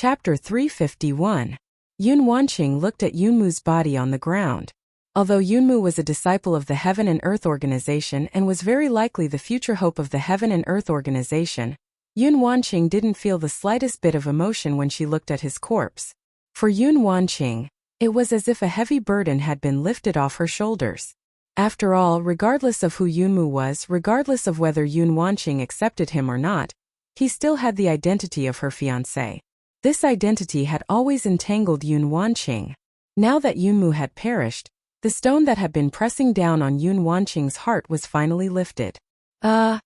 Chapter 351. Yun Wanqing looked at Yunmu's body on the ground. Although Yunmu was a disciple of the Heaven and Earth Organization and was very likely the future hope of the Heaven and Earth Organization, Yun Wanqing didn't feel the slightest bit of emotion when she looked at his corpse. For Yun Wanqing, it was as if a heavy burden had been lifted off her shoulders. After all, regardless of who Yunmu was, regardless of whether Yun Wanqing accepted him or not, he still had the identity of her fiancé. This identity had always entangled Yun Wanqing. Now that Yunmu had perished, the stone that had been pressing down on Yun Wanqing's heart was finally lifted. At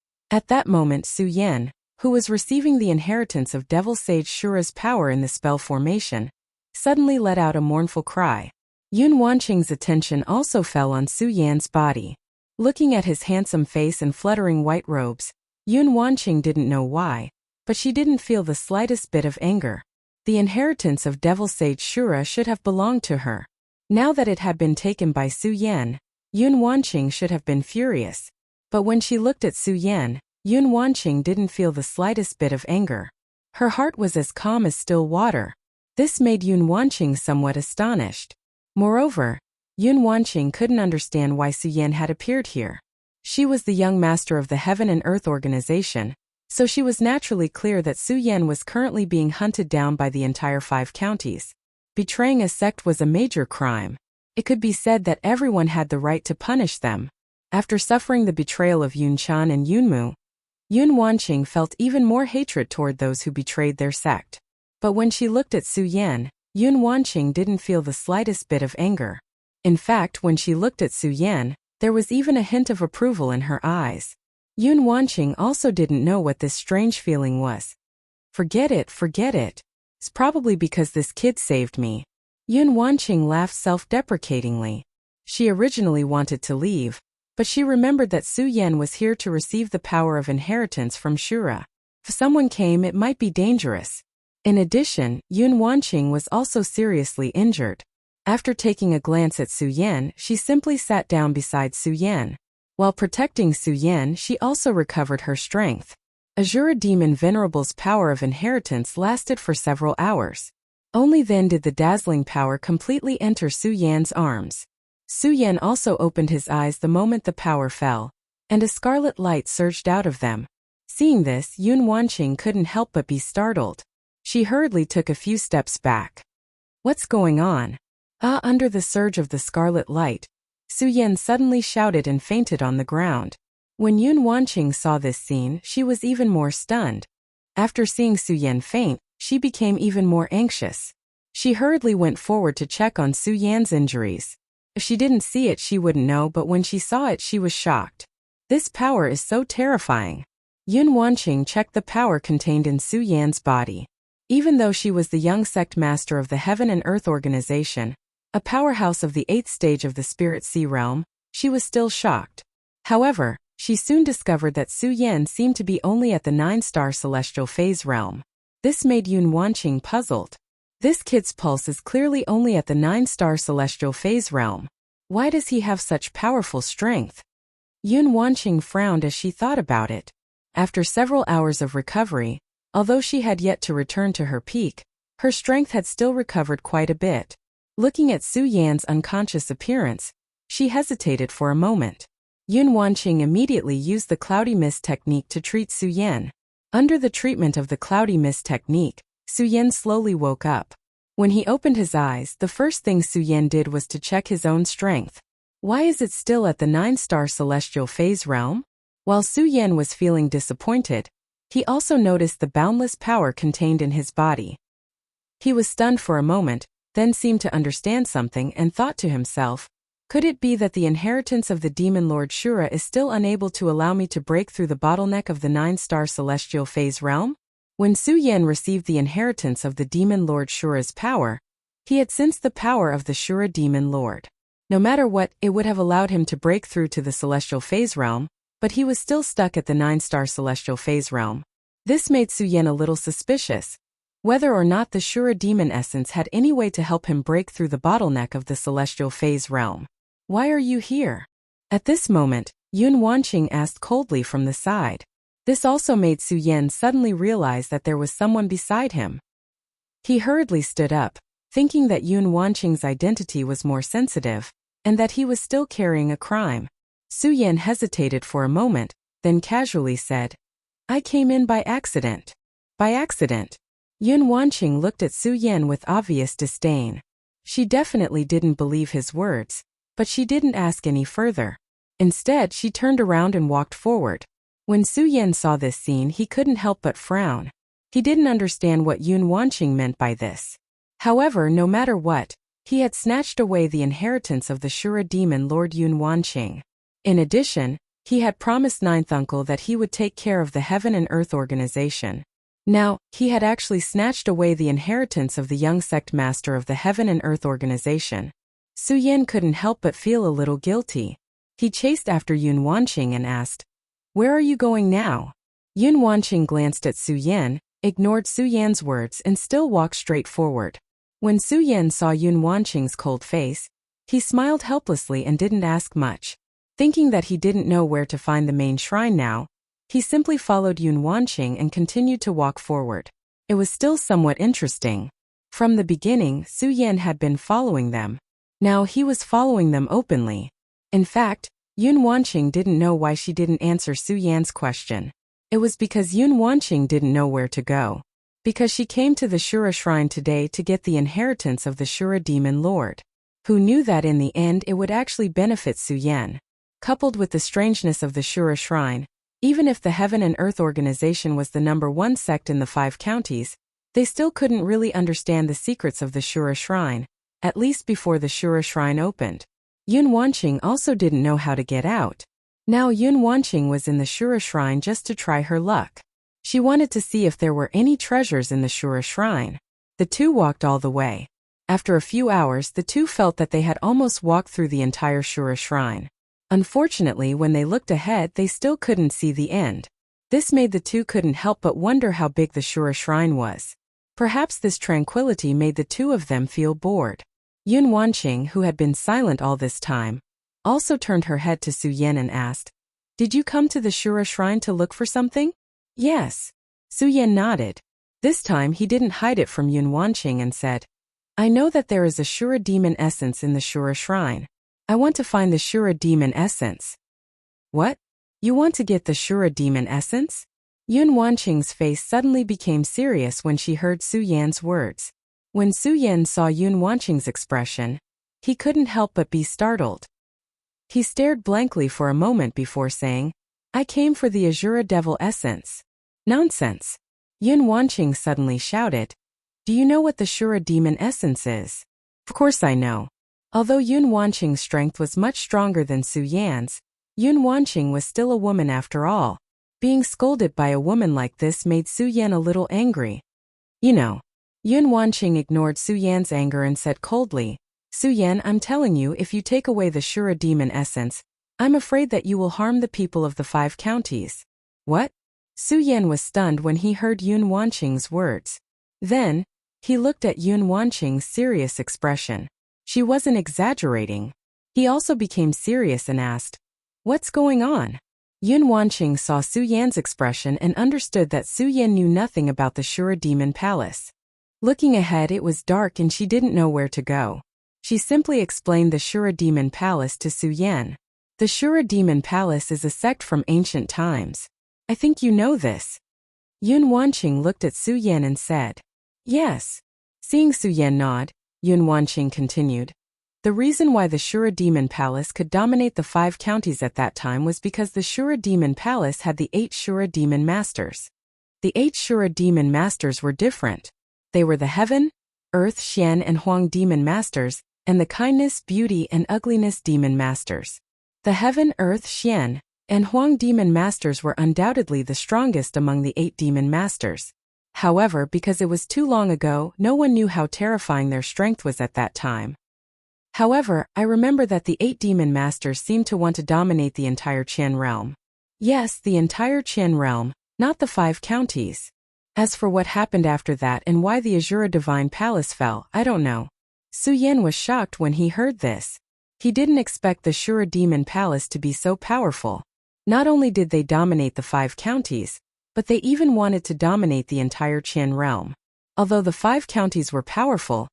that moment Su Yan, who was receiving the inheritance of Devil Sage Shura's power in the spell formation, suddenly let out a mournful cry. Yun Wanqing's attention also fell on Su Yan's body. Looking at his handsome face and fluttering white robes, Yun Wanqing didn't know why, but she didn't feel the slightest bit of anger. The inheritance of Devil Sage Shura should have belonged to her. Now that it had been taken by Su Yan, Yun Wanqing should have been furious. But when she looked at Su Yan, Yun Wanqing didn't feel the slightest bit of anger. Her heart was as calm as still water. This made Yun Wanqing somewhat astonished. Moreover, Yun Wanqing couldn't understand why Su Yan had appeared here. She was the young master of the Heaven and Earth Organization, so she was naturally clear that Su Yan was currently being hunted down by the entire 5 counties. Betraying a sect was a major crime. It could be said that everyone had the right to punish them. After suffering the betrayal of Yun Chan and Yunmu, Yun Wanqing felt even more hatred toward those who betrayed their sect. But when she looked at Su Yan, Yun Wanqing didn't feel the slightest bit of anger. In fact, when she looked at Su Yan, there was even a hint of approval in her eyes. Yun Wanqing also didn't know what this strange feeling was. Forget it. It's probably because this kid saved me. Yun Wanqing laughed self-deprecatingly. She originally wanted to leave, but she remembered that Su Yan was here to receive the power of inheritance from Shura. If someone came, it might be dangerous. In addition, Yun Wanqing was also seriously injured. After taking a glance at Su Yan, she simply sat down beside Su Yan. While protecting Su Yan, she also recovered her strength. Azura Demon Venerable's power of inheritance lasted for several hours. Only then did the dazzling power completely enter Su Yan's arms. Su Yan also opened his eyes the moment the power fell, and a scarlet light surged out of them. Seeing this, Yun Wanqing couldn't help but be startled. She hurriedly took a few steps back. What's going on? Under the surge of the scarlet light, Su Yan suddenly shouted and fainted on the ground. When Yun Wanqing saw this scene, she was even more stunned. After seeing Su Yan faint, she became even more anxious. She hurriedly went forward to check on Su Yan's injuries. If she didn't see it, she wouldn't know, but when she saw it, she was shocked. This power is so terrifying. Yun Wanqing checked the power contained in Su Yan's body. Even though she was the young sect master of the Heaven and Earth Organization, a powerhouse of the 8th stage of the Spirit Sea realm, she was still shocked. However, she soon discovered that Su Yan seemed to be only at the 9-star celestial phase realm. This made Yun Wanqing puzzled. This kid's pulse is clearly only at the 9-star celestial phase realm. Why does he have such powerful strength? Yun Wanqing frowned as she thought about it. After several hours of recovery, although she had yet to return to her peak, her strength had still recovered quite a bit. Looking at Su Yan's unconscious appearance, she hesitated for a moment. Yun Wanqing immediately used the cloudy mist technique to treat Su Yan. Under the treatment of the cloudy mist technique, Su Yan slowly woke up. When he opened his eyes, the first thing Su Yan did was to check his own strength. Why is it still at the 9-star celestial phase realm? While Su Yan was feeling disappointed, he also noticed the boundless power contained in his body. He was stunned for a moment, then seemed to understand something and thought to himself, could it be that the inheritance of the Demon Lord Shura is still unable to allow me to break through the bottleneck of the 9-star celestial phase realm? When Su Yan received the inheritance of the Demon Lord Shura's power, he had sensed the power of the Shura Demon Lord. No matter what, it would have allowed him to break through to the celestial phase realm, but he was still stuck at the 9-star celestial phase realm. This made Su Yan a little suspicious. Whether or not the Shura demon essence had any way to help him break through the bottleneck of the celestial phase realm. Why are you here? At this moment, Yun Wanqing asked coldly from the side. This also made Su Yan suddenly realize that there was someone beside him. He hurriedly stood up, thinking that Yun Wanqing's identity was more sensitive, and that he was still carrying a crime. Su Yan hesitated for a moment, then casually said, "I came in by accident." By accident? Yun Wanqing looked at Su Yan with obvious disdain. She definitely didn't believe his words, but she didn't ask any further. Instead, she turned around and walked forward. When Su Yan saw this scene, he couldn't help but frown. He didn't understand what Yun Wanqing meant by this. However, no matter what, he had snatched away the inheritance of the Shura demon Lord Yun Wanqing. In addition, he had promised Ninth Uncle that he would take care of the Heaven and Earth organization. Now, he had actually snatched away the inheritance of the young sect master of the Heaven and Earth organization. Su Yan couldn't help but feel a little guilty. He chased after Yun Wanqing and asked, "Where are you going now?" Yun Wanqing glanced at Su Yan, ignored Su Yan's words and still walked straight forward. When Su Yan saw Yun Wanqing's cold face, he smiled helplessly and didn't ask much. Thinking that he didn't know where to find the main shrine now, he simply followed Yun Wanqing and continued to walk forward. It was still somewhat interesting. From the beginning, Su Yan had been following them. Now he was following them openly. In fact, Yun Wanqing didn't know why she didn't answer Su Yan's question. It was because Yun Wanqing didn't know where to go. Because she came to the Shura shrine today to get the inheritance of the Shura demon lord. Who knew that in the end it would actually benefit Su Yan. Coupled with the strangeness of the Shura shrine, even if the Heaven and Earth organization was the #1 sect in the 5 counties, they still couldn't really understand the secrets of the Shura shrine, at least before the Shura shrine opened. Yun Wanqing also didn't know how to get out. Now Yun Wanqing was in the Shura shrine just to try her luck. She wanted to see if there were any treasures in the Shura shrine. The two walked all the way. After a few hours, the two felt that they had almost walked through the entire Shura shrine. Unfortunately, when they looked ahead, they still couldn't see the end. This made the two couldn't help but wonder how big the Shura shrine was. Perhaps this tranquility made the two of them feel bored. Yun Wanqing, who had been silent all this time, also turned her head to Su Yan and asked, "Did you come to the Shura shrine to look for something?" "Yes." Su Yan nodded. This time he didn't hide it from Yun Wanqing and said, "I know that there is a Shura demon essence in the Shura shrine. I want to find the Shura demon essence." "What? You want to get the Shura demon essence?" Yun Wanqing's face suddenly became serious when she heard Su Yan's words. When Su Yan saw Yun Wanqing's expression, he couldn't help but be startled. He stared blankly for a moment before saying, "I came for the Azura Devil essence." "Nonsense!" Yun Wanqing suddenly shouted. "Do you know what the Shura demon essence is?" "Of course I know." Although Yun Wanqing's strength was much stronger than Su Yan's, Yun Wanqing was still a woman after all. Being scolded by a woman like this made Su Yan a little angry. "You know." Yun Wanqing ignored Su Yan's anger and said coldly, "Su Yan, I'm telling you, if you take away the Shura demon essence, I'm afraid that you will harm the people of the 5 counties." "What?" Su Yan was stunned when he heard Yun Wanqing's words. Then, he looked at Yun Wanqing's serious expression. She wasn't exaggerating. He also became serious and asked, "What's going on?" Yun Wanqing saw Su Yan's expression and understood that Su Yan knew nothing about the Shura demon palace. Looking ahead, it was dark and she didn't know where to go. She simply explained the Shura demon palace to Su Yan. The Shura demon palace is a sect from ancient times. I think you know this. Yun Wanqing looked at Su Yan and said, "Yes." Seeing Su Yan nod, Yun Wanqing continued, "The reason why the Shura demon palace could dominate the 5 counties at that time was because the Shura demon palace had the 8 Shura demon masters. The 8 Shura demon masters were different. They were the Heaven, Earth, Xian and Huang demon masters, and the Kindness, Beauty and Ugliness demon masters. The Heaven, Earth, Xian, and Huang demon masters were undoubtedly the strongest among the 8 demon masters. However, because it was too long ago, no one knew how terrifying their strength was at that time. However, I remember that the 8 demon masters seemed to want to dominate the entire Qian realm. Yes, the entire Qian realm, not the 5 counties. As for what happened after that and why the Azura Divine Palace fell, I don't know." Su Yan was shocked when he heard this. He didn't expect the Shura Demon Palace to be so powerful. Not only did they dominate the 5 counties, but they even wanted to dominate the entire Qian realm. Although the 5 counties were powerful,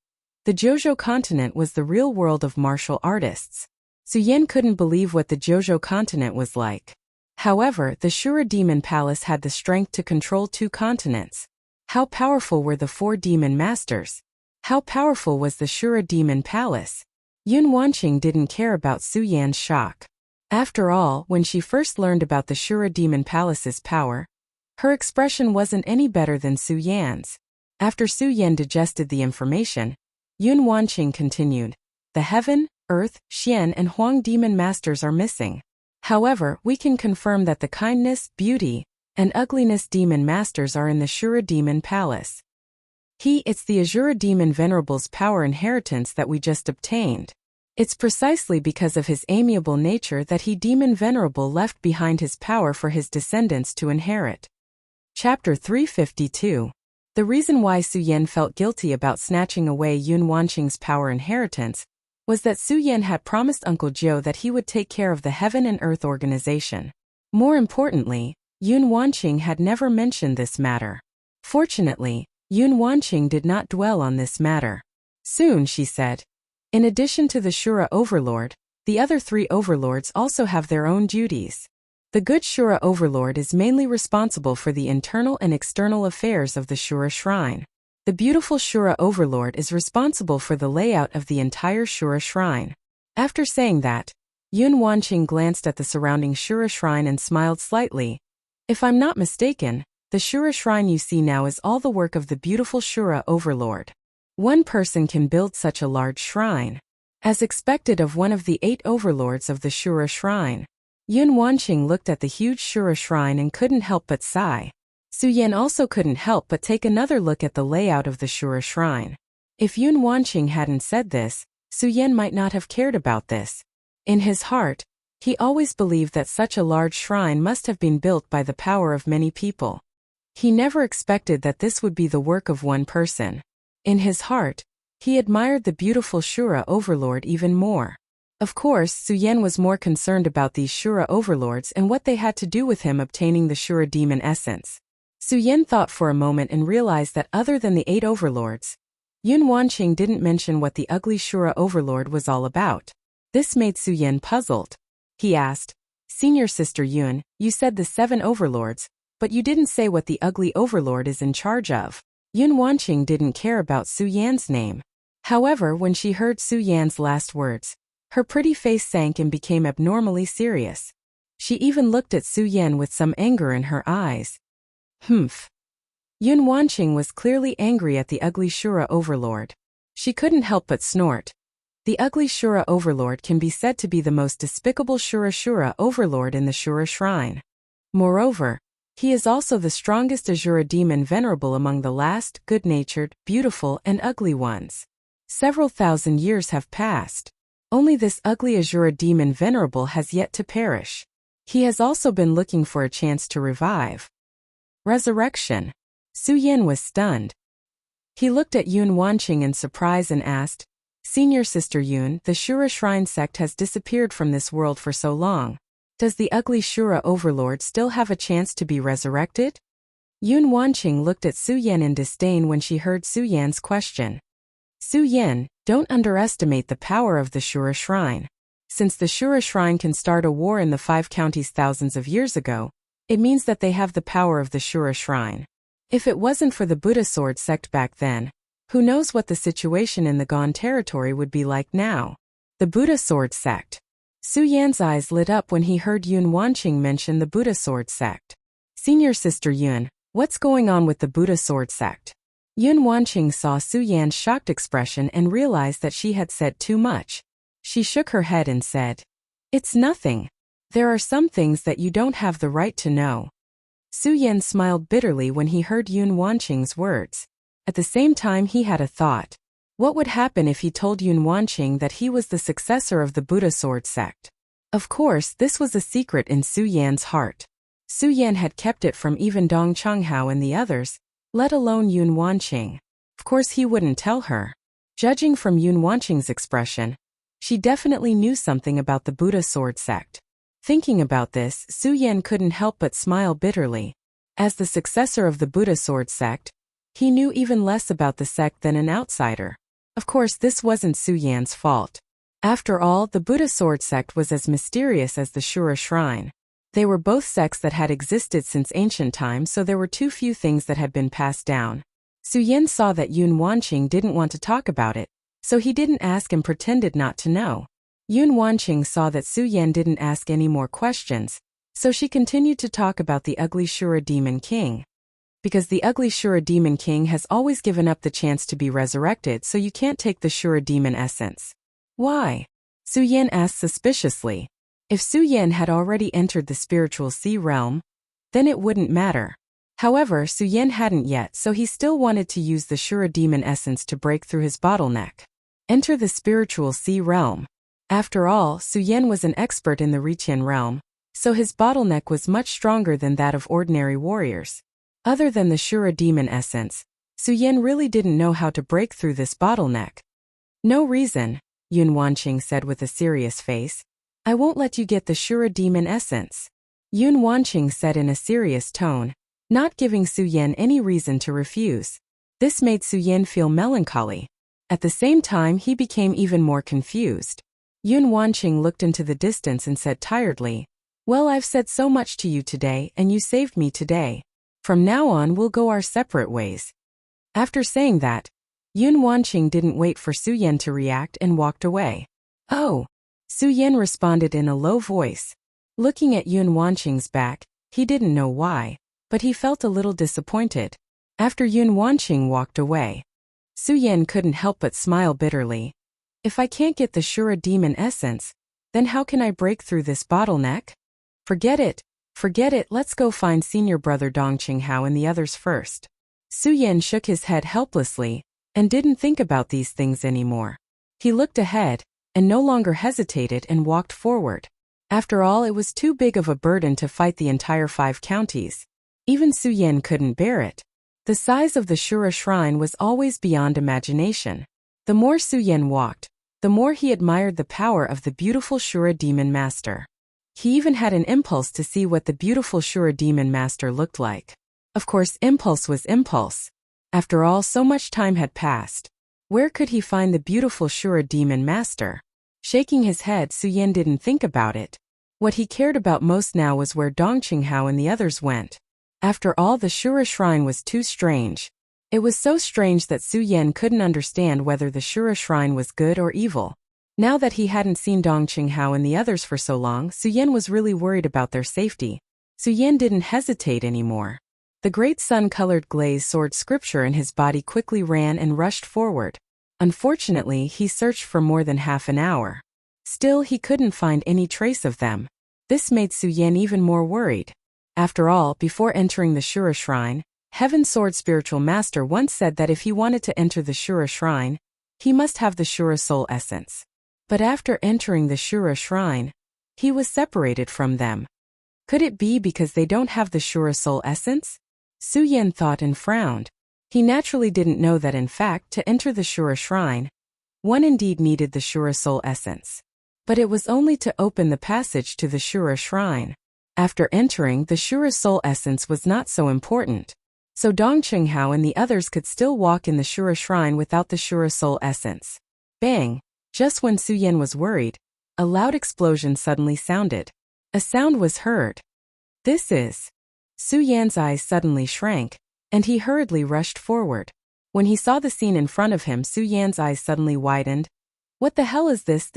the Jojo continent was the real world of martial artists. Su Yan couldn't believe what the Jojo continent was like. However, the Shura Demon Palace had the strength to control 2 continents. How powerful were the 4 demon masters? How powerful was the Shura Demon Palace? Yun Wanqing didn't care about Su Yan's shock. After all, when she first learned about the Shura Demon Palace's power, her expression wasn't any better than Su Yan's. After Su Yan digested the information, Yun Wanqing continued, "The Heaven, Earth, Xian and Huang demon masters are missing. However, we can confirm that the kindness, beauty, and ugliness demon masters are in the Shura Demon Palace. It's the Azura Demon Venerable's power inheritance that we just obtained. It's precisely because of his amiable nature that Demon Venerable left behind his power for his descendants to inherit." Chapter 352. The reason why Su Yan felt guilty about snatching away Yun Wanqing's power inheritance was that Su Yan had promised Uncle Jiu that he would take care of the Heaven and Earth organization. More importantly, Yun Wanqing had never mentioned this matter. Fortunately, Yun Wanqing did not dwell on this matter. Soon she said, "In addition to the Shura Overlord, the other 3 overlords also have their own duties. The good Shura Overlord is mainly responsible for the internal and external affairs of the Shura Shrine. The beautiful Shura Overlord is responsible for the layout of the entire Shura Shrine." After saying that, Yun Wanqing glanced at the surrounding Shura Shrine and smiled slightly. "If I'm not mistaken, the Shura Shrine you see now is all the work of the beautiful Shura Overlord. One person can build such a large shrine, as expected of one of the 8 overlords of the Shura Shrine." Yun Wanqing looked at the huge Shura Shrine and couldn't help but sigh. Su Yan also couldn't help but take another look at the layout of the Shura Shrine. If Yun Wanqing hadn't said this, Su Yan might not have cared about this. In his heart, he always believed that such a large shrine must have been built by the power of many people. He never expected that this would be the work of one person. In his heart, he admired the beautiful Shura Overlord even more. Of course, Su Yan was more concerned about these Shura Overlords and what they had to do with him obtaining the Shura Demon Essence. Su Yan thought for a moment and realized that other than the 8 overlords, Yun Wanqing didn't mention what the ugly Shura Overlord was all about. This made Su Yan puzzled. He asked, "Senior Sister Yun, you said the 7 overlords, but you didn't say what the ugly overlord is in charge of." Yun Wanqing didn't care about Su Yan's name. However, when she heard Su Yan's last words, her pretty face sank and became abnormally serious. She even looked at Su Yan with some anger in her eyes. Humph. Yun Wanqing was clearly angry at the ugly Shura Overlord. She couldn't help but snort. The ugly Shura Overlord can be said to be the most despicable Shura Overlord in the Shura Shrine. Moreover, he is also the strongest Azura Demon Venerable among the last, good-natured, beautiful, and ugly ones. Several thousand years have passed. Only this ugly Azura Demon Venerable has yet to perish. He has also been looking for a chance to revive. Resurrection. Su Yan was stunned. He looked at Yun Wanqing in surprise and asked, "Senior Sister Yun, the Shura Shrine sect has disappeared from this world for so long. Does the ugly Shura Overlord still have a chance to be resurrected?" Yun Wanqing looked at Su Yan in disdain when she heard Su Yan's question. "Su Yan, don't underestimate the power of the Shura Shrine. Since the Shura Shrine can start a war in the 5 counties thousands of years ago, it means that they have the power of the Shura Shrine. If it wasn't for the Buddha Sword sect back then, who knows what the situation in the Gone territory would be like now?" The Buddha Sword sect. Su Yan's eyes lit up when he heard Yun Wanqing mention the Buddha Sword sect. "Senior Sister Yun, what's going on with the Buddha Sword sect?" Yun Wanqing saw Su Yan's shocked expression and realized that she had said too much. She shook her head and said, "It's nothing. There are some things that you don't have the right to know." Su Yan smiled bitterly when he heard Yun Wanqing's words. At the same time he had a thought. What would happen if he told Yun Wanqing that he was the successor of the Buddha Sword sect? Of course, this was a secret in Su Yan's heart. Su Yan had kept it from even Dong Chonghao and the others, let alone Yun Wanqing. Of course he wouldn't tell her. Judging from Yun Wanqing's expression, she definitely knew something about the Buddha Sword sect. Thinking about this, Su Yan couldn't help but smile bitterly. As the successor of the Buddha Sword sect, He knew even less about the sect than an outsider. Of course, this wasn't Su Yan's fault. After all, the Buddha sword sect was as mysterious as the Shura shrine. They were both sects that had existed since ancient times, so there were too few things that had been passed down. Su Yan saw that Yun Wanqing didn't want to talk about it, so he didn't ask and pretended not to know. Yun Wanqing saw that Su Yan didn't ask any more questions, so she continued to talk about the ugly Shura Demon King. Because the ugly Shura Demon King has always given up the chance to be resurrected, so you can't take the Shura Demon essence. Why? Su Yan asked suspiciously. If Su Yan had already entered the spiritual sea realm, then it wouldn't matter. However, Su Yan hadn't yet, so he still wanted to use the Shura Demon essence to break through his bottleneck. Enter the spiritual sea realm. After all, Su Yan was an expert in the Riqian realm, so his bottleneck was much stronger than that of ordinary warriors. Other than the Shura Demon essence, Su Yan really didn't know how to break through this bottleneck. No reason, Yun Wanqing said with a serious face. I won't let you get the Shura Demon essence. Yun Wanqing said in a serious tone, not giving Su Yan any reason to refuse. This made Su Yan feel melancholy. At the same time, he became even more confused. Yun Wanqing looked into the distance and said tiredly, well, I've said so much to you today, and you saved me today. From now on, we'll go our separate ways. After saying that, Yun Wanqing didn't wait for Su Yan to react and walked away. Oh! Su Yan responded in a low voice. Looking at Yun Wanqing's back, he didn't know why, but he felt a little disappointed. After Yun Wanqing walked away, Su Yan couldn't help but smile bitterly. If I can't get the Shura Demon essence, then how can I break through this bottleneck? Forget it, let's go find senior brother Dong Qinghao and the others first. Su Yan shook his head helplessly, and didn't think about these things anymore. He looked ahead, and no longer hesitated and walked forward. After all, it was too big of a burden to fight the entire 5 counties. Even Su Yan couldn't bear it. The size of the Shura shrine was always beyond imagination. The more Su Yan walked, the more he admired the power of the beautiful Shura Demon Master. He even had an impulse to see what the beautiful Shura Demon Master looked like. Of course, impulse was impulse. After all, so much time had passed. Where could he find the beautiful Shura Demon Master? Shaking his head, Su Yan didn't think about it. What he cared about most now was where Dong Qinghao and the others went. After all, the Shura shrine was too strange. It was so strange that Su Yan couldn't understand whether the Shura shrine was good or evil. Now that he hadn't seen Dong Qinghao and the others for so long, Su Yan was really worried about their safety. Su Yan didn't hesitate anymore. The great sun-colored glaze sword scripture in his body quickly ran and rushed forward. Unfortunately, he searched for more than half an hour. Still, he couldn't find any trace of them. This made Su Yan even more worried. After all, before entering the Shura shrine, Heaven Sword Spiritual Master once said that if he wanted to enter the Shura shrine, he must have the Shura soul essence. But after entering the Shura shrine, he was separated from them. Could it be because they don't have the Shura soul essence? Su Yan thought and frowned. He naturally didn't know that in fact, to enter the Shura shrine, one indeed needed the Shura soul essence. But it was only to open the passage to the Shura shrine. After entering, the Shura soul essence was not so important. So Dong Qinghao and the others could still walk in the Shura shrine without the Shura soul essence. Bang! Just when Su Yan was worried, a loud explosion suddenly sounded. A sound was heard. This is... Su Yan's eyes suddenly shrank, and he hurriedly rushed forward. When he saw the scene in front of him, Su Yan's eyes suddenly widened. What the hell is this?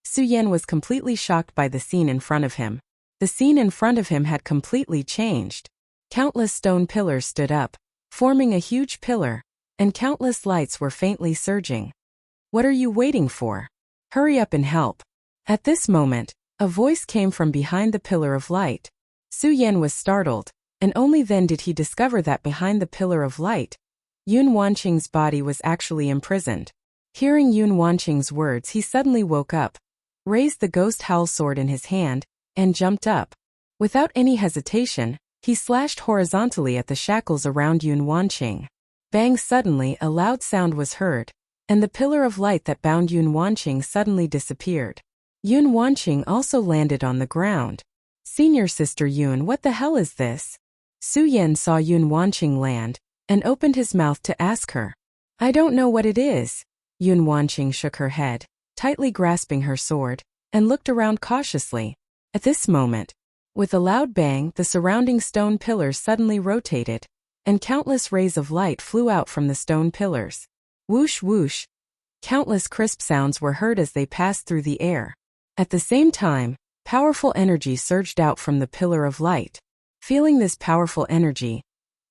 Su Yan was completely shocked by the scene in front of him. The scene in front of him had completely changed. Countless stone pillars stood up, forming a huge pillar, and countless lights were faintly surging. What are you waiting for? Hurry up and help. At this moment, a voice came from behind the pillar of light. Su Yan was startled, and only then did he discover that behind the pillar of light, Yun Wanqing's body was actually imprisoned. Hearing Yun Wanqing's words, he suddenly woke up, raised the ghost howl sword in his hand, and jumped up. Without any hesitation, he slashed horizontally at the shackles around Yun Wanqing. Bang! Suddenly, a loud sound was heard, and the pillar of light that bound Yun Wanqing suddenly disappeared. Yun Wanqing also landed on the ground. Senior Sister Yun, what the hell is this? Su Yan saw Yun Wanqing land, and opened his mouth to ask her. I don't know what it is. Yun Wanqing shook her head, tightly grasping her sword, and looked around cautiously. At this moment, with a loud bang, the surrounding stone pillars suddenly rotated, and countless rays of light flew out from the stone pillars. Whoosh whoosh. Countless crisp sounds were heard as they passed through the air. At the same time, powerful energy surged out from the pillar of light. Feeling this powerful energy,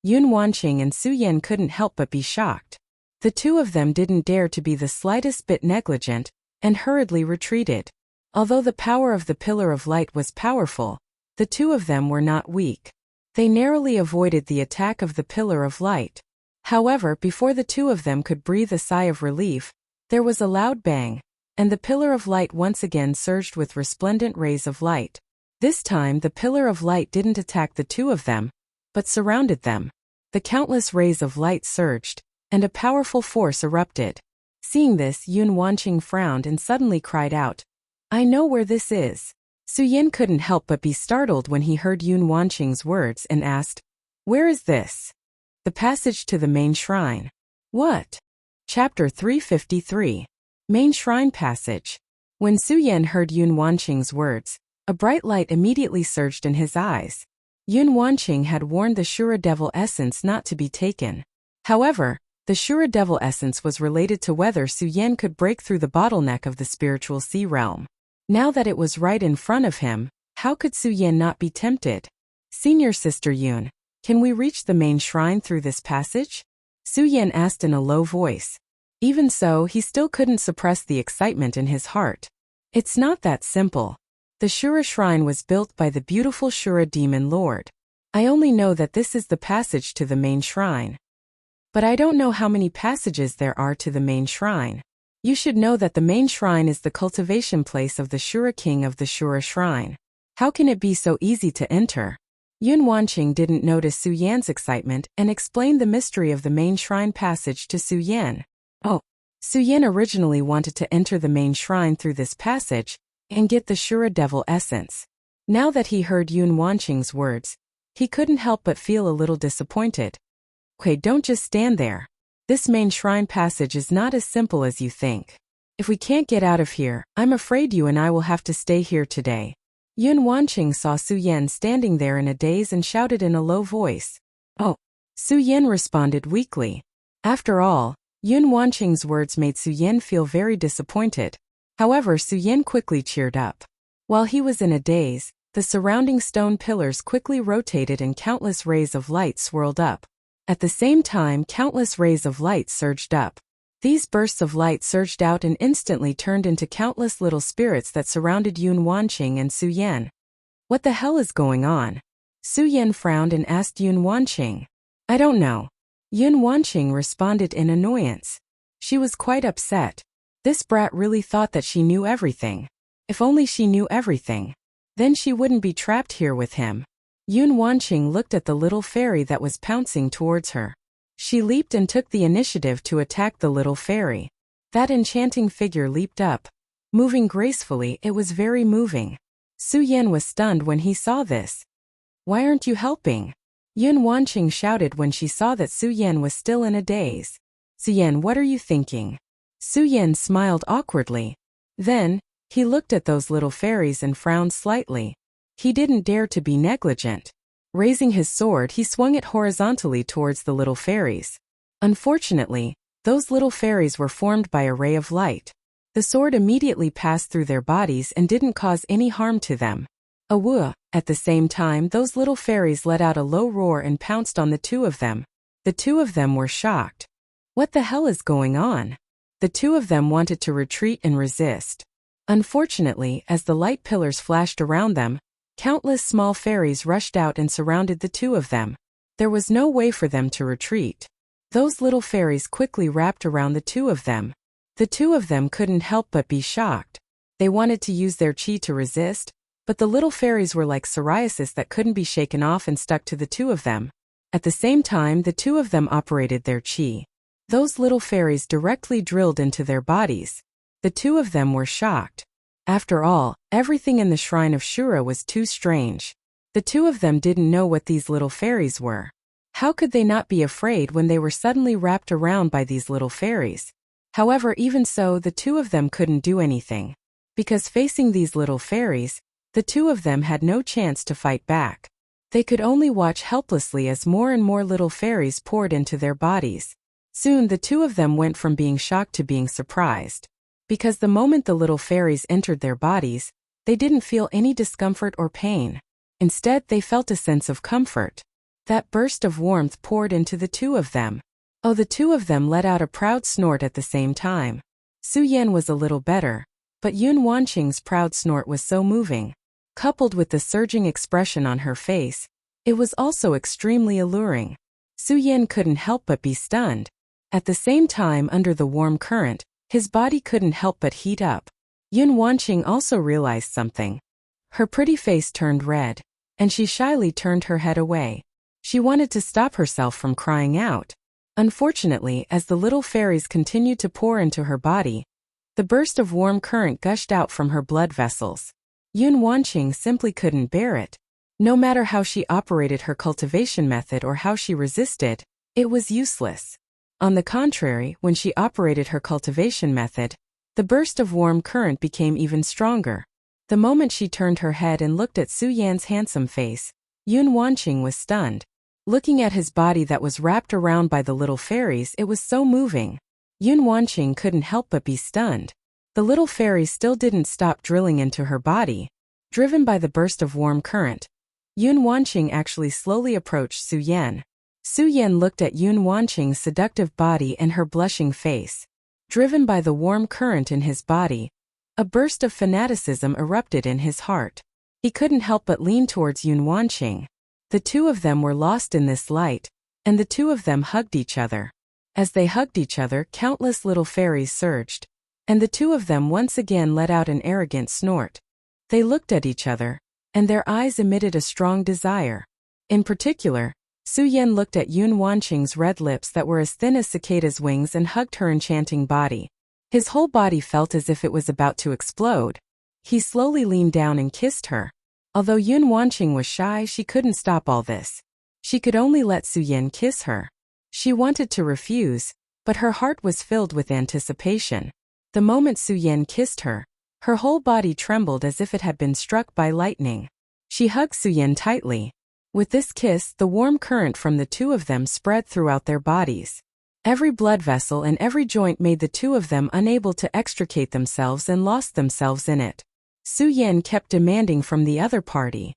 Yun Wanqing and Su Yan couldn't help but be shocked. The two of them didn't dare to be the slightest bit negligent, and hurriedly retreated. Although the power of the pillar of light was powerful, the two of them were not weak. They narrowly avoided the attack of the pillar of light. However, before the two of them could breathe a sigh of relief, there was a loud bang, and the pillar of light once again surged with resplendent rays of light. This time the pillar of light didn't attack the two of them, but surrounded them. The countless rays of light surged, and a powerful force erupted. Seeing this, Yun Wanqing frowned and suddenly cried out, I know where this is. Su Yan couldn't help but be startled when he heard Yun Wanqing's words and asked, Where is this? The passage to the main shrine. What? Chapter 353. Main Shrine Passage. When Su Yan heard Yun Wanqing's words, a bright light immediately surged in his eyes. Yun Wanqing had warned the Shura Devil Essence not to be taken. However, the Shura Devil Essence was related to whether Su Yan could break through the bottleneck of the spiritual sea realm. Now that it was right in front of him, how could Su Yan not be tempted? Senior Sister Yun, can we reach the main shrine through this passage? Su Yan asked in a low voice. Even so, he still couldn't suppress the excitement in his heart. It's not that simple. The Shura Shrine was built by the beautiful Shura Demon Lord. I only know that this is the passage to the main shrine. But I don't know how many passages there are to the main shrine. You should know that the main shrine is the cultivation place of the Shura King of the Shura Shrine. How can it be so easy to enter? Yun Wanqing didn't notice Su Yan's excitement and explained the mystery of the main shrine passage to Su Yan. Oh, Su Yan originally wanted to enter the main shrine through this passage and get the Shura Devil Essence. Now that he heard Yun Wanqing's words, he couldn't help but feel a little disappointed. Okay, don't just stand there. This main shrine passage is not as simple as you think. If we can't get out of here, I'm afraid you and I will have to stay here today. Yun Wanqing saw Su Yan standing there in a daze and shouted in a low voice. Oh. Su Yan responded weakly. After all, Yun Wanqing's words made Su Yan feel very disappointed. However, Su Yan quickly cheered up. While he was in a daze, the surrounding stone pillars quickly rotated and countless rays of light swirled up. At the same time, countless rays of light surged up. These bursts of light surged out and instantly turned into countless little spirits that surrounded Yun Wanqing and Su Yan. What the hell is going on? Su Yan frowned and asked Yun Wanqing. I don't know. Yun Wanqing responded in annoyance. She was quite upset. This brat really thought that she knew everything. If only she knew everything. Then she wouldn't be trapped here with him. Yun Wanqing looked at the little fairy that was pouncing towards her. She leaped and took the initiative to attack the little fairy. That enchanting figure leaped up. Moving gracefully, it was very moving. Su Yan was stunned when he saw this. Why aren't you helping? Yun Wanqing shouted when she saw that Su Yan was still in a daze. Su Yan, what are you thinking? Su Yan smiled awkwardly. Then, he looked at those little fairies and frowned slightly. He didn't dare to be negligent. Raising his sword, he swung it horizontally towards the little fairies. Unfortunately, those little fairies were formed by a ray of light. The sword immediately passed through their bodies and didn't cause any harm to them. Awoo! At the same time, those little fairies let out a low roar and pounced on the two of them. The two of them were shocked. What the hell is going on? The two of them wanted to retreat and resist. Unfortunately, as the light pillars flashed around them, countless small fairies rushed out and surrounded the two of them. There was no way for them to retreat. Those little fairies quickly wrapped around the two of them. The two of them couldn't help but be shocked. They wanted to use their chi to resist, but the little fairies were like psoriasis that couldn't be shaken off and stuck to the two of them. At the same time, the two of them operated their chi. Those little fairies directly drilled into their bodies. The two of them were shocked. After all, everything in the Shrine of Shura was too strange. The two of them didn't know what these little fairies were. How could they not be afraid when they were suddenly wrapped around by these little fairies? However, even so, the two of them couldn't do anything. Because facing these little fairies, the two of them had no chance to fight back. They could only watch helplessly as more and more little fairies poured into their bodies. Soon the two of them went from being shocked to being surprised. Because the moment the little fairies entered their bodies, they didn't feel any discomfort or pain. Instead, they felt a sense of comfort. That burst of warmth poured into the two of them. Oh, the two of them let out a proud snort at the same time. Su Yan was a little better, but Yun Wanqing's proud snort was so moving. Coupled with the surging expression on her face, it was also extremely alluring. Su Yan couldn't help but be stunned. At the same time, under the warm current, his body couldn't help but heat up. Yun Wanqing also realized something. Her pretty face turned red, and she shyly turned her head away. She wanted to stop herself from crying out. Unfortunately, as the little fairies continued to pour into her body, the burst of warm current gushed out from her blood vessels. Yun Wanqing simply couldn't bear it. No matter how she operated her cultivation method or how she resisted, it was useless. On the contrary, when she operated her cultivation method, the burst of warm current became even stronger. The moment she turned her head and looked at Su Yan's handsome face, Yun Wanqing was stunned. Looking at his body that was wrapped around by the little fairies, it was so moving. Yun Wanqing couldn't help but be stunned. The little fairies still didn't stop drilling into her body. Driven by the burst of warm current, Yun Wanqing actually slowly approached Su Yan. Su Yan looked at Yun Wanqing's seductive body and her blushing face. Driven by the warm current in his body, a burst of fanaticism erupted in his heart. He couldn't help but lean towards Yun Wanqing. The two of them were lost in this light, and the two of them hugged each other. As they hugged each other, countless little fairies surged, and the two of them once again let out an arrogant snort. They looked at each other, and their eyes emitted a strong desire. In particular, Su Yan looked at Yun Wanqing's red lips that were as thin as cicadas' wings and hugged her enchanting body. His whole body felt as if it was about to explode. He slowly leaned down and kissed her. Although Yun Wanqing was shy, she couldn't stop all this. She could only let Su Yan kiss her. She wanted to refuse, but her heart was filled with anticipation. The moment Su Yan kissed her, her whole body trembled as if it had been struck by lightning. She hugged Su Yan tightly. With this kiss, the warm current from the two of them spread throughout their bodies. Every blood vessel and every joint made the two of them unable to extricate themselves and lost themselves in it. Su Yan kept demanding from the other party.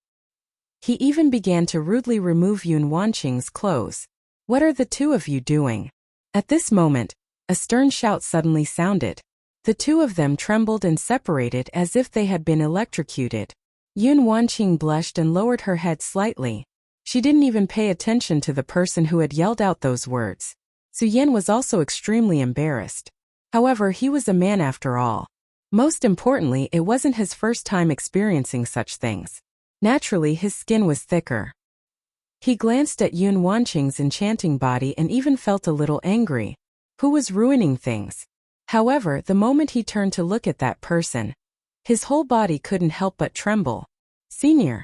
He even began to rudely remove Yun Wanqing's clothes. "What are the two of you doing?" At this moment, a stern shout suddenly sounded. The two of them trembled and separated as if they had been electrocuted. Yun Wanqing blushed and lowered her head slightly. She didn't even pay attention to the person who had yelled out those words. Su Yan was also extremely embarrassed. However, he was a man after all. Most importantly, it wasn't his first time experiencing such things. Naturally, his skin was thicker. He glanced at Yun Wanqing's enchanting body and even felt a little angry. Who was ruining things? However, the moment he turned to look at that person, his whole body couldn't help but tremble. Senior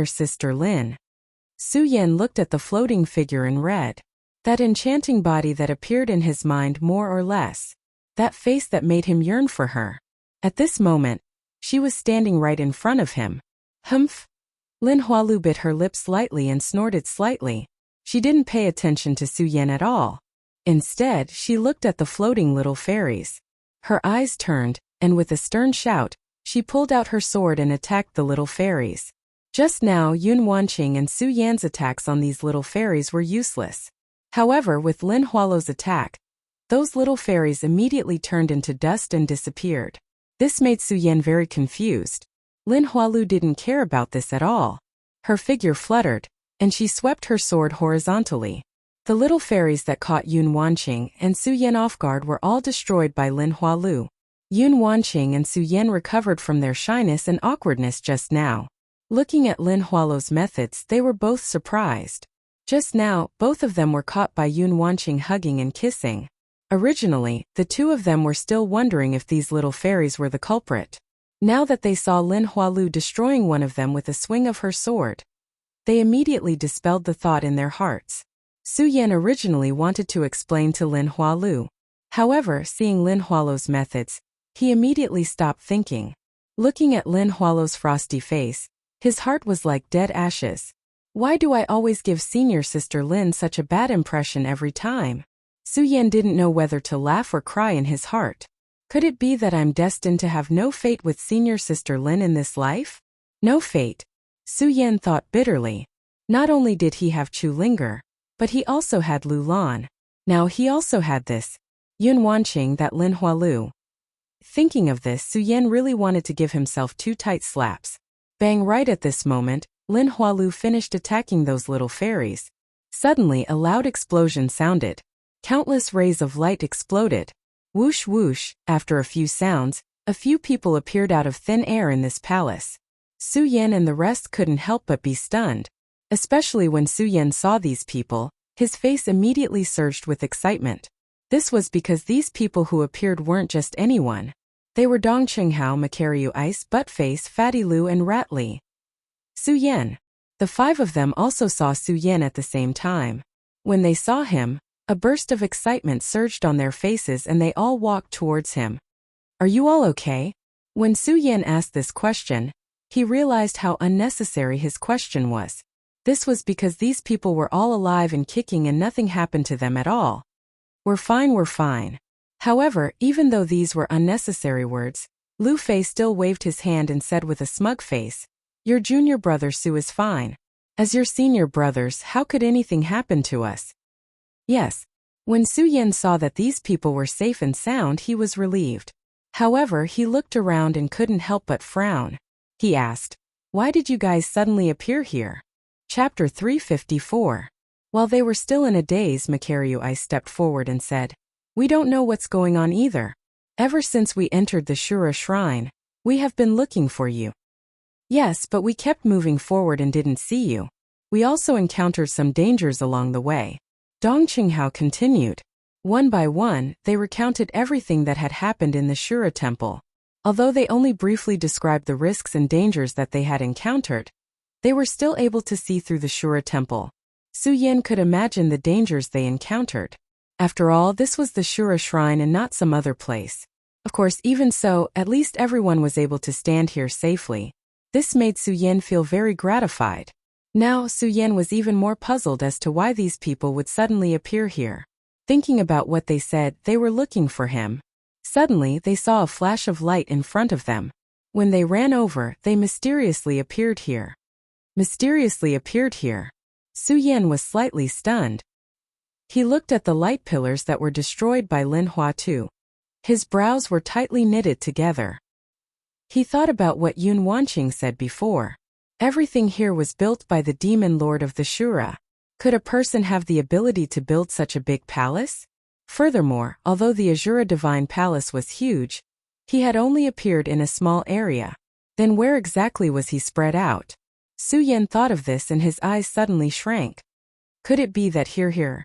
Sister Lin. Su Yan looked at the floating figure in red. That enchanting body that appeared in his mind more or less. That face that made him yearn for her. At this moment, she was standing right in front of him. Humph! Lin Hualu bit her lips lightly and snorted slightly. She didn't pay attention to Su Yan at all. Instead, she looked at the floating little fairies. Her eyes turned, and with a stern shout, she pulled out her sword and attacked the little fairies. Just now, Yun Wanqing and Su Yan's attacks on these little fairies were useless. However, with Lin Hualu's attack, those little fairies immediately turned into dust and disappeared. This made Su Yan very confused. Lin Hualu didn't care about this at all. Her figure fluttered, and she swept her sword horizontally. The little fairies that caught Yun Wanqing and Su Yan off guard were all destroyed by Lin Hualu. Yun Wanqing and Su Yan recovered from their shyness and awkwardness just now. Looking at Lin Hualu's methods, they were both surprised. Just now, both of them were caught by Yun Wanqing hugging and kissing. Originally, the two of them were still wondering if these little fairies were the culprit. Now that they saw Lin Hualu destroying one of them with a swing of her sword, They immediately dispelled the thought in their hearts. Su Yan originally wanted to explain to Lin Hualu. However, seeing Lin Hualu's methods, he immediately stopped thinking. Looking at Lin Hualu's frosty face, his heart was like dead ashes. Why do I always give senior sister Lin such a bad impression every time? Su Yan didn't know whether to laugh or cry in his heart. Could it be that I'm destined to have no fate with senior sister Lin in this life? No fate. Su Yan thought bitterly. Not only did he have Chu Linger, but he also had Lu Lan. Now he also had this Yun Wanqing, that Lin Hualu. Thinking of this, Su Yan really wanted to give himself 2 tight slaps. Bang! Right at this moment, Lin Hualu finished attacking those little fairies. Suddenly a loud explosion sounded. Countless rays of light exploded. Whoosh whoosh, after a few sounds, a few people appeared out of thin air in this palace. Su Yan and the rest couldn't help but be stunned. Especially when Su Yan saw these people, his face immediately surged with excitement. This was because these people who appeared weren't just anyone. They were Dong Qinghao, Macaryu Ice, Buttface, Fatty Lu and Rat Li. Su Yan. The 5 of them also saw Su Yan at the same time. When they saw him, a burst of excitement surged on their faces and they all walked towards him. Are you all okay? When Su Yan asked this question, he realized how unnecessary his question was. This was because these people were all alive and kicking and nothing happened to them at all. We're fine, we're fine. However, even though these were unnecessary words, Lu Fei still waved his hand and said with a smug face, your junior brother Su is fine. As your senior brothers, how could anything happen to us? Yes. When Su Yan saw that these people were safe and sound, he was relieved. However, he looked around and couldn't help but frown. He asked, why did you guys suddenly appear here? Chapter 354. While they were still in a daze, Macaryu Ice stepped forward and said, we don't know what's going on either. Ever since we entered the Shura Shrine, we have been looking for you. Yes, but we kept moving forward and didn't see you. We also encountered some dangers along the way. Dong Qinghao continued. One by one, they recounted everything that had happened in the Shura temple. Although they only briefly described the risks and dangers that they had encountered, they were still able to see through the Shura temple. Su Yan could imagine the dangers they encountered. After all, this was the Shura Shrine and not some other place. Of course, even so, at least everyone was able to stand here safely. This made Su Yan feel very gratified. Now, Su Yan was even more puzzled as to why these people would suddenly appear here. Thinking about what they said, they were looking for him. Suddenly, they saw a flash of light in front of them. When they ran over, they mysteriously appeared here. Mysteriously appeared here. Su Yan was slightly stunned. He looked at the light pillars that were destroyed by Lin Huatu. His brows were tightly knitted together. He thought about what Yun Wanqing said before. Everything here was built by the demon lord of the Shura. Could a person have the ability to build such a big palace? Furthermore, although the Azura Divine Palace was huge, he had only appeared in a small area. Then where exactly was he spread out? Su Yan thought of this and his eyes suddenly shrank. Could it be that here?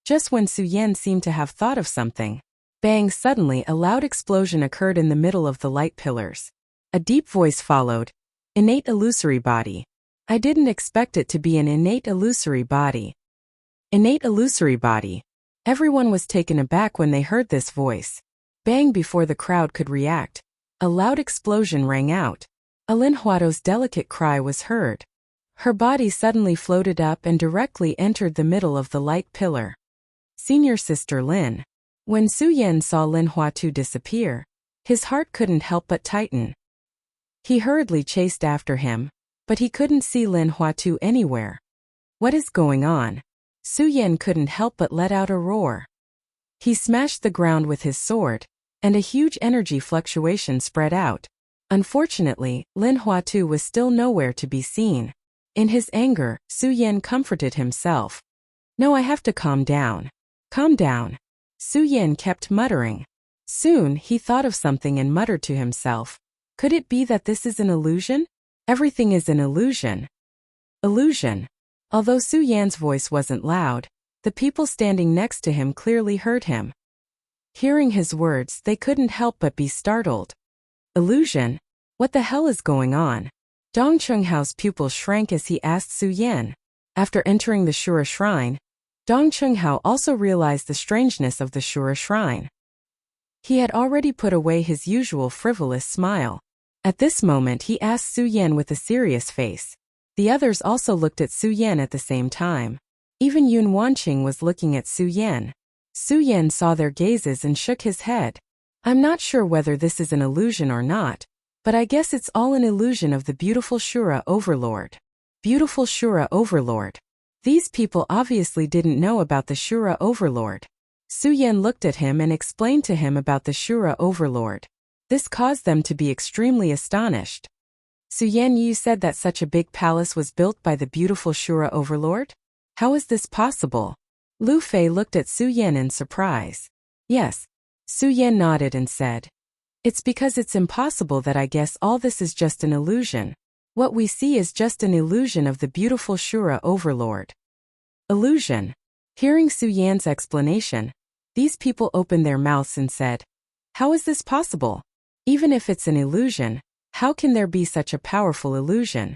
Just when Su Yan seemed to have thought of something, bang! Suddenly a loud explosion occurred in the middle of the light pillars. A deep voice followed. Innate illusory body. I didn't expect it to be an innate illusory body. Innate illusory body. Everyone was taken aback when they heard this voice. Bang! Before the crowd could react, a loud explosion rang out. Lin Huato's delicate cry was heard. Her body suddenly floated up and directly entered the middle of the light pillar. Senior sister Lin. When Su Yan saw Lin Huatu disappear, his heart couldn't help but tighten. He hurriedly chased after him, but he couldn't see Lin Huatu anywhere. What is going on? Su Yan couldn't help but let out a roar. He smashed the ground with his sword, and a huge energy fluctuation spread out. Unfortunately, Lin Huatu was still nowhere to be seen. In his anger, Su Yan comforted himself. No, I have to calm down. Calm down. Su Yan kept muttering. Soon, he thought of something and muttered to himself. Could it be that this is an illusion? Everything is an illusion. Illusion. Although Su Yan's voice wasn't loud, the people standing next to him clearly heard him. Hearing his words, they couldn't help but be startled. Illusion? What the hell is going on? Dong Chunghao's pupils shrank as he asked Su Yan. After entering the Shura shrine, Dong Chunghao also realized the strangeness of the Shura shrine. He had already put away his usual frivolous smile. At this moment he asked Su Yan with a serious face. The others also looked at Su Yan at the same time. Even Yun Wanqing was looking at Su Yan. Su Yan saw their gazes and shook his head. I'm not sure whether this is an illusion or not, but I guess it's all an illusion of the beautiful Shura overlord. Beautiful Shura overlord. These people obviously didn't know about the Shura overlord. Su Yan looked at him and explained to him about the Shura overlord. This caused them to be extremely astonished. Su Yan, you said that such a big palace was built by the beautiful Shura overlord? How is this possible? Lu Fei looked at Su Yan in surprise. Yes. Su Yan nodded and said, it's because it's impossible that I guess all this is just an illusion. What we see is just an illusion of the beautiful Shura overlord. Illusion. Hearing Su Yan's explanation, these people opened their mouths and said, how is this possible? Even if it's an illusion, how can there be such a powerful illusion?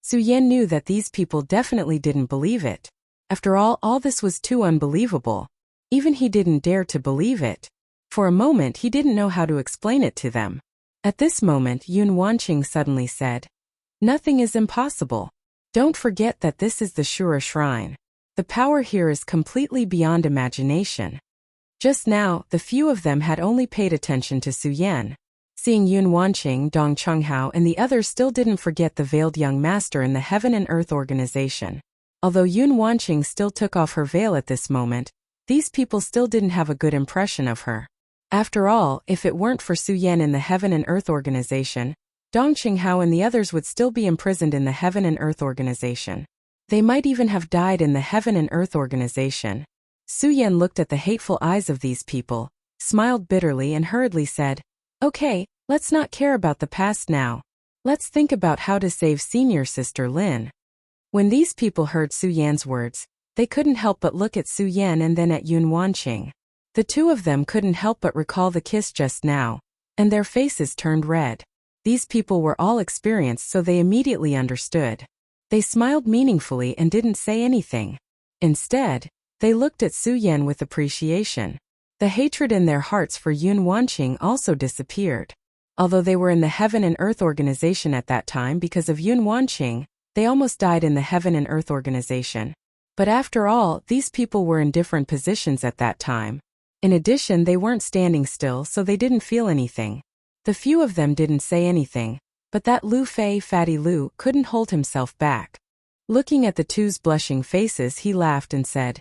Su Yan knew that these people definitely didn't believe it. After all this was too unbelievable. Even he didn't dare to believe it. For a moment he didn't know how to explain it to them. At this moment Yun Wanqing suddenly said, nothing is impossible. Don't forget that this is the Shura shrine. The power here is completely beyond imagination. Just now, the few of them had only paid attention to Su Yan. Seeing Yun Wanqing, Dong Chunghao and the others still didn't forget the veiled young master in the Heaven and Earth organization. Although Yun Wanqing still took off her veil at this moment, these people still didn't have a good impression of her. After all, if it weren't for Su Yan in the Heaven and Earth organization, Dong Chunghao and the others would still be imprisoned in the Heaven and Earth organization. They might even have died in the Heaven and Earth organization. Su Yan looked at the hateful eyes of these people, smiled bitterly and hurriedly said, okay, let's not care about the past now. Let's think about how to save senior sister Lin. When these people heard Su Yan's words, they couldn't help but look at Su Yan and then at Yun Wanqing. The two of them couldn't help but recall the kiss just now, and their faces turned red. These people were all experienced, so they immediately understood. They smiled meaningfully and didn't say anything. Instead, they looked at Su Yan with appreciation. The hatred in their hearts for Yun Wanqing also disappeared. Although they were in the Heaven and Earth organization at that time because of Yun Wanqing, they almost died in the Heaven and Earth organization. But after all, these people were in different positions at that time. In addition, they weren't standing still, so they didn't feel anything. The few of them didn't say anything, but that Lu Fei, Fatty Lu, couldn't hold himself back. Looking at the two's blushing faces, he laughed and said,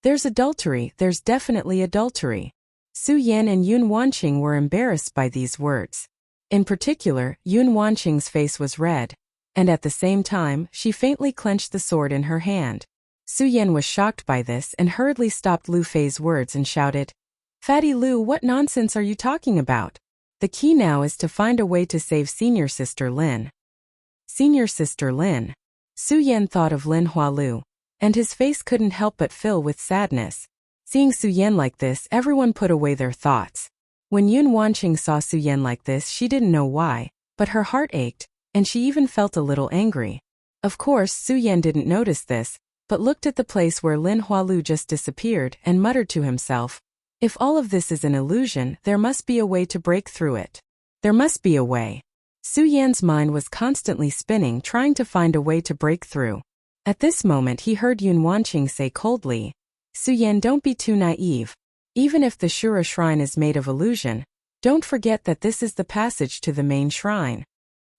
there's adultery, there's definitely adultery. Su Yan and Yun Wanqing were embarrassed by these words. In particular, Yun Wanqing's face was red, and at the same time, she faintly clenched the sword in her hand. Su Yan was shocked by this and hurriedly stopped Lu Fei's words and shouted, Fatty Lu, what nonsense are you talking about? The key now is to find a way to save senior sister Lin. Senior sister Lin. Su Yan thought of Lin Hualu, and his face couldn't help but fill with sadness. Seeing Su Yan like this, everyone put away their thoughts. When Yun Wanqing saw Su Yan like this, she didn't know why, but her heart ached, and she even felt a little angry. Of course, Su Yan didn't notice this, but looked at the place where Lin Hualu just disappeared and muttered to himself, if all of this is an illusion, there must be a way to break through it. There must be a way. Su Yan's mind was constantly spinning, trying to find a way to break through. At this moment he heard Yun Wanqing say coldly, Su Yan, don't be too naive. Even if the Shura shrine is made of illusion, don't forget that this is the passage to the main shrine.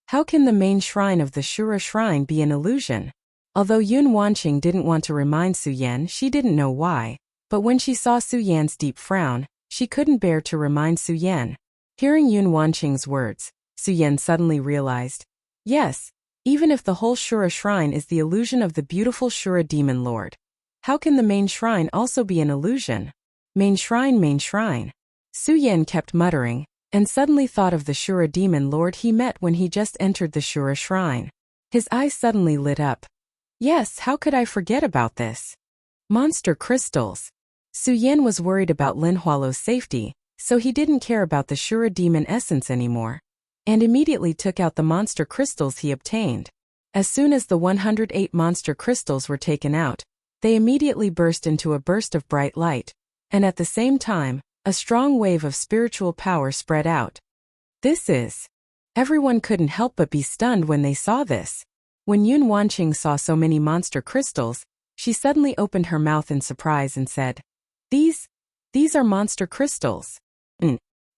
How can the main shrine of the Shura shrine be an illusion? Although Yun Wanqing didn't want to remind Su Yan, she didn't know why. But when she saw Su Yan's deep frown, she couldn't bear to remind Su Yan. Hearing Yun Wanqing's words, Su Yan suddenly realized, yes, even if the whole Shura shrine is the illusion of the beautiful Shura demon lord, how can the main shrine also be an illusion? Main shrine, main shrine. Su Yan kept muttering, and suddenly thought of the Shura demon lord he met when he just entered the Shura shrine. His eyes suddenly lit up. Yes, how could I forget about this? Monster crystals. Su Yan was worried about Lin Hualu's safety, so he didn't care about the Shura demon essence anymore. and immediately took out the monster crystals he obtained. As soon as the 108 monster crystals were taken out, they immediately burst into a burst of bright light, and at the same time, a strong wave of spiritual power spread out. Everyone couldn't help but be stunned when they saw this. When Yun Wanqing saw so many monster crystals, she suddenly opened her mouth in surprise and said, These are monster crystals.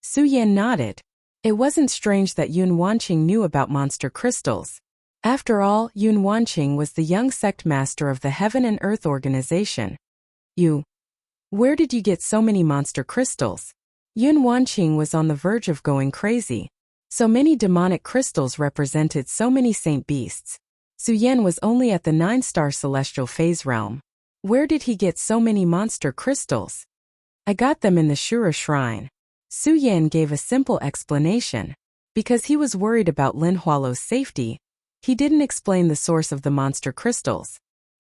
Su Yan nodded. It wasn't strange that Yun Wanqing knew about monster crystals. After all, Yun Wanqing was the young sect master of the Heaven and Earth organization. Where did you get so many monster crystals? Yun Wanqing was on the verge of going crazy. So many demonic crystals represented so many saint beasts. Su Yan was only at the 9-star celestial phase realm. Where did he get so many monster crystals? I got them in the Shura shrine. Su Yan gave a simple explanation. Because he was worried about Lin Hualo's safety, he didn't explain the source of the monster crystals.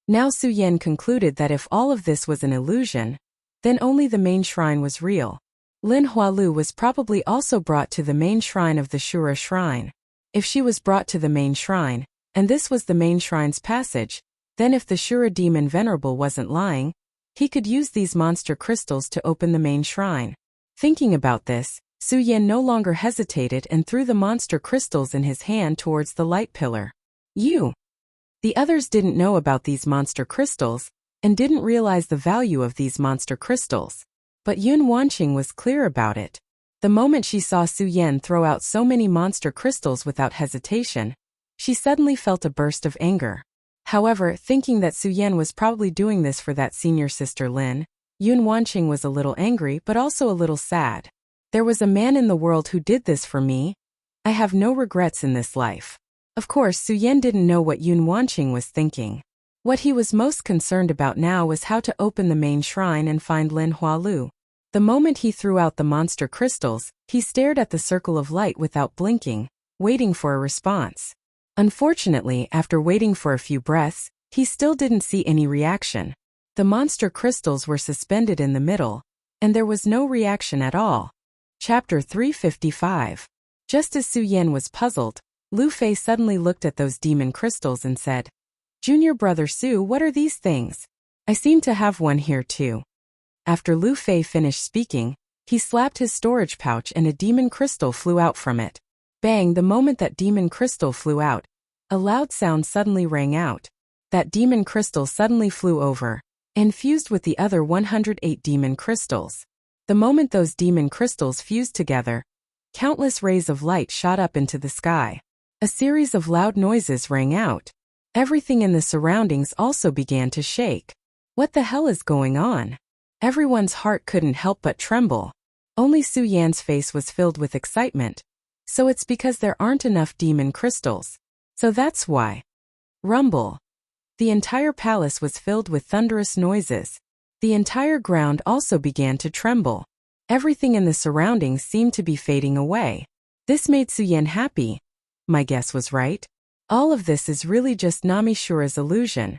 Now Su Yan concluded that if all of this was an illusion, then only the main shrine was real. Lin Hualu was probably also brought to the main shrine of the Shura shrine. If she was brought to the main shrine, and this was the main shrine's passage, then if the Shura demon venerable wasn't lying, he could use these monster crystals to open the main shrine. Thinking about this, Su Yan no longer hesitated and threw the monster crystals in his hand towards the light pillar. The others didn't know about these monster crystals, and didn't realize the value of these monster crystals. But Yun Wanqing was clear about it. The moment she saw Su Yan throw out so many monster crystals without hesitation, she suddenly felt a burst of anger. However, thinking that Su Yan was probably doing this for that senior sister Lin, Yun Wanqing was a little angry but also a little sad. There was a man in the world who did this for me. I have no regrets in this life. Of course, Su Yan didn't know what Yun Wanqing was thinking. What he was most concerned about now was how to open the main shrine and find Lin Hualu. The moment he threw out the monster crystals, he stared at the circle of light without blinking, waiting for a response. Unfortunately, after waiting for a few breaths, he still didn't see any reaction. The monster crystals were suspended in the middle, and there was no reaction at all. Chapter 355. Just as Su Yan was puzzled, Lu Fei suddenly looked at those demon crystals and said, Junior brother Su, what are these things? I seem to have one here too. After Lu Fei finished speaking, he slapped his storage pouch and a demon crystal flew out from it. Bang! The moment that demon crystal flew out, a loud sound suddenly rang out. That demon crystal suddenly flew over, and fused with the other 108 demon crystals. The moment those demon crystals fused together, countless rays of light shot up into the sky. A series of loud noises rang out. Everything in the surroundings also began to shake. What the hell is going on? Everyone's heart couldn't help but tremble. Only Su Yan's face was filled with excitement. So it's because there aren't enough demon crystals. So that's why. Rumble. The entire palace was filled with thunderous noises. The entire ground also began to tremble. Everything in the surroundings seemed to be fading away. This made Su Yan happy. My guess was right. All of this is really just Namishura's illusion.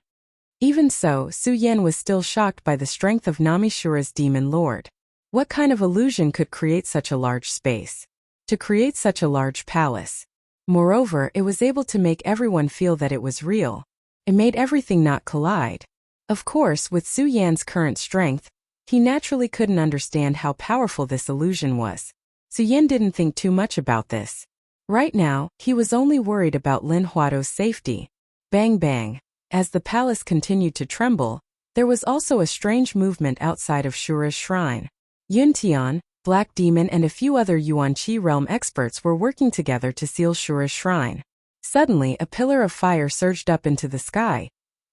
Even so, Su Yan was still shocked by the strength of Namishura's demon lord. What kind of illusion could create such a large space? To create such a large palace. Moreover, it was able to make everyone feel that it was real. It made everything not collide. Of course, with Su Yan's current strength, he naturally couldn't understand how powerful this illusion was. Su Yan didn't think too much about this. Right now, he was only worried about Lin Huado's safety. Bang bang. As the palace continued to tremble, there was also a strange movement outside of Shura's shrine. Yun Tian, Black Demon and a few other Yuan-Chi realm experts were working together to seal Shura's shrine. Suddenly, a pillar of fire surged up into the sky,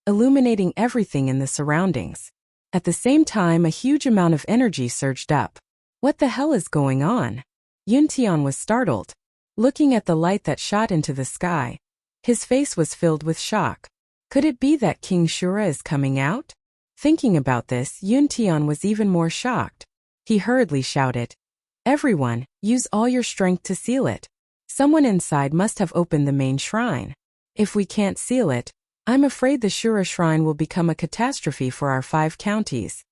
illuminating everything in the surroundings. At the same time, a huge amount of energy surged up. What the hell is going on? Yun Tian was startled. Looking at the light that shot into the sky, his face was filled with shock. Could it be that King Shura is coming out? Thinking about this, Yun Tian was even more shocked. He hurriedly shouted, Everyone, use all your strength to seal it. Someone inside must have opened the main shrine. If we can't seal it, I'm afraid the Shura shrine will become a catastrophe for our 5 counties.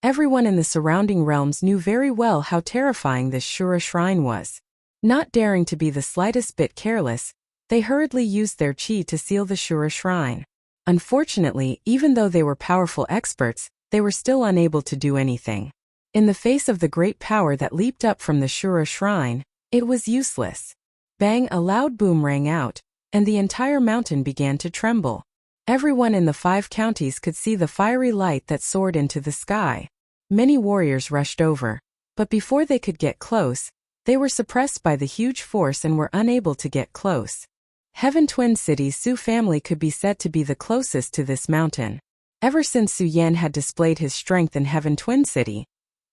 Everyone in the surrounding realms knew very well how terrifying this Shura shrine was. Not daring to be the slightest bit careless, they hurriedly used their chi to seal the Shura shrine. Unfortunately, even though they were powerful experts, they were still unable to do anything. In the face of the great power that leaped up from the Shura shrine, it was useless. Bang! A loud boom rang out, and the entire mountain began to tremble. Everyone in the 5 counties could see the fiery light that soared into the sky. Many warriors rushed over, but before they could get close, they were suppressed by the huge force and were unable to get close. Heaven Twin City's Su family could be said to be the closest to this mountain. Ever since Su Yan had displayed his strength in Heaven Twin City,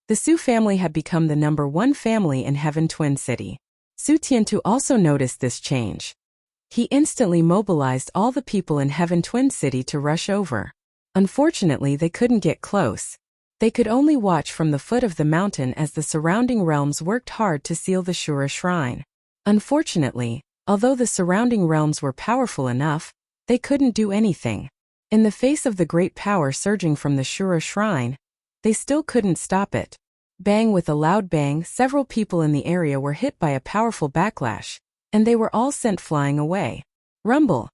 the Su family had become the #1 family in Heaven Twin City. Su Tiantu also noticed this change. He instantly mobilized all the people in Heaven Twin City to rush over. Unfortunately, they couldn't get close. They could only watch from the foot of the mountain as the surrounding realms worked hard to seal the Shura shrine. Unfortunately, although the surrounding realms were powerful enough, they couldn't do anything. In the face of the great power surging from the Shura shrine, they still couldn't stop it. Bang! With a loud bang, several people in the area were hit by a powerful backlash, and they were all sent flying away. Rumble!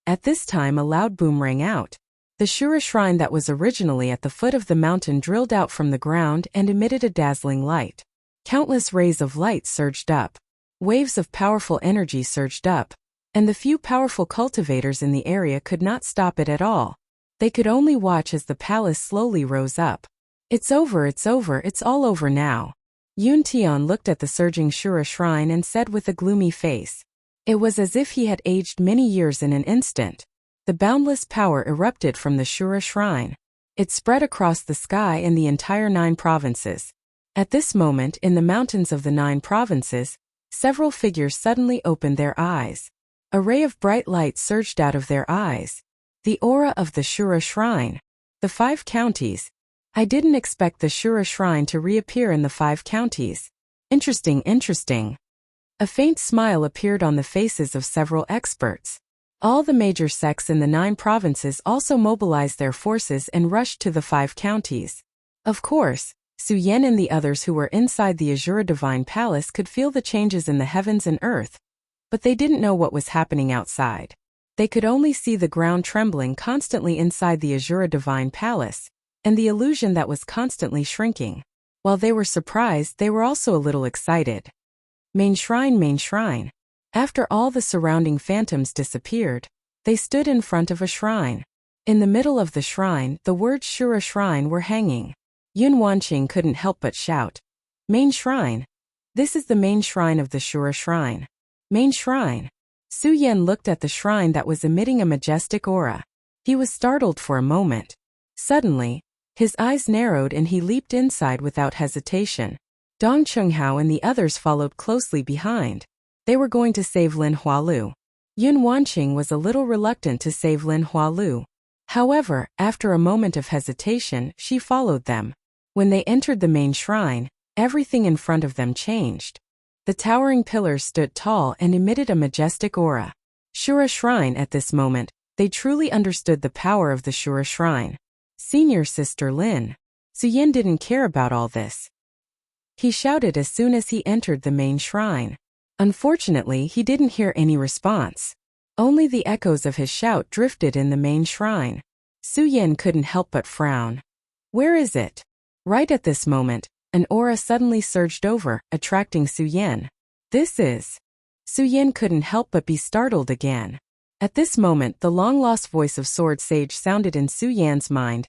At this time a loud boom rang out. The Shura shrine that was originally at the foot of the mountain drilled out from the ground and emitted a dazzling light. Countless rays of light surged up. Waves of powerful energy surged up, and the few powerful cultivators in the area could not stop it at all. They could only watch as the palace slowly rose up. It's over, it's over, it's all over now. Yun Tian looked at the surging Shura shrine and said with a gloomy face. It was as if he had aged many years in an instant. The boundless power erupted from the Shura shrine. It spread across the sky in the entire 9 provinces. At this moment, in the mountains of the 9 provinces, several figures suddenly opened their eyes. A ray of bright light surged out of their eyes. The aura of the Shura shrine. The 5 counties. I didn't expect the Shura shrine to reappear in the 5 counties. Interesting, interesting. A faint smile appeared on the faces of several experts. All the major sects in the 9 provinces also mobilized their forces and rushed to the 5 counties. Of course, Su Yan and the others who were inside the Azura Divine Palace could feel the changes in the heavens and earth, but they didn't know what was happening outside. They could only see the ground trembling constantly inside the Azura Divine Palace, and the illusion that was constantly shrinking. While they were surprised, they were also a little excited. Main shrine, main shrine. After all the surrounding phantoms disappeared, they stood in front of a shrine. In the middle of the shrine, the words Shura Shrine were hanging. Yun Wanqing couldn't help but shout, "Main shrine! This is the main shrine of the Shura Shrine. Main shrine!" Su Yan looked at the shrine that was emitting a majestic aura. He was startled for a moment. Suddenly, his eyes narrowed and he leaped inside without hesitation. Dong Chunghao and the others followed closely behind. They were going to save Lin Hualu. Yun Wanqing was a little reluctant to save Lin Hualu. However, after a moment of hesitation, she followed them. When they entered the main shrine, everything in front of them changed. The towering pillars stood tall and emitted a majestic aura. Shura Shrine. At this moment, they truly understood the power of the Shura Shrine. Senior Sister Lin. Su Yan didn't care about all this. He shouted as soon as he entered the main shrine. Unfortunately, he didn't hear any response. Only the echoes of his shout drifted in the main shrine. Su Yan couldn't help but frown. Where is it? Right at this moment, an aura suddenly surged over, attracting Su Yan. This is... Su Yan couldn't help but be startled again. At this moment, the long-lost voice of Sword Sage sounded in Su Yan's mind.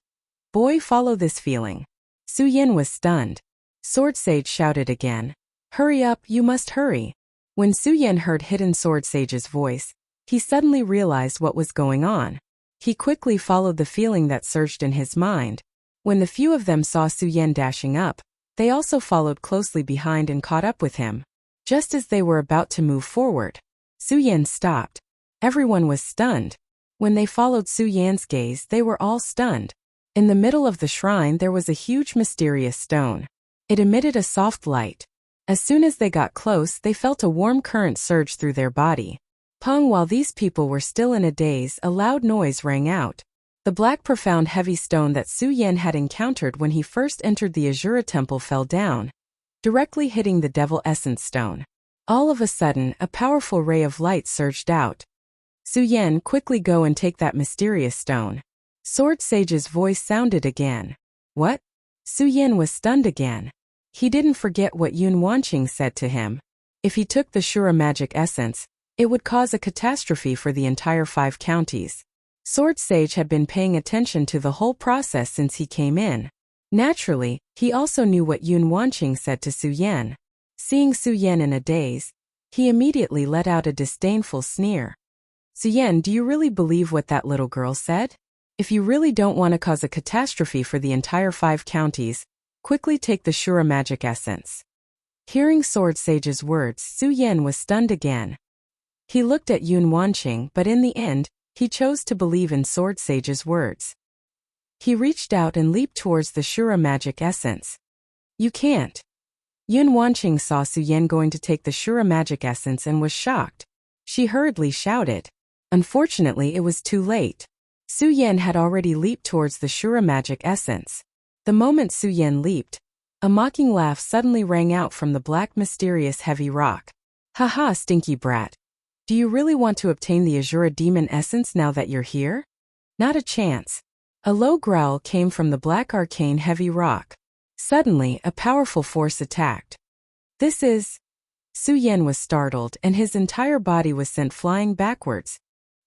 Boy, follow this feeling. Su Yan was stunned. Sword Sage shouted again. Hurry up, you must hurry. When Su Yan heard Hidden Sword Sage's voice, he suddenly realized what was going on. He quickly followed the feeling that surged in his mind. When the few of them saw Su Yan dashing up, they also followed closely behind and caught up with him. Just as they were about to move forward, Su Yan stopped. Everyone was stunned. When they followed Su Yan's gaze, they were all stunned. In the middle of the shrine there was a huge mysterious stone. It emitted a soft light. As soon as they got close, they felt a warm current surge through their body. Pong! While these people were still in a daze, a loud noise rang out. The black profound heavy stone that Su Yan had encountered when he first entered the Azura Temple fell down, directly hitting the Devil Essence Stone. All of a sudden, a powerful ray of light surged out. Su Yan, quickly go and take that mysterious stone. Sword Sage's voice sounded again. What? Su Yan was stunned again. He didn't forget what Yun Wanqing said to him. If he took the Shura magic essence, it would cause a catastrophe for the entire 5 counties. Sword Sage had been paying attention to the whole process since he came in. Naturally, he also knew what Yun Wanqing said to Su Yan. Seeing Su Yan in a daze, he immediately let out a disdainful sneer. Su Yan, do you really believe what that little girl said? If you really don't want to cause a catastrophe for the entire 5 counties, quickly take the Shura magic essence. Hearing Sword Sage's words, Su Yan was stunned again. He looked at Yun Wanqing, but in the end, he chose to believe in Sword Sage's words. He reached out and leaped towards the Shura magic essence. You can't. Yun Wanqing saw Su Yan going to take the Shura magic essence and was shocked. She hurriedly shouted. Unfortunately, it was too late. Su Yan had already leaped towards the Shura magic essence. The moment Su Yan leaped, a mocking laugh suddenly rang out from the black mysterious heavy rock. Haha, stinky brat. Do you really want to obtain the Azura demon essence now that you're here? Not a chance. A low growl came from the black arcane heavy rock. Suddenly, a powerful force attacked. This is... Su Yan was startled and his entire body was sent flying backwards.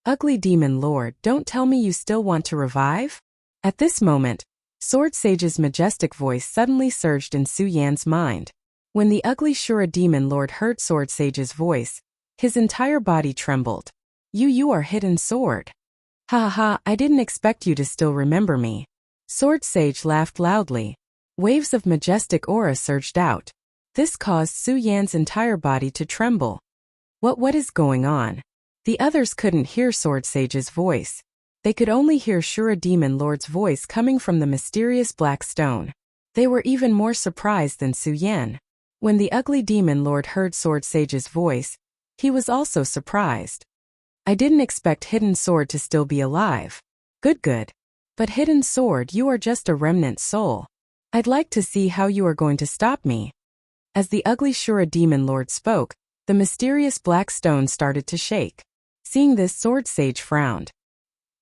Ugly demon lord, don't tell me you still want to revive? At this moment, Sword Sage's majestic voice suddenly surged in Su Yan's mind. When the ugly Shura demon lord heard Sword Sage's voice, his entire body trembled. You are Hidden Sword. Ha ha ha, I didn't expect you to still remember me. Sword Sage laughed loudly. Waves of majestic aura surged out. This caused Su Yan's entire body to tremble. What is going on? The others couldn't hear Sword Sage's voice. They could only hear Shura Demon Lord's voice coming from the mysterious black stone. They were even more surprised than Su Yan. When the ugly Demon Lord heard Sword Sage's voice, he was also surprised. I didn't expect Hidden Sword to still be alive. Good. But Hidden Sword, you are just a remnant soul. I'd like to see how you are going to stop me. As the ugly Shura Demon Lord spoke, the mysterious black stone started to shake. Seeing this, Sword Sage frowned.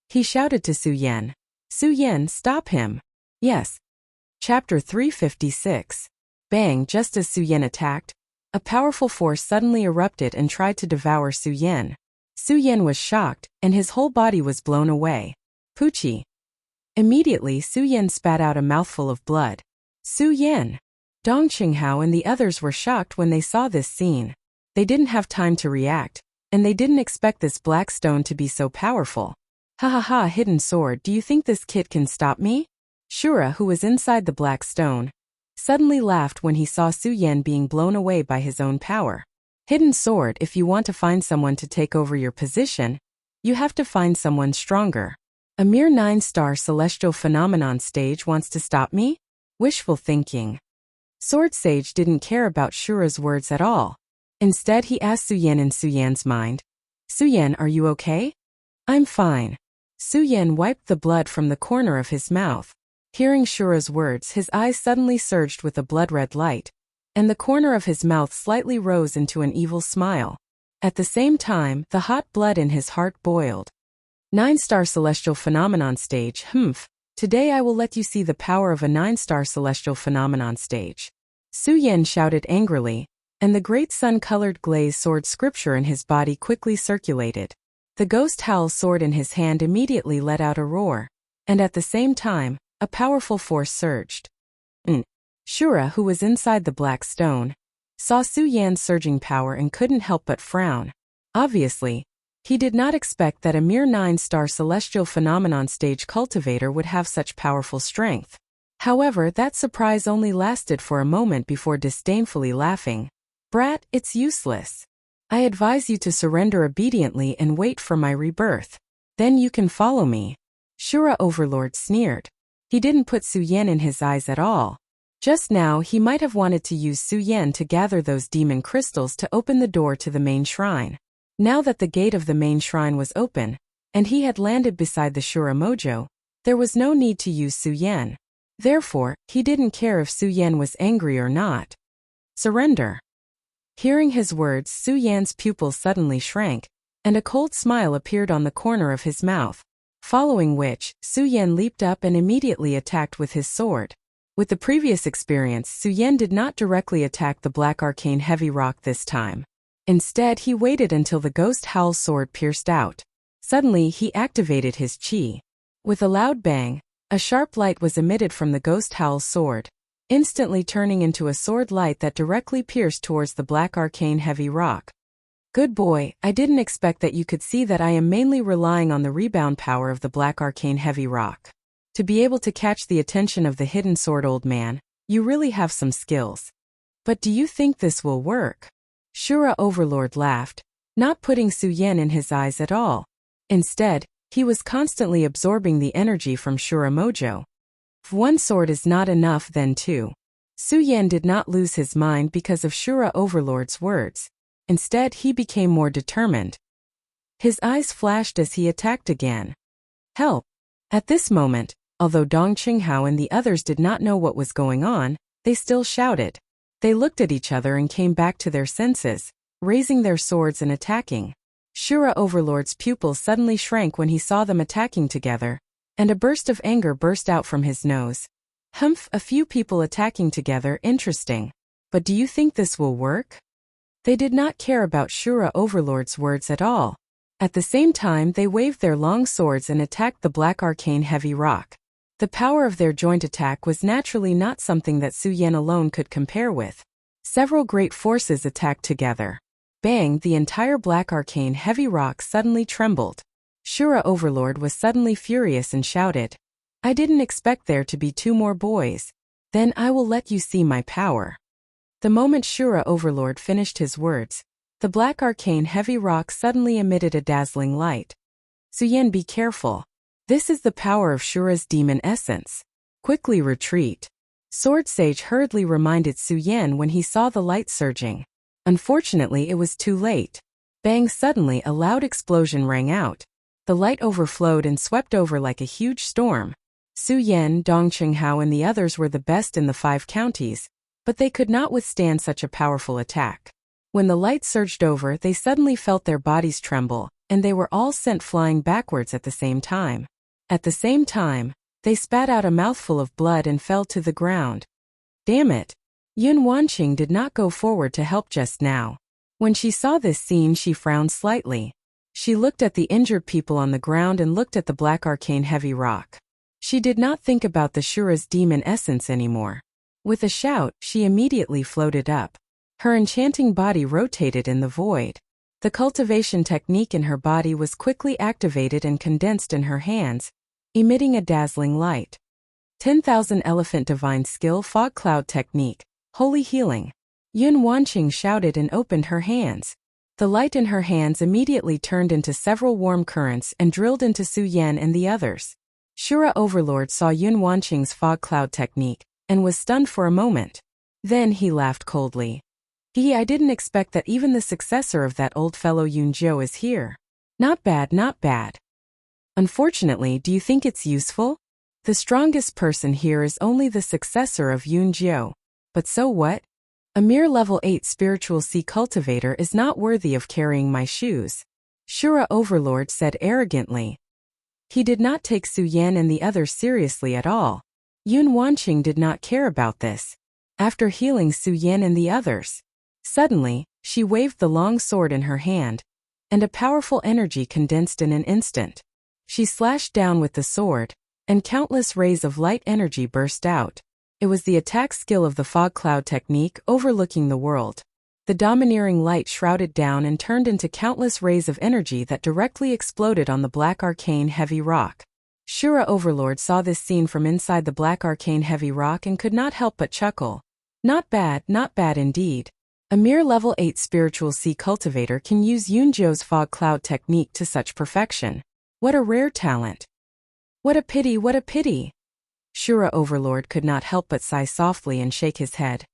He shouted to Su Yan. Su Yan, stop him. Yes. Chapter 356. Bang, just as Su Yan attacked, a powerful force suddenly erupted and tried to devour Su Yan. Su Yan was shocked, and his whole body was blown away. Poochie. Immediately, Su Yan spat out a mouthful of blood. Su Yan. Dong Qinghao and the others were shocked when they saw this scene. They didn't have time to react, and they didn't expect this black stone to be so powerful. Ha ha ha, Hidden Sword, do you think this kid can stop me? Shura, who was inside the black stone, suddenly laughed when he saw Su Yan being blown away by his own power. Hidden Sword, if you want to find someone to take over your position, you have to find someone stronger. A mere 9-star celestial phenomenon stage wants to stop me? Wishful thinking. Sword Sage didn't care about Shura's words at all. Instead, he asked Su Yan in Su Yan's mind. Su Yan, are you okay? I'm fine. Su Yan wiped the blood from the corner of his mouth. Hearing Shura's words, his eyes suddenly surged with a blood-red light, and the corner of his mouth slightly rose into an evil smile. At the same time, the hot blood in his heart boiled. 9-star celestial phenomenon stage, Today I will let you see the power of a 9-star celestial phenomenon stage. Su Yan shouted angrily, and the great sun-colored glazed sword scripture in his body quickly circulated. The ghost howl sword in his hand immediately let out a roar, and at the same time, a powerful force surged. Shura, who was inside the black stone, saw Su Yan's surging power and couldn't help but frown. Obviously, he did not expect that a mere 9-star celestial phenomenon stage cultivator would have such powerful strength. However, that surprise only lasted for a moment before disdainfully laughing. Brat, it's useless. I advise you to surrender obediently and wait for my rebirth. Then you can follow me. Shura Overlord sneered. He didn't put Su Yan in his eyes at all. Just now, he might have wanted to use Su Yan to gather those demon crystals to open the door to the main shrine. Now that the gate of the main shrine was open, and he had landed beside the Shura Mojo, there was no need to use Su Yan. Therefore, he didn't care if Su Yan was angry or not. Surrender. Hearing his words, Su Yan's pupils suddenly shrank, and a cold smile appeared on the corner of his mouth, following which, Su Yan leaped up and immediately attacked with his sword. With the previous experience, Su Yan did not directly attack the black arcane heavy rock this time. Instead, he waited until the ghost howl's sword pierced out. Suddenly, he activated his chi. With a loud bang, a sharp light was emitted from the ghost howl's sword, instantly turning into a sword light that directly pierced towards the black arcane heavy rock. Good boy, I didn't expect that you could see that I am mainly relying on the rebound power of the black arcane heavy rock. To be able to catch the attention of the hidden sword, old man, you really have some skills. But do you think this will work? Shura Overlord laughed, not putting Su Yan in his eyes at all. Instead, he was constantly absorbing the energy from Shura Mojo. If one sword is not enough, then two. Su Yan did not lose his mind because of Shura Overlord's words. Instead, he became more determined. His eyes flashed as he attacked again. Help! At this moment, although Dong Qinghao and the others did not know what was going on, they still shouted. They looked at each other and came back to their senses, raising their swords and attacking. Shura Overlord's pupils suddenly shrank when he saw them attacking together, and a burst of anger burst out from his nose. Humph, a few people attacking together, interesting. But do you think this will work? They did not care about Shura Overlord's words at all. At the same time, they waved their long swords and attacked the black arcane heavy rock. The power of their joint attack was naturally not something that Su Yan alone could compare with. Several great forces attacked together. Bang, the entire black arcane heavy rock suddenly trembled. Shura Overlord was suddenly furious and shouted, I didn't expect there to be two more boys. Then I will let you see my power. The moment Shura Overlord finished his words, the black arcane heavy rock suddenly emitted a dazzling light. Su Yan, be careful. This is the power of Shura's demon essence. Quickly retreat. Sword Sage hurriedly reminded Su Yan when he saw the light surging. Unfortunately, it was too late. Bang, suddenly a loud explosion rang out. The light overflowed and swept over like a huge storm. Su Yan, Dong Qinghao and the others were the best in the 5 counties, but they could not withstand such a powerful attack. When the light surged over, they suddenly felt their bodies tremble, and they were all sent flying backwards at the same time. At the same time, they spat out a mouthful of blood and fell to the ground. Damn it! Yun Wanqing did not go forward to help just now. When she saw this scene, she frowned slightly. She looked at the injured people on the ground and looked at the black arcane heavy rock. She did not think about the Shura's demon essence anymore. With a shout, she immediately floated up. Her enchanting body rotated in the void. The cultivation technique in her body was quickly activated and condensed in her hands, emitting a dazzling light. 10,000 Elephant Divine Skill Fog Cloud Technique, Holy Healing. Yun Wanqing shouted and opened her hands. The light in her hands immediately turned into several warm currents and drilled into Su Yan and the others. Shura Overlord saw Yun Wanqing's Fog Cloud Technique, and was stunned for a moment. Then he laughed coldly. I didn't expect that even the successor of that old fellow Yun Jiu is here. Not bad, not bad. Unfortunately, do you think it's useful? The strongest person here is only the successor of Yun Jiu. But so what? A mere level 8 spiritual sea cultivator is not worthy of carrying my shoes. Shura Overlord said arrogantly. He did not take Su Yan and the others seriously at all. Yun Wanqing did not care about this. After healing Su Yan and the others, suddenly, she waved the long sword in her hand, and a powerful energy condensed in an instant. She slashed down with the sword, and countless rays of light energy burst out. It was the attack skill of the fog cloud technique overlooking the world. The domineering light shrouded down and turned into countless rays of energy that directly exploded on the black arcane heavy rock. Shura Overlord saw this scene from inside the black arcane heavy rock and could not help but chuckle. Not bad indeed. A mere level 8 spiritual sea cultivator can use Yun Jiu's fog cloud technique to such perfection. What a rare talent. What a pity, what a pity. Shura Overlord could not help but sigh softly and shake his head.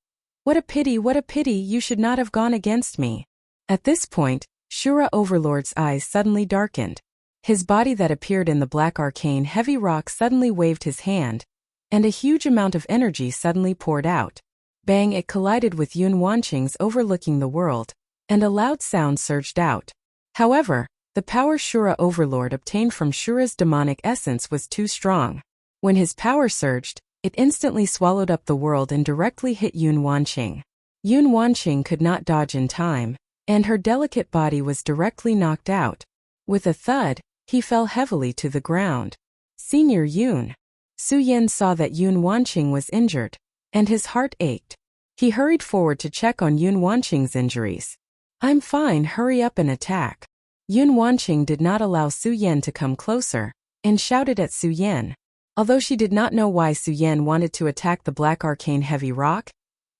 What a pity, you should not have gone against me. At this point, Shura Overlord's eyes suddenly darkened. His body that appeared in the black arcane heavy rock suddenly waved his hand, and a huge amount of energy suddenly poured out. Bang! It collided with Yun Wanqing's overlooking the world, and a loud sound surged out. However, the power Shura Overlord obtained from Shura's demonic essence was too strong. When his power surged, it instantly swallowed up the world and directly hit Yun Wanqing. Yun Wanqing could not dodge in time, and her delicate body was directly knocked out. With a thud, he fell heavily to the ground. Senior Yun. Su Yan saw that Yun Wanqing was injured, and his heart ached. He hurried forward to check on Yun Wanqing's injuries. "I'm fine, hurry up and attack." Yun Wanqing did not allow Su Yan to come closer, and shouted at Su Yan. Although she did not know why Su Yan wanted to attack the black arcane heavy rock,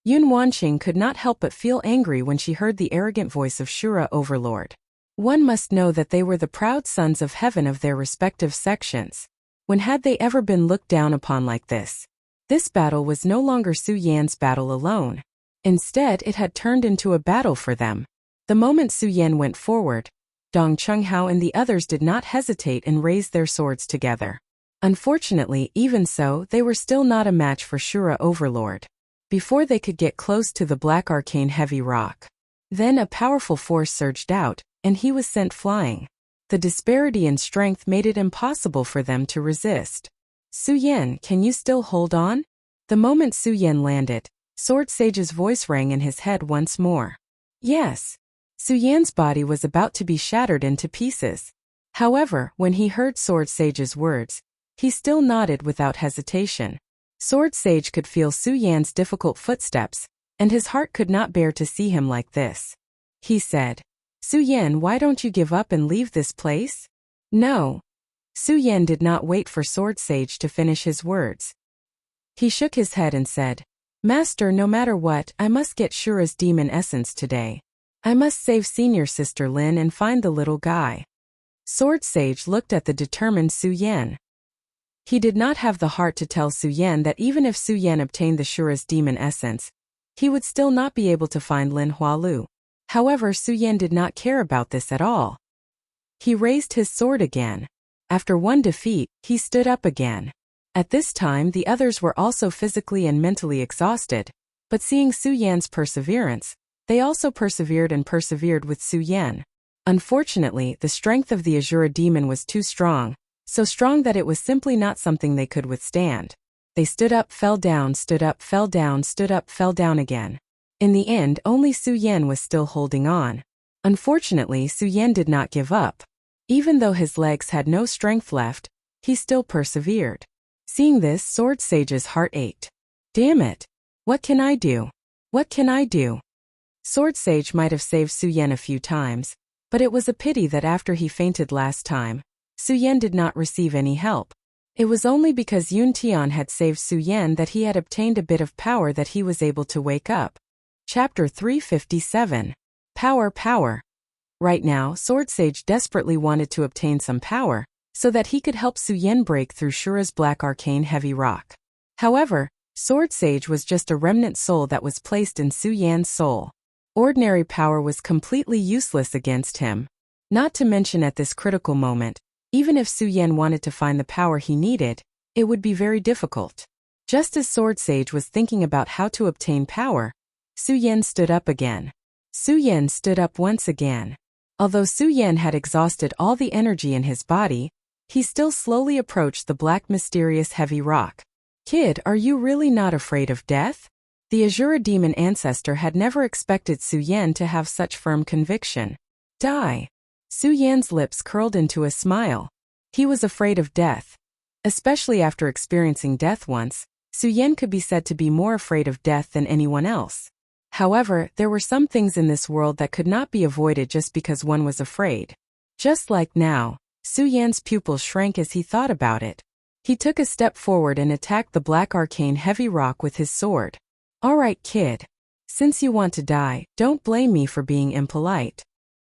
Yun Wanqing could not help but feel angry when she heard the arrogant voice of Shura Overlord. One must know that they were the proud sons of heaven of their respective sections. When had they ever been looked down upon like this? This battle was no longer Su Yan's battle alone. Instead, it had turned into a battle for them. The moment Su Yan went forward, Dong Chunghao and the others did not hesitate and raised their swords together. Unfortunately, even so, they were still not a match for Shura Overlord. Before they could get close to the black arcane heavy rock, then a powerful force surged out, and he was sent flying. The disparity in strength made it impossible for them to resist. "Su Yan, can you still hold on?" The moment Su Yan landed, Sword Sage's voice rang in his head once more. Yes. Su Yan's body was about to be shattered into pieces. However, when he heard Sword Sage's words, he still nodded without hesitation. Sword Sage could feel Su Yan's difficult footsteps, and his heart could not bear to see him like this. He said, "Su Yan, why don't you give up and leave this place?" "No." Su Yan did not wait for Sword Sage to finish his words. He shook his head and said, "Master, no matter what, I must get Shura's demon essence today. I must save senior sister Lin and find the little guy." Sword Sage looked at the determined Su Yan. He did not have the heart to tell Su Yan that even if Su Yan obtained the Shura's demon essence, he would still not be able to find Lin Hualu. However, Su Yan did not care about this at all. He raised his sword again. After one defeat, he stood up again. At this time, the others were also physically and mentally exhausted, but seeing Su Yan's perseverance, they also persevered with Su Yan. Unfortunately, the strength of the Azura demon was too strong, so strong that it was simply not something they could withstand. They stood up, fell down, stood up, fell down, stood up, fell down again. In the end, only Su Yan was still holding on. Unfortunately, Su Yan did not give up. Even though his legs had no strength left, he still persevered. Seeing this, Sword Sage's heart ached. Damn it! What can I do? What can I do? Sword Sage might have saved Su Yan a few times, but it was a pity that after he fainted last time, Su Yan did not receive any help. It was only because Yun Tian had saved Su Yan that he had obtained a bit of power that he was able to wake up. Chapter 357. Power. Right now, Sword Sage desperately wanted to obtain some power, so that he could help Su Yan break through Shura's black arcane heavy rock. However, Sword Sage was just a remnant soul that was placed in Su Yan's soul. Ordinary power was completely useless against him. Not to mention at this critical moment, even if Su Yan wanted to find the power he needed, it would be very difficult. Just as Sword Sage was thinking about how to obtain power, Su Yan stood up again. Su Yan stood up once again. Although Su Yan had exhausted all the energy in his body, he still slowly approached the black mysterious heavy rock. "Kid, are you really not afraid of death?" The Azura demon ancestor had never expected Su Yan to have such firm conviction. Die. Su Yan's lips curled into a smile. He was afraid of death. Especially after experiencing death once, Su Yan could be said to be more afraid of death than anyone else. However, there were some things in this world that could not be avoided just because one was afraid. Just like now, Su Yan's pupils shrank as he thought about it. He took a step forward and attacked the black arcane heavy rock with his sword. "Alright, kid. Since you want to die, don't blame me for being impolite."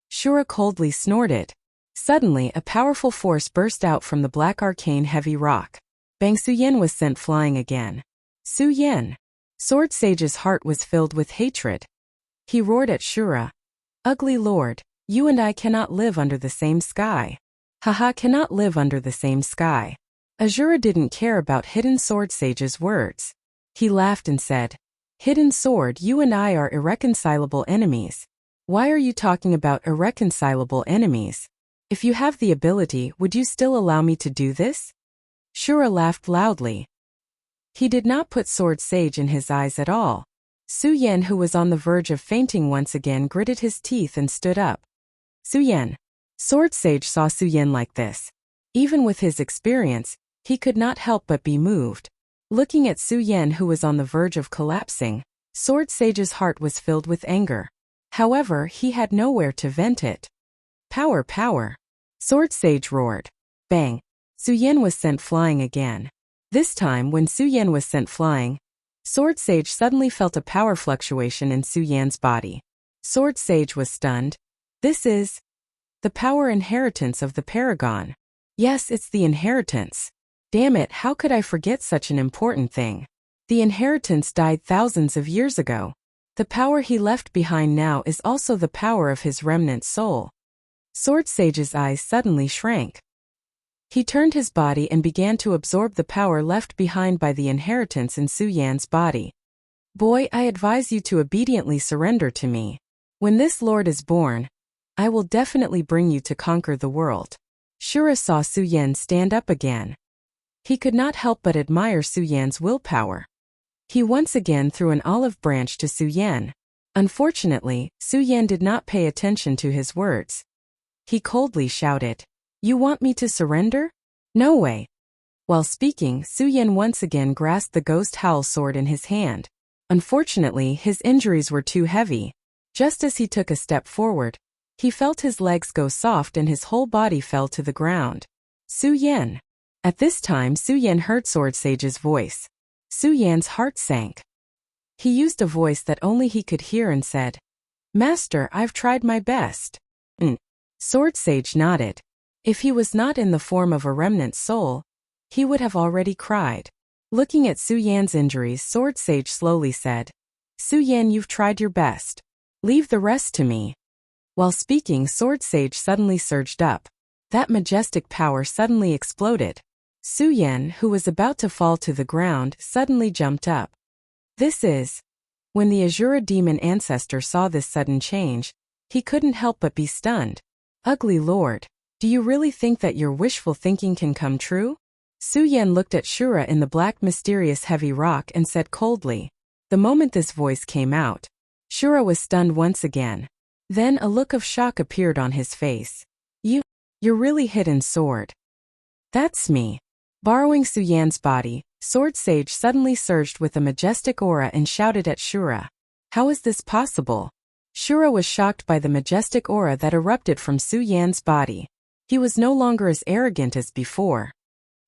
Shura coldly snorted. Suddenly, a powerful force burst out from the black arcane heavy rock. Bang! Su Yan was sent flying again. Su Yan. Sword Sage's heart was filled with hatred. He roared at Shura. "Ugly lord, you and I cannot live under the same sky. Haha, cannot live under the same sky." Azura didn't care about hidden Sword Sage's words. He laughed and said, Hidden sword, you and I are irreconcilable enemies. Why are you talking about irreconcilable enemies? If you have the ability, would you still allow me to do this? Shura laughed loudly. He did not put Sword Sage in his eyes at all. Su Yan, who was on the verge of fainting once again, gritted his teeth and stood up. Su Yan. Sword Sage saw Su Yan like this. Even with his experience, he could not help but be moved. Looking at Su Yan, who was on the verge of collapsing, Sword Sage's heart was filled with anger. However, he had nowhere to vent it. Power, power! Sword Sage roared. Bang! Su Yan was sent flying again. This time, when Su Yan was sent flying, Sword Sage suddenly felt a power fluctuation in Su Yan's body. Sword Sage was stunned. This is the power inheritance of the Paragon. Yes, it's the inheritance. Damn it, how could I forget such an important thing? The inheritance died thousands of years ago. The power he left behind now is also the power of his remnant soul. Sword Sage's eyes suddenly shrank. He turned his body and began to absorb the power left behind by the inheritance in Su Yan's body. Boy, I advise you to obediently surrender to me. When this lord is born, I will definitely bring you to conquer the world. Shura saw Su Yan stand up again. He could not help but admire Su Yan's willpower. He once again threw an olive branch to Su Yan. Unfortunately, Su Yan did not pay attention to his words. He coldly shouted, "You want me to surrender? No way." While speaking, Su Yan once again grasped the ghost howl sword in his hand. Unfortunately, his injuries were too heavy. Just as he took a step forward, he felt his legs go soft and his whole body fell to the ground. Su Yan. At this time, Su Yan heard Sword Sage's voice. Su Yan's heart sank. He used a voice that only he could hear and said, "Master, I've tried my best." Sword Sage nodded. If he was not in the form of a remnant soul, he would have already cried. Looking at Su Yan's injuries, Sword Sage slowly said, "Su Yan, you've tried your best. Leave the rest to me." While speaking, Sword Sage suddenly surged up. That majestic power suddenly exploded. Su Yan, who was about to fall to the ground, suddenly jumped up. This is. When the Azura demon ancestor saw this sudden change, he couldn't help but be stunned. Ugly Lord, do you really think that your wishful thinking can come true? Su Yan looked at Shura in the black mysterious heavy rock and said coldly. The moment this voice came out, Shura was stunned once again. Then a look of shock appeared on his face. You're really hidden sword. That's me. Borrowing Su Yan's body, Sword Sage suddenly surged with a majestic aura and shouted at Shura. How is this possible? Shura was shocked by the majestic aura that erupted from Su Yan's body. He was no longer as arrogant as before.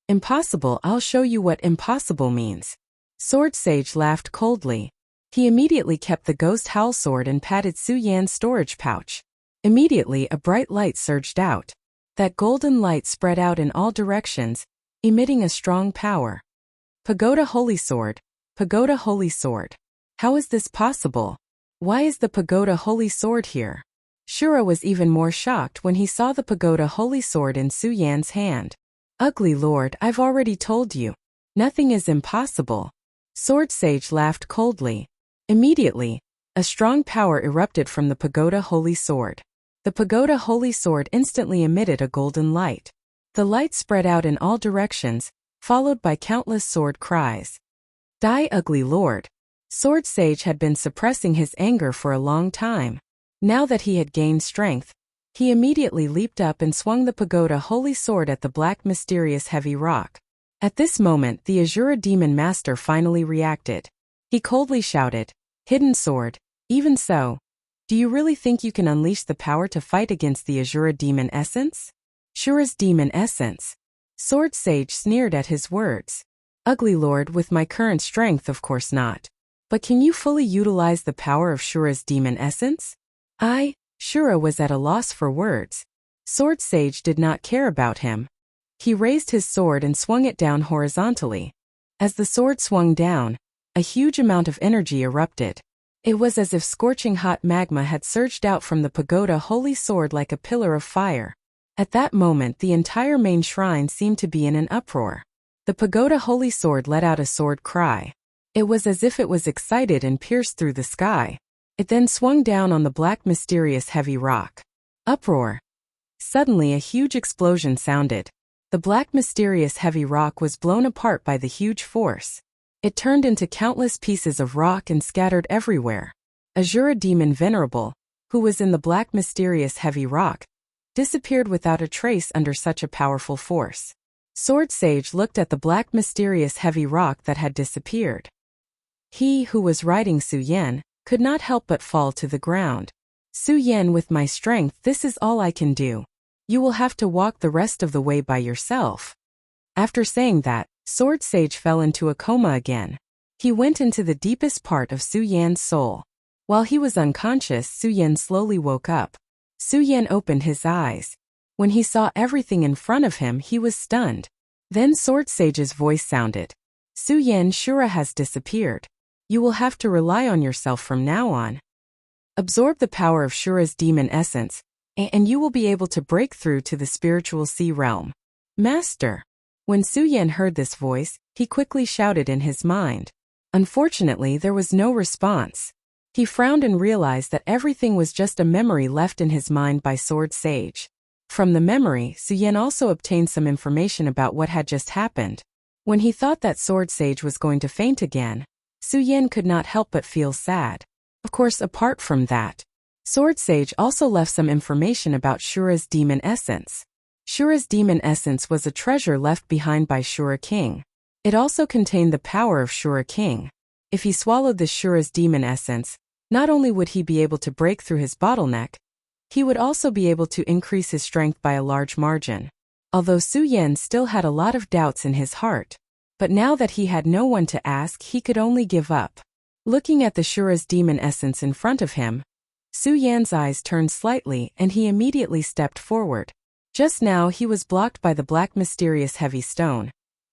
Impossible, I'll show you what impossible means. Sword Sage laughed coldly. He immediately kept the ghost howl sword and patted Su Yan's storage pouch. Immediately a bright light surged out. That golden light spread out in all directions, emitting a strong power. Pagoda Holy Sword. Pagoda Holy Sword. How is this possible? Why is the Pagoda Holy Sword here? Shura was even more shocked when he saw the Pagoda Holy Sword in Su Yan's hand. Ugly Lord, I've already told you. Nothing is impossible. Sword Sage laughed coldly. Immediately, a strong power erupted from the Pagoda Holy Sword. The Pagoda Holy Sword instantly emitted a golden light. The light spread out in all directions, followed by countless sword cries. Die, ugly Lord. Sword Sage had been suppressing his anger for a long time. Now that he had gained strength, he immediately leaped up and swung the Pagoda Holy Sword at the black mysterious heavy rock. At this moment, the Azura Demon Master finally reacted. He coldly shouted, "Hidden sword, even so. Do you really think you can unleash the power to fight against the Azura Demon Essence?" Shura's Demon Essence. Sword Sage sneered at his words. Ugly Lord, with my current strength of course not. But can you fully utilize the power of Shura's Demon Essence? Shura was at a loss for words. Sword Sage did not care about him. He raised his sword and swung it down horizontally. As the sword swung down, a huge amount of energy erupted. It was as if scorching hot magma had surged out from the Pagoda Holy Sword like a pillar of fire. At that moment, the entire main shrine seemed to be in an uproar. The Pagoda Holy Sword let out a sword cry. It was as if it was excited and pierced through the sky. It then swung down on the black, mysterious, heavy rock. Uproar. Suddenly a huge explosion sounded. The black, mysterious, heavy rock was blown apart by the huge force. It turned into countless pieces of rock and scattered everywhere. Azura demon Venerable, who was in the black, mysterious, heavy rock, disappeared without a trace under such a powerful force. Sword Sage looked at the black, mysterious, heavy rock that had disappeared. He who was riding Su Yan could not help but fall to the ground. Su Yan, with my strength, this is all I can do. You will have to walk the rest of the way by yourself. After saying that, Sword Sage fell into a coma again. He went into the deepest part of Su Yan's soul. While he was unconscious, Su Yan slowly woke up. Su Yan opened his eyes. When he saw everything in front of him, he was stunned. Then Sword Sage's voice sounded. Su Yan, Shura has disappeared. You will have to rely on yourself from now on. Absorb the power of Shura's demon essence, and you will be able to break through to the spiritual sea realm. Master. When Su Yan heard this voice, he quickly shouted in his mind. Unfortunately, there was no response. He frowned and realized that everything was just a memory left in his mind by Sword Sage. From the memory, Su Yan also obtained some information about what had just happened. When he thought that Sword Sage was going to faint again, Su Yan could not help but feel sad. Of course, apart from that, Sword Sage also left some information about Shura's demon essence. Shura's demon essence was a treasure left behind by Shura King. It also contained the power of Shura King. If he swallowed the Shura's demon essence, not only would he be able to break through his bottleneck, he would also be able to increase his strength by a large margin. Although Su Yan still had a lot of doubts in his heart, but now that he had no one to ask, he could only give up. Looking at the Shura's demon essence in front of him, Su Yan's eyes turned slightly and he immediately stepped forward. Just now he was blocked by the black, mysterious, heavy stone.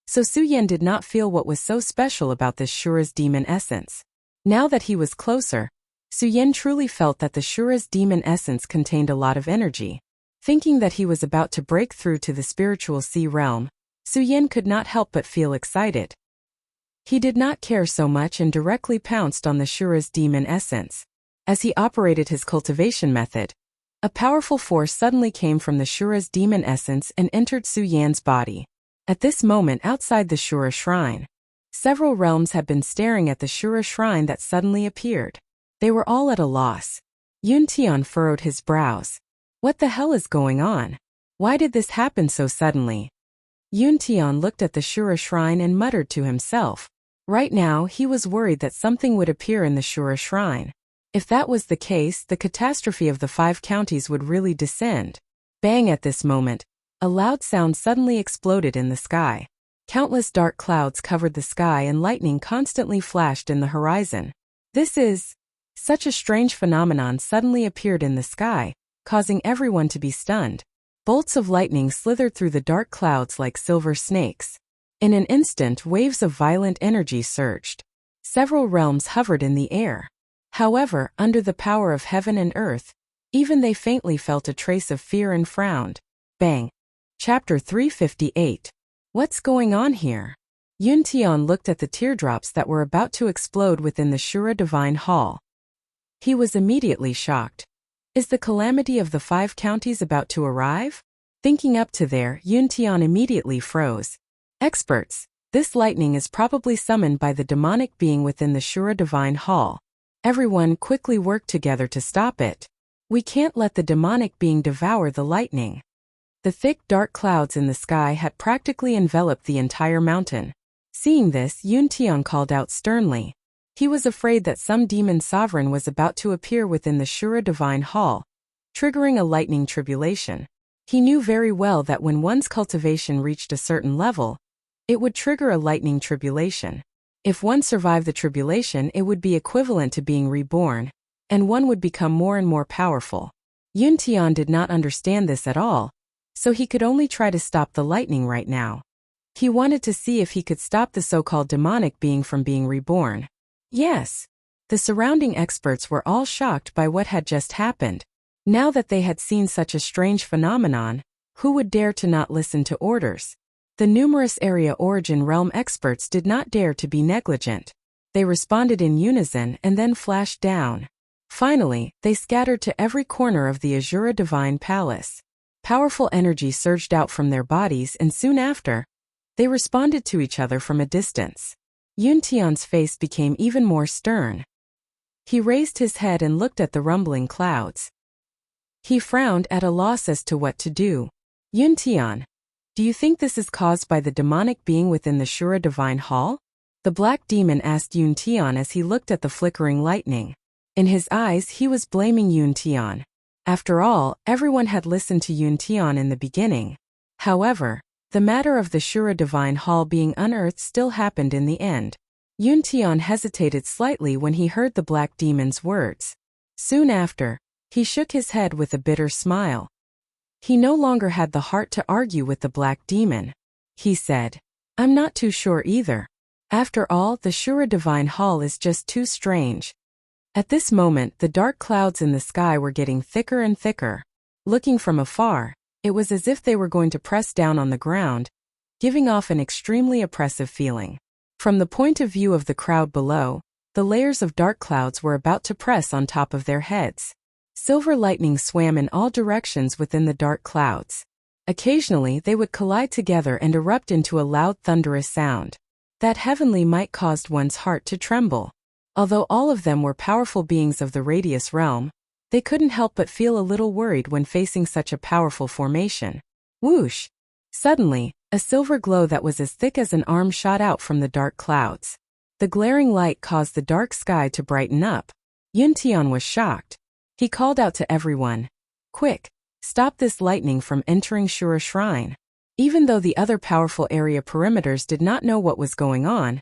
So Su Yan did not feel what was so special about this Shura's demon essence. Now that he was closer, Su Yan truly felt that the Shura's demon essence contained a lot of energy. Thinking that he was about to break through to the spiritual sea realm, Su Yan could not help but feel excited. He did not care so much and directly pounced on the Shura's demon essence. As he operated his cultivation method, a powerful force suddenly came from the Shura's demon essence and entered Su Yan's body. At this moment, outside the Shura shrine, several realms had been staring at the Shura shrine that suddenly appeared. They were all at a loss. Yun Tian furrowed his brows. What the hell is going on? Why did this happen so suddenly? Yun Tian looked at the Shura shrine and muttered to himself. Right now, he was worried that something would appear in the Shura shrine. If that was the case, the catastrophe of the 5 counties would really descend. Bang! At this moment, a loud sound suddenly exploded in the sky. Countless dark clouds covered the sky and lightning constantly flashed in the horizon. Such a strange phenomenon suddenly appeared in the sky, causing everyone to be stunned. Bolts of lightning slithered through the dark clouds like silver snakes. In an instant, waves of violent energy surged. Several realms hovered in the air. However, under the power of heaven and earth, even they faintly felt a trace of fear and frowned. Bang! Chapter 358. What's going on here? Yun Tian looked at the teardrops that were about to explode within the Shura Divine Hall. He was immediately shocked. Is the calamity of the 5 counties about to arrive? Thinking up to there, Yun Tian immediately froze. Experts, this lightning is probably summoned by the demonic being within the Shura Divine Hall. Everyone quickly worked together to stop it. We can't let the demonic being devour the lightning. The thick dark clouds in the sky had practically enveloped the entire mountain. Seeing this, Yun Tian called out sternly. He was afraid that some demon sovereign was about to appear within the Shura Divine Hall, triggering a lightning tribulation. He knew very well that when one's cultivation reached a certain level, it would trigger a lightning tribulation. If one survived the tribulation, it would be equivalent to being reborn, and one would become more and more powerful. Yun Tian did not understand this at all, so he could only try to stop the lightning right now. He wanted to see if he could stop the so-called demonic being from being reborn. Yes. The surrounding experts were all shocked by what had just happened. Now that they had seen such a strange phenomenon, who would dare to not listen to orders? The numerous area origin realm experts did not dare to be negligent. They responded in unison and then flashed down. Finally, they scattered to every corner of the Azura Divine Palace. Powerful energy surged out from their bodies, and soon after, they responded to each other from a distance. Yuntian's face became even more stern. He raised his head and looked at the rumbling clouds. He frowned at a loss as to what to do. Yuntian, do you think this is caused by the demonic being within the Shura Divine Hall? The black demon asked Yuntian as he looked at the flickering lightning. In his eyes he was blaming Yuntian. After all, everyone had listened to Yuntian in the beginning. However, the matter of the Shura Divine Hall being unearthed still happened in the end. Yuntian hesitated slightly when he heard the black demon's words. Soon after, he shook his head with a bitter smile. He no longer had the heart to argue with the black demon. He said, "I'm not too sure either. After all, the Shura Divine Hall is just too strange." At this moment, the dark clouds in the sky were getting thicker and thicker. Looking from afar, it was as if they were going to press down on the ground, giving off an extremely oppressive feeling. From the point of view of the crowd below, the layers of dark clouds were about to press on top of their heads. Silver lightning swam in all directions within the dark clouds. Occasionally they would collide together and erupt into a loud thunderous sound. That heavenly might caused one's heart to tremble. Although all of them were powerful beings of the Radius realm, they couldn't help but feel a little worried when facing such a powerful formation. Whoosh! Suddenly, a silver glow that was as thick as an arm shot out from the dark clouds. The glaring light caused the dark sky to brighten up. Yuntian was shocked. He called out to everyone, "Quick! Stop this lightning from entering Shura Shrine." Even though the other powerful area perimeters did not know what was going on,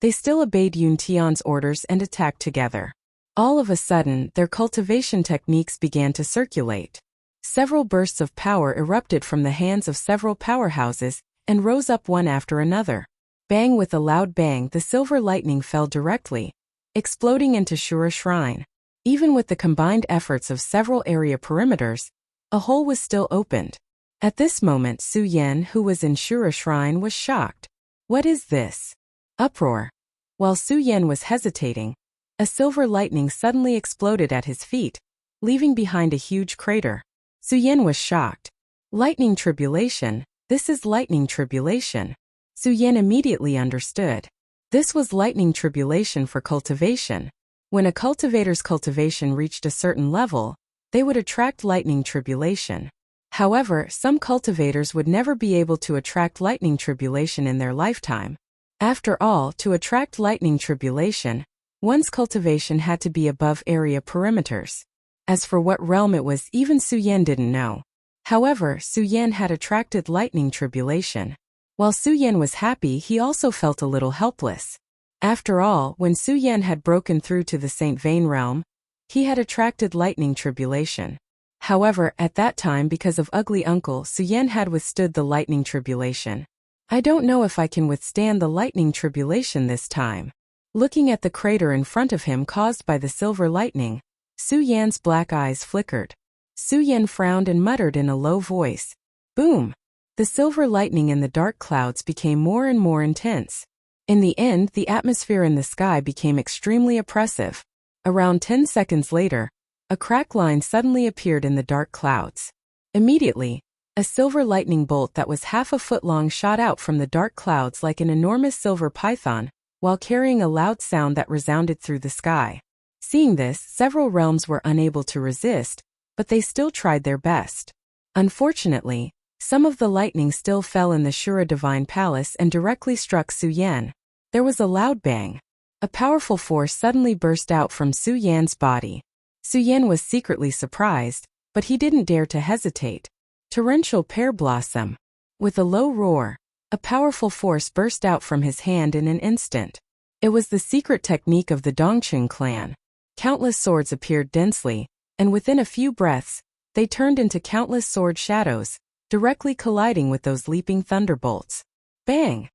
they still obeyed Yuntian's orders and attacked together. All of a sudden, their cultivation techniques began to circulate. Several bursts of power erupted from the hands of several powerhouses and rose up one after another. Bang! With a loud bang, the silver lightning fell directly, exploding into Shura Shrine. Even with the combined efforts of several area perimeters, a hole was still opened. At this moment, Su Yan, who was in Shura Shrine, was shocked. What is this? Uproar. While Su Yan was hesitating, a silver lightning suddenly exploded at his feet, leaving behind a huge crater. Su Yan was shocked. Lightning tribulation, this is lightning tribulation. Su Yan immediately understood. This was lightning tribulation for cultivation. When a cultivator's cultivation reached a certain level, they would attract lightning tribulation. However, some cultivators would never be able to attract lightning tribulation in their lifetime. After all, to attract lightning tribulation, one's cultivation had to be above area perimeters. As for what realm it was, even Su Yan didn't know. However, Su Yan had attracted lightning tribulation. While Su Yan was happy, he also felt a little helpless. After all, when Su Yan had broken through to the Saint Vane realm, he had attracted lightning tribulation. However, at that time, because of Ugly Uncle, Su Yan had withstood the lightning tribulation. I don't know if I can withstand the lightning tribulation this time. Looking at the crater in front of him caused by the silver lightning, Su Yan's black eyes flickered. Su Yan frowned and muttered in a low voice. Boom! The silver lightning in the dark clouds became more and more intense. In the end, the atmosphere in the sky became extremely oppressive. Around 10 seconds later, a crack line suddenly appeared in the dark clouds. Immediately, a silver lightning bolt that was half a foot long shot out from the dark clouds like an enormous silver python, while carrying a loud sound that resounded through the sky. Seeing this, several realms were unable to resist, but they still tried their best. Unfortunately, some of the lightning still fell in the Shura Divine Palace and directly struck Su Yan. There was a loud bang. A powerful force suddenly burst out from Su Yan's body. Su Yan was secretly surprised, but he didn't dare to hesitate. Torrential pear blossom. With a low roar, a powerful force burst out from his hand in an instant. It was the secret technique of the Dongqing clan. Countless swords appeared densely, and within a few breaths, they turned into countless sword shadows, directly colliding with those leaping thunderbolts. Bang!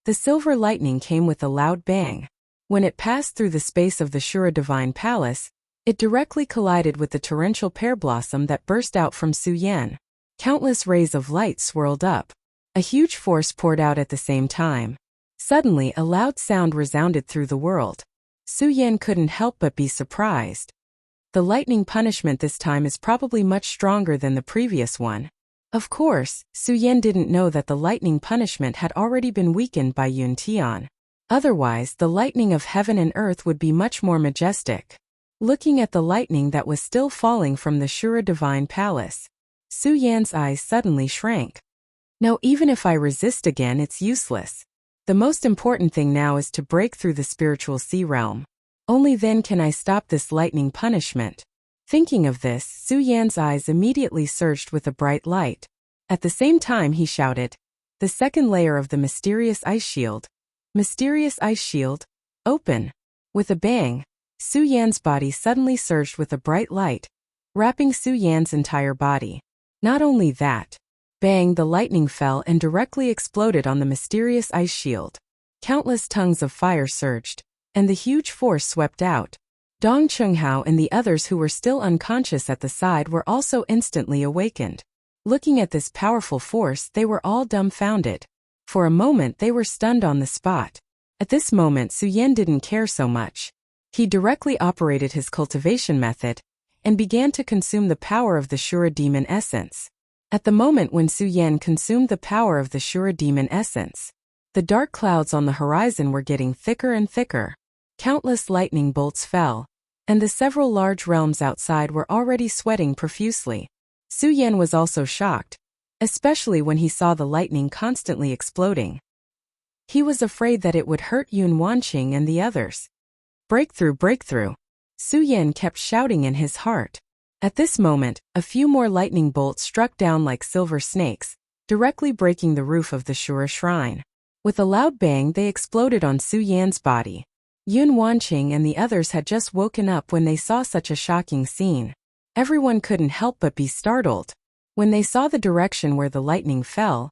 The silver lightning came with a loud bang. When it passed through the space of the Shura Divine Palace, it directly collided with the torrential pear blossom that burst out from Su Yan. Countless rays of light swirled up. A huge force poured out at the same time. Suddenly, a loud sound resounded through the world. Su Yan couldn't help but be surprised. The lightning punishment this time is probably much stronger than the previous one. Of course, Su Yan didn't know that the lightning punishment had already been weakened by Yun Tian. Otherwise, the lightning of heaven and earth would be much more majestic. Looking at the lightning that was still falling from the Shura Divine Palace, Su Yan's eyes suddenly shrank. No, even if I resist again, it's useless. The most important thing now is to break through the spiritual sea realm. Only then can I stop this lightning punishment. Thinking of this, Su Yan's eyes immediately surged with a bright light. At the same time he shouted, "The second layer of the mysterious ice shield. Mysterious ice shield, open." With a bang, Su Yan's body suddenly surged with a bright light, wrapping Su Yan's entire body. Not only that, bang, the lightning fell and directly exploded on the mysterious ice shield. Countless tongues of fire surged, and the huge force swept out. Dong Chunghao and the others who were still unconscious at the side were also instantly awakened. Looking at this powerful force, they were all dumbfounded. For a moment they were stunned on the spot. At this moment Su Yan didn't care so much. He directly operated his cultivation method, and began to consume the power of the Shura demon essence. At the moment when Su Yan consumed the power of the Shura demon essence, the dark clouds on the horizon were getting thicker and thicker. Countless lightning bolts fell, and the several large realms outside were already sweating profusely. Su Yan was also shocked, especially when he saw the lightning constantly exploding. He was afraid that it would hurt Yun Wanqing and the others. Breakthrough, breakthrough! Su Yan kept shouting in his heart. At this moment, a few more lightning bolts struck down like silver snakes, directly breaking the roof of the Shura shrine. With a loud bang they exploded on Su Yan's body. Yun Wanqing and the others had just woken up when they saw such a shocking scene. Everyone couldn't help but be startled. When they saw the direction where the lightning fell,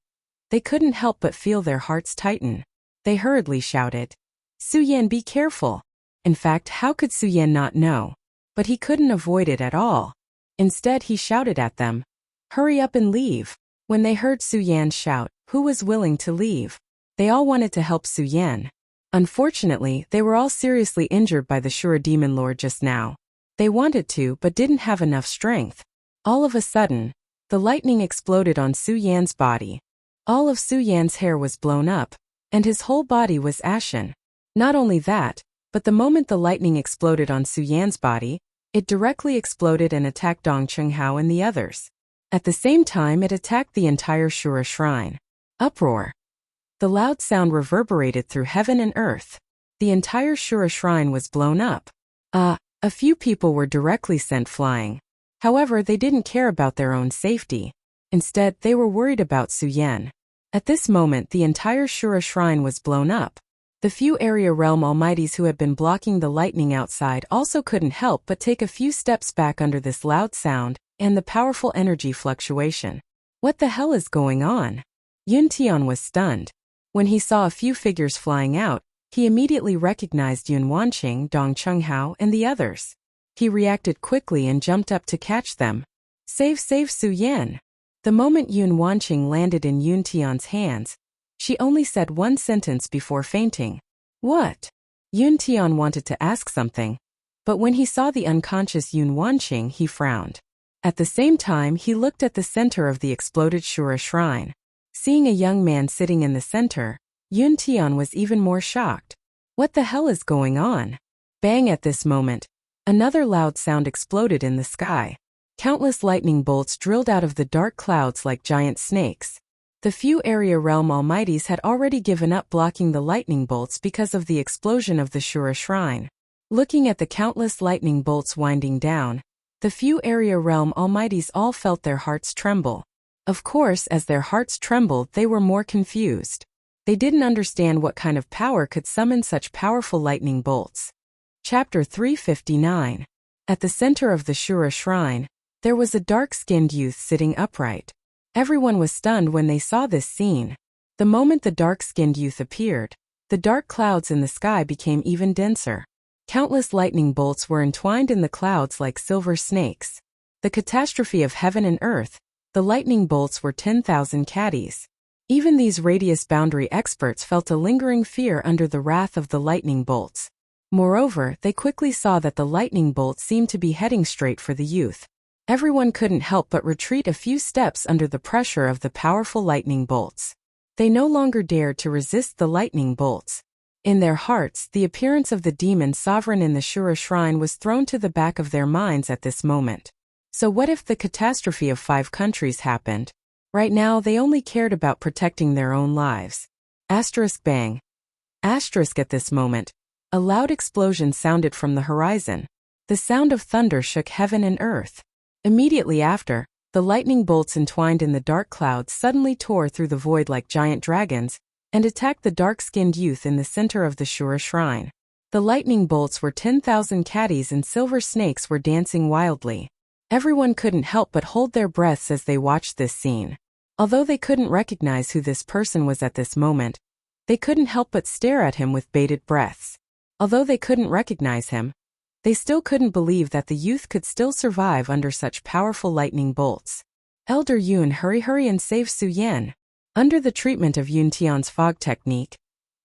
they couldn't help but feel their hearts tighten. They hurriedly shouted, "Su Yan, be careful!" In fact, how could Su Yan not know? But he couldn't avoid it at all. Instead, he shouted at them, "Hurry up and leave!" When they heard Su Yan shout, who was willing to leave? They all wanted to help Su Yan. Unfortunately, they were all seriously injured by the Shura Demon Lord just now. They wanted to, but didn't have enough strength. All of a sudden, the lightning exploded on Su Yan's body. All of Su Yan's hair was blown up, and his whole body was ashen. Not only that, but the moment the lightning exploded on Su Yan's body, it directly exploded and attacked Dong Chunghao and the others. At the same time, it attacked the entire Shura shrine. Uproar. The loud sound reverberated through heaven and earth. The entire Shura shrine was blown up. A few people were directly sent flying. However, they didn't care about their own safety. Instead, they were worried about Su Yan. At this moment, the entire Shura shrine was blown up. The few area realm almighties who had been blocking the lightning outside also couldn't help but take a few steps back under this loud sound and the powerful energy fluctuation. What the hell is going on? Yun Tian was stunned. When he saw a few figures flying out, he immediately recognized Yun Wanqing, Dong Chunghao, and the others. He reacted quickly and jumped up to catch them. Save Su Yan! The moment Yun Wanqing landed in Yun Tian's hands, she only said one sentence before fainting. What? Yun Tian wanted to ask something, but when he saw the unconscious Yun Wanqing, he frowned. At the same time, he looked at the center of the exploded Shura shrine. Seeing a young man sitting in the center, Yun Tian was even more shocked. What the hell is going on? Bang! At this moment, another loud sound exploded in the sky. Countless lightning bolts drilled out of the dark clouds like giant snakes. The few area realm almighties had already given up blocking the lightning bolts because of the explosion of the Shura shrine. Looking at the countless lightning bolts winding down, the few area realm almighties all felt their hearts tremble. Of course, as their hearts trembled, they were more confused. They didn't understand what kind of power could summon such powerful lightning bolts. Chapter 359. At the center of the Shura shrine, there was a dark-skinned youth sitting upright. Everyone was stunned when they saw this scene. The moment the dark-skinned youth appeared, the dark clouds in the sky became even denser. Countless lightning bolts were entwined in the clouds like silver snakes. The catastrophe of heaven and earth, the lightning bolts were 10,000 caddies. Even these radius boundary experts felt a lingering fear under the wrath of the lightning bolts. Moreover, they quickly saw that the lightning bolt seemed to be heading straight for the youth. Everyone couldn't help but retreat a few steps under the pressure of the powerful lightning bolts. They no longer dared to resist the lightning bolts. In their hearts, the appearance of the demon sovereign in the Shura shrine was thrown to the back of their minds at this moment. So what if the catastrophe of 5 countries happened? Right now, they only cared about protecting their own lives. Asterisk bang. Asterisk at this moment. A loud explosion sounded from the horizon. The sound of thunder shook heaven and earth. Immediately after, the lightning bolts entwined in the dark clouds suddenly tore through the void like giant dragons and attacked the dark-skinned youth in the center of the Shura shrine. The lightning bolts were 10,000 caddies and silver snakes were dancing wildly. Everyone couldn't help but hold their breaths as they watched this scene. Although they couldn't recognize who this person was at this moment, they couldn't help but stare at him with bated breaths. Although they couldn't recognize him, they still couldn't believe that the youth could still survive under such powerful lightning bolts. Elder Yun, hurry and save Su Yan. Under the treatment of Yun Tian's fog technique,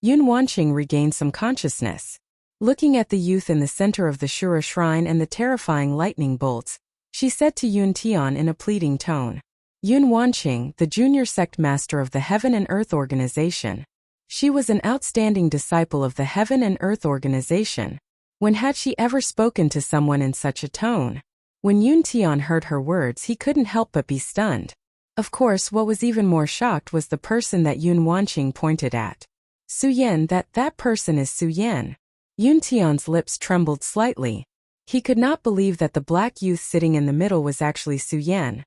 Yun Wanqing regained some consciousness. Looking at the youth in the center of the Shura shrine and the terrifying lightning bolts, she said to Yun Tian in a pleading tone. Yun Wanqing, the junior sect master of the Heaven and Earth Organization. She was an outstanding disciple of the Heaven and Earth Organization. When had she ever spoken to someone in such a tone? When Yun Tian heard her words, he couldn't help but be stunned. Of course, what was even more shocked was the person that Yun Wanqing pointed at. Su Yan, that person is Su Yan. Yun Tian's lips trembled slightly. He could not believe that the black youth sitting in the middle was actually Su Yan.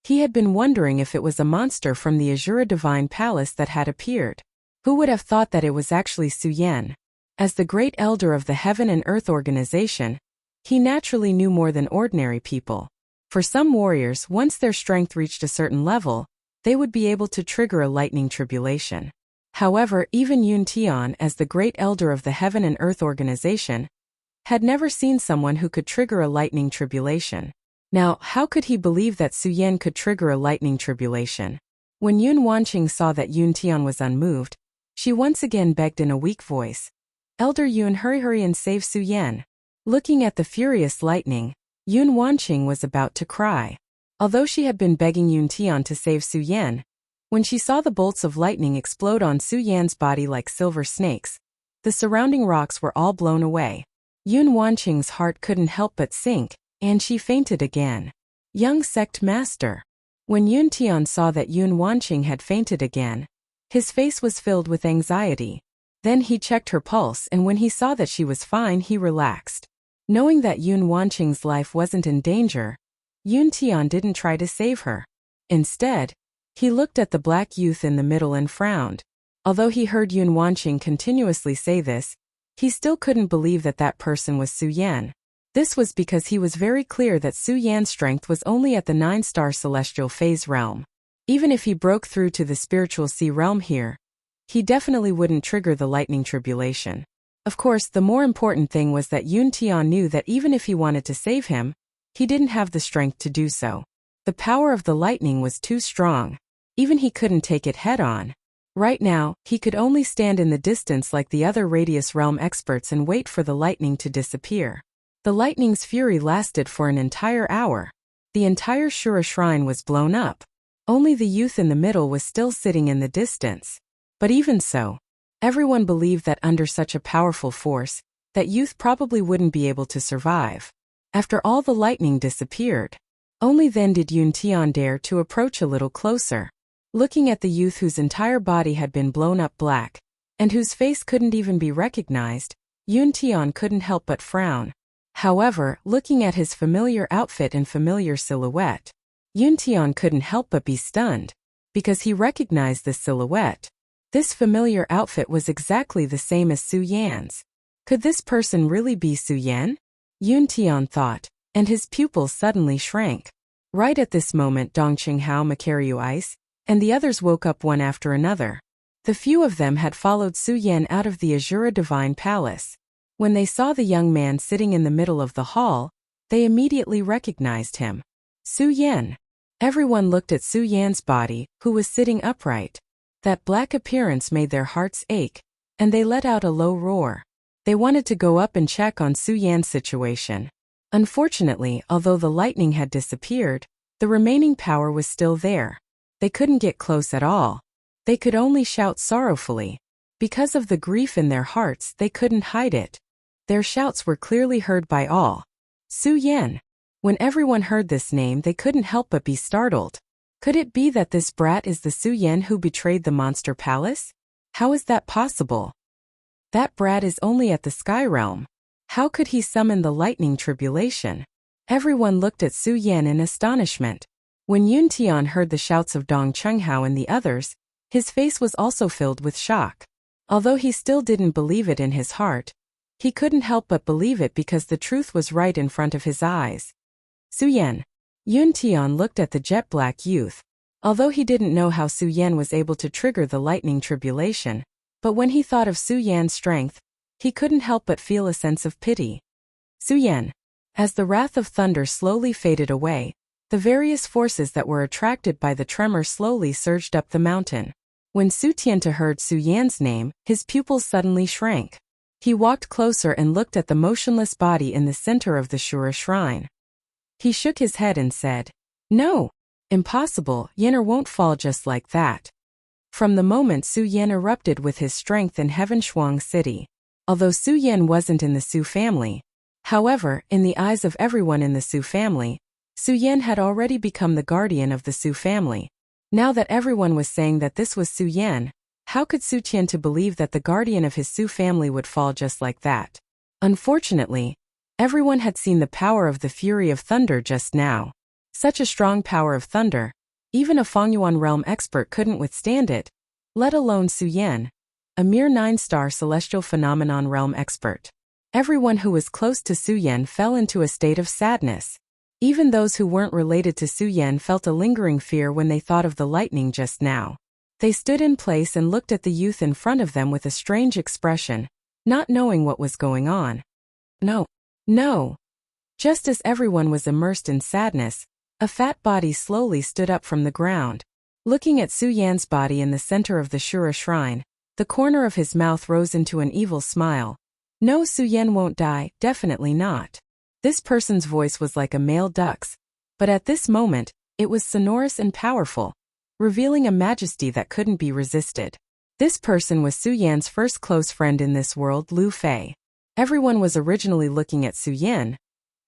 He had been wondering if it was a monster from the Azura Divine Palace that had appeared. Who would have thought that it was actually Su Yan? As the great elder of the Heaven and Earth Organization, he naturally knew more than ordinary people. For some warriors, once their strength reached a certain level, they would be able to trigger a lightning tribulation. However, even Yun Tian, as the great elder of the Heaven and Earth Organization, had never seen someone who could trigger a lightning tribulation. Now, how could he believe that Su Yan could trigger a lightning tribulation? When Yun Wanqing saw that Yun Tian was unmoved, she once again begged in a weak voice, Elder Yun, hurry and save Su Yan. Looking at the furious lightning, Yun Wanqing was about to cry. Although she had been begging Yun Tian to save Su Yan, when she saw the bolts of lightning explode on Su Yan's body like silver snakes, the surrounding rocks were all blown away. Yun Wanqing's heart couldn't help but sink, and she fainted again. Young sect master. When Yun Tian saw that Yun Wanqing had fainted again, his face was filled with anxiety. Then he checked her pulse, and when he saw that she was fine, he relaxed. Knowing that Yun Wanqing's life wasn't in danger, Yun Tian didn't try to save her. Instead, he looked at the black youth in the middle and frowned. Although he heard Yun Wanqing continuously say this, he still couldn't believe that that person was Su Yan. This was because he was very clear that Su Yan's strength was only at the 9-star celestial phase realm. Even if he broke through to the spiritual sea realm here, he definitely wouldn't trigger the lightning tribulation. Of course, the more important thing was that Yun Tian knew that even if he wanted to save him, he didn't have the strength to do so. The power of the lightning was too strong. Even he couldn't take it head-on. Right now, he could only stand in the distance like the other Radius Realm experts and wait for the lightning to disappear. The lightning's fury lasted for an entire hour. The entire Shura shrine was blown up. Only the youth in the middle was still sitting in the distance. But even so, everyone believed that under such a powerful force, that youth probably wouldn't be able to survive. After all the lightning disappeared, only then did Yun Tian dare to approach a little closer. Looking at the youth whose entire body had been blown up black, and whose face couldn't even be recognized, Yun Tian couldn't help but frown. However, looking at his familiar outfit and familiar silhouette, Yun Tian couldn't help but be stunned, because he recognized this silhouette. This familiar outfit was exactly the same as Su Yan's. Could this person really be Su Yan? Yun Tian thought, and his pupils suddenly shrank. Right at this moment, Dongqing Hao, Makaryu Ice, and the others woke up one after another. The few of them had followed Su Yan out of the Azura Divine Palace. When they saw the young man sitting in the middle of the hall, they immediately recognized him. Su Yan. Everyone looked at Su Yan's body, who was sitting upright. That black appearance made their hearts ache, and they let out a low roar. They wanted to go up and check on Su Yan's situation. Unfortunately, although the lightning had disappeared, the remaining power was still there. They couldn't get close at all. They could only shout sorrowfully. Because of the grief in their hearts, they couldn't hide it. Their shouts were clearly heard by all. Su Yan. When everyone heard this name, they couldn't help but be startled. Could it be that this brat is the Su Yan who betrayed the monster palace? How is that possible? That brat is only at the sky realm. How could he summon the lightning tribulation? Everyone looked at Su Yan in astonishment. When Yun Tian heard the shouts of Dong Chunghao and the others, his face was also filled with shock. Although he still didn't believe it in his heart, he couldn't help but believe it because the truth was right in front of his eyes. Su Yan. Yun Tian looked at the jet-black youth. Although he didn't know how Su Yan was able to trigger the lightning tribulation, but when he thought of Su Yan's strength, he couldn't help but feel a sense of pity. Su Yan. As the wrath of thunder slowly faded away, the various forces that were attracted by the tremor slowly surged up the mountain. When Su Tianta heard Su Yan's name, his pupils suddenly shrank. He walked closer and looked at the motionless body in the center of the Shura shrine. He shook his head and said, "No! Impossible, Yener won't fall just like that." From the moment Su Yan erupted with his strength in Heaven Shuang City. Although Su Yan wasn't in the Su family, however, in the eyes of everyone in the Su family, Su Yan had already become the guardian of the Su family. Now that everyone was saying that this was Su Yan, how could Su Tianta believe that the guardian of his Su family would fall just like that? Unfortunately, everyone had seen the power of the fury of thunder just now. Such a strong power of thunder, even a Fengyuan realm expert couldn't withstand it, let alone Su Yan, a mere 9-star celestial phenomenon realm expert. Everyone who was close to Su Yan fell into a state of sadness. Even those who weren't related to Su Yan felt a lingering fear when they thought of the lightning just now. They stood in place and looked at the youth in front of them with a strange expression, not knowing what was going on. No. No. Just as everyone was immersed in sadness, a fat body slowly stood up from the ground. Looking at Su Yan's body in the center of the Shura shrine, the corner of his mouth rose into an evil smile. No, Su Yan won't die, definitely not. This person's voice was like a male duck's, but at this moment, it was sonorous and powerful, revealing a majesty that couldn't be resisted. This person was Su Yan's first close friend in this world, Lu Fei. Everyone was originally looking at Su Yan,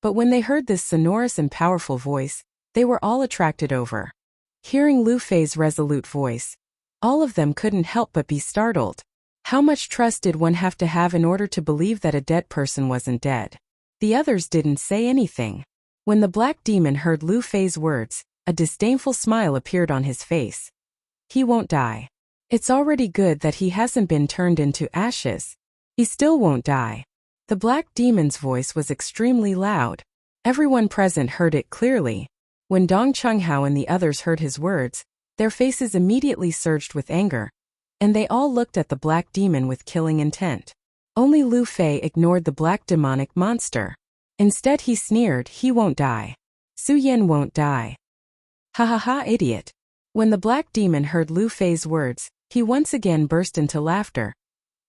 but when they heard this sonorous and powerful voice, they were all attracted over. Hearing Lu Fei's resolute voice, all of them couldn't help but be startled. How much trust did one have to have in order to believe that a dead person wasn't dead? The others didn't say anything. When the black demon heard Lu Fei's words, a disdainful smile appeared on his face. He won't die. It's already good that he hasn't been turned into ashes. He still won't die. The black demon's voice was extremely loud. Everyone present heard it clearly. When Dong Chunghao and the others heard his words, their faces immediately surged with anger, and they all looked at the black demon with killing intent. Only Lu Fei ignored the black demonic monster. Instead he sneered, "He won't die. Su Yan won't die." Ha ha ha, idiot. When the black demon heard Lu Fei's words, he once again burst into laughter.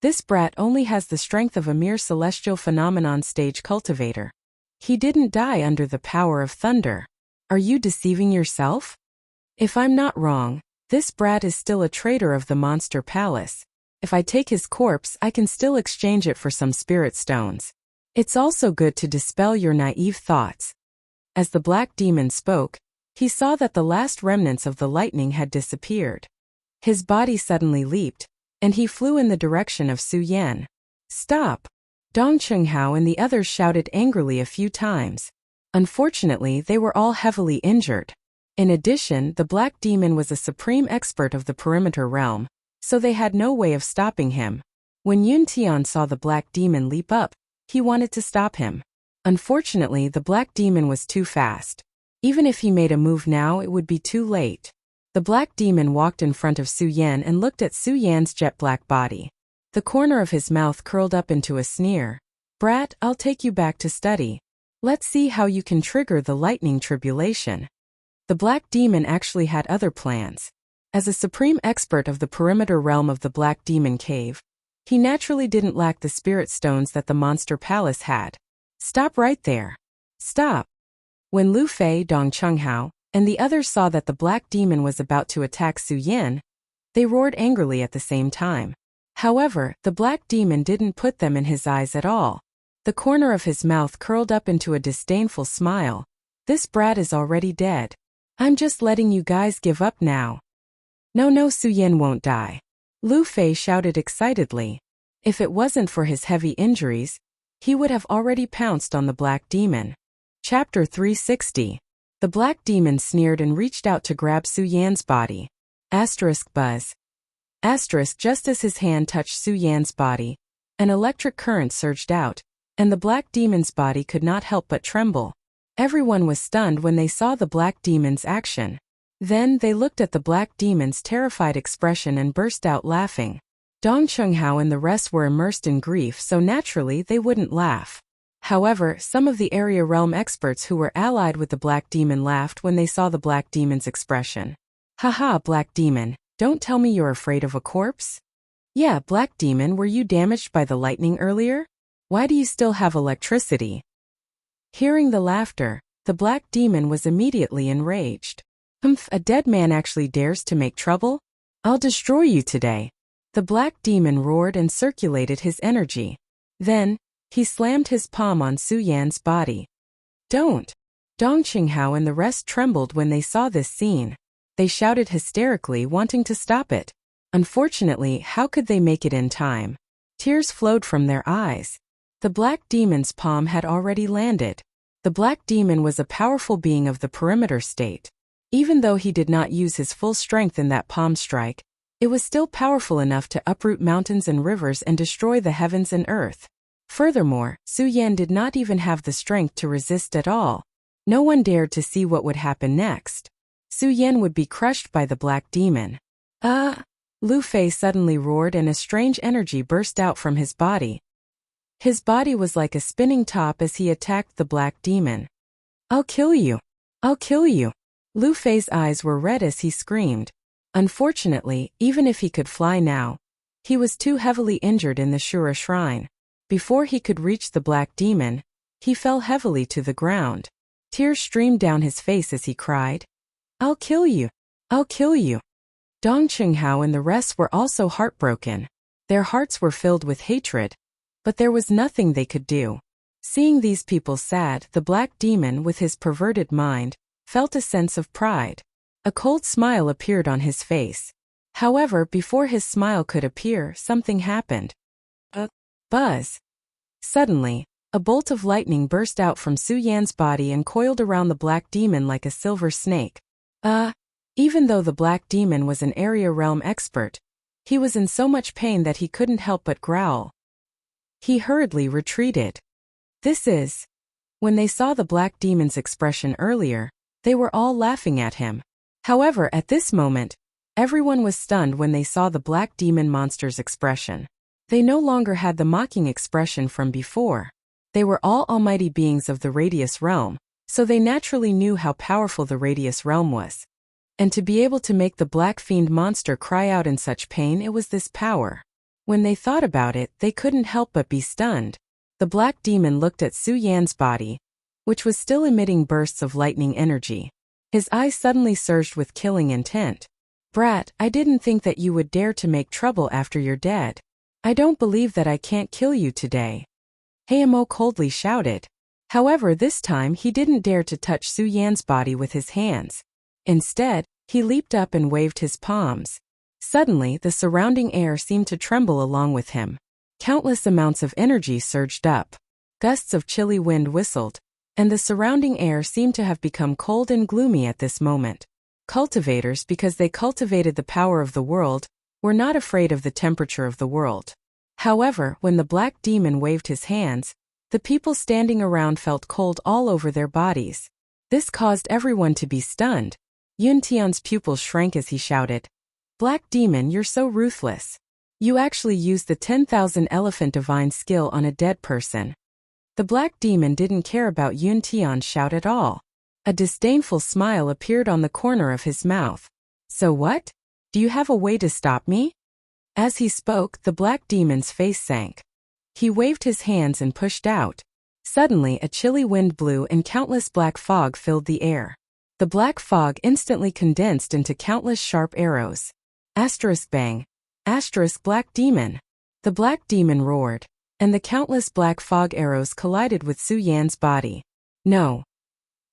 This brat only has the strength of a mere celestial phenomenon stage cultivator. He didn't die under the power of thunder. Are you deceiving yourself? If I'm not wrong, this brat is still a traitor of the monster palace. If I take his corpse, I can still exchange it for some spirit stones. It's also good to dispel your naive thoughts. As the black demon spoke, he saw that the last remnants of the lightning had disappeared. His body suddenly leaped, and he flew in the direction of Su Yan. Stop! Dong Chunghao and the others shouted angrily a few times. Unfortunately, they were all heavily injured. In addition, the black demon was a supreme expert of the perimeter realm, so they had no way of stopping him. When Yun Tian saw the black demon leap up, he wanted to stop him. Unfortunately, the black demon was too fast. Even if he made a move now, it would be too late. The black demon walked in front of Su Yan and looked at Su Yan's jet-black body. The corner of his mouth curled up into a sneer. Brat, I'll take you back to study. Let's see how you can trigger the lightning tribulation. The black demon actually had other plans. As a supreme expert of the perimeter realm of the Black Demon Cave, He naturally didn't lack the spirit stones that the monster palace had. Stop right there. Stop. When Lu Fei, Dong Chunghao, and the others saw that the black demon was about to attack Su Yan, they roared angrily at the same time. However, the black demon didn't put them in his eyes at all. The corner of his mouth curled up into a disdainful smile. This brat is already dead. I'm just letting you guys give up now. No, Su Yan won't die. Lu Fei shouted excitedly. If it wasn't for his heavy injuries, he would have already pounced on the black demon. Chapter 360. The black demon sneered and reached out to grab Su Yan's body. Buzz. Just as his hand touched Su Yan's body, an electric current surged out, and the black demon's body could not help but tremble. Everyone was stunned when they saw the black demon's action. Then they looked at the black demon's terrified expression and burst out laughing. Dong Chunghao and the rest were immersed in grief, so naturally they wouldn't laugh. However, some of the area realm experts who were allied with the black demon laughed when they saw the black demon's expression. Haha, black demon, don't tell me you're afraid of a corpse? Yeah, black demon, were you damaged by the lightning earlier? Why do you still have electricity? Hearing the laughter, the black demon was immediately enraged. A dead man actually dares to make trouble? I'll destroy you today. The black demon roared and circulated his energy. Then, he slammed his palm on Su Yan's body. Don't! Dong Qinghao and the rest trembled when they saw this scene. They shouted hysterically, wanting to stop it. Unfortunately, how could they make it in time? Tears flowed from their eyes. The black demon's palm had already landed. The black demon was a powerful being of the perimeter state. Even though he did not use his full strength in that palm strike, it was still powerful enough to uproot mountains and rivers and destroy the heavens and earth. Furthermore, Su Yan did not even have the strength to resist at all. No one dared to see what would happen next. Su Yan would be crushed by the black demon. Lu Fei suddenly roared and a strange energy burst out from his body. His body was like a spinning top as he attacked the black demon. I'll kill you! I'll kill you! Lu Fei's eyes were red as he screamed. Unfortunately, even if he could fly now, he was too heavily injured in the Shura shrine. Before he could reach the black demon, he fell heavily to the ground. Tears streamed down his face as he cried, I'll kill you! I'll kill you! Dong Qinghao and the rest were also heartbroken. Their hearts were filled with hatred, but there was nothing they could do. Seeing these people sad, the black demon, with his perverted mind, felt a sense of pride. A cold smile appeared on his face. However, before his smile could appear, something happened. A buzz. Suddenly, a bolt of lightning burst out from Su Yan's body and coiled around the black demon like a silver snake. Even though the black demon was an area realm expert, he was in so much pain that he couldn't help but growl. He hurriedly retreated. When they saw the black demon's expression earlier, they were all laughing at him. However, at this moment, everyone was stunned when they saw the black demon monster's expression. They no longer had the mocking expression from before. They were all almighty beings of the Radius realm, so they naturally knew how powerful the Radius realm was. And to be able to make the black fiend monster cry out in such pain, it was this power. When they thought about it, they couldn't help but be stunned. The black demon looked at Su Yan's body, which was still emitting bursts of lightning energy. His eyes suddenly surged with killing intent. Brat, I didn't think that you would dare to make trouble after you're dead. I don't believe that I can't kill you today. Hayamo coldly shouted. However, this time he didn't dare to touch Su Yan's body with his hands. Instead, he leaped up and waved his palms. Suddenly, the surrounding air seemed to tremble along with him. Countless amounts of energy surged up. Gusts of chilly wind whistled, and the surrounding air seemed to have become cold and gloomy at this moment. Cultivators, because they cultivated the power of the world, were not afraid of the temperature of the world. However, when the black demon waved his hands, the people standing around felt cold all over their bodies. This caused everyone to be stunned. Yun Tian's pupils shrank as he shouted, Black demon, you're so ruthless. You actually used the 10,000 elephant divine skill on a dead person. The black demon didn't care about Yun Tian's shout at all. A disdainful smile appeared on the corner of his mouth. So what? Do you have a way to stop me? As he spoke, the black demon's face sank. He waved his hands and pushed out. Suddenly, a chilly wind blew and countless black fog filled the air. The black fog instantly condensed into countless sharp arrows. Asterisk bang. Asterisk black demon. The black demon roared, and the countless black fog arrows collided with Su Yan's body. No.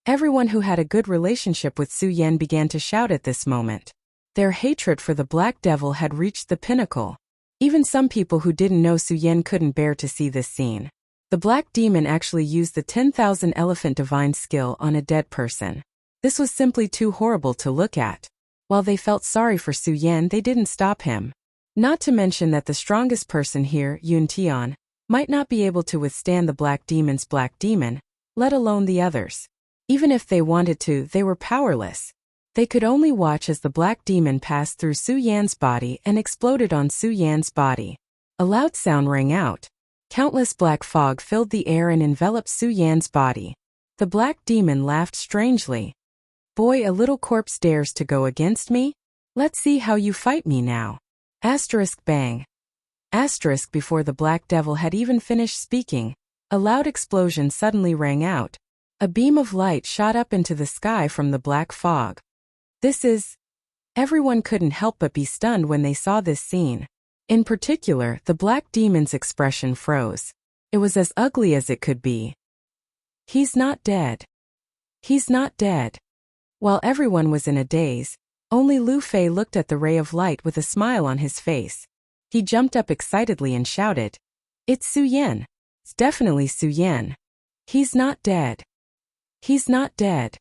Everyone who had a good relationship with Su Yan began to shout at this moment. Their hatred for the Black Devil had reached the pinnacle. Even some people who didn't know Su Yan couldn't bear to see this scene. The Black Demon actually used the 10,000 Elephant Divine skill on a dead person. This was simply too horrible to look at. While they felt sorry for Su Yan, they didn't stop him. Not to mention that the strongest person here, Yun Tian, might not be able to withstand the Black Demon's Black Demon, let alone the others. Even if they wanted to, they were powerless. They could only watch as the Black Demon passed through Su Yan's body and exploded on Su Yan's body. A loud sound rang out. Countless black fog filled the air and enveloped Su Yan's body. The Black Demon laughed strangely. Boy, a little corpse dares to go against me? Let's see how you fight me now. Asterisk bang. Asterisk before the Black Devil had even finished speaking, a loud explosion suddenly rang out. A beam of light shot up into the sky from the black fog. This is... Everyone couldn't help but be stunned when they saw this scene. In particular, the Black Demon's expression froze. It was as ugly as it could be. He's not dead. He's not dead. While everyone was in a daze, only Lu Fei looked at the ray of light with a smile on his face. He jumped up excitedly and shouted, "It's Su Yan. It's definitely Su Yan. He's not dead. He's not dead."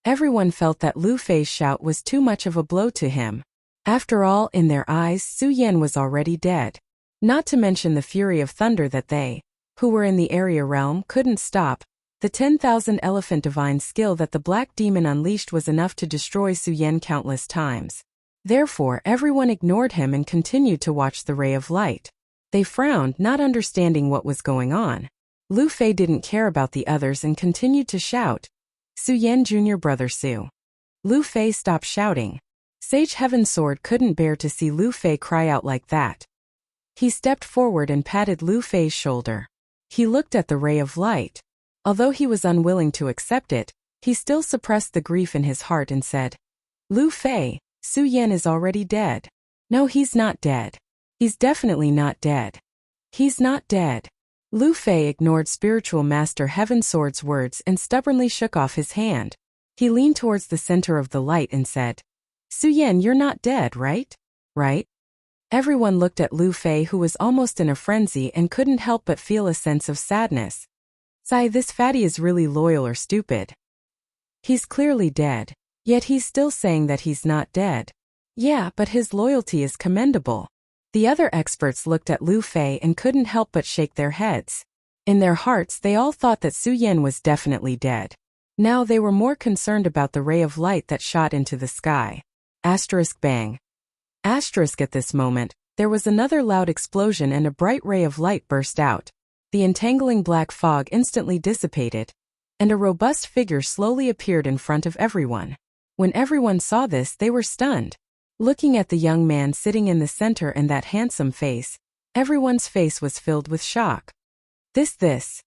Everyone felt that Lu Fei's shout was too much of a blow to him. After all, in their eyes, Su Yan was already dead. Not to mention the fury of thunder that they, who were in the area realm, couldn't stop. The 10,000 Elephant Divine skill that the Black Demon unleashed was enough to destroy Su Yan countless times. Therefore, everyone ignored him and continued to watch the ray of light. They frowned, not understanding what was going on. Lu Fei didn't care about the others and continued to shout, "Su Yan Jr. Brother Su." Lu Fei stopped shouting. Sage Heaven Sword couldn't bear to see Lu Fei cry out like that. He stepped forward and patted Lu Fei's shoulder. He looked at the ray of light. Although he was unwilling to accept it, he still suppressed the grief in his heart and said, "Lu Fei, Su Yan is already dead." "No, he's not dead. He's definitely not dead. He's not dead." Lu Fei ignored Spiritual Master Heaven Sword's words and stubbornly shook off his hand. He leaned towards the center of the light and said, "Su Yan, you're not dead, right? Right?" Everyone looked at Lu Fei, who was almost in a frenzy and couldn't help but feel a sense of sadness. Sigh, this fatty is really loyal or stupid. He's clearly dead, yet he's still saying that he's not dead. Yeah, but his loyalty is commendable. The other experts looked at Lu Fei and couldn't help but shake their heads. In their hearts, they all thought that Su Yan was definitely dead. Now they were more concerned about the ray of light that shot into the sky. Asterisk bang. Asterisk at this moment, there was another loud explosion and a bright ray of light burst out. The entangling black fog instantly dissipated, and a robust figure slowly appeared in front of everyone. When everyone saw this, they were stunned. Looking at the young man sitting in the center and that handsome face, everyone's face was filled with shock. This.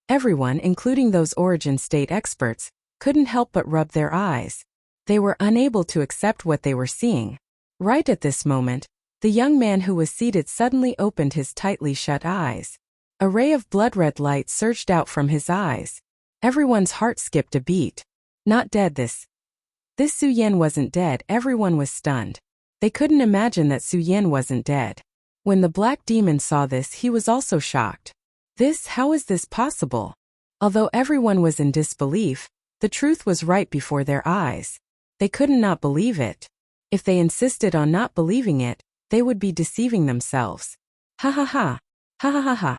Everyone, including those Origin State experts, couldn't help but rub their eyes. They were unable to accept what they were seeing. Right at this moment, the young man who was seated suddenly opened his tightly shut eyes. A ray of blood-red light surged out from his eyes. Everyone's heart skipped a beat. Not dead. This Su Yan wasn't dead. Everyone was stunned. They couldn't imagine that Su Yan wasn't dead. When the Black Demon saw this, he was also shocked. How is this possible? Although everyone was in disbelief, the truth was right before their eyes. They couldn't not believe it. If they insisted on not believing it, they would be deceiving themselves. Ha ha ha. Ha ha ha ha.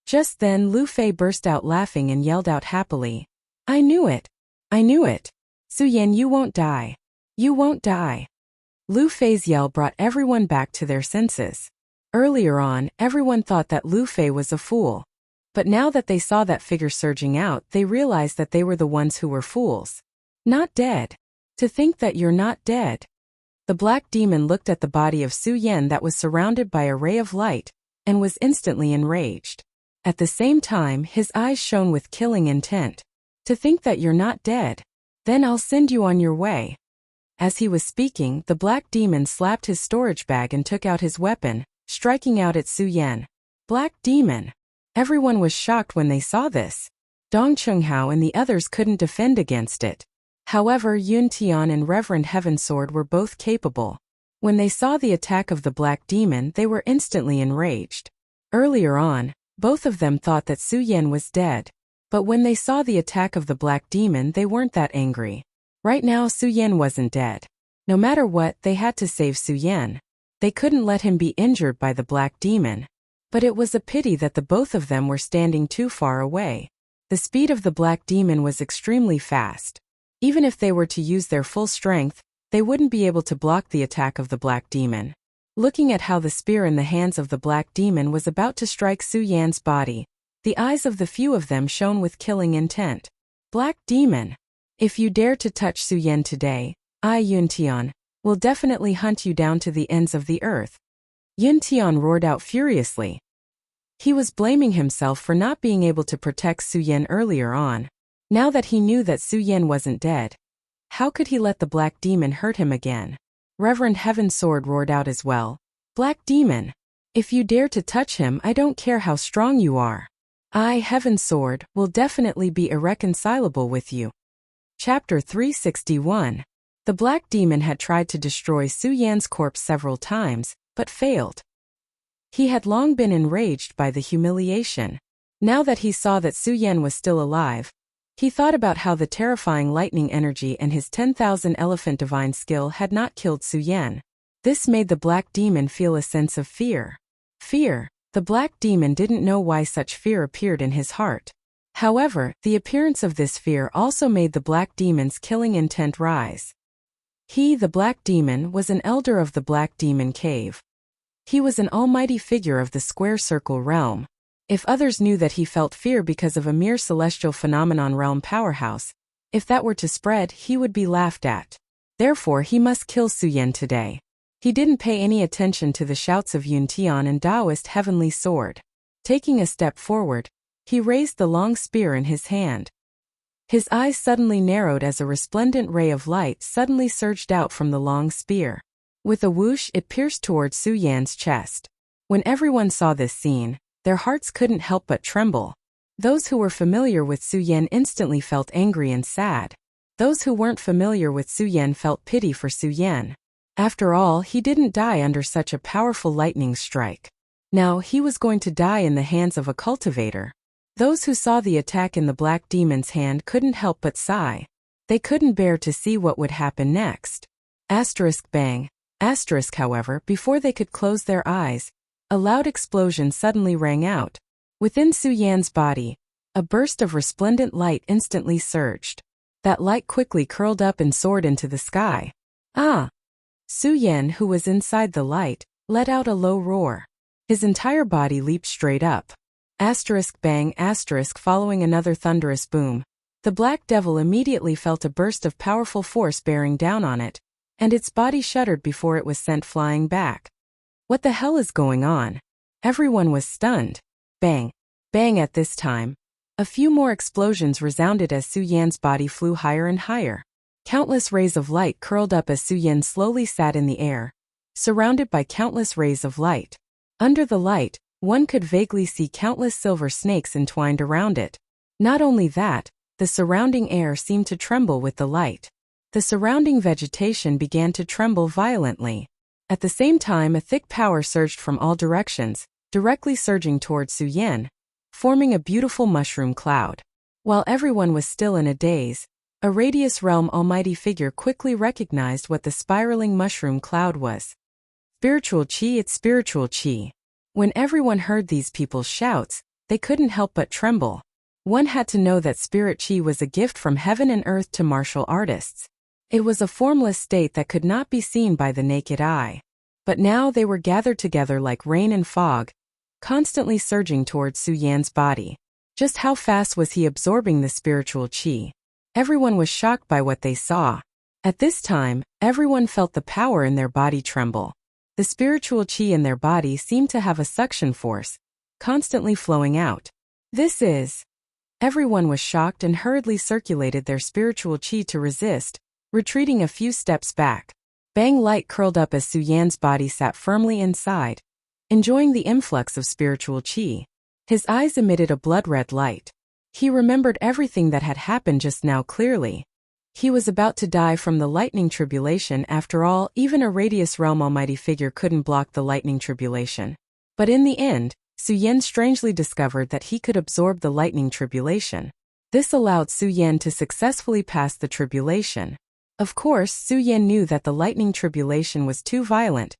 Just then Lu Fei burst out laughing and yelled out happily, "I knew it! I knew it! Su Yan, you won't die! You won't die!" Lu Fei's yell brought everyone back to their senses. Earlier on, everyone thought that Lu Fei was a fool. But now that they saw that figure surging out, they realized that they were the ones who were fools. Not dead. To think that you're not dead. The black demon looked at the body of Su Yan that was surrounded by a ray of light, and was instantly enraged. At the same time, his eyes shone with killing intent. To think that you're not dead. Then I'll send you on your way. As he was speaking, the black demon slapped his storage bag and took out his weapon, striking out at Su Yan. Black demon. Everyone was shocked when they saw this. Dong Chunghao and the others couldn't defend against it. However, Yun Tian and Reverend Heaven Sword were both capable. When they saw the attack of the black demon, they were instantly enraged. Earlier on, both of them thought that Su Yan was dead. But when they saw the attack of the black demon, they weren't that angry. Right now, Su Yan wasn't dead. No matter what, they had to save Su Yan. They couldn't let him be injured by the black demon. But it was a pity that the both of them were standing too far away. The speed of the black demon was extremely fast. Even if they were to use their full strength, they wouldn't be able to block the attack of the black demon. Looking at how the spear in the hands of the black demon was about to strike Su Yan's body, the eyes of the few of them shone with killing intent. Black demon! If you dare to touch Su Yan today, I, Yun Tian, will definitely hunt you down to the ends of the earth. Yun Tian roared out furiously. He was blaming himself for not being able to protect Su Yan earlier on. Now that he knew that Su Yan wasn't dead, how could he let the black demon hurt him again? Reverend Heaven Sword roared out as well. Black demon! If you dare to touch him, I don't care how strong you are. I, Heaven Sword, will definitely be irreconcilable with you. Chapter 361. The black demon had tried to destroy Su Yan's corpse several times, but failed. He had long been enraged by the humiliation. Now that he saw that Su Yan was still alive, he thought about how the terrifying lightning energy and his 10,000 elephant divine skill had not killed Su Yan. This made the black demon feel a sense of fear. Fear. The black demon didn't know why such fear appeared in his heart. However, the appearance of this fear also made the black demon's killing intent rise. He, the black demon, was an elder of the black demon cave. He was an almighty figure of the square circle realm. If others knew that he felt fear because of a mere celestial phenomenon realm powerhouse, if that were to spread, he would be laughed at. Therefore, he must kill Su Yan today. He didn't pay any attention to the shouts of Yun Tian and Taoist Heavenly Sword. Taking a step forward, he raised the long spear in his hand. His eyes suddenly narrowed as a resplendent ray of light suddenly surged out from the long spear. With a whoosh, it pierced towards Su Yan's chest. When everyone saw this scene, their hearts couldn't help but tremble. Those who were familiar with Su Yan instantly felt angry and sad. Those who weren't familiar with Su Yan felt pity for Su Yan. After all, he didn't die under such a powerful lightning strike. Now, he was going to die in the hands of a cultivator. Those who saw the attack in the black demon's hand couldn't help but sigh. They couldn't bear to see what would happen next. Asterisk bang. Asterisk, however, before they could close their eyes, a loud explosion suddenly rang out. Within Su Yan's body, a burst of resplendent light instantly surged. That light quickly curled up and soared into the sky. Ah! Su Yan, who was inside the light, let out a low roar. His entire body leaped straight up. Asterisk bang asterisk following another thunderous boom. The black devil immediately felt a burst of powerful force bearing down on it, and its body shuddered before it was sent flying back. What the hell is going on? Everyone was stunned. Bang! Bang at this time. A few more explosions resounded as Su Yan's body flew higher and higher. Countless rays of light curled up as Su Yan slowly sat in the air, surrounded by countless rays of light. Under the light, one could vaguely see countless silver snakes entwined around it. Not only that, the surrounding air seemed to tremble with the light. The surrounding vegetation began to tremble violently. At the same time, a thick power surged from all directions, directly surging towards Su Yan, forming a beautiful mushroom cloud. While everyone was still in a daze, a Radius Realm almighty figure quickly recognized what the spiraling mushroom cloud was. Spiritual Qi, it's spiritual Qi. When everyone heard these people's shouts, they couldn't help but tremble. One had to know that Spirit Qi was a gift from heaven and earth to martial artists. It was a formless state that could not be seen by the naked eye. But now they were gathered together like rain and fog, constantly surging towards Su Yan's body. Just how fast was he absorbing the spiritual qi? Everyone was shocked by what they saw. At this time, everyone felt the power in their body tremble. The spiritual qi in their body seemed to have a suction force, constantly flowing out. Everyone was shocked and hurriedly circulated their spiritual qi to resist, retreating a few steps back. Bang light curled up as Su Yan's body sat firmly inside, enjoying the influx of spiritual qi. His eyes emitted a blood-red light. He remembered everything that had happened just now clearly. He was about to die from the lightning tribulation. After all, even a radius realm almighty figure couldn't block the lightning tribulation. But in the end, Su Yan strangely discovered that he could absorb the lightning tribulation. This allowed Su Yan to successfully pass the tribulation. Of course, Su Yan knew that the lightning tribulation was too violent,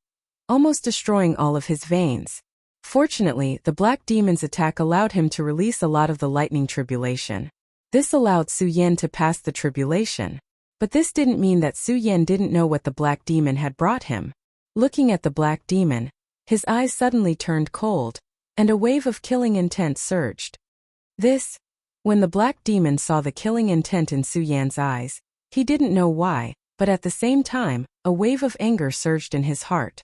almost destroying all of his veins. Fortunately, the black demon's attack allowed him to release a lot of the lightning tribulation. This allowed Su Yan to pass the tribulation. But this didn't mean that Su Yan didn't know what the black demon had brought him. Looking at the black demon, his eyes suddenly turned cold, and a wave of killing intent surged. When the black demon saw the killing intent in Su Yan's eyes, he didn't know why, but at the same time, a wave of anger surged in his heart.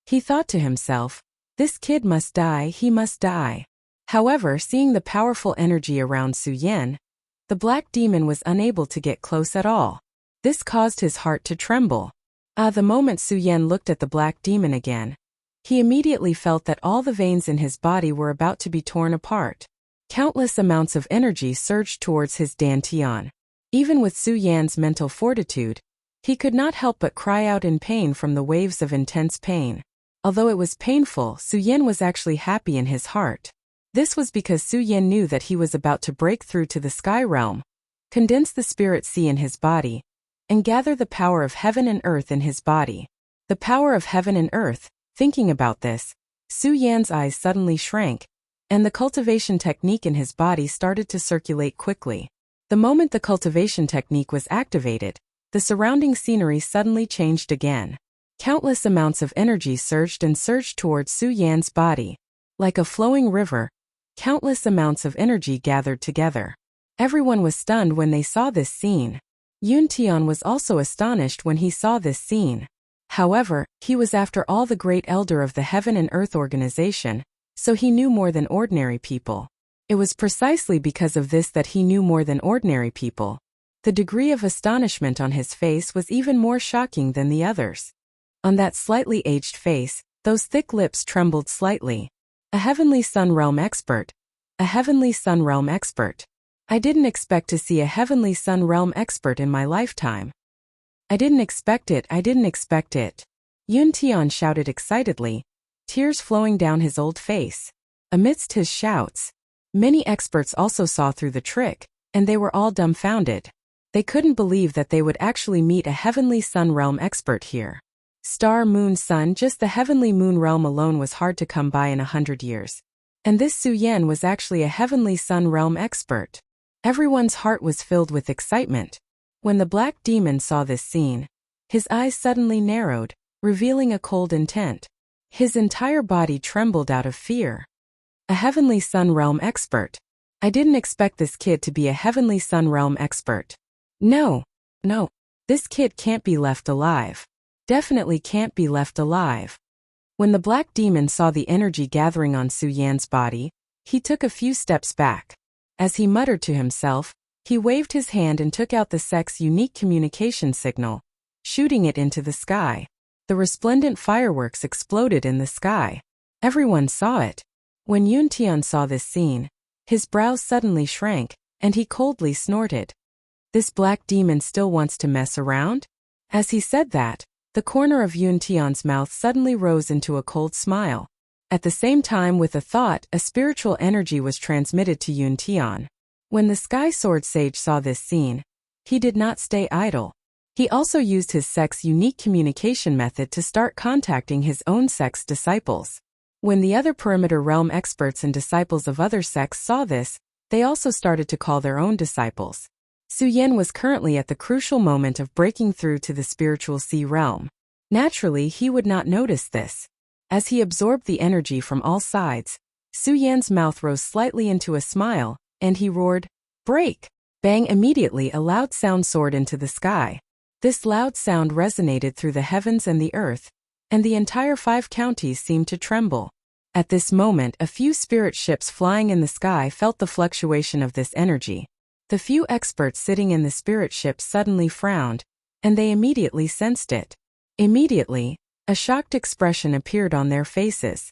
He thought to himself, "This kid must die, he must die." However, seeing the powerful energy around Su Yan, the black demon was unable to get close at all. This caused his heart to tremble. The moment Su Yan looked at the black demon again, he immediately felt that all the veins in his body were about to be torn apart. Countless amounts of energy surged towards his dantian. Even with Su Yan's mental fortitude, he could not help but cry out in pain from the waves of intense pain. Although it was painful, Su Yan was actually happy in his heart. This was because Su Yan knew that he was about to break through to the sky realm, condense the spirit sea in his body, and gather the power of heaven and earth in his body. The power of heaven and earth. Thinking about this, Su Yan's eyes suddenly shrank, and the cultivation technique in his body started to circulate quickly. The moment the cultivation technique was activated, the surrounding scenery suddenly changed again. Countless amounts of energy surged towards Su Yan's body. Like a flowing river, countless amounts of energy gathered together. Everyone was stunned when they saw this scene. Yun Tian was also astonished when he saw this scene. However, he was after all the great elder of the Heaven and Earth organization, so he knew more than ordinary people. It was precisely because of this that he knew more than ordinary people. The degree of astonishment on his face was even more shocking than the others. On that slightly aged face, those thick lips trembled slightly. A heavenly sun realm expert. A heavenly sun realm expert. I didn't expect to see a heavenly sun realm expert in my lifetime. I didn't expect it. Yun Tian shouted excitedly, tears flowing down his old face. Amidst his shouts, many experts also saw through the trick, and they were all dumbfounded. They couldn't believe that they would actually meet a heavenly sun realm expert here. Star, moon, sun, just the heavenly moon realm alone was hard to come by in 100 years. And this Su Yan was actually a heavenly sun realm expert. Everyone's heart was filled with excitement. When the black demon saw this scene, his eyes suddenly narrowed, revealing a cold intent. His entire body trembled out of fear. A heavenly sun realm expert. I didn't expect this kid to be a heavenly sun realm expert. No. This kid can't be left alive. Definitely can't be left alive. When the black demon saw the energy gathering on Su Yan's body, he took a few steps back. As he muttered to himself, he waved his hand and took out the sect's unique communication signal, shooting it into the sky. The resplendent fireworks exploded in the sky. Everyone saw it. When Yun Tian saw this scene, his brows suddenly shrank, and he coldly snorted. This black demon still wants to mess around? As he said that, the corner of Yun Tian's mouth suddenly rose into a cold smile. At the same time, with a thought, a spiritual energy was transmitted to Yun Tian. When the Sky Sword Sage saw this scene, he did not stay idle. He also used his sect's unique communication method to start contacting his own sect's disciples. When the other perimeter realm experts and disciples of other sects saw this, they also started to call their own disciples. Su Yan was currently at the crucial moment of breaking through to the spiritual sea realm. Naturally, he would not notice this. As he absorbed the energy from all sides, Su Yan's mouth rose slightly into a smile, and he roared, "Break!" Bang! Immediately a loud sound soared into the sky. This loud sound resonated through the heavens and the earth, and the entire 5 counties seemed to tremble. At this moment, a few spirit ships flying in the sky felt the fluctuation of this energy. The few experts sitting in the spirit ships suddenly frowned, and they immediately sensed it. Immediately, a shocked expression appeared on their faces.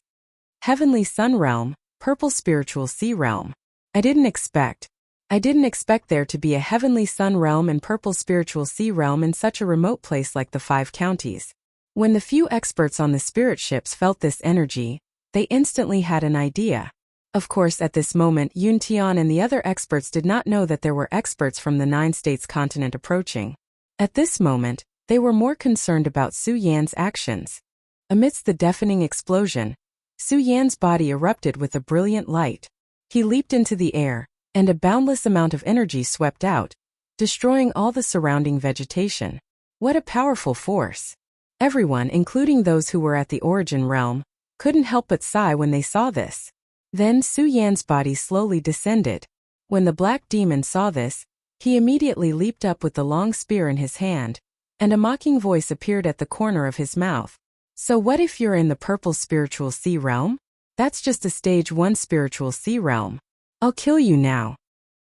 Heavenly Sun Realm, Purple Spiritual Sea Realm. I didn't expect there to be a Heavenly Sun Realm and Purple Spiritual Sea Realm in such a remote place like the 5 counties. When the few experts on the spirit ships felt this energy, they instantly had an idea. Of course, at this moment, Yun Tian and the other experts did not know that there were experts from the 9 states continent approaching. At this moment, they were more concerned about Su Yan's actions. Amidst the deafening explosion, Su Yan's body erupted with a brilliant light. He leaped into the air, and a boundless amount of energy swept out, destroying all the surrounding vegetation. What a powerful force! Everyone, including those who were at the origin realm, couldn't help but sigh when they saw this. Then Su Yan's body slowly descended. When the black demon saw this, he immediately leaped up with the long spear in his hand, and a mocking voice appeared at the corner of his mouth. So what if you're in the Purple Spiritual Sea Realm? That's just a Stage 1 Spiritual Sea Realm. I'll kill you now.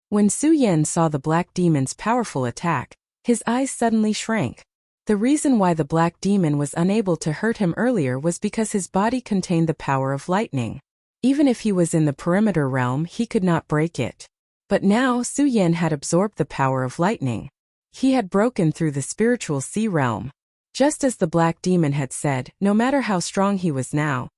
When Su Yan saw the black demon's powerful attack, his eyes suddenly shrank. The reason why the black demon was unable to hurt him earlier was because his body contained the power of lightning. Even if he was in the perimeter realm, he could not break it. But now Su Yan had absorbed the power of lightning. He had broken through the spiritual sea realm. Just as the black demon had said, no matter how strong he was now,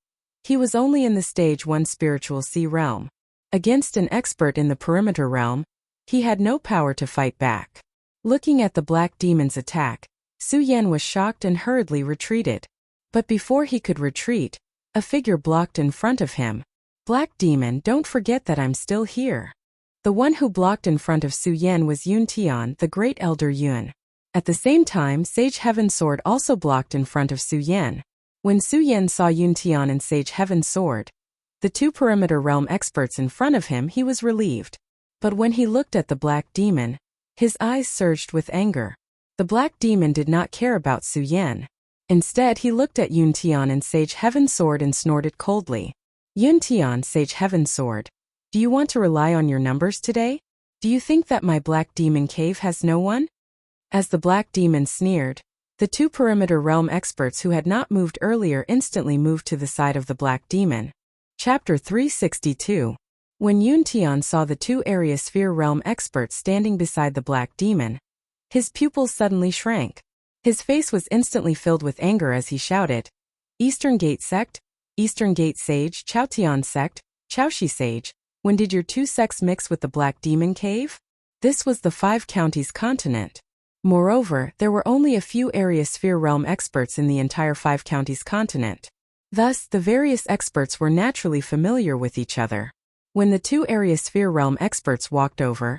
he was only in the Stage 1 spiritual sea realm. Against an expert in the perimeter realm, he had no power to fight back. Looking at the black demon's attack, Su Yan was shocked and hurriedly retreated. But before he could retreat, a figure blocked in front of him. Black demon, don't forget that I'm still here. The one who blocked in front of Su Yan was Yun Tian, the great elder Yun. At the same time, Sage Heaven Sword also blocked in front of Su Yan. When Su Yan saw Yun Tian and Sage Heaven Sword, the 2 perimeter realm experts in front of him, he was relieved. But when he looked at the black demon, his eyes surged with anger. The black demon did not care about Su Yan. Instead, he looked at Yun Tian and Sage Heaven Sword and snorted coldly. Yun Tian, Sage Heaven Sword, do you want to rely on your numbers today? Do you think that my black demon cave has no one? As the black demon sneered, the 2 perimeter realm experts who had not moved earlier instantly moved to the side of the black demon. Chapter 362. When Yun Tian saw the 2 area sphere realm experts standing beside the black demon, his pupils suddenly shrank. His face was instantly filled with anger as he shouted, Eastern Gate Sect, Eastern Gate Sage, Chaotian Sect, Chaoshi Sage, when did your 2 sects mix with the Black Demon Cave? This was the 5 counties continent. Moreover, there were only a few area sphere realm experts in the entire 5 counties continent. Thus, the various experts were naturally familiar with each other. When the 2 area sphere realm experts walked over,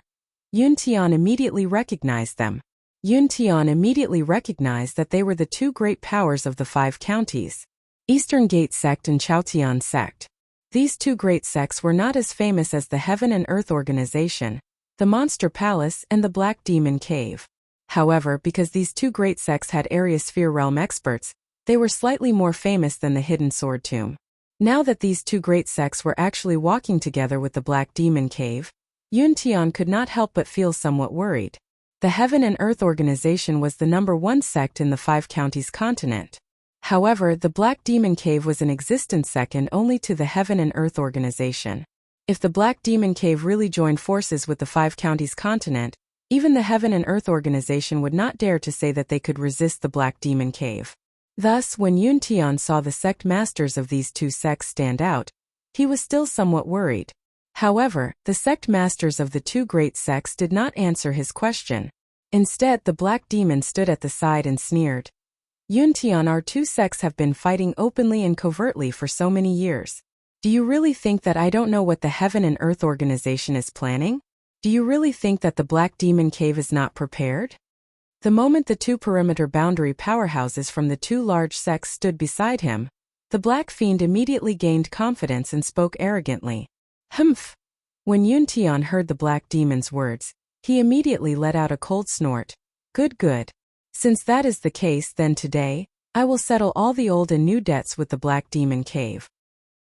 Yun Tian immediately recognized them. Yun Tian immediately recognized that they were the 2 great powers of the 5 counties, Eastern Gate Sect and Chaotian Sect. These 2 great sects were not as famous as the Heaven and Earth Organization, the Monster Palace, and the Black Demon Cave. However, because these 2 great sects had area sphere realm experts, they were slightly more famous than the Hidden Sword Tomb. Now that these 2 great sects were actually walking together with the Black Demon Cave, Yun Tian could not help but feel somewhat worried. The Heaven and Earth Organization was the #1 sect in the 5 counties continent. However, the Black Demon Cave was in existence second only to the Heaven and Earth Organization. If the Black Demon Cave really joined forces with the 5 counties continent, even the Heaven and Earth Organization would not dare to say that they could resist the Black Demon Cave. Thus, when Yun Tian saw the sect masters of these 2 sects stand out, he was still somewhat worried. However, the sect masters of the 2 great sects did not answer his question. Instead, the Black Demon stood at the side and sneered. Yun Tian, our 2 sects have been fighting openly and covertly for so many years. Do you really think that I don't know what the Heaven and Earth Organization is planning? Do you really think that the Black Demon Cave is not prepared? The moment the 2 perimeter boundary powerhouses from the 2 large sects stood beside him, the Black Fiend immediately gained confidence and spoke arrogantly. Humph! When Yun Tian heard the Black Demon's words, he immediately let out a cold snort. Good. Since that is the case, then today, I will settle all the old and new debts with the Black Demon Cave.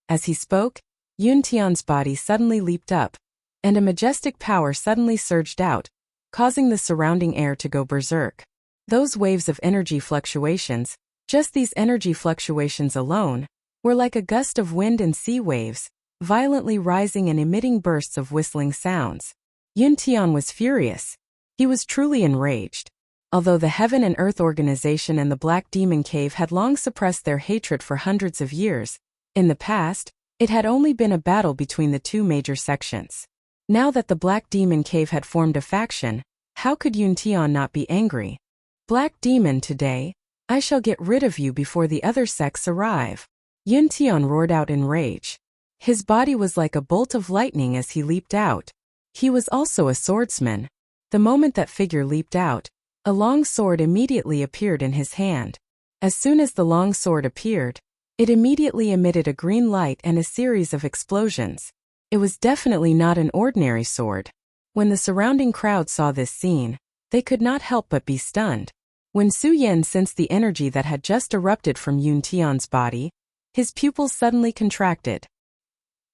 As he spoke, Yuntian's body suddenly leaped up, and a majestic power suddenly surged out, causing the surrounding air to go berserk. Those waves of energy fluctuations, just these energy fluctuations alone, were like a gust of wind and sea waves, violently rising and emitting bursts of whistling sounds. Yuntian was furious. He was truly enraged. Although the Heaven and Earth Organization and the Black Demon Cave had long suppressed their hatred for hundreds of years, in the past, it had only been a battle between the two major sections. Now that the Black Demon Cave had formed a faction, how could Yuntian not be angry? Black Demon, today, I shall get rid of you before the other sects arrive. Yuntian roared out in rage. His body was like a bolt of lightning as he leaped out. He was also a swordsman. The moment that figure leaped out, a long sword immediately appeared in his hand. As soon as the long sword appeared, it immediately emitted a green light and a series of explosions. It was definitely not an ordinary sword. When the surrounding crowd saw this scene, they could not help but be stunned. When Su Yan sensed the energy that had just erupted from Yuntian's body, his pupils suddenly contracted.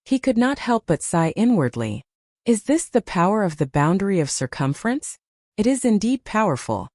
He could not help but sigh inwardly. Is this the power of the boundary of circumference? It is indeed powerful.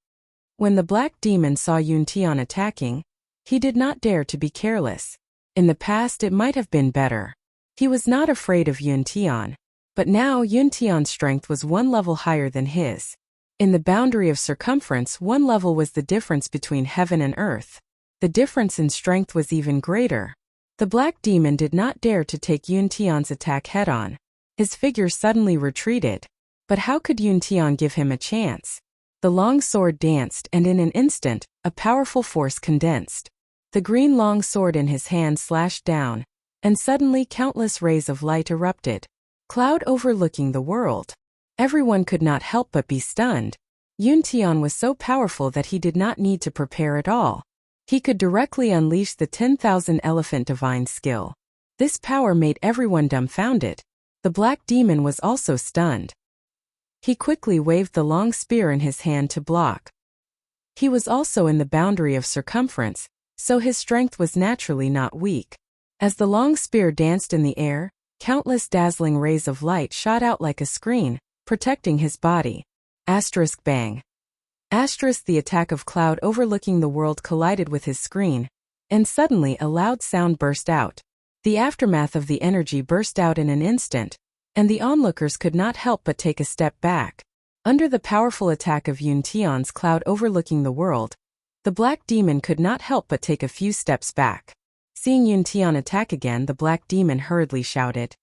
When the Black Demon saw Yuntian attacking, he did not dare to be careless. In the past it might have been better. He was not afraid of Yuntian, but now Yuntian's strength was one level higher than his. In the boundary of circumference, one level was the difference between heaven and earth. The difference in strength was even greater. The Black Demon did not dare to take Yuntian's attack head-on. His figure suddenly retreated. But how could Yuntian give him a chance? The long sword danced, and in an instant, a powerful force condensed. The green long sword in his hand slashed down, and suddenly countless rays of light erupted. Cloud overlooking the world. Everyone could not help but be stunned. Yuntian was so powerful that he did not need to prepare at all. He could directly unleash the 10,000 elephant divine skill. This power made everyone dumbfounded. The Black Demon was also stunned. He quickly waved the long spear in his hand to block. He was also in the boundary of circumference, so his strength was naturally not weak. As the long spear danced in the air, countless dazzling rays of light shot out like a screen, protecting his body. Asterisk bang. Asterisk the attack of cloud overlooking the world collided with his screen, and suddenly a loud sound burst out. The aftermath of the energy burst out in an instant, and the onlookers could not help but take a step back. Under the powerful attack of Yuntian's cloud overlooking the world, the Black Demon could not help but take a few steps back. Seeing Yuntian attack again, the Black Demon hurriedly shouted,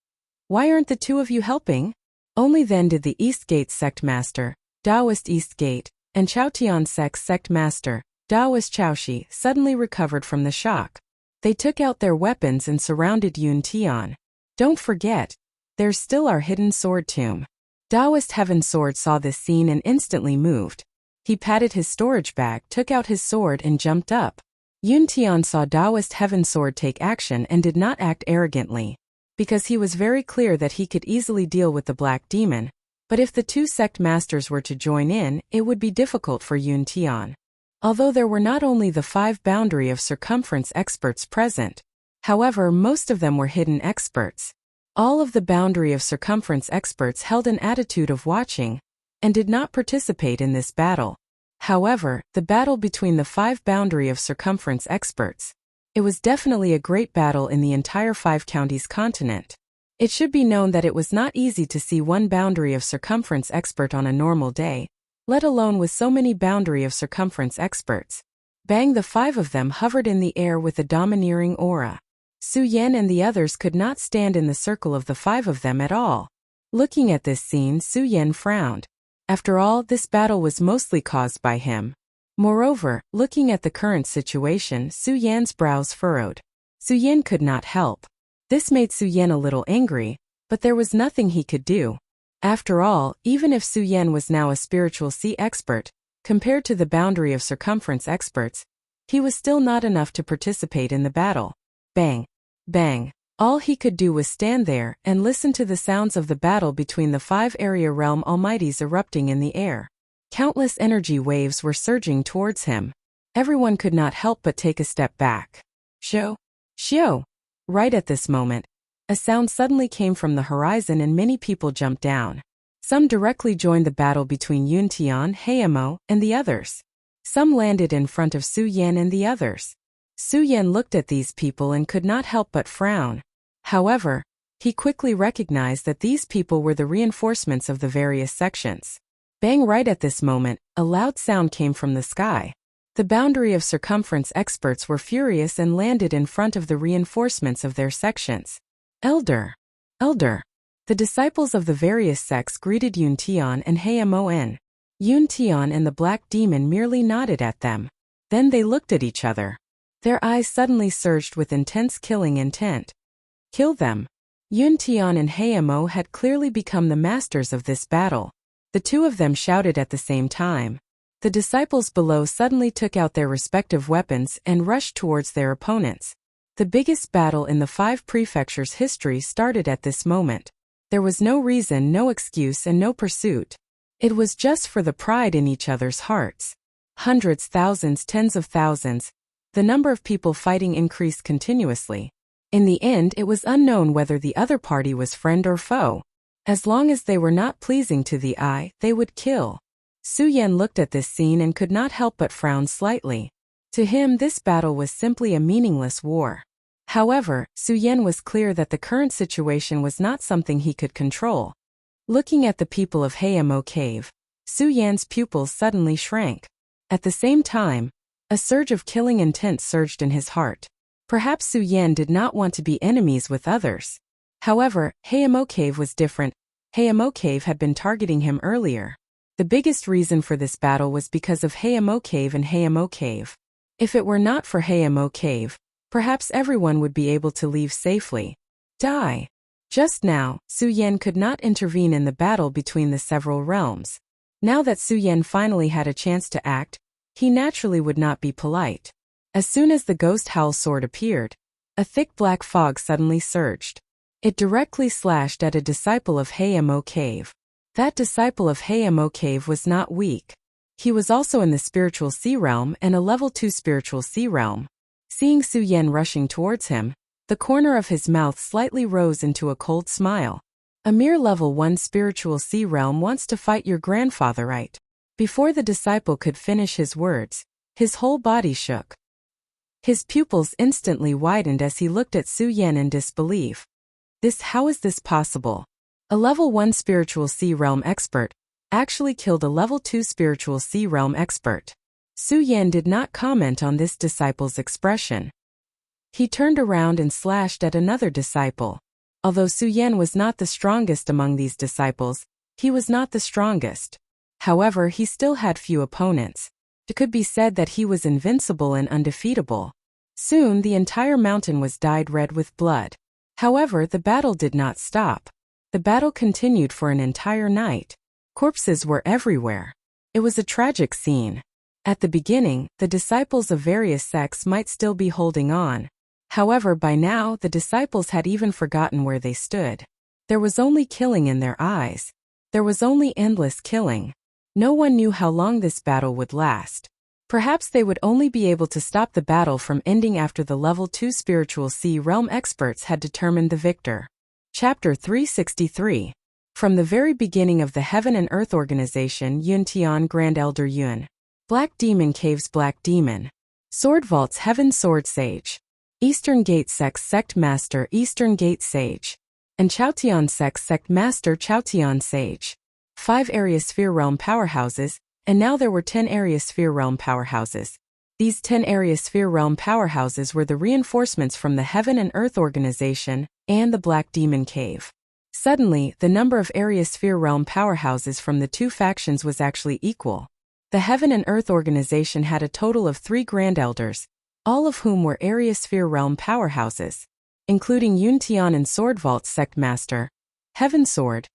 "Why aren't the two of you helping?" Only then did the Eastgate sect master, Taoist Eastgate, and Chaotian sect master, Taoist Chaoshi, suddenly recovered from the shock. They took out their weapons and surrounded Yuntian. Don't forget, there's still our hidden sword tomb. Taoist Heaven Sword saw this scene and instantly moved. He patted his storage bag, took out his sword and jumped up. Yuntian saw Taoist Heaven Sword take action and did not act arrogantly, because he was very clear that he could easily deal with the Black Demon, but if the two sect masters were to join in, it would be difficult for Yuntian. Although there were not only the 5 boundary of circumference experts present, however, most of them were hidden experts. All of the boundary of circumference experts held an attitude of watching, and did not participate in this battle. However, the battle between the 5 boundary of circumference experts, it was definitely a great battle in the entire 5 counties continent. It should be known that it was not easy to see one boundary of circumference expert on a normal day, let alone with so many boundary of circumference experts. Bang, the 5 of them hovered in the air with a domineering aura. Su Yan and the others could not stand in the circle of the 5 of them at all. Looking at this scene, Su Yan frowned. After all, this battle was mostly caused by him. Moreover, looking at the current situation, Su Yan's brows furrowed. Su Yan could not help. This made Su Yan a little angry, but there was nothing he could do. After all, even if Su Yan was now a spiritual sea expert, compared to the boundary of circumference experts, he was still not enough to participate in the battle. Bang! Bang! All he could do was stand there and listen to the sounds of the battle between the 5 area realm almighties erupting in the air. Countless energy waves were surging towards him. Everyone could not help but take a step back. Shio! Shio! Right at this moment, a sound suddenly came from the horizon and many people jumped down. Some directly joined the battle between Yuntian, Heimo, and the others. Some landed in front of Su Yan and the others. Su Yan looked at these people and could not help but frown. However, he quickly recognized that these people were the reinforcements of the various sections. Bang! Right at this moment, a loud sound came from the sky. The boundary of circumference experts were furious and landed in front of the reinforcements of their sections. Elder! Elder! The disciples of the various sects greeted Yuntian and Heimon. Yuntian and the Black Demon merely nodded at them. Then they looked at each other. Their eyes suddenly surged with intense killing intent. Kill them! Yuntian and Heimo had clearly become the masters of this battle. The two of them shouted at the same time. The disciples below suddenly took out their respective weapons and rushed towards their opponents. The biggest battle in the 5 prefectures' history started at this moment. There was no reason, no excuse, and no pursuit. It was just for the pride in each other's hearts. Hundreds, thousands, tens of thousands. The number of people fighting increased continuously. In the end, it was unknown whether the other party was friend or foe. As long as they were not pleasing to the eye, they would kill. Su Yan looked at this scene and could not help but frown slightly. To him, this battle was simply a meaningless war. However, Su Yan was clear that the current situation was not something he could control. Looking at the people of Heimo Cave, Su Yan's pupils suddenly shrank. At the same time, a surge of killing intent surged in his heart. Perhaps Su Yan did not want to be enemies with others. However, Heimo Cave was different. Heimo Cave had been targeting him earlier. The biggest reason for this battle was because of Heimo Cave and Heimo Cave. If it were not for Heimo Cave, perhaps everyone would be able to leave safely. Die! Just now, Su Yan could not intervene in the battle between the several realms. Now that Su Yan finally had a chance to act, he naturally would not be polite. As soon as the ghost howl sword appeared, a thick black fog suddenly surged. It directly slashed at a disciple of Heimo Cave. That disciple of Heimo Cave was not weak. He was also in the spiritual sea realm and a level 2 spiritual sea realm. Seeing Su Yan rushing towards him, the corner of his mouth slightly rose into a cold smile. A mere level 1 spiritual sea realm wants to fight your grandfather, right? Before the disciple could finish his words, his whole body shook. His pupils instantly widened as he looked at Su Yan in disbelief. How is this possible? A level 1 spiritual sea realm expert actually killed a level 2 spiritual sea realm expert. Su Yan did not comment on this disciple's expression. He turned around and slashed at another disciple. Although Su Yan was not the strongest among these disciples, he was not the strongest. However, he still had few opponents. It could be said that he was invincible and undefeatable. Soon the entire mountain was dyed red with blood. However, the battle did not stop. The battle continued for an entire night. Corpses were everywhere. It was a tragic scene. At the beginning, the disciples of various sects might still be holding on. However, by now, the disciples had even forgotten where they stood. There was only killing in their eyes. There was only endless killing. No one knew how long this battle would last. Perhaps they would only be able to stop the battle from ending after the level 2 spiritual sea realm experts had determined the victor. Chapter 363. From the very beginning of the Heaven and Earth Organization, Yuntian Grand Elder Yun. Black Demon Caves Black Demon. Sword Vaults Heaven Sword Sage. Eastern Gate Sect Master Eastern Gate Sage. And Chaotian Sect Master Chaotian Sage. 5 Area Sphere Realm Powerhouses, and now there were 10 Area Sphere Realm Powerhouses. These 10 Area Sphere Realm Powerhouses were the reinforcements from the Heaven and Earth Organization and the Black Demon Cave. Suddenly, the number of Area Sphere Realm Powerhouses from the two factions was actually equal. The Heaven and Earth Organization had a total of 3 Grand Elders, all of whom were Area Sphere Realm Powerhouses, including Yuntian and Sword Vault Sect Master, Heaven Sword.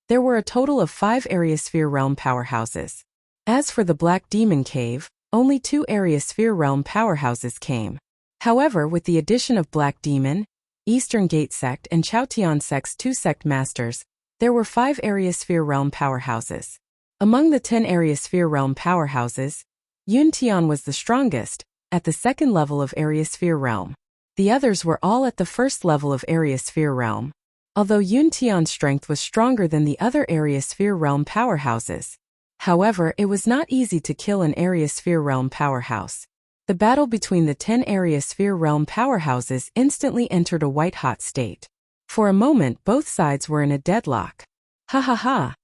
There were a total of 5 Area Sphere Realm Powerhouses. As for the Black Demon Cave, only 2 Area Sphere Realm Powerhouses came. However, with the addition of Black Demon, Eastern Gate Sect and Chaotian Sect's 2 Sect Masters, there were 5 Area Sphere Realm Powerhouses. Among the 10 Area Sphere Realm powerhouses, Yuntian was the strongest, at the second level of Area Sphere Realm. The others were all at the first level of Area Sphere Realm. Although Yuntian's strength was stronger than the other Area Sphere Realm powerhouses. However, it was not easy to kill an Area Sphere Realm powerhouse. The battle between the 10 Area Sphere Realm powerhouses instantly entered a white-hot state. For a moment, both sides were in a deadlock. Ha ha ha!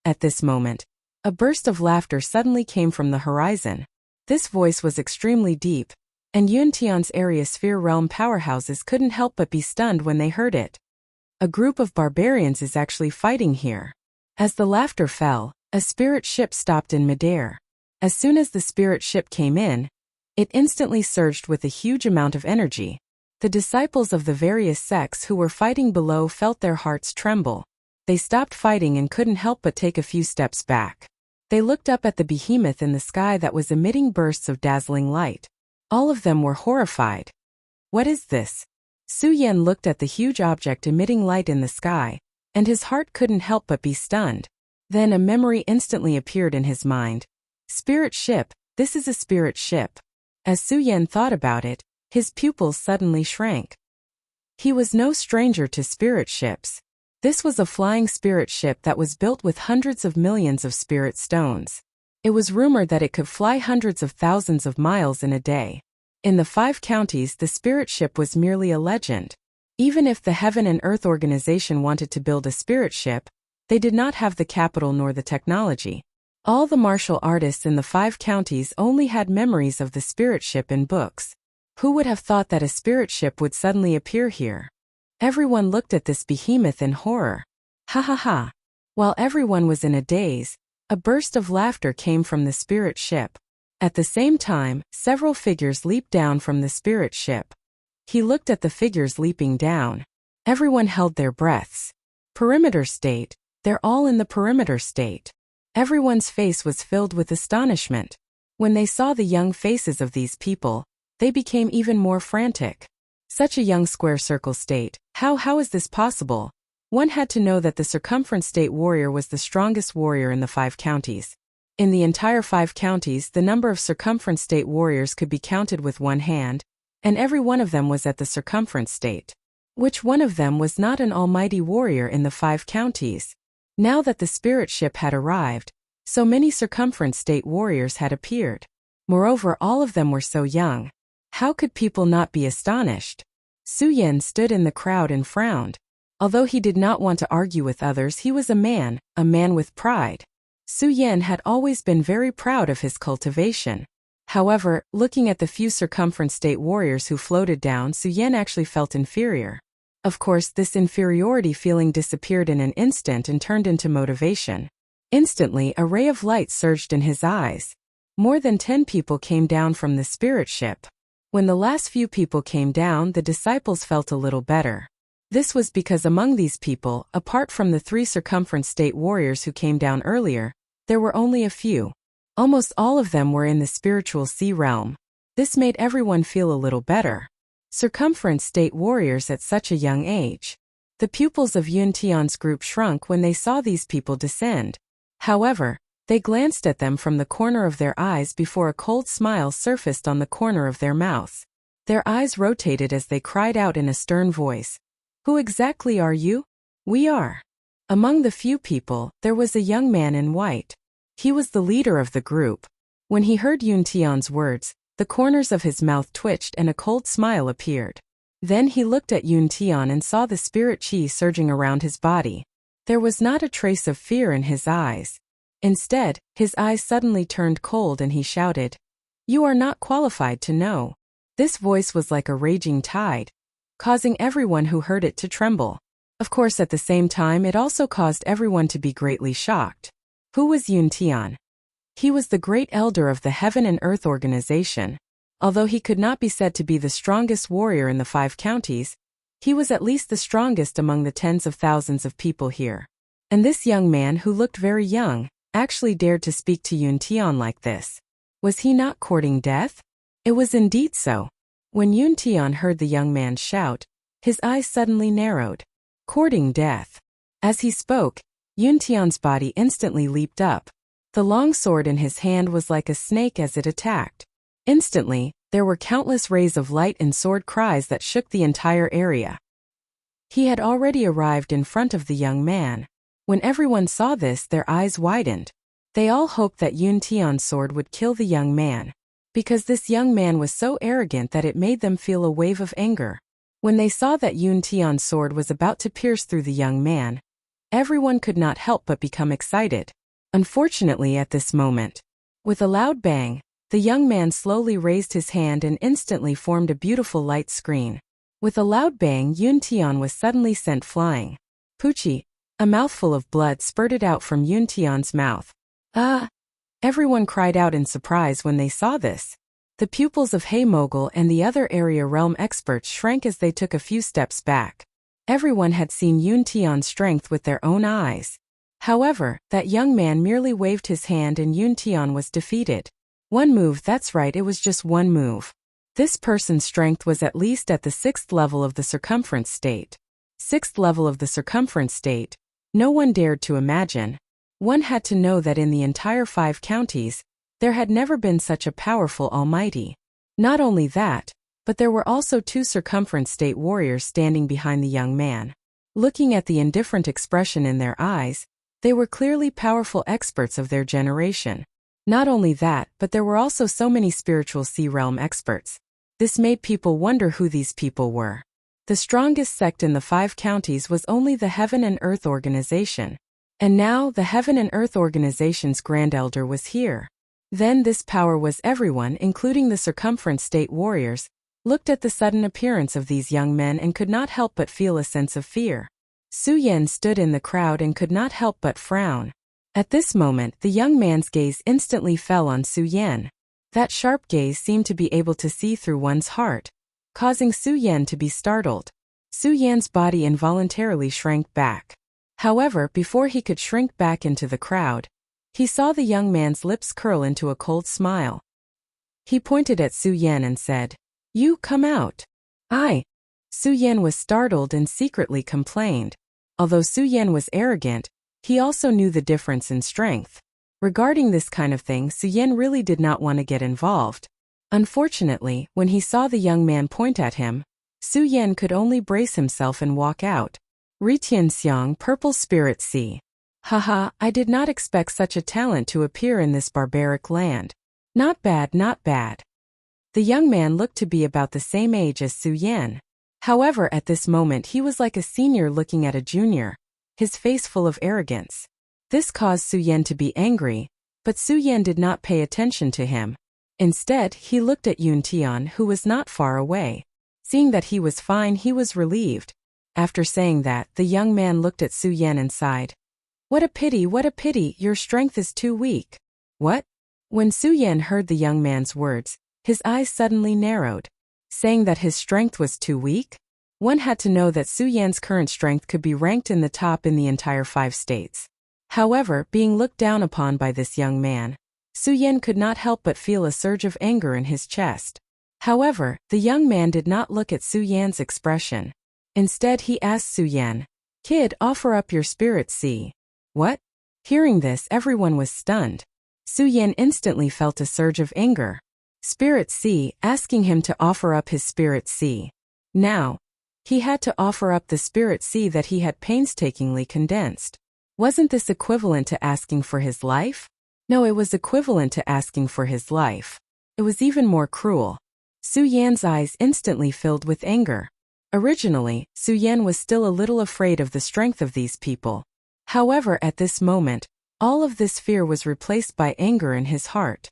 At this moment, a burst of laughter suddenly came from the horizon. This voice was extremely deep, and Yuntian's Area Sphere Realm powerhouses couldn't help but be stunned when they heard it. A group of barbarians is actually fighting here. As the laughter fell, a spirit ship stopped in midair. As soon as the spirit ship came in, it instantly surged with a huge amount of energy. The disciples of the various sects who were fighting below felt their hearts tremble. They stopped fighting and couldn't help but take a few steps back. They looked up at the behemoth in the sky that was emitting bursts of dazzling light. All of them were horrified. What is this? Su Yan looked at the huge object emitting light in the sky, and his heart couldn't help but be stunned. Then a memory instantly appeared in his mind. Spirit ship, this is a spirit ship. As Su Yan thought about it, his pupils suddenly shrank. He was no stranger to spirit ships. This was a flying spirit ship that was built with hundreds of millions of spirit stones. It was rumored that it could fly hundreds of thousands of miles in a day. In the 5 counties, the spirit ship was merely a legend. Even if the Heaven and Earth organization wanted to build a spirit ship, they did not have the capital nor the technology. All the martial artists in the 5 counties only had memories of the spirit ship in books. Who would have thought that a spirit ship would suddenly appear here? Everyone looked at this behemoth in horror. Ha ha ha! While everyone was in a daze, a burst of laughter came from the spirit ship. At the same time, several figures leaped down from the spirit ship. He looked at the figures leaping down. Everyone held their breaths. Perimeter state, they're all in the perimeter state. Everyone's face was filled with astonishment. When they saw the young faces of these people, they became even more frantic. Such a young square circle state, how is this possible? One had to know that the circumference state warrior was the strongest warrior in the 5 counties. In the entire 5 counties, the number of circumference state warriors could be counted with one hand, and every one of them was at the circumference state. Which one of them was not an almighty warrior in the 5 counties? Now that the spirit ship had arrived, so many circumference state warriors had appeared. Moreover, all of them were so young. How could people not be astonished? Su Yan stood in the crowd and frowned. Although he did not want to argue with others, he was a man with pride. Su Yan had always been very proud of his cultivation. However, looking at the few circumference state warriors who floated down, Su Yan actually felt inferior. Of course, this inferiority feeling disappeared in an instant and turned into motivation. Instantly, a ray of light surged in his eyes. More than 10 people came down from the spirit ship. When the last few people came down, the disciples felt a little better. This was because among these people, apart from the 3 circumference state warriors who came down earlier, there were only a few. Almost all of them were in the spiritual sea realm. This made everyone feel a little better. Circumference state warriors at such a young age. The pupils of Yuntian's group shrunk when they saw these people descend. However, they glanced at them from the corner of their eyes before a cold smile surfaced on the corner of their mouths. Their eyes rotated as they cried out in a stern voice. Who exactly are you? We are. Among the few people, there was a young man in white. He was the leader of the group. When he heard Yuntian's words, the corners of his mouth twitched and a cold smile appeared. Then he looked at Yuntian and saw the spirit qi surging around his body. There was not a trace of fear in his eyes. Instead, his eyes suddenly turned cold and he shouted, "You are not qualified to know." This voice was like a raging tide, causing everyone who heard it to tremble. Of course, at the same time, it also caused everyone to be greatly shocked. Who was Yuntian? He was the great elder of the Heaven and Earth organization. Although he could not be said to be the strongest warrior in the 5 counties, he was at least the strongest among the tens of thousands of people here. And this young man, who looked very young, actually dared to speak to Yuntian like this. Was he not courting death? It was indeed so. When Yuntian heard the young man shout, his eyes suddenly narrowed. Courting death. As he spoke, Yuntian's body instantly leaped up. The long sword in his hand was like a snake as it attacked. Instantly, there were countless rays of light and sword cries that shook the entire area. He had already arrived in front of the young man. When everyone saw this, their eyes widened. They all hoped that Yun Tian's sword would kill the young man, because this young man was so arrogant that it made them feel a wave of anger. When they saw that Yun Tian's sword was about to pierce through the young man, everyone could not help but become excited. Unfortunately, at this moment, with a loud bang, the young man slowly raised his hand and instantly formed a beautiful light screen. With a loud bang, Yun Tian was suddenly sent flying. Poochie! A mouthful of blood spurted out from Yun Tian's mouth. Ah! Everyone cried out in surprise when they saw this. The pupils of Hey Mogul and the other area realm experts shrank as they took a few steps back. Everyone had seen Yun Tian's strength with their own eyes. However, that young man merely waved his hand and Yun Tian was defeated. One move, that's right, it was just one move. This person's strength was at least at the 6th level of the circumference state. 6th level of the circumference state. No one dared to imagine. One had to know that in the entire 5 counties, there had never been such a powerful almighty. Not only that, but there were also 2 circumference state warriors standing behind the young man. Looking at the indifferent expression in their eyes, they were clearly powerful experts of their generation. Not only that, but there were also so many spiritual sea realm experts. This made people wonder who these people were. The strongest sect in the 5 counties was only the Heaven and Earth Organization. And now the Heaven and Earth Organization's Grand Elder was here. Then this power was everyone, including the circumference state warriors, looked at the sudden appearance of these young men and could not help but feel a sense of fear. Su Yan stood in the crowd and could not help but frown. At this moment, the young man's gaze instantly fell on Su Yan. That sharp gaze seemed to be able to see through one's heart, causing Su Yan to be startled. Su Yan's body involuntarily shrank back. However, before he could shrink back into the crowd, he saw the young man's lips curl into a cold smile. He pointed at Su Yan and said, "You come out." Su Yan was startled and secretly complained. Although Su Yan was arrogant, he also knew the difference in strength. Regarding this kind of thing, Su Yan really did not want to get involved. Unfortunately, when he saw the young man point at him, Su Yan could only brace himself and walk out. Ritianxiang, Purple Spirit Sea. Haha, I did not expect such a talent to appear in this barbaric land. Not bad, not bad. The young man looked to be about the same age as Su Yan. However, at this moment he was like a senior looking at a junior, his face full of arrogance. This caused Su Yan to be angry, but Su Yan did not pay attention to him. Instead, he looked at Yun Tian, who was not far away. Seeing that he was fine, he was relieved. After saying that, the young man looked at Su Yan and sighed. What a pity, your strength is too weak. What? When Su Yan heard the young man's words, his eyes suddenly narrowed. Saying that his strength was too weak? One had to know that Su Yan's current strength could be ranked in the top in the entire 5 states. However, being looked down upon by this young man, Su Yan could not help but feel a surge of anger in his chest. However, the young man did not look at Su Yan's expression. Instead, he asked Su Yan, "Kid, offer up your spirit sea." What? Hearing this, everyone was stunned. Su Yan instantly felt a surge of anger. Spirit sea, asking him to offer up his spirit sea. Now, he had to offer up the spirit sea that he had painstakingly condensed. Wasn't this equivalent to asking for his life? No, it was equivalent to asking for his life. It was even more cruel. Su Yan's eyes instantly filled with anger. Originally, Su Yan was still a little afraid of the strength of these people. However, at this moment, all of this fear was replaced by anger in his heart.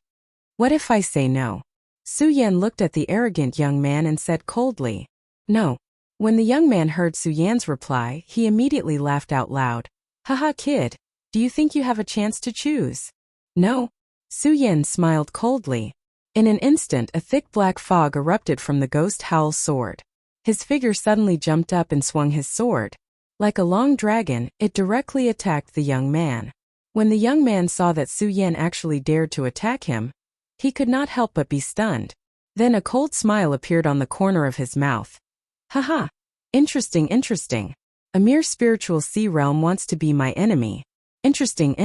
What if I say no? Su Yan looked at the arrogant young man and said coldly, "No." When the young man heard Su Yan's reply, he immediately laughed out loud. "Haha, kid, do you think you have a chance to choose?" "No." Su Yan smiled coldly. In an instant, a thick black fog erupted from the ghost Howl's sword. His figure suddenly jumped up and swung his sword. Like a long dragon, it directly attacked the young man. When the young man saw that Su Yan actually dared to attack him, he could not help but be stunned. Then a cold smile appeared on the corner of his mouth. "Haha. Interesting. A mere spiritual sea realm wants to be my enemy. Interesting.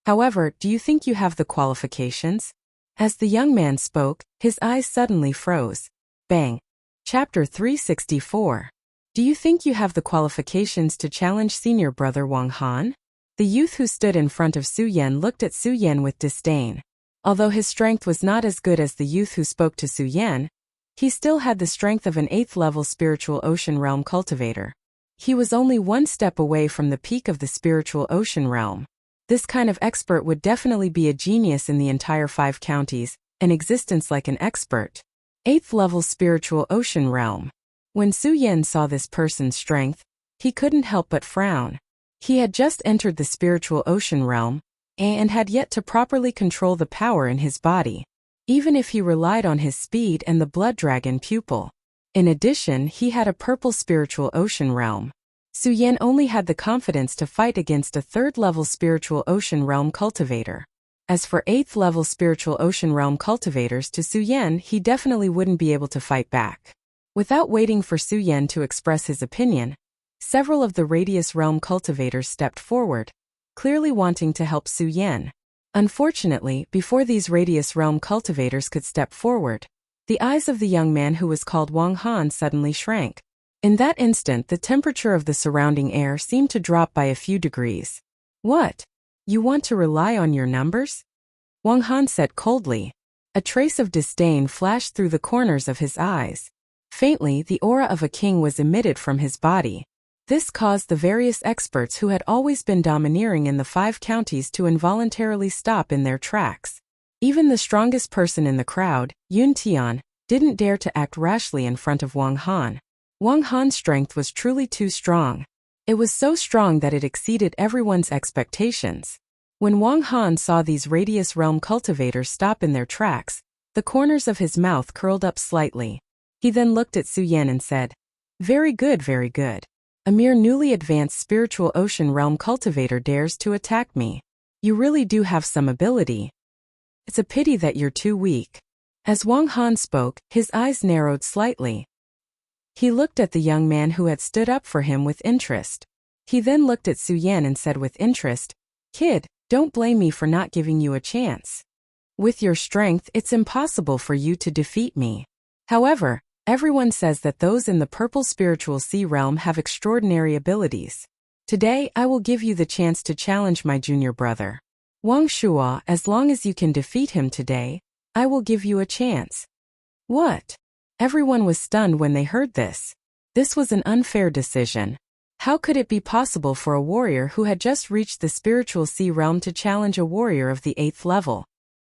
However, do you think you have the qualifications? As the young man spoke, his eyes suddenly froze. Bang. Chapter 364. Do you think you have the qualifications to challenge senior brother Wang Han? The youth who stood in front of Su Yan looked at Su Yan with disdain. Although his strength was not as good as the youth who spoke to Su Yan, he still had the strength of an 8th-level spiritual ocean realm cultivator. He was only one step away from the peak of the spiritual ocean realm. This kind of expert would definitely be a genius in the entire 5 counties, an existence like an expert. 8th-level spiritual ocean realm. When Su Yan saw this person's strength, he couldn't help but frown. He had just entered the spiritual ocean realm, and had yet to properly control the power in his body, even if he relied on his speed and the blood dragon pupil. In addition, he had a purple spiritual ocean realm. Su Yan only had the confidence to fight against a 3rd-level spiritual ocean realm cultivator. As for 8th-level spiritual ocean realm cultivators to Su Yan, he definitely wouldn't be able to fight back. Without waiting for Su Yan to express his opinion, several of the Radius Realm cultivators stepped forward, clearly wanting to help Su Yan. Unfortunately, before these Radius Realm cultivators could step forward, the eyes of the young man who was called Wang Han suddenly shrank. In that instant, the temperature of the surrounding air seemed to drop by a few degrees. What? You want to rely on your numbers? Wang Han said coldly. A trace of disdain flashed through the corners of his eyes. Faintly, the aura of a king was emitted from his body. This caused the various experts who had always been domineering in the 5 counties to involuntarily stop in their tracks. Even the strongest person in the crowd, Yun Tian, didn't dare to act rashly in front of Wang Han. Wang Han's strength was truly too strong. It was so strong that it exceeded everyone's expectations. When Wang Han saw these Radius Realm cultivators stop in their tracks, the corners of his mouth curled up slightly. He then looked at Su Yan and said, "Very good, very good. A mere newly advanced spiritual ocean realm cultivator dares to attack me. You really do have some ability. It's a pity that you're too weak." As Wang Han spoke, his eyes narrowed slightly. He looked at the young man who had stood up for him with interest. He then looked at Su Yan and said with interest, "Kid, don't blame me for not giving you a chance. With your strength, it's impossible for you to defeat me. However, everyone says that those in the purple spiritual sea realm have extraordinary abilities. Today, I will give you the chance to challenge my junior brother. Wang Shua, as long as you can defeat him today, I will give you a chance." What? Everyone was stunned when they heard this. This was an unfair decision. How could it be possible for a warrior who had just reached the spiritual sea realm to challenge a warrior of the 8th level?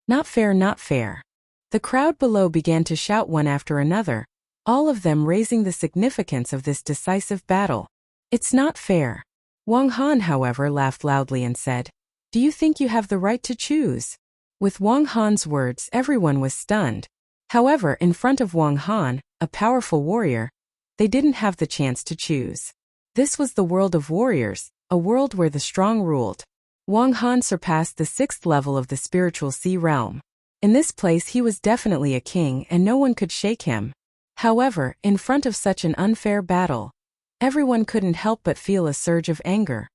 Not fair, not fair. The crowd below began to shout one after another, all of them raising the significance of this decisive battle. It's not fair. Wang Han, however, laughed loudly and said, "Do you think you have the right to choose?" With Wang Han's words, everyone was stunned. However, in front of Wang Han, a powerful warrior, they didn't have the chance to choose. This was the world of warriors, a world where the strong ruled. Wang Han surpassed the 6th level of the spiritual sea realm. In this place he was definitely a king and no one could shake him. However, in front of such an unfair battle, everyone couldn't help but feel a surge of anger.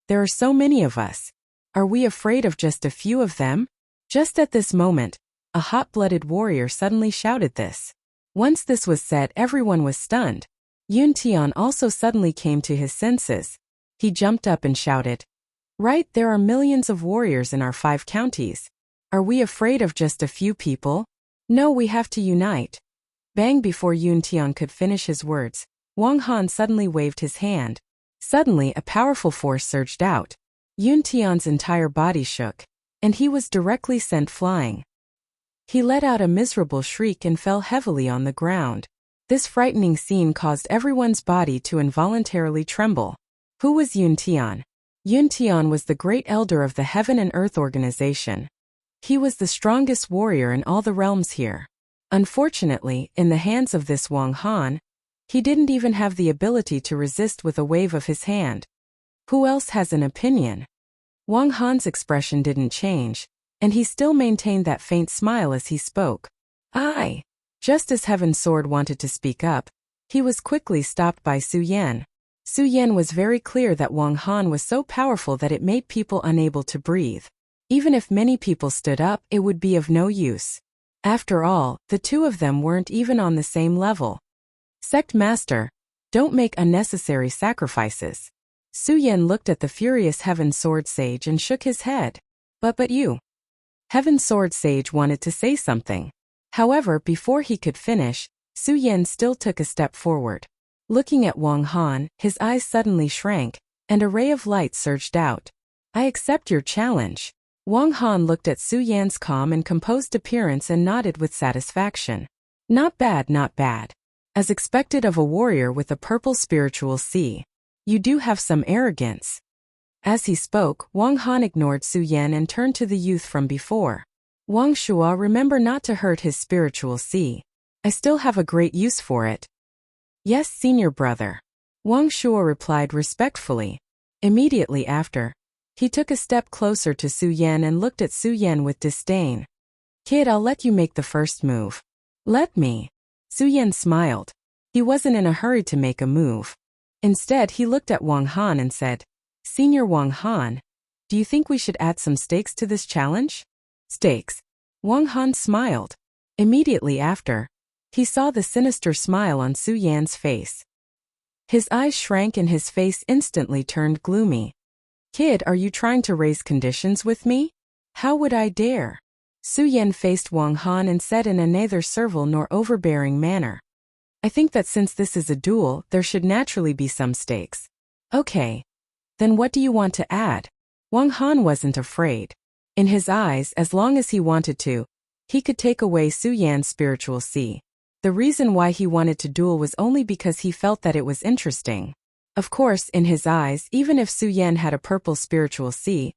There are so many of us. Are we afraid of just a few of them? Just at this moment, a hot-blooded warrior suddenly shouted this. Once this was said, everyone was stunned. Yun Tian also suddenly came to his senses. He jumped up and shouted, "Right, there are millions of warriors in our 5 counties. Are we afraid of just a few people? No, we have to unite." Bang! Before Yun Tian could finish his words, Wang Han suddenly waved his hand. Suddenly, a powerful force surged out. Yun Tian's entire body shook, and he was directly sent flying. He let out a miserable shriek and fell heavily on the ground. This frightening scene caused everyone's body to involuntarily tremble. Who was Yun Tian? Yun Tian was the great elder of the Heaven and Earth organization. He was the strongest warrior in all the realms here. Unfortunately, in the hands of this Wang Han, he didn't even have the ability to resist with a wave of his hand. Who else has an opinion? Wang Han's expression didn't change, and he still maintained that faint smile as he spoke. "I." Just as Heaven's Sword wanted to speak up, he was quickly stopped by Su Yan. Su Yan was very clear that Wang Han was so powerful that it made people unable to breathe. Even if many people stood up, it would be of no use. After all, the two of them weren't even on the same level. Sect Master, don't make unnecessary sacrifices. Su Yan looked at the furious Heaven Sword Sage and shook his head. But you. Heaven Sword Sage wanted to say something. However, before he could finish, Su Yan still took a step forward. Looking at Wang Han, his eyes suddenly shrank, and a ray of light surged out. I accept your challenge. Wang Han looked at Su Yan's calm and composed appearance and nodded with satisfaction. Not bad, not bad. As expected of a warrior with a purple spiritual sea. You do have some arrogance. As he spoke, Wang Han ignored Su Yan and turned to the youth from before. Wang Shua, remember not to hurt his spiritual sea. I still have a great use for it. Yes, senior brother. Wang Shua replied respectfully. Immediately after, he took a step closer to Su Yan and looked at Su Yan with disdain. Kid, I'll let you make the first move. Let me. Su Yan smiled. He wasn't in a hurry to make a move. Instead, he looked at Wang Han and said, Senior Wang Han, do you think we should add some stakes to this challenge? Stakes. Wang Han smiled. Immediately after, he saw the sinister smile on Su Yan's face. His eyes shrank and his face instantly turned gloomy. Kid, are you trying to raise conditions with me? How would I dare? Su Yan faced Wang Han and said in a neither servile nor overbearing manner. I think that since this is a duel, there should naturally be some stakes. Okay. Then what do you want to add? Wang Han wasn't afraid. In his eyes, as long as he wanted to, he could take away Su Yan's spiritual sea. The reason why he wanted to duel was only because he felt that it was interesting. Of course, in his eyes, even if Su Yan had a purple spiritual sea,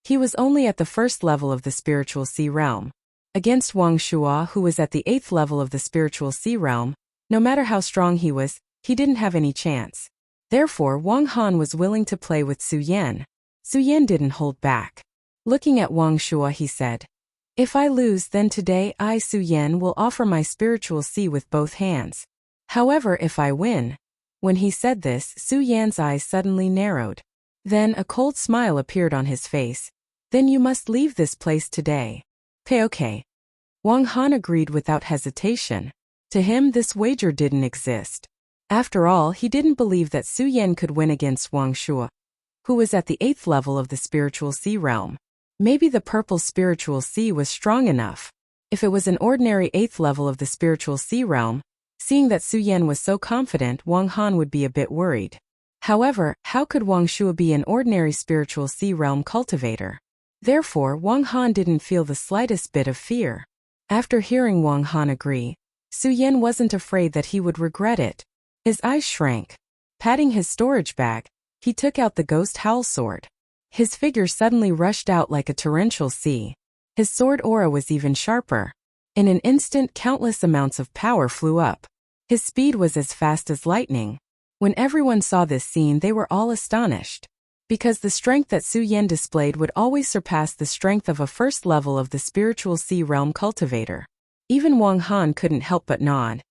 he was only at the first level of the spiritual sea realm. Against Wang Shua, who was at the 8th level of the spiritual sea realm, no matter how strong he was, he didn't have any chance. Therefore, Wang Han was willing to play with Su Yan. Su Yan didn't hold back. Looking at Wang Shua, he said, If I lose, then today I, Su Yan, will offer my spiritual sea with both hands. However, if I win. When he said this, Su Yan's eyes suddenly narrowed. Then a cold smile appeared on his face. Then you must leave this place today. Okay. Wang Han agreed without hesitation. To him, this wager didn't exist. After all, he didn't believe that Su Yan could win against Wang Shua, who was at the 8th level of the spiritual sea realm. Maybe the purple spiritual sea was strong enough. If it was an ordinary 8th level of the spiritual sea realm, seeing that Su Yan was so confident, Wang Han would be a bit worried. However, how could Wang Shua be an ordinary spiritual sea realm cultivator? Therefore, Wang Han didn't feel the slightest bit of fear. After hearing Wang Han agree, Su Yan wasn't afraid that he would regret it. His eyes shrank. Patting his storage bag, he took out the ghost howl sword. His figure suddenly rushed out like a torrential sea. His sword aura was even sharper. In an instant, countless amounts of power flew up. His speed was as fast as lightning. When everyone saw this scene, they were all astonished. Because the strength that Su Yan displayed would always surpass the strength of a first level of the spiritual sea realm cultivator. Even Wang Han couldn't help but nod.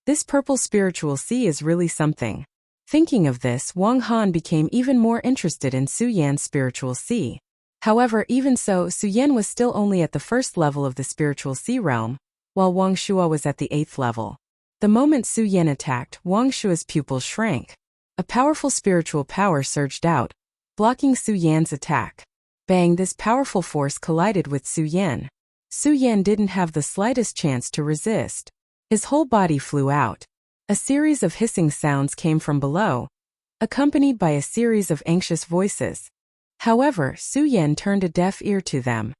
This purple spiritual sea is really something. Thinking of this, Wang Han became even more interested in Su Yan's spiritual sea. However, even so, Su Yan was still only at the first level of the spiritual sea realm, while Wang Shua was at the 8th level. The moment Su Yan attacked, Wang Shua's pupils shrank. A powerful spiritual power surged out, blocking Su Yan's attack. Bang! This powerful force collided with Su Yan. Su Yan didn't have the slightest chance to resist. His whole body flew out. A series of hissing sounds came from below, accompanied by a series of anxious voices. However, Su Yan turned a deaf ear to them.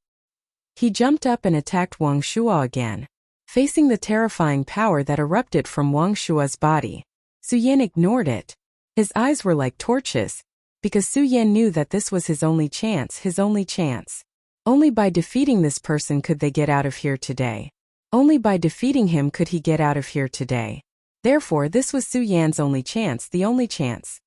He jumped up and attacked Wang Shua again. Facing the terrifying power that erupted from Wang Shua's body, Su Yan ignored it. His eyes were like torches, because Su Yan knew that this was his only chance, his only chance. Only by defeating this person could they get out of here today. Only by defeating him could he get out of here today. Therefore, this was Su Yan's only chance, the only chance.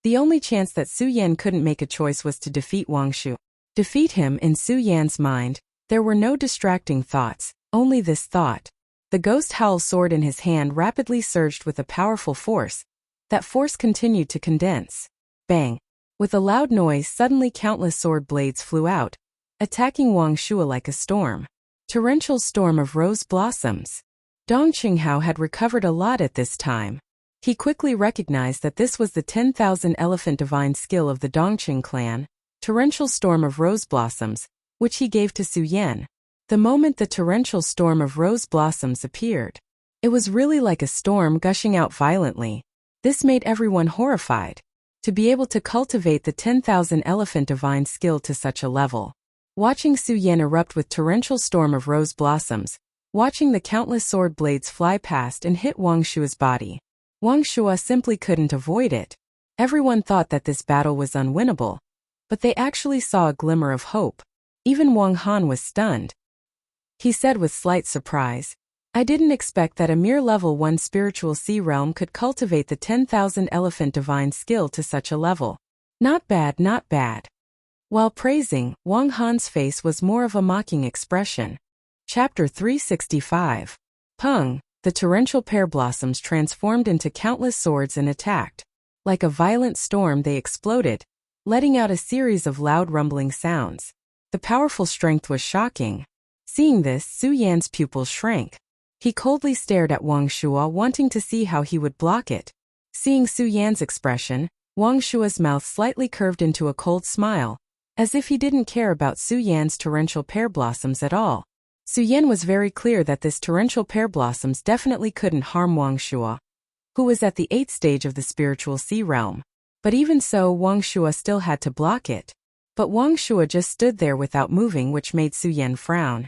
The only chance that Su Yan couldn't make a choice was to defeat Wang Shu. Defeat him. In Su Yan's mind, there were no distracting thoughts, only this thought. The ghost howl sword in his hand rapidly surged with a powerful force. That force continued to condense. Bang! With a loud noise, suddenly countless sword blades flew out, attacking Wang Shua like a storm. Torrential storm of rose blossoms. Dong Qinghao had recovered a lot at this time. He quickly recognized that this was the 10,000 elephant divine skill of the Dongqing clan, torrential storm of rose blossoms, which he gave to Su Yan. The moment the torrential storm of rose blossoms appeared, it was really like a storm gushing out violently. This made everyone horrified. To be able to cultivate the 10,000 elephant divine skill to such a level. Watching Su Yan erupt with torrential storm of rose blossoms, watching the countless sword blades fly past and hit Wang Shua's body. Wang Shua simply couldn't avoid it. Everyone thought that this battle was unwinnable, but they actually saw a glimmer of hope. Even Wang Han was stunned. He said with slight surprise, "I didn't expect that a mere level 1 spiritual sea realm could cultivate the 10,000 elephant divine skill to such a level. Not bad, not bad." While praising, Wang Han's face was more of a mocking expression. Chapter 365. Peng, the torrential pear blossoms transformed into countless swords and attacked. Like a violent storm they exploded, letting out a series of loud rumbling sounds. The powerful strength was shocking. Seeing this, Su Yan's pupils shrank. He coldly stared at Wang Shua, wanting to see how he would block it. Seeing Su Yan's expression, Wang Shua's mouth slightly curved into a cold smile, as if he didn't care about Su Yan's torrential pear blossoms at all. Su Yan was very clear that this torrential pear blossoms definitely couldn't harm Wang Shua, who was at the 8th stage of the spiritual sea realm. But even so, Wang Shua still had to block it. But Wang Shua just stood there without moving, which made Su Yan frown.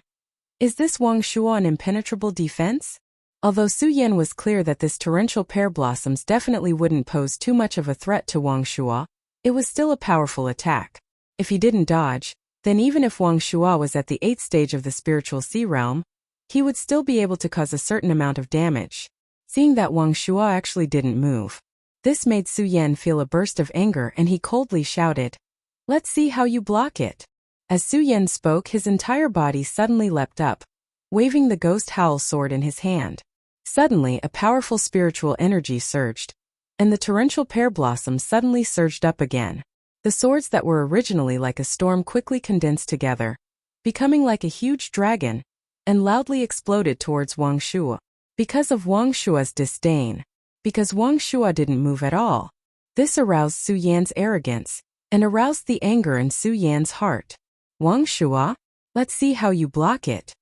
Is this Wang Shua an impenetrable defense? Although Su Yan was clear that this torrential pear blossoms definitely wouldn't pose too much of a threat to Wang Shua, it was still a powerful attack. If he didn't dodge, then even if Wang Shua was at the 8th stage of the spiritual sea realm, he would still be able to cause a certain amount of damage. Seeing that Wang Shua actually didn't move, this made Su Yan feel a burst of anger, and he coldly shouted, "Let's see how you block it." As Su Yan spoke, his entire body suddenly leapt up, waving the ghost howl sword in his hand. Suddenly, a powerful spiritual energy surged, and the torrential pear blossoms suddenly surged up again. The swords that were originally like a storm quickly condensed together, becoming like a huge dragon, and loudly exploded towards Wang Shua. Because of Wang Shua's disdain, because Wang Shua didn't move at all, this aroused Su Yan's arrogance, and aroused the anger in Su Yan's heart. "Wang Shua, let's see how you block it."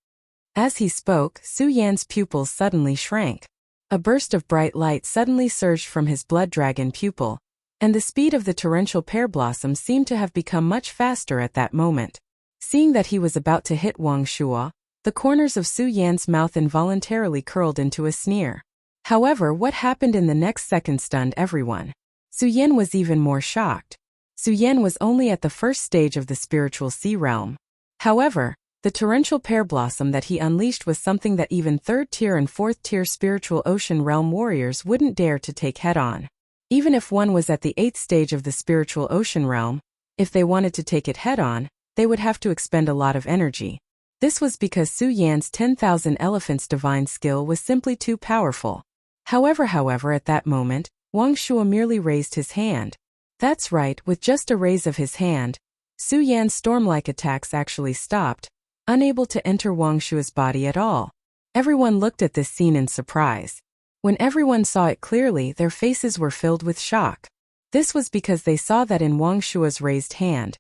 As he spoke, Su Yan's pupils suddenly shrank. A burst of bright light suddenly surged from his blood dragon pupil, and the speed of the torrential pear blossom seemed to have become much faster at that moment. Seeing that he was about to hit Wang Shua, the corners of Su Yan's mouth involuntarily curled into a sneer. However, what happened in the next second stunned everyone. Su Yan was even more shocked. Su Yan was only at the 1st stage of the spiritual sea realm. However, the torrential pear blossom that he unleashed was something that even 3rd tier and 4th tier spiritual ocean realm warriors wouldn't dare to take head-on. Even if one was at the 8th stage of the spiritual ocean realm, if they wanted to take it head-on, they would have to expend a lot of energy. This was because Su Yan's 10,000 elephants divine skill was simply too powerful. However, at that moment, Wang Shua merely raised his hand. That's right, with just a raise of his hand, Su Yan's storm-like attacks actually stopped, unable to enter Wang Shua's body at all. Everyone looked at this scene in surprise. When everyone saw it clearly, their faces were filled with shock. This was because they saw that in Wang Shua's raised hand,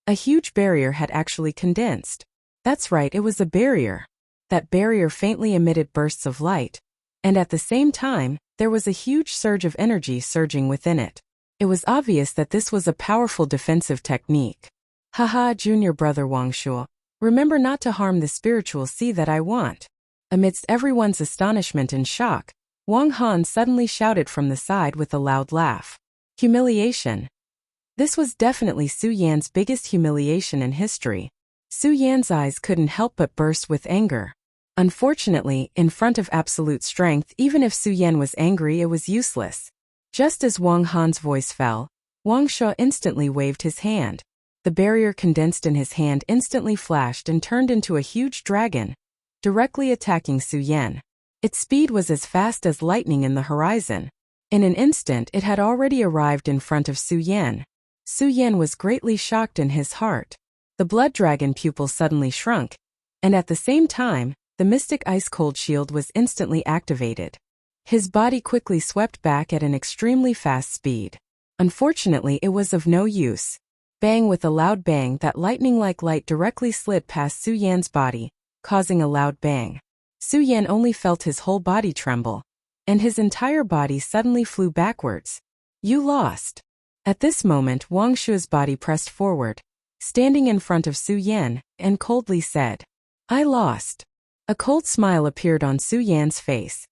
a huge barrier had actually condensed. That's right, it was a barrier. That barrier faintly emitted bursts of light, and at the same time, there was a huge surge of energy surging within it. It was obvious that this was a powerful defensive technique. "Haha, junior brother Wang Shua, remember not to harm the spiritual sea that I want." Amidst everyone's astonishment and shock, Wang Han suddenly shouted from the side with a loud laugh. Humiliation. This was definitely Su Yan's biggest humiliation in history. Su Yan's eyes couldn't help but burst with anger. Unfortunately, in front of absolute strength, even if Su Yan was angry, it was useless. Just as Wang Han's voice fell, Wang Shua instantly waved his hand. The barrier condensed in his hand instantly flashed and turned into a huge dragon, directly attacking Su Yan. Its speed was as fast as lightning in the horizon. In an instant, it had already arrived in front of Su Yan. Su Yan was greatly shocked in his heart. The blood dragon pupil suddenly shrunk, and at the same time, the mystic ice-cold shield was instantly activated. His body quickly swept back at an extremely fast speed. Unfortunately, it was of no use. Bang! With a loud bang, that lightning-like light directly slid past Su Yan's body, causing a loud bang. Su Yan only felt his whole body tremble, and his entire body suddenly flew backwards. You lost. At this moment, Wang Shua's body pressed forward, standing in front of Su Yan, and coldly said, I lost. A cold smile appeared on Su Yan's face.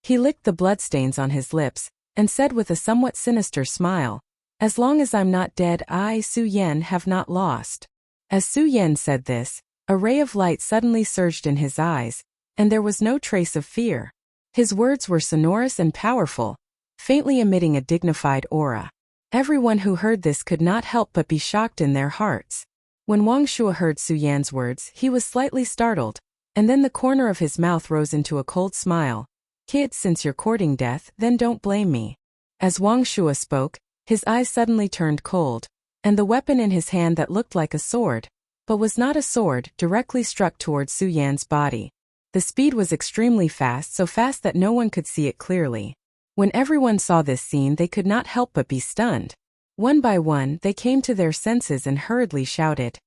He licked the bloodstains on his lips, and said with a somewhat sinister smile, As long as I'm not dead, I, Su Yan, have not lost. As Su Yan said this, a ray of light suddenly surged in his eyes, and there was no trace of fear. His words were sonorous and powerful, faintly emitting a dignified aura. Everyone who heard this could not help but be shocked in their hearts. When Wang Shua heard Su Yan's words, he was slightly startled, and then the corner of his mouth rose into a cold smile. Kid, since you're courting death, then don't blame me. As Wang Shua spoke, his eyes suddenly turned cold, and the weapon in his hand that looked like a sword, but was not a sword, directly struck towards Su Yan's body. The speed was extremely fast, so fast that no one could see it clearly. When everyone saw this scene, they could not help but be stunned. One by one, they came to their senses and hurriedly shouted,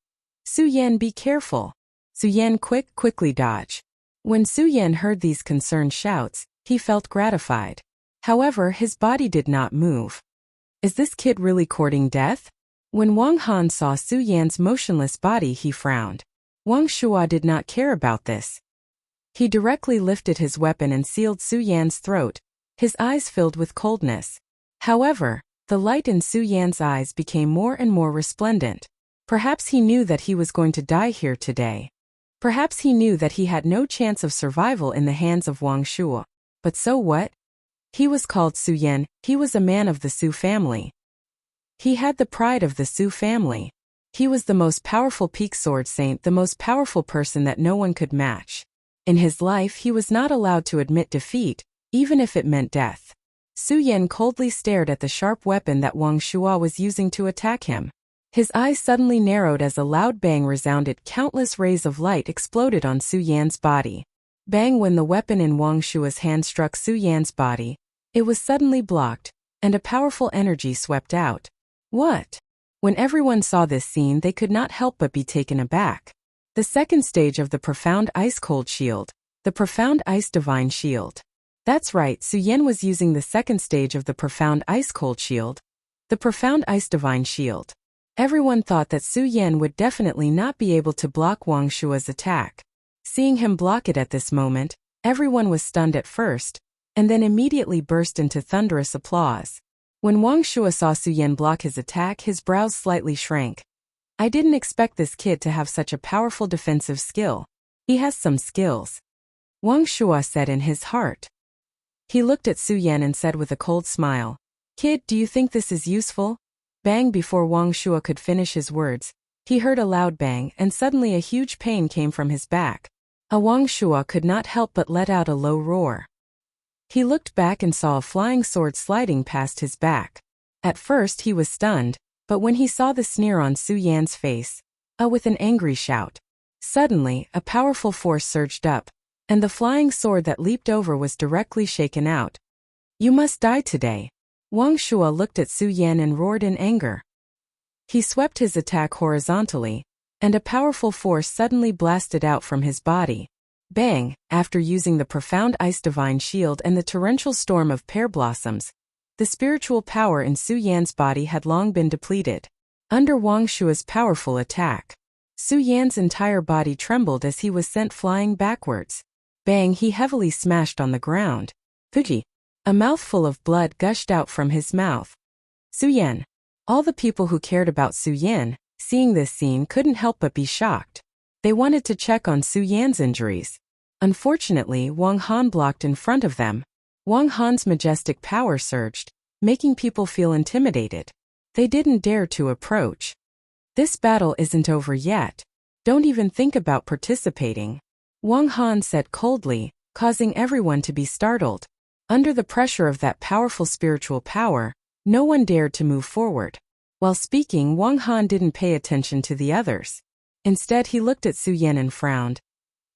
Su Yan, be careful. Su Yan, quickly dodge. When Su Yan heard these concerned shouts, he felt gratified. However, his body did not move. Is this kid really courting death? When Wang Han saw Su Yan's motionless body, he frowned. Wang Shua did not care about this. He directly lifted his weapon and sealed Su Yan's throat, his eyes filled with coldness. However, the light in Su Yan's eyes became more and more resplendent. Perhaps he knew that he was going to die here today. Perhaps he knew that he had no chance of survival in the hands of Wang Shua. But so what? He was called Su Yan, he was a man of the Su family. He had the pride of the Su family. He was the most powerful peak sword saint, the most powerful person that no one could match. In his life, he was not allowed to admit defeat, even if it meant death. Su Yan coldly stared at the sharp weapon that Wang Shua was using to attack him. His eyes suddenly narrowed as a loud bang resounded. Countless rays of light exploded on Su Yan's body. Bang! When the weapon in Wang Shua's hand struck Su Yan's body, it was suddenly blocked, and a powerful energy swept out. What? When everyone saw this scene, they could not help but be taken aback. The second stage of the profound ice-cold shield, the profound ice divine shield. That's right, Su Yan was using the second stage of the profound ice-cold shield, the profound ice divine shield. Everyone thought that Su Yan would definitely not be able to block Wang Shua's attack. Seeing him block it at this moment, everyone was stunned at first, and then immediately burst into thunderous applause. When Wang Shua saw Su Yan block his attack, his brows slightly shrank. I didn't expect this kid to have such a powerful defensive skill. He has some skills, Wang Shua said in his heart. He looked at Su Yan and said with a cold smile, Kid, do you think this is useful? Bang! Before Wang Shua could finish his words, he heard a loud bang, and suddenly a huge pain came from his back. Wang Shua could not help but let out a low roar. He looked back and saw a flying sword sliding past his back. At first he was stunned, but when he saw the sneer on Su Yan's face, with an angry shout, suddenly a powerful force surged up, and the flying sword that leaped over was directly shaken out. You must die today. Wang Shua looked at Su Yan and roared in anger. He swept his attack horizontally, and a powerful force suddenly blasted out from his body. Bang! After using the profound ice divine shield and the torrential storm of pear blossoms, the spiritual power in Su Yan's body had long been depleted. Under Wang Shua's powerful attack, Su Yan's entire body trembled as he was sent flying backwards. Bang! He heavily smashed on the ground. Fuji! A mouthful of blood gushed out from his mouth. Su Yan! All the people who cared about Su Yan, seeing this scene, couldn't help but be shocked. They wanted to check on Su Yan's injuries. Unfortunately, Wang Han blocked in front of them. Wang Han's majestic power surged, making people feel intimidated. They didn't dare to approach. This battle isn't over yet. Don't even think about participating, Wang Han said coldly, causing everyone to be startled. Under the pressure of that powerful spiritual power, no one dared to move forward. While speaking, Wang Han didn't pay attention to the others. Instead, he looked at Su Yan and frowned.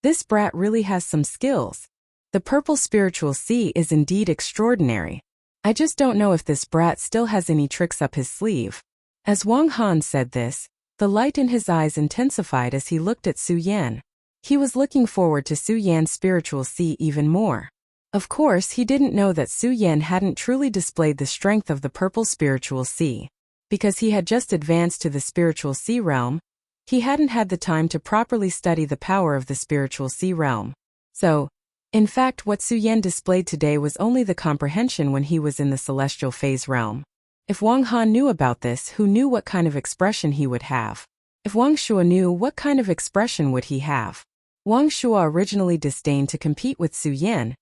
This brat really has some skills. The purple spiritual sea is indeed extraordinary. I just don't know if this brat still has any tricks up his sleeve. As Wang Han said this, the light in his eyes intensified as he looked at Su Yan. He was looking forward to Su Yan's spiritual sea even more. Of course, he didn't know that Su Yan hadn't truly displayed the strength of the purple spiritual sea. Because he had just advanced to the spiritual sea realm, he hadn't had the time to properly study the power of the spiritual sea realm. So, in fact, what Su Yan displayed today was only the comprehension when he was in the celestial phase realm. If Wang Han knew about this, who knew what kind of expression he would have? If Wang Shua knew, what kind of expression would he have? Wang Shua originally disdained to compete with Su Yan,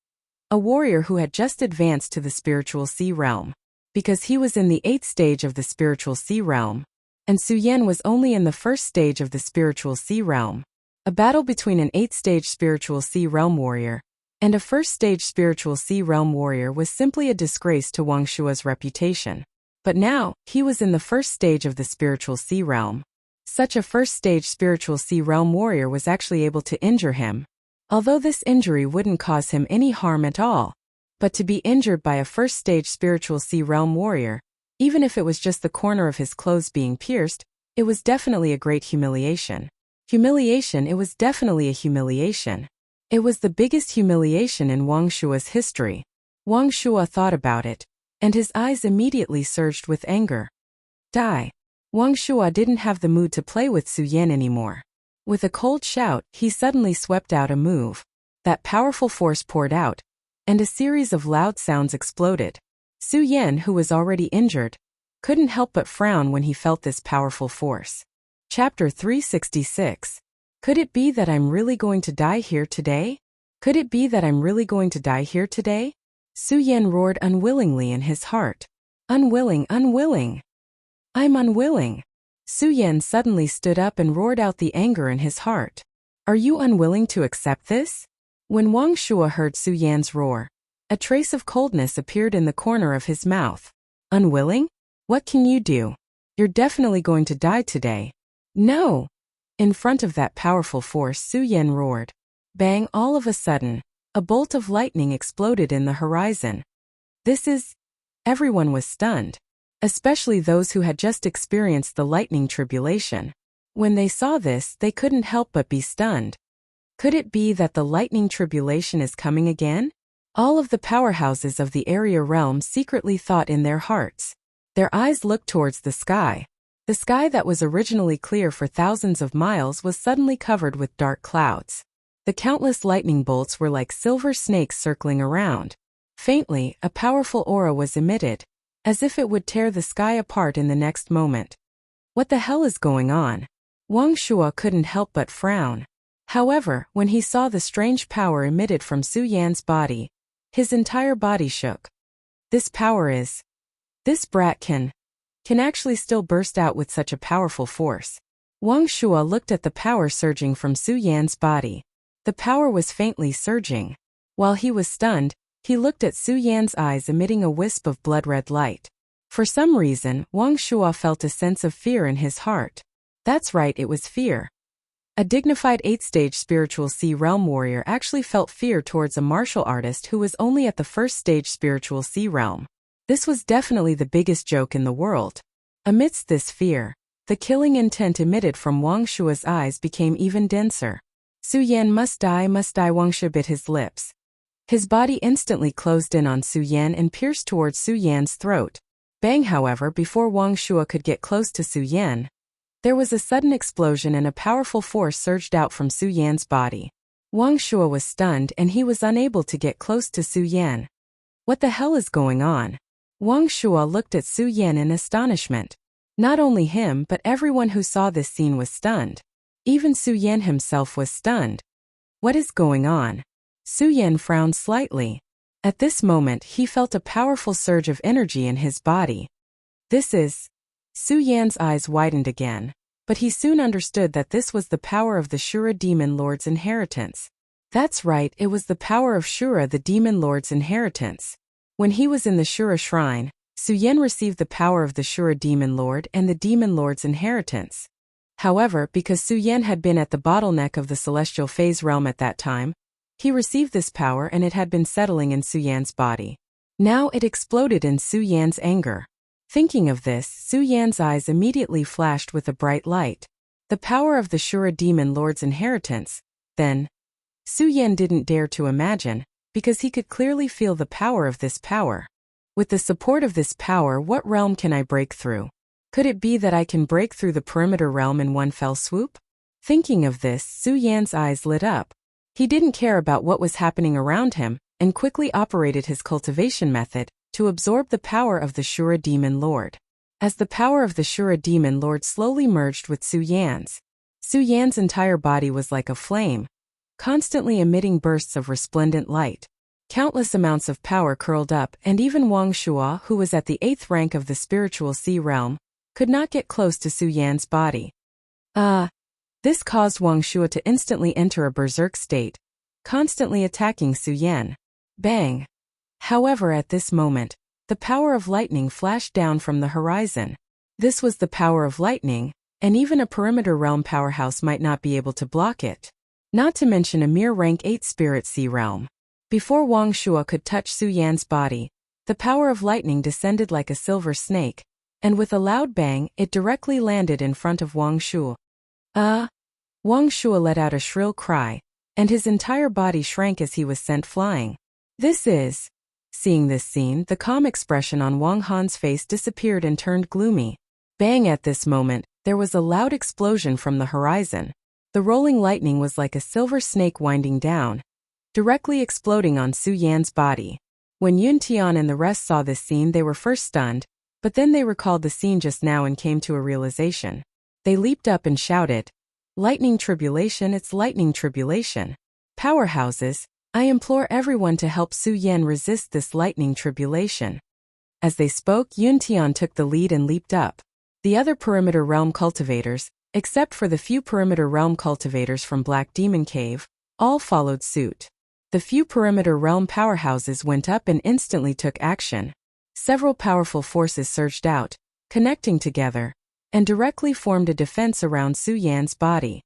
a warrior who had just advanced to the spiritual sea realm, because he was in the 8th stage of the spiritual sea realm, and Su Yan was only in the 1st stage of the spiritual sea realm. A battle between an 8th stage spiritual sea realm warrior and a 1st stage spiritual sea realm warrior was simply a disgrace to Wang Shua's reputation. But now, he was in the 1st stage of the spiritual sea realm. Such a 1st stage spiritual sea realm warrior was actually able to injure him. Although this injury wouldn't cause him any harm at all. But to be injured by a 1st stage spiritual sea realm warrior, even if it was just the corner of his clothes being pierced, it was definitely a great humiliation. It was definitely a humiliation. It was the biggest humiliation in Wang Shua's history. Wang Shua thought about it, and his eyes immediately surged with anger. Die. Wang Shua didn't have the mood to play with Su Yan anymore. With a cold shout, he suddenly swept out a move. That powerful force poured out, and a series of loud sounds exploded. Su Yan, who was already injured, couldn't help but frown when he felt this powerful force. Chapter 366. Could it be that I'm really going to die here today? Could it be that I'm really going to die here today? Su Yan roared unwillingly in his heart. Unwilling. I'm unwilling. Su Yan suddenly stood up and roared out the anger in his heart. Are you unwilling to accept this? When Wang Shua heard Su Yan's roar, a trace of coldness appeared in the corner of his mouth. Unwilling? What can you do? You're definitely going to die today. No! In front of that powerful force, Su Yan roared. Bang! All of a sudden, a bolt of lightning exploded in the horizon. Everyone was stunned. Especially those who had just experienced the lightning tribulation. When they saw this, they couldn't help but be stunned. Could it be that the lightning tribulation is coming again? All of the powerhouses of the area realm secretly thought in their hearts. Their eyes looked towards the sky. The sky that was originally clear for thousands of miles was suddenly covered with dark clouds. The countless lightning bolts were like silver snakes circling around. Faintly, a powerful aura was emitted, as if it would tear the sky apart in the next moment. What the hell is going on? Wang Shua couldn't help but frown. However, when he saw the strange power emitted from Su Yan's body, his entire body shook. This power is... This brat can actually still burst out with such a powerful force. Wang Shua looked at the power surging from Su Yan's body. The power was faintly surging. While he was stunned, he looked at Su Yan's eyes emitting a wisp of blood-red light. For some reason, Wang Shua felt a sense of fear in his heart. That's right, it was fear. A dignified 8th-stage spiritual sea realm warrior actually felt fear towards a martial artist who was only at the 1st-stage spiritual sea realm. This was definitely the biggest joke in the world. Amidst this fear, the killing intent emitted from Wang Shua's eyes became even denser. Su Yan must die. Wang Shua bit his lips. His body instantly closed in on Su Yan and pierced towards Su Yan's throat. Bang! However, before Wang Shua could get close to Su Yan, there was a sudden explosion and a powerful force surged out from Su Yan's body. Wang Shua was stunned and he was unable to get close to Su Yan. What the hell is going on? Wang Shua looked at Su Yan in astonishment. Not only him but everyone who saw this scene was stunned. Even Su Yan himself was stunned. What is going on? Su Yan frowned slightly. At this moment he felt a powerful surge of energy in his body. Su Yan's eyes widened again, but he soon understood that this was the power of the Shura Demon Lord's inheritance. That's right, it was the power of Shura the Demon Lord's inheritance. When he was in the Shura Shrine, Su Yan received the power of the Shura Demon Lord and the Demon Lord's inheritance. However, because Su Yan had been at the bottleneck of the celestial phase realm at that time, he received this power and it had been settling in Su Yan's body. Now it exploded in Su Yan's anger. Thinking of this, Su Yan's eyes immediately flashed with a bright light. The power of the Shura Demon Lord's inheritance. Then, Su Yan didn't dare to imagine, because he could clearly feel the power of this power. With the support of this power, what realm can I break through? Could it be that I can break through the perimeter realm in one fell swoop? Thinking of this, Su Yan's eyes lit up. He didn't care about what was happening around him, and quickly operated his cultivation method to absorb the power of the Shura Demon Lord. As the power of the Shura Demon Lord slowly merged with Su Yan's entire body was like a flame, constantly emitting bursts of resplendent light. Countless amounts of power curled up, and even Wang Shua, who was at the 8th rank of the spiritual sea realm, could not get close to Su Yan's body. This caused Wang Shua to instantly enter a berserk state, constantly attacking Su Yan. Bang! However, at this moment, the power of lightning flashed down from the horizon. This was the power of lightning, and even a perimeter realm powerhouse might not be able to block it. Not to mention a mere rank 8 spirit sea realm. Before Wang Shua could touch Su Yan's body, the power of lightning descended like a silver snake, and with a loud bang, it directly landed in front of Wang Shua. Wang Shua let out a shrill cry, and his entire body shrank as he was sent flying. Seeing this scene, the calm expression on Wang Han's face disappeared and turned gloomy. Bang! At this moment, there was a loud explosion from the horizon. The rolling lightning was like a silver snake winding down, directly exploding on Su Yan's body. When Yun Tian and the rest saw this scene, they were first stunned, but then they recalled the scene just now and came to a realization. They leaped up and shouted, "Lightning tribulation, it's lightning tribulation. Powerhouses, I implore everyone to help Su Yan resist this lightning tribulation." As they spoke, Yun Tian took the lead and leaped up. The other perimeter realm cultivators, except for the few perimeter realm cultivators from Black Demon Cave, all followed suit. The few perimeter realm powerhouses went up and instantly took action. Several powerful forces surged out, connecting together, and directly formed a defense around Su Yan's body.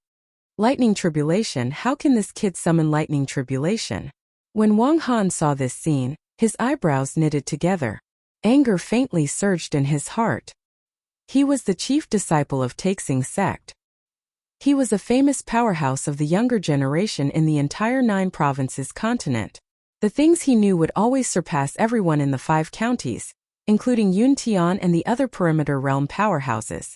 Lightning tribulation, how can this kid summon lightning tribulation? When Wang Han saw this scene, his eyebrows knitted together. Anger faintly surged in his heart. He was the chief disciple of Taixing sect. He was a famous powerhouse of the younger generation in the entire 9 provinces continent. The things he knew would always surpass everyone in the 5 counties, including Yun Tian and the other perimeter realm powerhouses.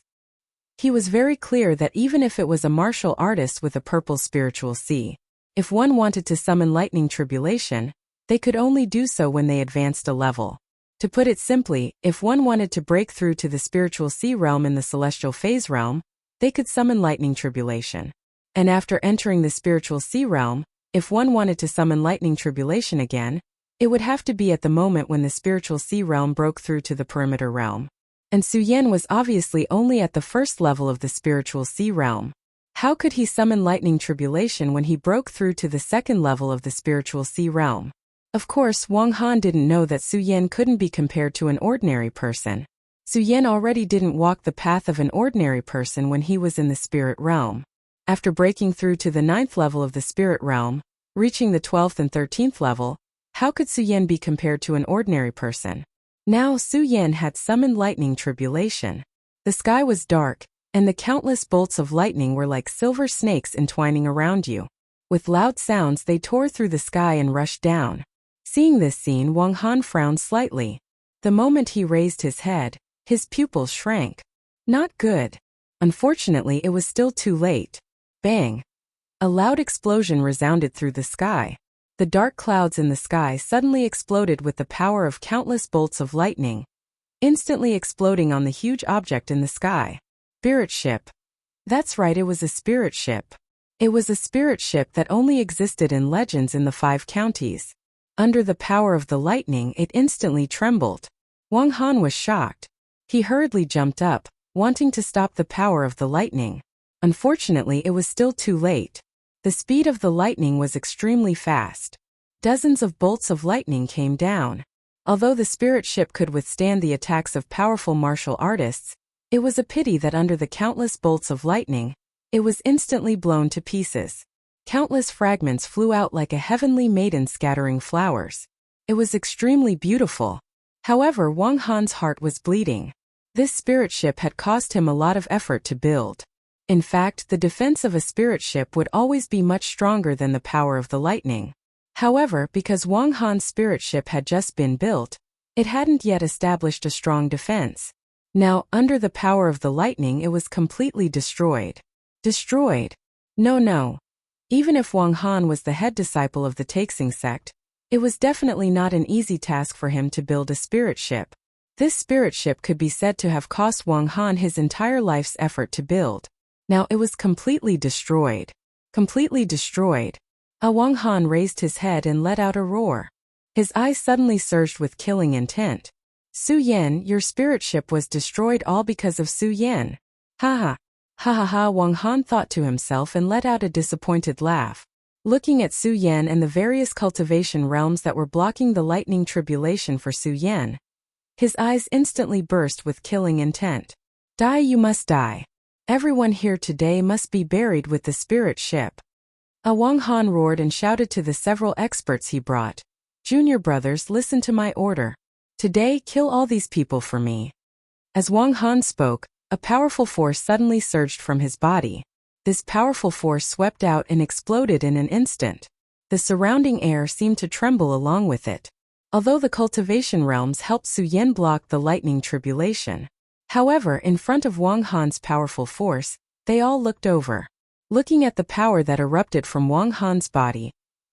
He was very clear that even if it was a martial artist with a purple spiritual sea, if one wanted to summon lightning tribulation, they could only do so when they advanced a level. To put it simply, if one wanted to break through to the spiritual sea realm in the celestial phase realm, they could summon lightning tribulation. And after entering the spiritual sea realm, if one wanted to summon lightning tribulation again, it would have to be at the moment when the spiritual sea realm broke through to the perimeter realm. And Su Yan was obviously only at the first level of the spiritual sea realm. How could he summon lightning tribulation when he broke through to the second level of the spiritual sea realm? Of course, Wang Han didn't know that Su Yan couldn't be compared to an ordinary person. Su Yan already didn't walk the path of an ordinary person when he was in the spirit realm. After breaking through to the 9th level of the spirit realm, reaching the 12th and 13th level, how could Su Yan be compared to an ordinary person? Now Su Yan had summoned lightning tribulation. The sky was dark, and the countless bolts of lightning were like silver snakes entwining around you. With loud sounds they tore through the sky and rushed down. Seeing this scene, Wang Han frowned slightly. The moment he raised his head, his pupils shrank. Not good. Unfortunately, it was still too late. Bang! A loud explosion resounded through the sky. The dark clouds in the sky suddenly exploded with the power of countless bolts of lightning, instantly exploding on the huge object in the sky. Spirit ship. That's right, it was a spirit ship. It was a spirit ship that only existed in legends in the 5 counties. Under the power of the lightning, it instantly trembled. Wang Han was shocked. He hurriedly jumped up, wanting to stop the power of the lightning. Unfortunately, it was still too late. The speed of the lightning was extremely fast. Dozens of bolts of lightning came down. Although the spirit ship could withstand the attacks of powerful martial artists, it was a pity that under the countless bolts of lightning, it was instantly blown to pieces. Countless fragments flew out like a heavenly maiden scattering flowers. It was extremely beautiful. However, Wang Han's heart was bleeding. This spirit ship had cost him a lot of effort to build. In fact, the defense of a spirit ship would always be much stronger than the power of the lightning. However, because Wang Han's spirit ship had just been built, it hadn't yet established a strong defense. Now, under the power of the lightning, it was completely destroyed. Destroyed? No. Even if Wang Han was the head disciple of the Taixing sect, it was definitely not an easy task for him to build a spirit ship. This spirit ship could be said to have cost Wang Han his entire life's effort to build. Now it was completely destroyed. Completely destroyed. Wang Han raised his head and let out a roar. His eyes suddenly surged with killing intent. Su Yan, your spirit ship was destroyed all because of Su Yan. Ha ha. Ha ha ha, Wang Han thought to himself and let out a disappointed laugh. Looking at Su Yan and the various cultivation realms that were blocking the lightning tribulation for Su Yan, his eyes instantly burst with killing intent. Die, you must die. Everyone here today must be buried with the spirit ship. Wang Han roared and shouted to the several experts he brought. Junior brothers, listen to my order. Today, kill all these people for me. As Wang Han spoke, a powerful force suddenly surged from his body. This powerful force swept out and exploded in an instant. The surrounding air seemed to tremble along with it. Although the cultivation realms helped Su Yan block the lightning tribulation. However, in front of Wang Han's powerful force, they all looked over. Looking at the power that erupted from Wang Han's body,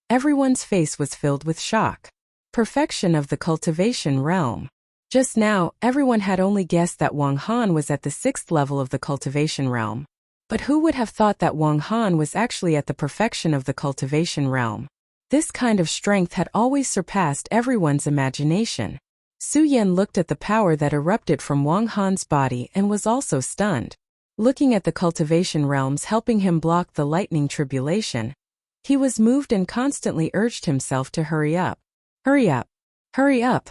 everyone's face was filled with shock. Perfection of the cultivation realm. Just now, everyone had only guessed that Wang Han was at the 6th level of the cultivation realm. But who would have thought that Wang Han was actually at the perfection of the cultivation realm? This kind of strength had always surpassed everyone's imagination. Su Yan looked at the power that erupted from Wang Han's body and was also stunned. Looking at the cultivation realms helping him block the lightning tribulation, he was moved and constantly urged himself to hurry up. Hurry up! Hurry up!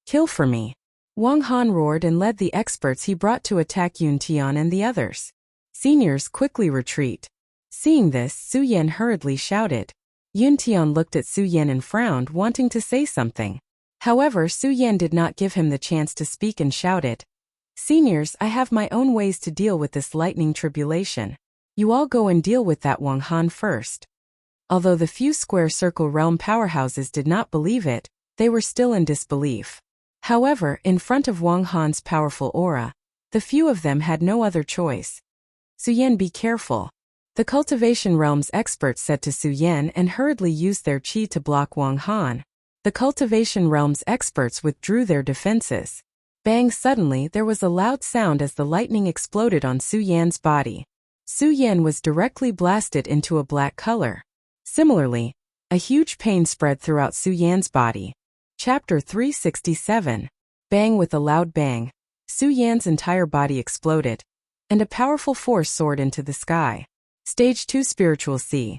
Kill for me! Wang Han roared and led the experts he brought to attack Yun Tian and the others. Seniors, quickly retreat. Seeing this, Su Yan hurriedly shouted. Yun Tian looked at Su Yan and frowned, wanting to say something. However, Su Yan did not give him the chance to speak and shouted. Seniors, I have my own ways to deal with this lightning tribulation. You all go and deal with that Wang Han first. Although the few square circle realm powerhouses did not believe it, they were still in disbelief. However, in front of Wang Han's powerful aura, the few of them had no other choice. Su Yan, be careful. The cultivation realm's experts said to Su Yan and hurriedly used their qi to block Wang Han. The cultivation realm's experts withdrew their defenses. Bang! Suddenly, there was a loud sound as the lightning exploded on Su Yan's body. Su Yan was directly blasted into a black color. Similarly, a huge pain spread throughout Su Yan's body. Chapter 367. Bang! With a loud bang, Su Yan's entire body exploded, and a powerful force soared into the sky. Stage 2 Spiritual Sea.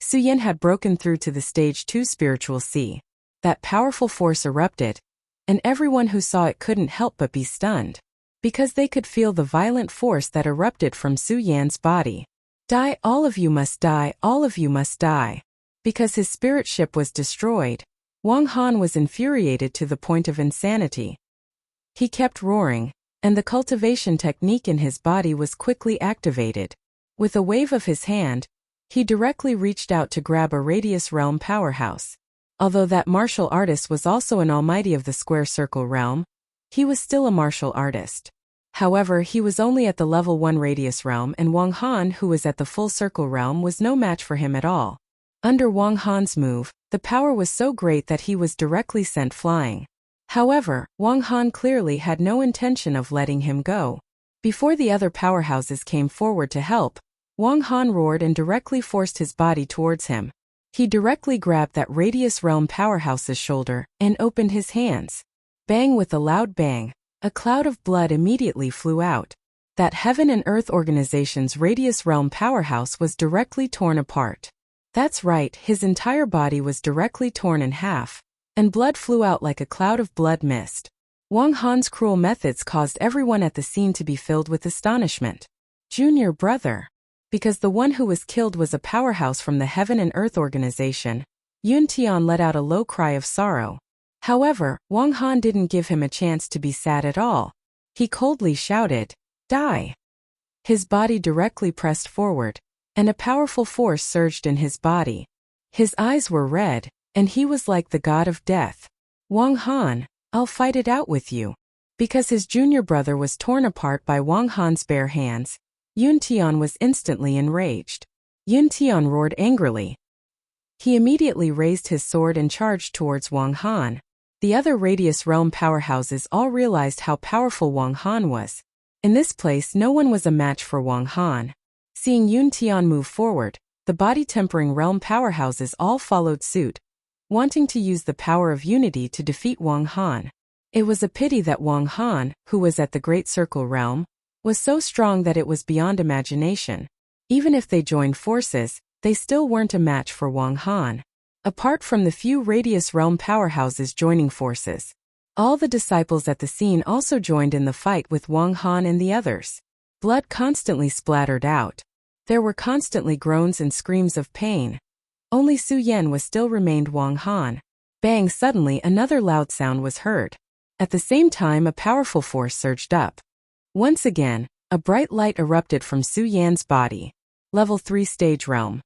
Su Yan had broken through to the Stage 2 Spiritual Sea. That powerful force erupted, and everyone who saw it couldn't help but be stunned, because they could feel the violent force that erupted from Su Yan's body. Die, all of you must die, all of you must die. Because his spirit ship was destroyed, Wang Han was infuriated to the point of insanity. He kept roaring, and the cultivation technique in his body was quickly activated. With a wave of his hand, he directly reached out to grab a Radius Realm powerhouse. Although that martial artist was also an almighty of the square circle realm, he was still a martial artist. However, he was only at the level 1 Radius Realm, and Wang Han, who was at the full circle realm, was no match for him at all. Under Wang Han's move, the power was so great that he was directly sent flying. However, Wang Han clearly had no intention of letting him go. Before the other powerhouses came forward to help, Wang Han roared and directly forced his body towards him. He directly grabbed that Radius Realm powerhouse's shoulder and opened his hands. Bang! With a loud bang, a cloud of blood immediately flew out. That Heaven and Earth organization's Radius Realm powerhouse was directly torn apart. That's right, his entire body was directly torn in half. and blood flew out like a cloud of blood mist. Wang Han's cruel methods caused everyone at the scene to be filled with astonishment. Junior brother. Because the one who was killed was a powerhouse from the Heaven and Earth organization, Yun Tian let out a low cry of sorrow. However, Wang Han didn't give him a chance to be sad at all. He coldly shouted, "Die!" His body directly pressed forward, and a powerful force surged in his body. His eyes were red, and he was like the god of death. "Wang Han, I'll fight it out with you." Because his junior brother was torn apart by Wang Han's bare hands, Yun Tian was instantly enraged. Yun Tian roared angrily. He immediately raised his sword and charged towards Wang Han. The other Radius Realm powerhouses all realized how powerful Wang Han was. In this place no one was a match for Wang Han. Seeing Yun Tian move forward, the body-tempering realm powerhouses all followed suit, wanting to use the power of unity to defeat Wang Han. It was a pity that Wang Han, who was at the Great Circle Realm, was so strong that it was beyond imagination. Even if they joined forces, they still weren't a match for Wang Han. Apart from the few Radius Realm powerhouses joining forces, all the disciples at the scene also joined in the fight with Wang Han and the others. Blood constantly splattered out. There were constantly groans and screams of pain. Only Su Yan was still remained Wang Han. Bang! Suddenly another loud sound was heard. At the same time a powerful force surged up. Once again, a bright light erupted from Su Yan's body. Level 3 Stage Realm.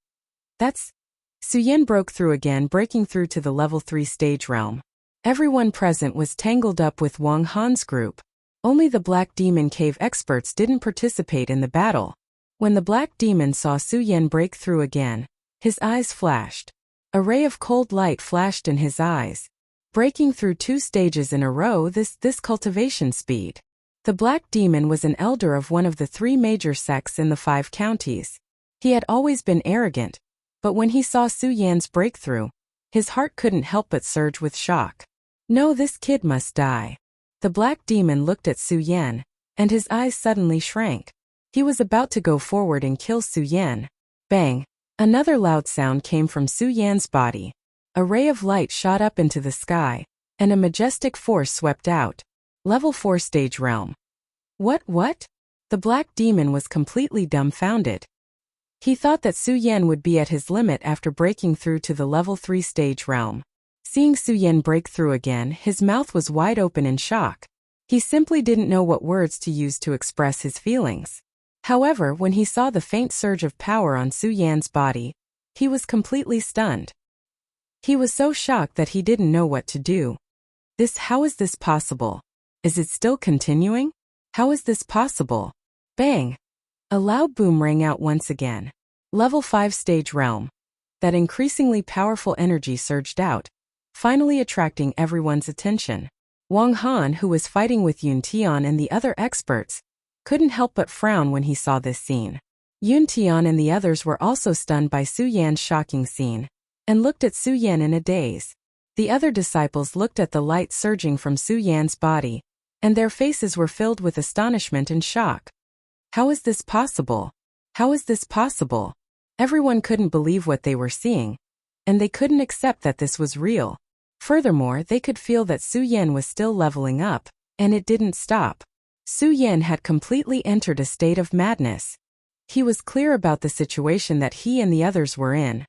Su Yan broke through again, breaking through to the Level 3 Stage Realm. Everyone present was tangled up with Wang Han's group. Only the Black Demon Cave experts didn't participate in the battle. When the Black Demon saw Su Yan break through again, his eyes flashed. A ray of cold light flashed in his eyes. Breaking through 2 stages in a row, this cultivation speed. The Black Demon was an elder of one of the 3 major sects in the 5 counties. He had always been arrogant, but when he saw Su Yan's breakthrough, his heart couldn't help but surge with shock. No, this kid must die. The Black Demon looked at Su Yan, and his eyes suddenly shrank. He was about to go forward and kill Su Yan. Bang! Another loud sound came from Su Yan's body. A ray of light shot up into the sky, and a majestic force swept out. Level 4 Stage Realm. What? The Black Demon was completely dumbfounded. He thought that Su Yan would be at his limit after breaking through to the Level 3 Stage Realm. Seeing Su Yan break through again, his mouth was wide open in shock. He simply didn't know what words to use to express his feelings. However, when he saw the faint surge of power on Su Yan's body, he was completely stunned. He was so shocked that he didn't know what to do. How is this possible? Is it still continuing? How is this possible? Bang! A loud boom rang out once again. Level 5 Stage Realm. That increasingly powerful energy surged out, finally attracting everyone's attention. Wang Han, who was fighting with Yun Tian and the other experts, couldn't help but frown when he saw this scene. Yun Tian and the others were also stunned by Su Yan's shocking scene, and looked at Su Yan in a daze. The other disciples looked at the light surging from Su Yan's body, and their faces were filled with astonishment and shock. How is this possible? How is this possible? Everyone couldn't believe what they were seeing, and they couldn't accept that this was real. Furthermore, they could feel that Su Yan was still leveling up, and it didn't stop. Su Yan had completely entered a state of madness. He was clear about the situation that he and the others were in.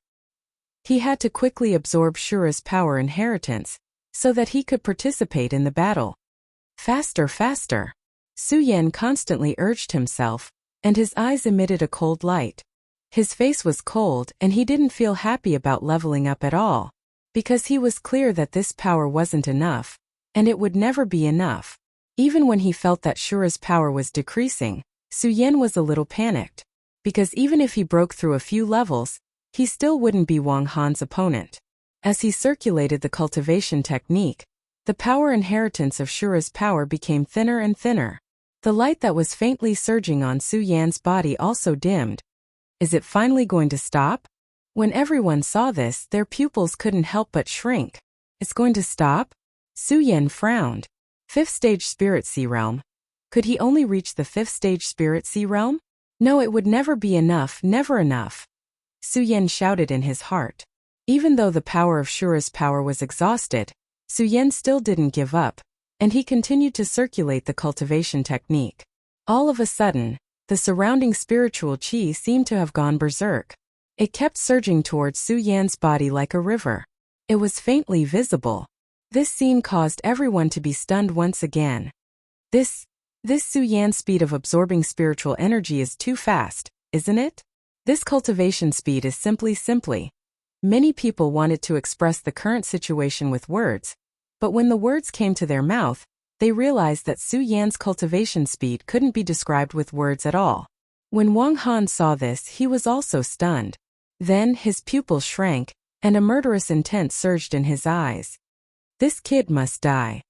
He had to quickly absorb Shura's power inheritance, so that he could participate in the battle. Faster, faster! Su Yan constantly urged himself, and his eyes emitted a cold light. His face was cold and he didn't feel happy about leveling up at all, because he was clear that this power wasn't enough, and it would never be enough. Even when he felt that Shura's power was decreasing, Su Yan was a little panicked, because even if he broke through a few levels, he still wouldn't be Wang Han's opponent. As he circulated the cultivation technique, the power inheritance of Shura's power became thinner and thinner. The light that was faintly surging on Su Yan's body also dimmed. Is it finally going to stop? When everyone saw this, their pupils couldn't help but shrink. It's going to stop? Su Yan frowned. 5th Stage Spirit Sea Realm. Could he only reach the 5th Stage Spirit Sea Realm? No, it would never be enough, never enough. Su Yan shouted in his heart. Even though the power of Shura's power was exhausted, Su Yan still didn't give up, and he continued to circulate the cultivation technique. All of a sudden, the surrounding spiritual qi seemed to have gone berserk. It kept surging towards Su Yan's body like a river. It was faintly visible. This scene caused everyone to be stunned once again. This Su Yan speed of absorbing spiritual energy is too fast, isn't it? This cultivation speed is simply. Many people wanted to express the current situation with words, but when the words came to their mouth, they realized that Su Yan's cultivation speed couldn't be described with words at all. When Wang Han saw this, he was also stunned. Then his pupils shrank, and a murderous intent surged in his eyes. This kid must die.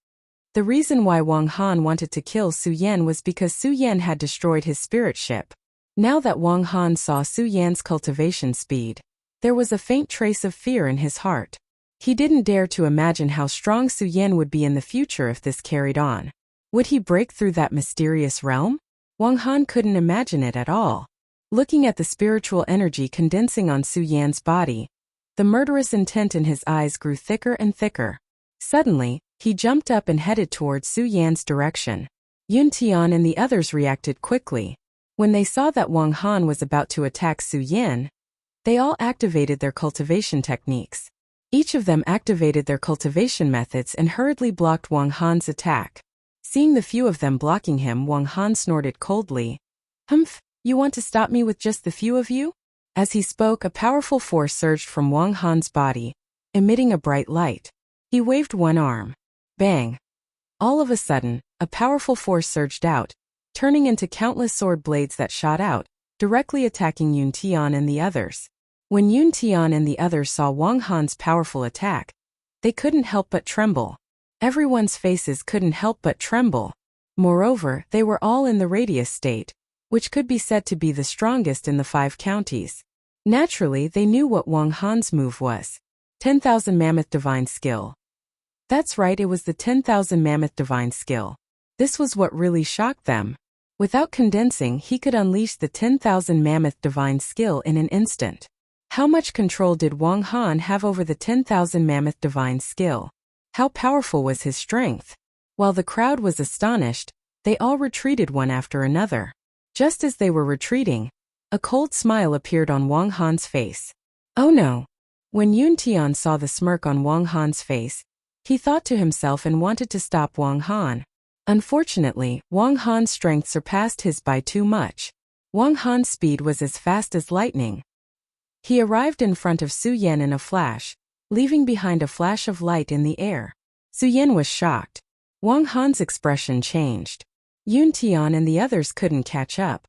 The reason why Wang Han wanted to kill Su Yan was because Su Yan had destroyed his spirit ship. Now that Wang Han saw Su Yan's cultivation speed, there was a faint trace of fear in his heart. He didn't dare to imagine how strong Su Yan would be in the future if this carried on. Would he break through that mysterious realm? Wang Han couldn't imagine it at all. Looking at the spiritual energy condensing on Su Yan's body, the murderous intent in his eyes grew thicker and thicker. Suddenly, he jumped up and headed towards Su Yan's direction. Yun Tian and the others reacted quickly. When they saw that Wang Han was about to attack Su Yan, they all activated their cultivation techniques. Each of them activated their cultivation methods and hurriedly blocked Wang Han's attack. Seeing the few of them blocking him, Wang Han snorted coldly. "Humph, you want to stop me with just the few of you?" As he spoke, a powerful force surged from Wang Han's body, emitting a bright light. He waved one arm. Bang! All of a sudden, a powerful force surged out, turning into countless sword blades that shot out, directly attacking Yun Tian and the others. When Yun Tian and the others saw Wang Han's powerful attack, they couldn't help but tremble. Everyone's faces couldn't help but tremble. Moreover, they were all in the radius state, which could be said to be the strongest in the 5 counties. Naturally, they knew what Wang Han's move was. 10,000 Mammoth Divine Skill. That's right, it was the 10,000 Mammoth Divine Skill. This was what really shocked them. Without condensing, he could unleash the 10,000 Mammoth Divine Skill in an instant. How much control did Wang Han have over the 10,000 Mammoth Divine Skill? How powerful was his strength? While the crowd was astonished, they all retreated one after another. Just as they were retreating, a cold smile appeared on Wang Han's face. Oh no! When Yun Tian saw the smirk on Wang Han's face, he thought to himself and wanted to stop Wang Han. Unfortunately, Wang Han's strength surpassed his by too much. Wang Han's speed was as fast as lightning. He arrived in front of Su Yan in a flash, leaving behind a flash of light in the air. Su Yan was shocked. Wang Han's expression changed. Yun Tian and the others couldn't catch up.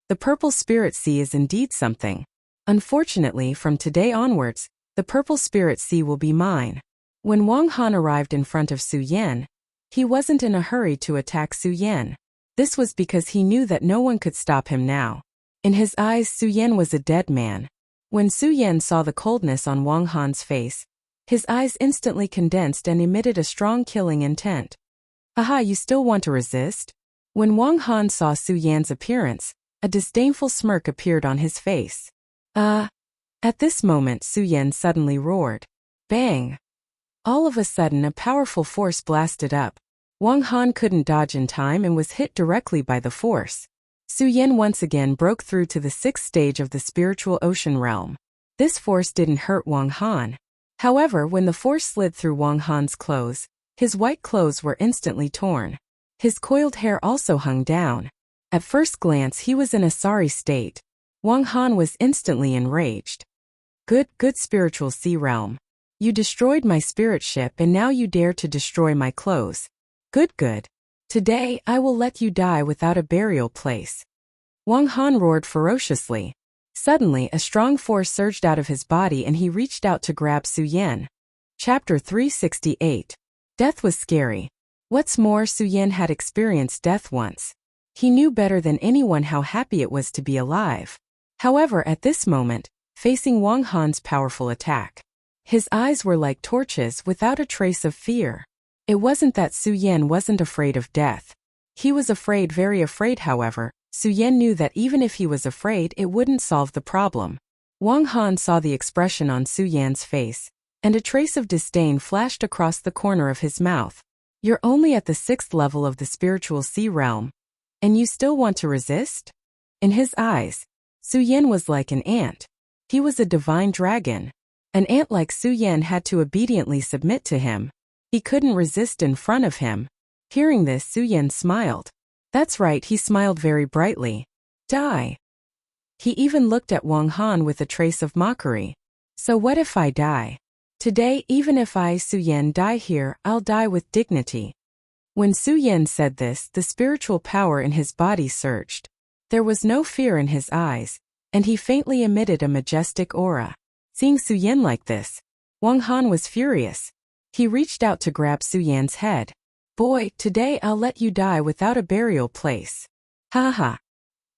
The Purple Spirit Sea is indeed something. Unfortunately, from today onwards, the Purple Spirit Sea will be mine. When Wang Han arrived in front of Su Yan, he wasn't in a hurry to attack Su Yan. This was because he knew that no one could stop him now. In his eyes, Su Yan was a dead man. When Su Yan saw the coldness on Wang Han's face, his eyes instantly condensed and emitted a strong killing intent. Aha, you still want to resist? When Wang Han saw Su Yan's appearance, a disdainful smirk appeared on his face. At this moment Su Yan suddenly roared. Bang! All of a sudden a powerful force blasted up. Wang Han couldn't dodge in time and was hit directly by the force. Su Yan once again broke through to the 6th stage of the spiritual ocean realm. This force didn't hurt Wang Han. However, when the force slid through Wang Han's clothes, his white clothes were instantly torn. His coiled hair also hung down. At first glance he was in a sorry state. Wang Han was instantly enraged. Good spiritual sea realm. You destroyed my spirit ship and now you dare to destroy my clothes. Good. Today, I will let you die without a burial place. Wang Han roared ferociously. Suddenly, a strong force surged out of his body and he reached out to grab Su Yan. Chapter 368. Death was scary. What's more, Su Yan had experienced death once. He knew better than anyone how happy it was to be alive. However, at this moment, facing Wang Han's powerful attack, his eyes were like torches without a trace of fear. It wasn't that Su Yan wasn't afraid of death. He was afraid, very afraid. However, Su Yan knew that even if he was afraid, it wouldn't solve the problem. Wang Han saw the expression on Su Yan's face. and a trace of disdain flashed across the corner of his mouth. You're only at the 6th level of the spiritual sea realm, and you still want to resist? In his eyes, Su Yan was like an ant. He was a divine dragon. An ant like Su Yan had to obediently submit to him. He couldn't resist in front of him. Hearing this, Su Yan smiled. That's right, he smiled very brightly. Die. He even looked at Wang Han with a trace of mockery. So what if I die? Today, even if I, Su Yan, die here, I'll die with dignity. When Su Yan said this, the spiritual power in his body surged. There was no fear in his eyes, and he faintly emitted a majestic aura. Seeing Su Yan like this, Wang Han was furious. He reached out to grab Su Yan's head. Boy, today I'll let you die without a burial place. Ha ha.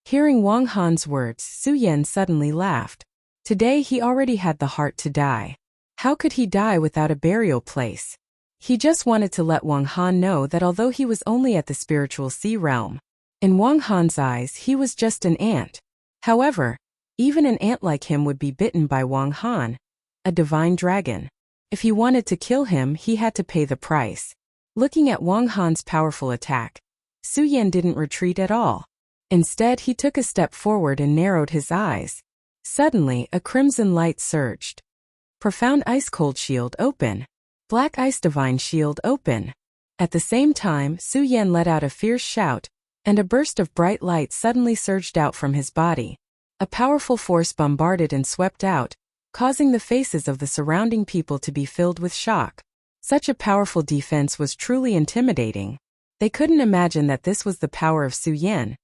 Hearing Wang Han's words, Su Yan suddenly laughed. Today he already had the heart to die. How could he die without a burial place? He just wanted to let Wang Han know that although he was only at the spiritual sea realm, in Wang Han's eyes he was just an ant. However, even an ant like him would be bitten by Wang Han, a divine dragon. If he wanted to kill him, he had to pay the price. Looking at Wang Han's powerful attack, Su Yan didn't retreat at all. Instead, he took a step forward and narrowed his eyes. Suddenly, a crimson light surged. Profound ice-cold shield open. Black ice divine shield open. At the same time, Su Yan let out a fierce shout, and a burst of bright light suddenly surged out from his body. A powerful force bombarded and swept out, causing the faces of the surrounding people to be filled with shock. Such a powerful defense was truly intimidating. They couldn't imagine that this was the power of Su Yan,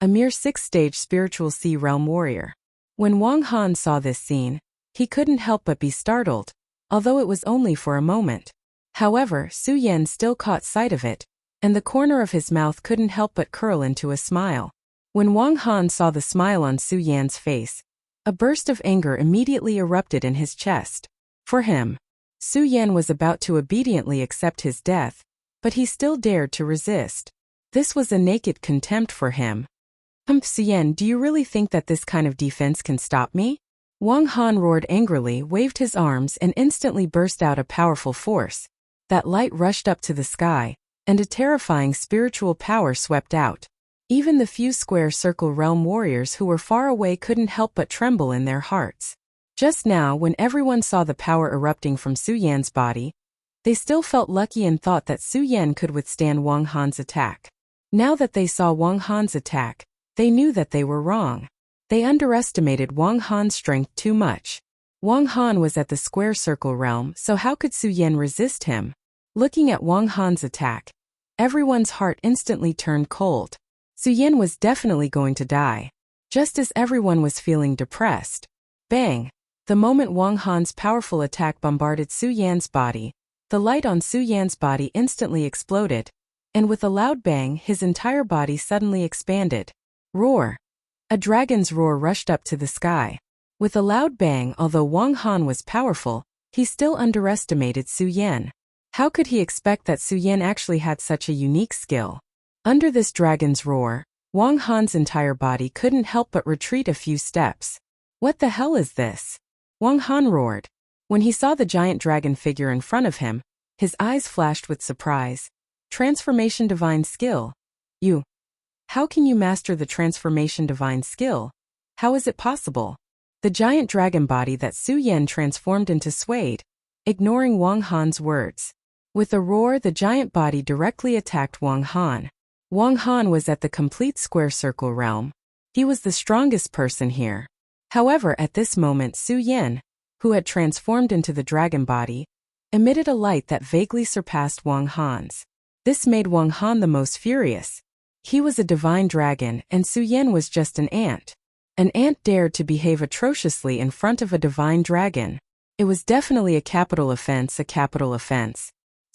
a mere 6th-stage spiritual sea realm warrior. When Wang Han saw this scene, he couldn't help but be startled, although it was only for a moment. However, Su Yan still caught sight of it, and the corner of his mouth couldn't help but curl into a smile. When Wang Han saw the smile on Su Yan's face, a burst of anger immediately erupted in his chest. For him, Su Yan was about to obediently accept his death, but he still dared to resist. This was a naked contempt for him. Su Yan, do you really think that this kind of defense can stop me? Wang Han roared angrily, waved his arms, and instantly burst out a powerful force. That light rushed up to the sky, and a terrifying spiritual power swept out. Even the few square circle realm warriors who were far away couldn't help but tremble in their hearts. Just now, when everyone saw the power erupting from Su Yan's body, they still felt lucky and thought that Su Yan could withstand Wang Han's attack. Now that they saw Wang Han's attack, they knew that they were wrong. They underestimated Wang Han's strength too much. Wang Han was at the square circle realm, so how could Su Yan resist him? Looking at Wang Han's attack, everyone's heart instantly turned cold. Su Yan was definitely going to die. Just as everyone was feeling depressed. Bang! The moment Wang Han's powerful attack bombarded Su Yan's body, the light on Su Yan's body instantly exploded, and with a loud bang, his entire body suddenly expanded. Roar! A dragon's roar rushed up to the sky. With a loud bang, although Wang Han was powerful, he still underestimated Su Yan. How could he expect that Su Yan actually had such a unique skill? Under this dragon's roar, Wang Han's entire body couldn't help but retreat a few steps. What the hell is this? Wang Han roared. When he saw the giant dragon figure in front of him, his eyes flashed with surprise. Transformation divine skill. You. How can you master the transformation divine skill? How is it possible? The giant dragon body that Su Yan transformed into swayed, ignoring Wang Han's words. With a roar, the giant body directly attacked Wang Han. Wang Han was at the complete square circle realm. He was the strongest person here. However, at this moment, Su Yan, who had transformed into the dragon body, emitted a light that vaguely surpassed Wang Han's. This made Wang Han the most furious. He was a divine dragon, and Su Yan was just an ant. An ant dared to behave atrociously in front of a divine dragon. It was definitely a capital offense,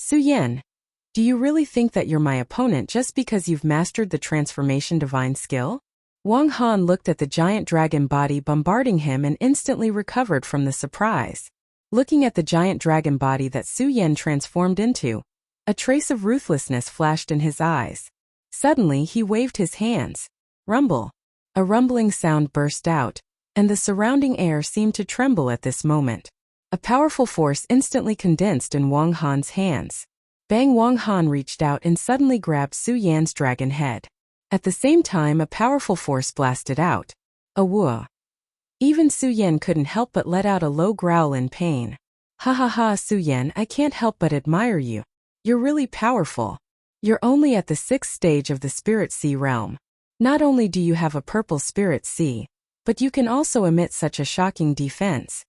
Su Yan, do you really think that you're my opponent just because you've mastered the transformation divine skill? Wang Han looked at the giant dragon body bombarding him and instantly recovered from the surprise. Looking at the giant dragon body that Su Yan transformed into, a trace of ruthlessness flashed in his eyes. Suddenly, he waved his hands. Rumble. A rumbling sound burst out, and the surrounding air seemed to tremble at this moment. A powerful force instantly condensed in Wang Han's hands. Bang! Wang Han reached out and suddenly grabbed Su Yan's dragon head. At the same time, a powerful force blasted out. A whoa. Even Su Yan couldn't help but let out a low growl in pain. Ha ha ha, Su Yan, I can't help but admire you. You're really powerful. You're only at the 6th stage of the Spirit Sea realm. Not only do you have a purple Spirit Sea, but you can also emit such a shocking defense.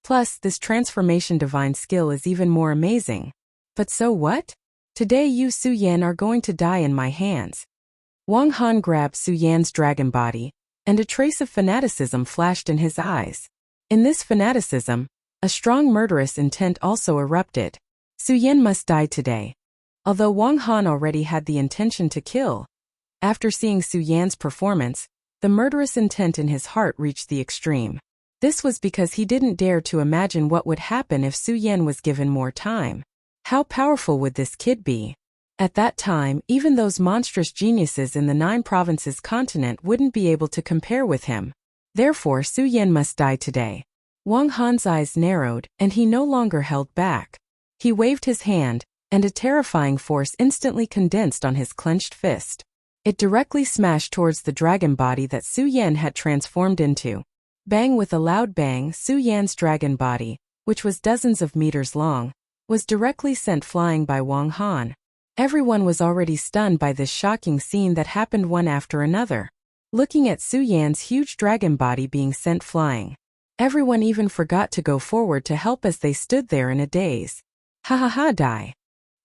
Plus, this transformation divine skill is even more amazing. But so what? Today you, Su Yan, are going to die in my hands. Wang Han grabbed Su Yan's dragon body, and a trace of fanaticism flashed in his eyes. In this fanaticism, a strong murderous intent also erupted. Su Yan must die today. Although Wang Han already had the intention to kill, after seeing Su Yan's performance, the murderous intent in his heart reached the extreme. This was because he didn't dare to imagine what would happen if Su Yan was given more time. How powerful would this kid be? At that time, even those monstrous geniuses in the 9 provinces continent wouldn't be able to compare with him. Therefore, Su Yan must die today. Wang Han's eyes narrowed, and he no longer held back. He waved his hand, and a terrifying force instantly condensed on his clenched fist. It directly smashed towards the dragon body that Su Yan had transformed into. Bang! With a loud bang, Su Yan's dragon body, which was dozens of meters long, was directly sent flying by Wang Han. Everyone was already stunned by this shocking scene that happened one after another. Looking at Su Yan's huge dragon body being sent flying, everyone even forgot to go forward to help as they stood there in a daze. Ha ha ha, die.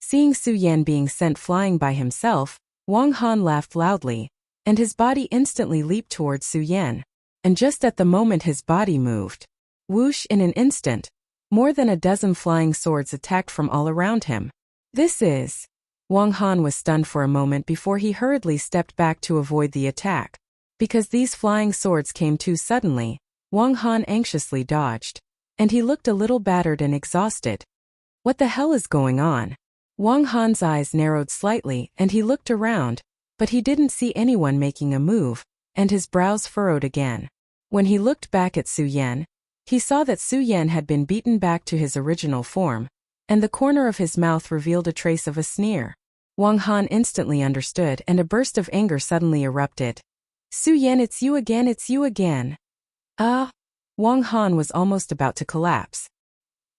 Seeing Su Yan being sent flying by himself, Wang Han laughed loudly, and his body instantly leaped towards Su Yan. And just at the moment his body moved, whoosh, in an instant, more than a dozen flying swords attacked from all around him. This is... Wang Han was stunned for a moment before he hurriedly stepped back to avoid the attack. Because these flying swords came too suddenly, Wang Han anxiously dodged. And he looked a little battered and exhausted. What the hell is going on? Wang Han's eyes narrowed slightly and he looked around, but he didn't see anyone making a move, and his brows furrowed again. When he looked back at Su Yan, he saw that Su Yan had been beaten back to his original form, and the corner of his mouth revealed a trace of a sneer. Wang Han instantly understood, and a burst of anger suddenly erupted. Su Yan, it's you again, it's you again. Wang Han was almost about to collapse.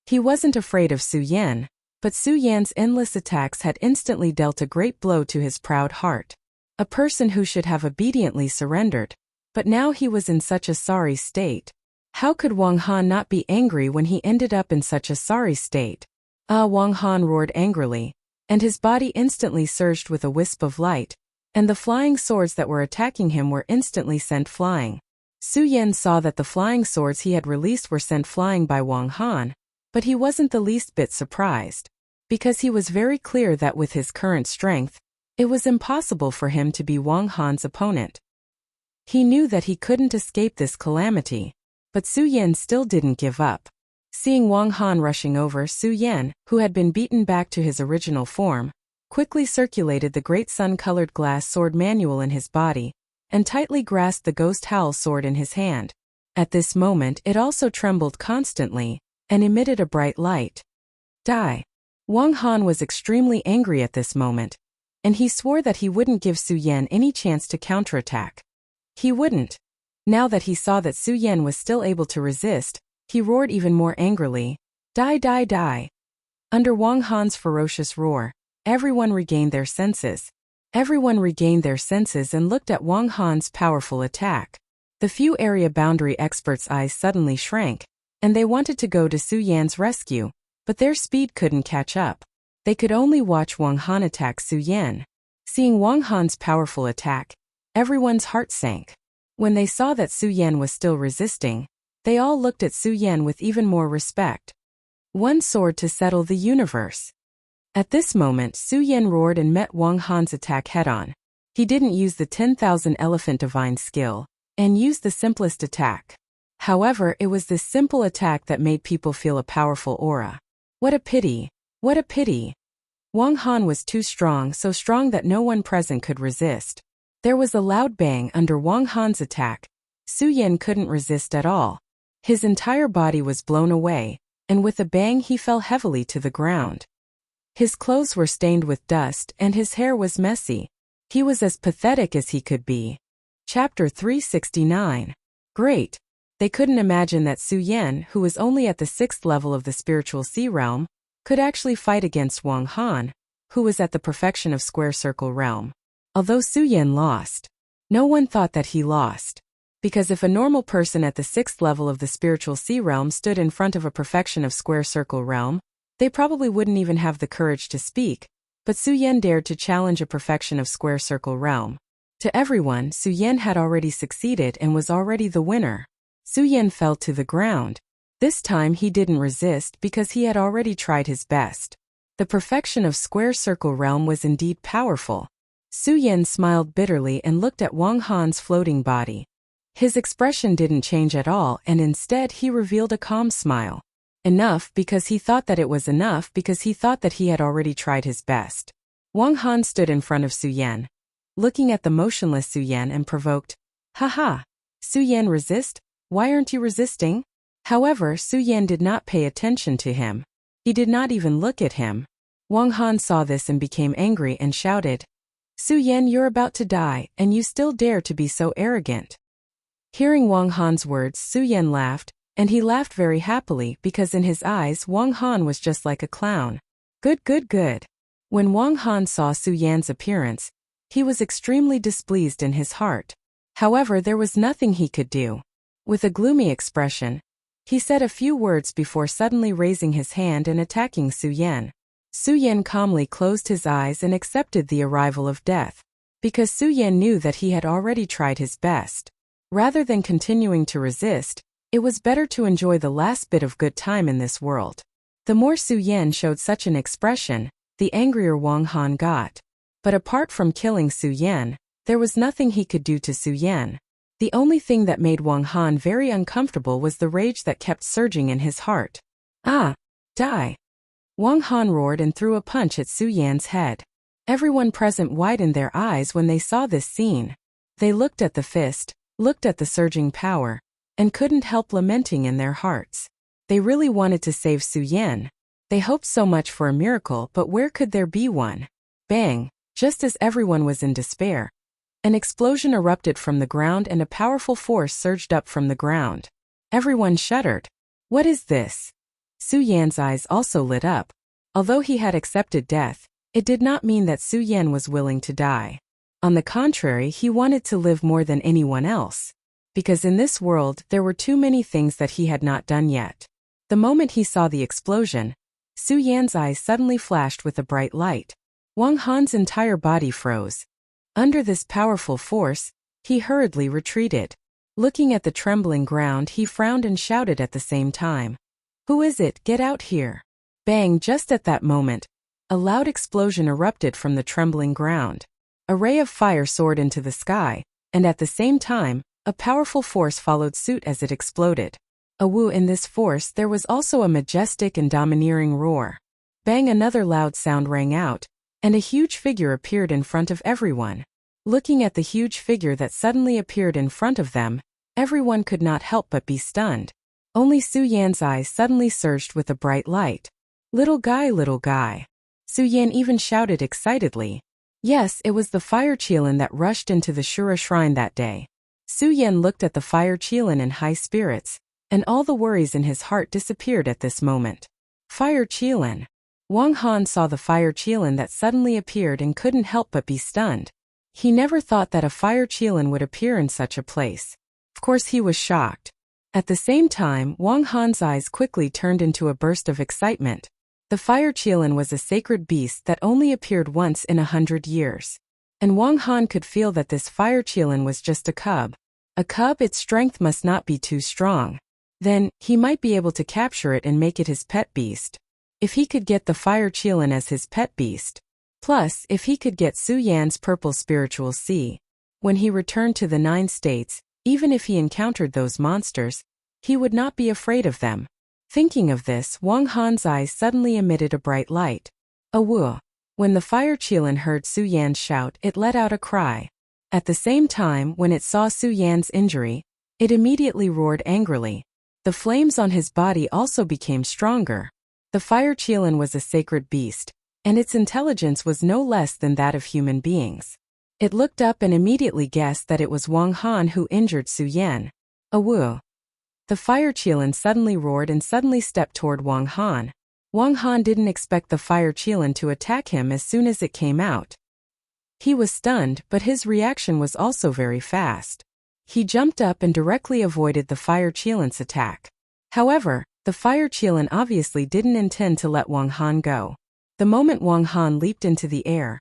He wasn't afraid of Su Yan, but Su Yan's endless attacks had instantly dealt a great blow to his proud heart. A person who should have obediently surrendered, but now he was in such a sorry state. How could Wang Han not be angry when he ended up in such a sorry state? Wang Han roared angrily, and his body instantly surged with a wisp of light, and the flying swords that were attacking him were instantly sent flying. Su Yan saw that the flying swords he had released were sent flying by Wang Han, but he wasn't the least bit surprised, because he was very clear that with his current strength, it was impossible for him to be Wang Han's opponent. He knew that he couldn't escape this calamity, but Su Yan still didn't give up. Seeing Wang Han rushing over, Su Yan, who had been beaten back to his original form, quickly circulated the great sun-colored glass sword manual in his body, and tightly grasped the ghost howl sword in his hand. At this moment it also trembled constantly, and emitted a bright light. Die. Wang Han was extremely angry at this moment, and he swore that he wouldn't give Su Yan any chance to counterattack. He wouldn't. Now that he saw that Su Yan was still able to resist, he roared even more angrily. Die, die, die. Under Wang Han's ferocious roar, everyone regained their senses. Everyone regained their senses and looked at Wang Han's powerful attack. The few area boundary experts' eyes suddenly shrank, and they wanted to go to Su Yan's rescue, but their speed couldn't catch up. They could only watch Wang Han attack Su Yan. Seeing Wang Han's powerful attack, everyone's heart sank. When they saw that Su Yan was still resisting, they all looked at Su Yan with even more respect. One sword to settle the universe. At this moment, Su Yan roared and met Wang Han's attack head-on. He didn't use the 10,000 elephant divine skill, and used the simplest attack. However, it was this simple attack that made people feel a powerful aura. What a pity! What a pity! Wang Han was too strong, so strong that no one present could resist. There was a loud bang under Wang Han's attack. Su Yan couldn't resist at all. His entire body was blown away, and with a bang he fell heavily to the ground. His clothes were stained with dust and his hair was messy. He was as pathetic as he could be. Chapter 369. Great. They couldn't imagine that Su Yan, who was only at the 6th level of the spiritual sea realm, could actually fight against Wang Han, who was at the perfection of square circle realm. Although Su Yan lost, no one thought that he lost. Because if a normal person at the 6th level of the spiritual sea realm stood in front of a perfection of square circle realm, they probably wouldn't even have the courage to speak, but Su Yan dared to challenge a perfection of square circle realm. To everyone, Su Yan had already succeeded and was already the winner. Su Yan fell to the ground. This time he didn't resist because he had already tried his best. The perfection of square circle realm was indeed powerful. Su Yan smiled bitterly and looked at Wang Han's floating body. His expression didn't change at all and instead he revealed a calm smile. Enough because he thought that it was enough because he thought that he had already tried his best. Wang Han stood in front of Su Yan, looking at the motionless Su Yan and provoked, "Haha, Su Yan, resist? Why aren't you resisting?" However, Su Yan did not pay attention to him. He did not even look at him. Wang Han saw this and became angry and shouted, "Su Yan, you're about to die, and you still dare to be so arrogant." Hearing Wang Han's words, Su Yan laughed, and he laughed very happily because in his eyes Wang Han was just like a clown. Good, good, good. When Wang Han saw Su Yan's appearance, he was extremely displeased in his heart. However, there was nothing he could do. With a gloomy expression, he said a few words before suddenly raising his hand and attacking Su Yan. Su Yan calmly closed his eyes and accepted the arrival of death, because Su Yan knew that he had already tried his best. Rather than continuing to resist, it was better to enjoy the last bit of good time in this world. The more Su Yan showed such an expression, the angrier Wang Han got. But apart from killing Su Yan, there was nothing he could do to Su Yan. The only thing that made Wang Han very uncomfortable was the rage that kept surging in his heart. "Ah! Die!" Wang Han roared and threw a punch at Su Yan's head. Everyone present widened their eyes when they saw this scene. They looked at the fist, looked at the surging power, and couldn't help lamenting in their hearts. They really wanted to save Su Yan. They hoped so much for a miracle, but where could there be one? Bang! Just as everyone was in despair, an explosion erupted from the ground and a powerful force surged up from the ground. Everyone shuddered. What is this? Su Yan's eyes also lit up. Although he had accepted death, it did not mean that Su Yan was willing to die. On the contrary, he wanted to live more than anyone else. Because in this world there were too many things that he had not done yet. The moment he saw the explosion, Su Yan's eyes suddenly flashed with a bright light. Wang Han's entire body froze. Under this powerful force, he hurriedly retreated. Looking at the trembling ground, he frowned and shouted at the same time, "Who is it? Get out here!" Bang! Just at that moment, a loud explosion erupted from the trembling ground. A ray of fire soared into the sky, and at the same time, a powerful force followed suit as it exploded. In this force there was also a majestic and domineering roar. Bang! Another loud sound rang out, and a huge figure appeared in front of everyone. Looking at the huge figure that suddenly appeared in front of them, everyone could not help but be stunned. Only Su Yan's eyes suddenly surged with a bright light. Little guy, little guy." Su Yan even shouted excitedly. Yes, it was the fire Qilin that rushed into the Shura shrine that day. Su Yan looked at the fire Qilin in high spirits, and all the worries in his heart disappeared at this moment. Fire Qilin. Wang Han saw the fire Qilin that suddenly appeared and couldn't help but be stunned. He never thought that a fire Qilin would appear in such a place. Of course he was shocked. At the same time, Wang Han's eyes quickly turned into a burst of excitement. The fire Qilin was a sacred beast that only appeared once in 100 years. And Wang Han could feel that this fire Qilin was just a cub. A cub, its strength must not be too strong. Then, he might be able to capture it and make it his pet beast. If he could get the fire Qilin as his pet beast. Plus, if he could get Su Yan's purple spiritual sea. When he returned to the 9 states, even if he encountered those monsters, he would not be afraid of them. Thinking of this, Wang Han's eyes suddenly emitted a bright light. When the fire Qilin heard Su Yan's shout, it let out a cry. At the same time, when it saw Su Yan's injury, it immediately roared angrily. The flames on his body also became stronger. The fire Qilin was a sacred beast, and its intelligence was no less than that of human beings. It looked up and immediately guessed that it was Wang Han who injured Su Yan. Awu! The fire Qilin suddenly roared and suddenly stepped toward Wang Han. Wang Han didn't expect the fire Qilin to attack him as soon as it came out. He was stunned, but his reaction was also very fast. He jumped up and directly avoided the fire Qilin's attack. However, the fire Qilin obviously didn't intend to let Wang Han go. The moment Wang Han leaped into the air,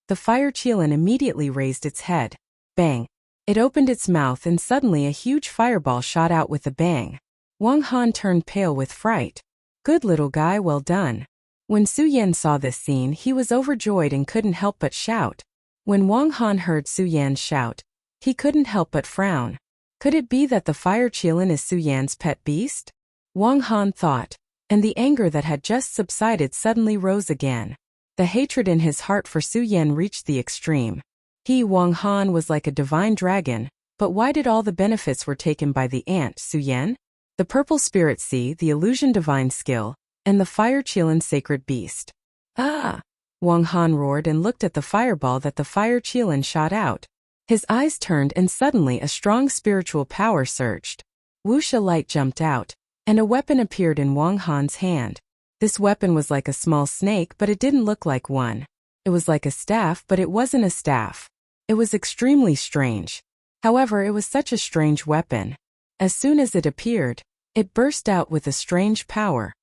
the fire Qilin immediately raised its head. Bang! It opened its mouth and suddenly a huge fireball shot out with a bang. Wang Han turned pale with fright. Good little guy, well done. When Su Yan saw this scene, he was overjoyed and couldn't help but shout. When Wang Han heard Su Yan's shout, he couldn't help but frown. Could it be that the fire Qilin is Su Yan's pet beast? Wang Han thought, and the anger that had just subsided suddenly rose again. The hatred in his heart for Su Yan reached the extreme. He, Wang Han, was like a divine dragon, but why did all the benefits were taken by the ant, Su Yan? The purple spirit sea, the illusion divine skill, and the fire Qilin sacred beast. Ah! Wang Han roared and looked at the fireball that the fire Qilin shot out. His eyes turned and suddenly a strong spiritual power surged. Wuxia light jumped out, and a weapon appeared in Wang Han's hand. This weapon was like a small snake, but it didn't look like one. It was like a staff, but it wasn't a staff. It was extremely strange. However, it was such a strange weapon. As soon as it appeared, it burst out with a strange power.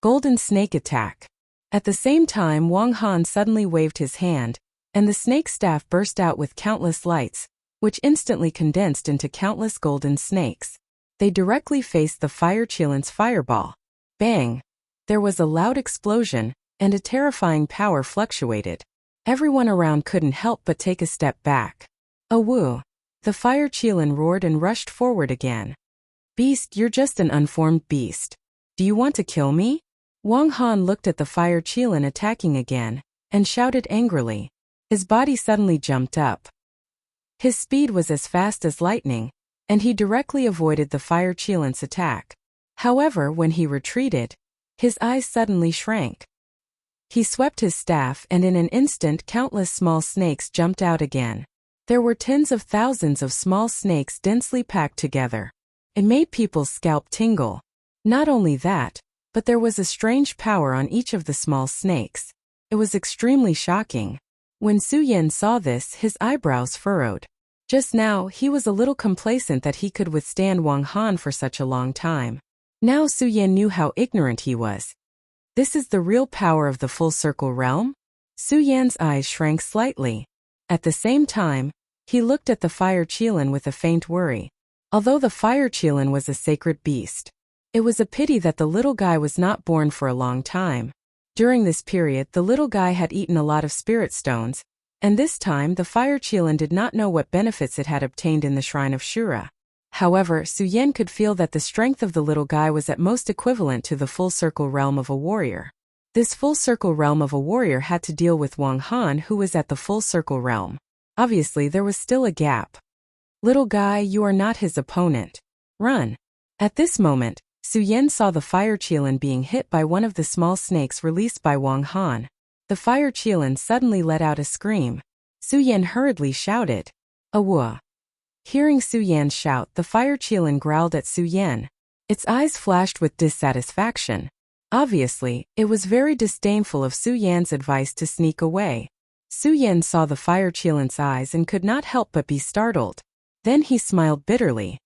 Golden snake attack. At the same time, Wang Han suddenly waved his hand, and the snake staff burst out with countless lights, which instantly condensed into countless golden snakes. They directly faced the fire Qilin's fireball. Bang! There was a loud explosion, and a terrifying power fluctuated. Everyone around couldn't help but take a step back. Awu! The fire Qilin roared and rushed forward again. Beast, you're just an unformed beast. Do you want to kill me? Wang Han looked at the fire Qilin attacking again, and shouted angrily. His body suddenly jumped up. His speed was as fast as lightning, and he directly avoided the fire Qilin's attack. However, when he retreated, his eyes suddenly shrank. He swept his staff and in an instant countless small snakes jumped out again. There were tens of thousands of small snakes densely packed together. It made people's scalp tingle. Not only that, but there was a strange power on each of the small snakes. It was extremely shocking. When Su Yan saw this, his eyebrows furrowed. Just now, he was a little complacent that he could withstand Wang Han for such a long time. Now Su Yan knew how ignorant he was. This is the real power of the full circle realm? Su Yan's eyes shrank slightly. At the same time, he looked at the fire Qilin with a faint worry. Although the fire Qilin was a sacred beast, it was a pity that the little guy was not born for a long time. During this period, the little guy had eaten a lot of spirit stones, and this time the fire Qilin did not know what benefits it had obtained in the Shrine of Shura. However, Su Yan could feel that the strength of the little guy was at most equivalent to the full circle realm of a warrior. This full circle realm of a warrior had to deal with Wang Han, who was at the full circle realm. Obviously, there was still a gap. Little guy, you are not his opponent. Run. At this moment, Su Yan saw the fire Qilin being hit by one of the small snakes released by Wang Han. The fire Qilin suddenly let out a scream. Su Yan hurriedly shouted, Awu! Hearing Su Yan's shout, the fire Qilin growled at Su Yan. Its eyes flashed with dissatisfaction. Obviously, it was very disdainful of Su Yan's advice to sneak away. Su Yan saw the fire Qilin's eyes and could not help but be startled. Then he smiled bitterly.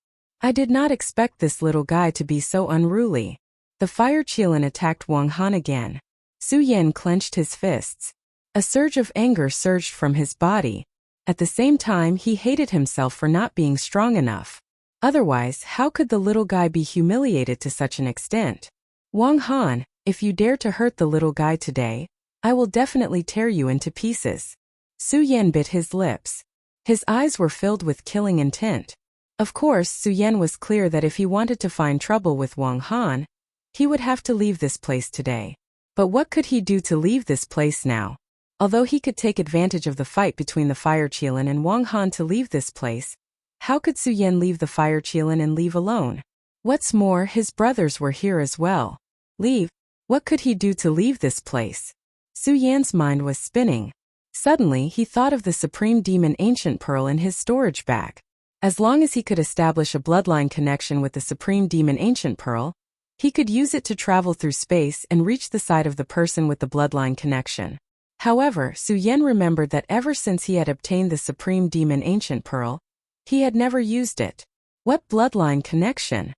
I did not expect this little guy to be so unruly. The fire Qilin attacked Wang Han again. Su Yan clenched his fists. A surge of anger surged from his body. At the same time, he hated himself for not being strong enough. Otherwise, how could the little guy be humiliated to such an extent? Wang Han, if you dare to hurt the little guy today, I will definitely tear you into pieces. Su Yan bit his lips. His eyes were filled with killing intent. Of course, Su Yan was clear that if he wanted to find trouble with Wang Han, he would have to leave this place today. But what could he do to leave this place now? Although he could take advantage of the fight between the fire Qilin and Wang Han to leave this place, how could Su Yan leave the fire Qilin and leave alone? What's more, his brothers were here as well. Leave? What could he do to leave this place? Su Yan's mind was spinning. Suddenly, he thought of the Supreme Demon Ancient Pearl in his storage bag. As long as he could establish a bloodline connection with the Supreme Demon Ancient Pearl, he could use it to travel through space and reach the side of the person with the bloodline connection. However, Su Yan remembered that ever since he had obtained the Supreme Demon Ancient Pearl, he had never used it. What bloodline connection?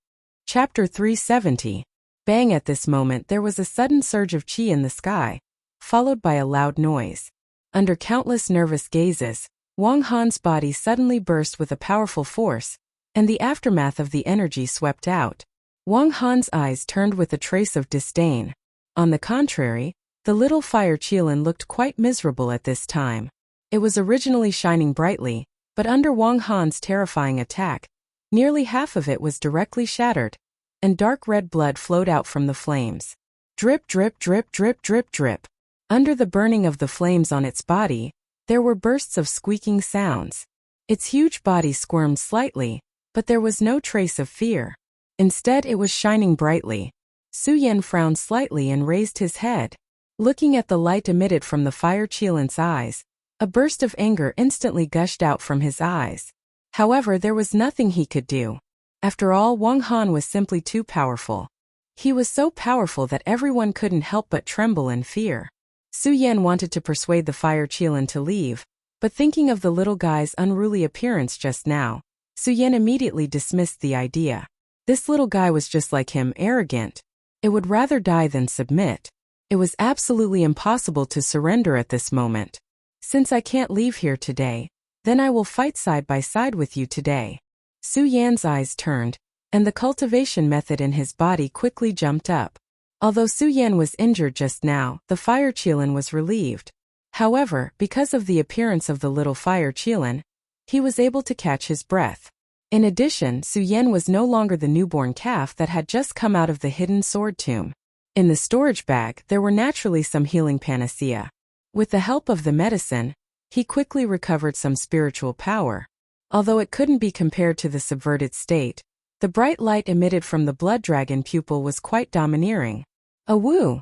Chapter 370. Bang! At this moment there was a sudden surge of chi in the sky, followed by a loud noise. Under countless nervous gazes, Wang Han's body suddenly burst with a powerful force, and the aftermath of the energy swept out. Wang Han's eyes turned with a trace of disdain. On the contrary, the little fire Qilin looked quite miserable at this time. It was originally shining brightly, but under Wang Han's terrifying attack, nearly half of it was directly shattered, and dark red blood flowed out from the flames. Drip, drip, drip, drip, drip, drip. Under the burning of the flames on its body, there were bursts of squeaking sounds. Its huge body squirmed slightly, but there was no trace of fear. Instead, it was shining brightly. Su Yan frowned slightly and raised his head. Looking at the light emitted from the fire Qilin's eyes, a burst of anger instantly gushed out from his eyes. However, there was nothing he could do. After all, Wang Han was simply too powerful. He was so powerful that everyone couldn't help but tremble in fear. Su Yan wanted to persuade the fire Qilin to leave, but thinking of the little guy's unruly appearance just now, Su Yan immediately dismissed the idea. This little guy was just like him, arrogant. It would rather die than submit. It was absolutely impossible to surrender at this moment. Since I can't leave here today, then I will fight side by side with you today. Su Yan's eyes turned, and the cultivation method in his body quickly jumped up. Although Su Yan was injured just now, the fire Qilin was relieved. However, because of the appearance of the little fire Qilin, he was able to catch his breath. In addition, Su Yan was no longer the newborn calf that had just come out of the hidden sword tomb. In the storage bag, there were naturally some healing panacea. With the help of the medicine, he quickly recovered some spiritual power. Although it couldn't be compared to the subverted state, the bright light emitted from the blood dragon pupil was quite domineering. A woo!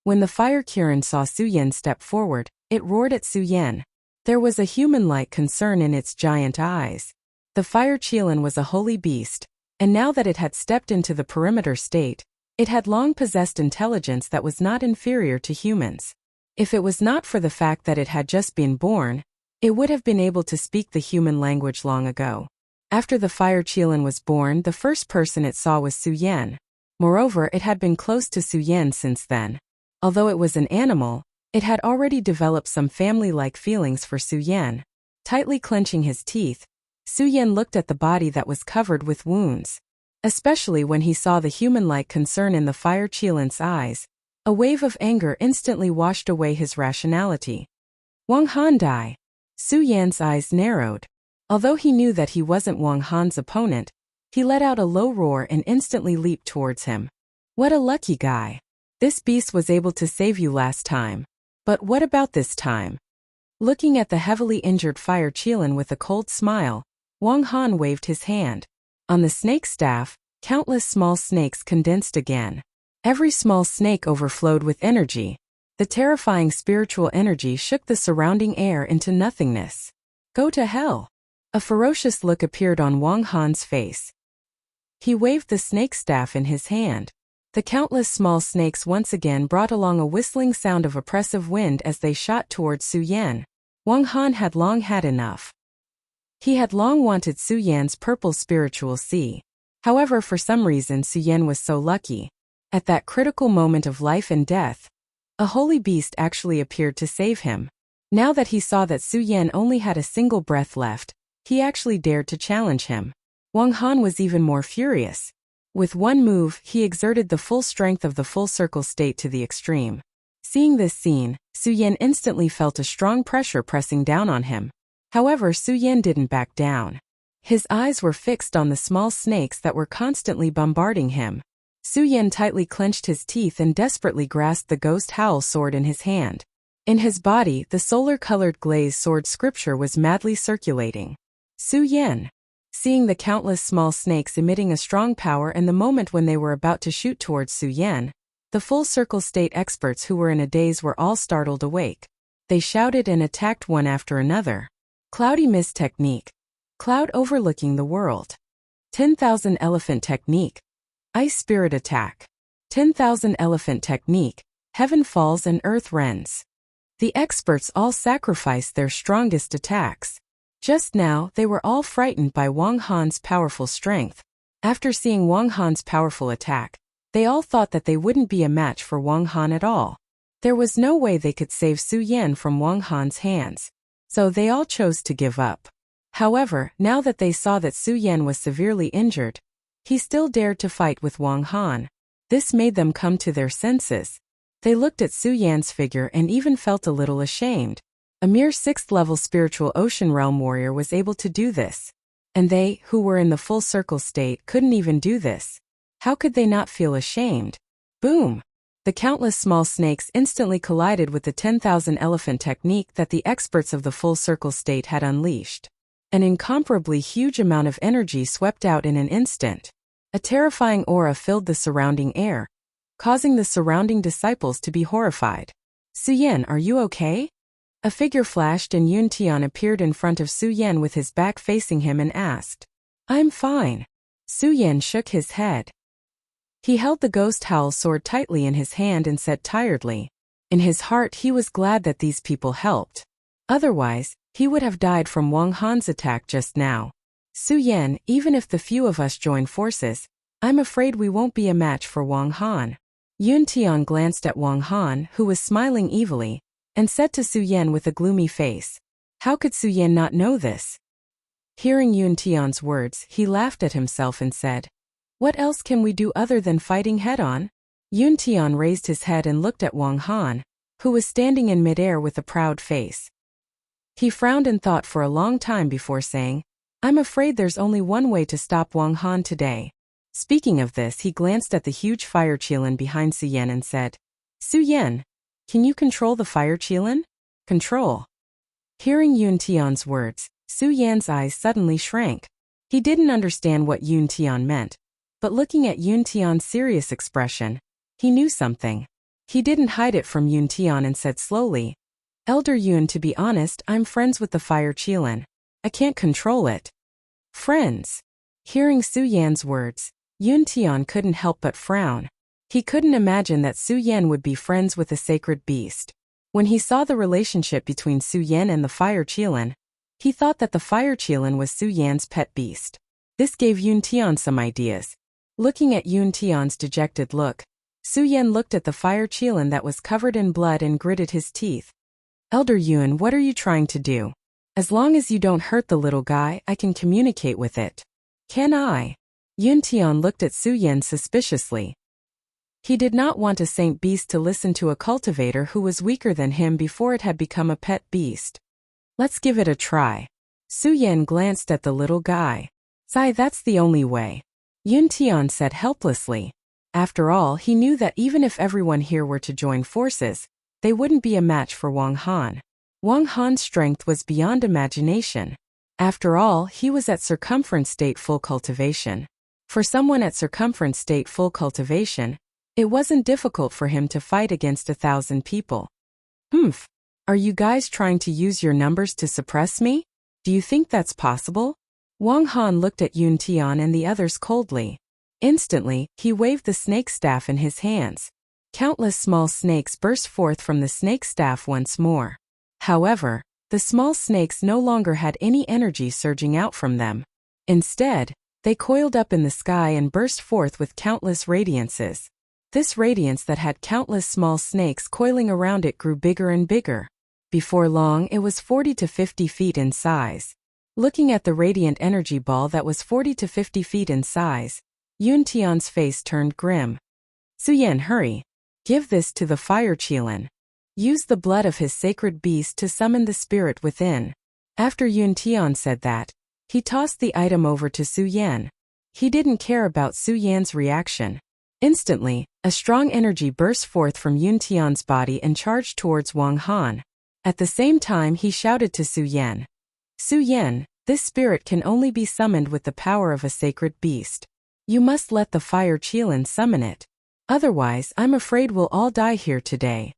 When the fire Qilin saw Su Yan step forward, it roared at Su Yan. There was a human-like concern in its giant eyes. The fire Qilin was a holy beast, and now that it had stepped into the perimeter state, it had long possessed intelligence that was not inferior to humans. If it was not for the fact that it had just been born, it would have been able to speak the human language long ago. After the fire Qilin was born, the first person it saw was Su Yan. Moreover, it had been close to Su Yan since then. Although it was an animal, it had already developed some family-like feelings for Su Yan. Tightly clenching his teeth, Su Yan looked at the body that was covered with wounds. Especially when he saw the human-like concern in the fire Qilin's eyes, a wave of anger instantly washed away his rationality. Wang Han die. Su Yan's eyes narrowed. Although he knew that he wasn't Wang Han's opponent, he let out a low roar and instantly leaped towards him. What a lucky guy. This beast was able to save you last time. But what about this time? Looking at the heavily injured fire Qilin with a cold smile, Wang Han waved his hand. On the snake staff, countless small snakes condensed again. Every small snake overflowed with energy. The terrifying spiritual energy shook the surrounding air into nothingness. Go to hell. A ferocious look appeared on Wang Han's face. He waved the snake staff in his hand. The countless small snakes once again brought along a whistling sound of oppressive wind as they shot towards Su Yan. Wang Han had long had enough. He had long wanted Su Yan's purple spiritual sea. However, for some reason Su Yan was so lucky. At that critical moment of life and death, a holy beast actually appeared to save him. Now that he saw that Su Yan only had a single breath left, he actually dared to challenge him. Wang Han was even more furious. With one move, he exerted the full strength of the full circle state to the extreme. Seeing this scene, Su Yan instantly felt a strong pressure pressing down on him. However, Su Yan didn't back down. His eyes were fixed on the small snakes that were constantly bombarding him. Su Yan tightly clenched his teeth and desperately grasped the ghost howl sword in his hand. In his body, the solar-colored glazed sword scripture was madly circulating. Su Yan. Seeing the countless small snakes emitting a strong power and the moment when they were about to shoot towards Su Yan, the full circle state experts who were in a daze were all startled awake. They shouted and attacked one after another. Cloudy Mist Technique. Cloud overlooking the world. 10,000 Elephant Technique. Ice Spirit Attack. 10,000 Elephant Technique. Heaven Falls and Earth Rends. The experts all sacrificed their strongest attacks. Just now, they were all frightened by Wang Han's powerful strength. After seeing Wang Han's powerful attack, they all thought that they wouldn't be a match for Wang Han at all. There was no way they could save Su Yan from Wang Han's hands. So they all chose to give up. However, now that they saw that Su Yan was severely injured, he still dared to fight with Wang Han. This made them come to their senses. They looked at Su Yan's figure and even felt a little ashamed. A mere 6th-level spiritual ocean realm warrior was able to do this. And they, who were in the full circle state, couldn't even do this. How could they not feel ashamed? Boom! The countless small snakes instantly collided with the 10,000 elephant technique that the experts of the full circle state had unleashed. An incomparably huge amount of energy swept out in an instant. A terrifying aura filled the surrounding air, causing the surrounding disciples to be horrified. Su Yan, are you okay? A figure flashed and Yun Tian appeared in front of Su Yan with his back facing him and asked, I'm fine. Su Yan shook his head. He held the ghost howl sword tightly in his hand and said tiredly. In his heart he was glad that these people helped. Otherwise, he would have died from Wang Han's attack just now. Su Yan, even if the few of us join forces, I'm afraid we won't be a match for Wang Han. Yun Tian glanced at Wang Han, who was smiling evilly, and said to Su Yan with a gloomy face, how could Su Yan not know this? Hearing Yun Tian's words, he laughed at himself and said, what else can we do other than fighting head-on? Yun Tian raised his head and looked at Wang Han, who was standing in midair with a proud face. He frowned and thought for a long time before saying, I'm afraid there's only one way to stop Wang Han today. Speaking of this, he glanced at the huge fire qilin behind Su Yan and said, Su Yan, can you control the fire qilin? Control. Hearing Yun Tian's words, Su Yan's eyes suddenly shrank. He didn't understand what Yun Tian meant, but looking at Yun Tian's serious expression, he knew something. He didn't hide it from Yun Tian and said slowly, Elder Yun, to be honest, I'm friends with the fire qilin. I can't control it. Friends. Hearing Su Yan's words, Yun Tian couldn't help but frown. He couldn't imagine that Su Yan would be friends with a sacred beast. When he saw the relationship between Su Yan and the fire qilin, he thought that the fire qilin was Su Yan's pet beast. This gave Yun Tian some ideas. Looking at Yun Tian's dejected look, Su Yan looked at the fire qilin that was covered in blood and gritted his teeth. Elder Yun, what are you trying to do? As long as you don't hurt the little guy, I can communicate with it. Can I? Yun Tian looked at Su Yan suspiciously. He did not want a saint beast to listen to a cultivator who was weaker than him before it had become a pet beast. Let's give it a try. Su Yan glanced at the little guy. Zai, that's the only way. Yun Tian said helplessly. After all, he knew that even if everyone here were to join forces, they wouldn't be a match for Wang Han. Wang Han's strength was beyond imagination. After all, he was at circumference state full cultivation. For someone at circumference state full cultivation, it wasn't difficult for him to fight against 1,000 people. Are you guys trying to use your numbers to suppress me? Do you think that's possible? Wang Han looked at Yun Tian and the others coldly. Instantly, he waved the snake staff in his hands. Countless small snakes burst forth from the snake staff once more. However, the small snakes no longer had any energy surging out from them. Instead, they coiled up in the sky and burst forth with countless radiances. This radiance that had countless small snakes coiling around it grew bigger and bigger. Before long, it was 40 to 50 feet in size. Looking at the radiant energy ball that was 40 to 50 feet in size, Yun Tian's face turned grim. Su Yan, hurry. Give this to the fire qilin. Use the blood of his sacred beast to summon the spirit within. After Yun Tian said that, he tossed the item over to Su Yan. He didn't care about Su Yan's reaction. Instantly, a strong energy burst forth from Yun Tian's body and charged towards Wang Han. At the same time, he shouted to Su Yan. Su Yan, This spirit can only be summoned with the power of a sacred beast. You must let the fire Qilin summon it. Otherwise, I'm afraid we'll all die here today."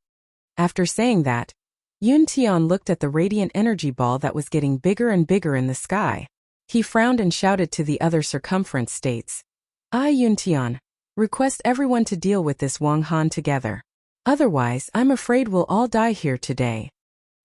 After saying that, Yun Tian looked at the radiant energy ball that was getting bigger and bigger in the sky. He frowned and shouted to the other circumference states, "I, Yun Tian, request everyone to deal with this Wang Han together. Otherwise, I'm afraid we'll all die here today."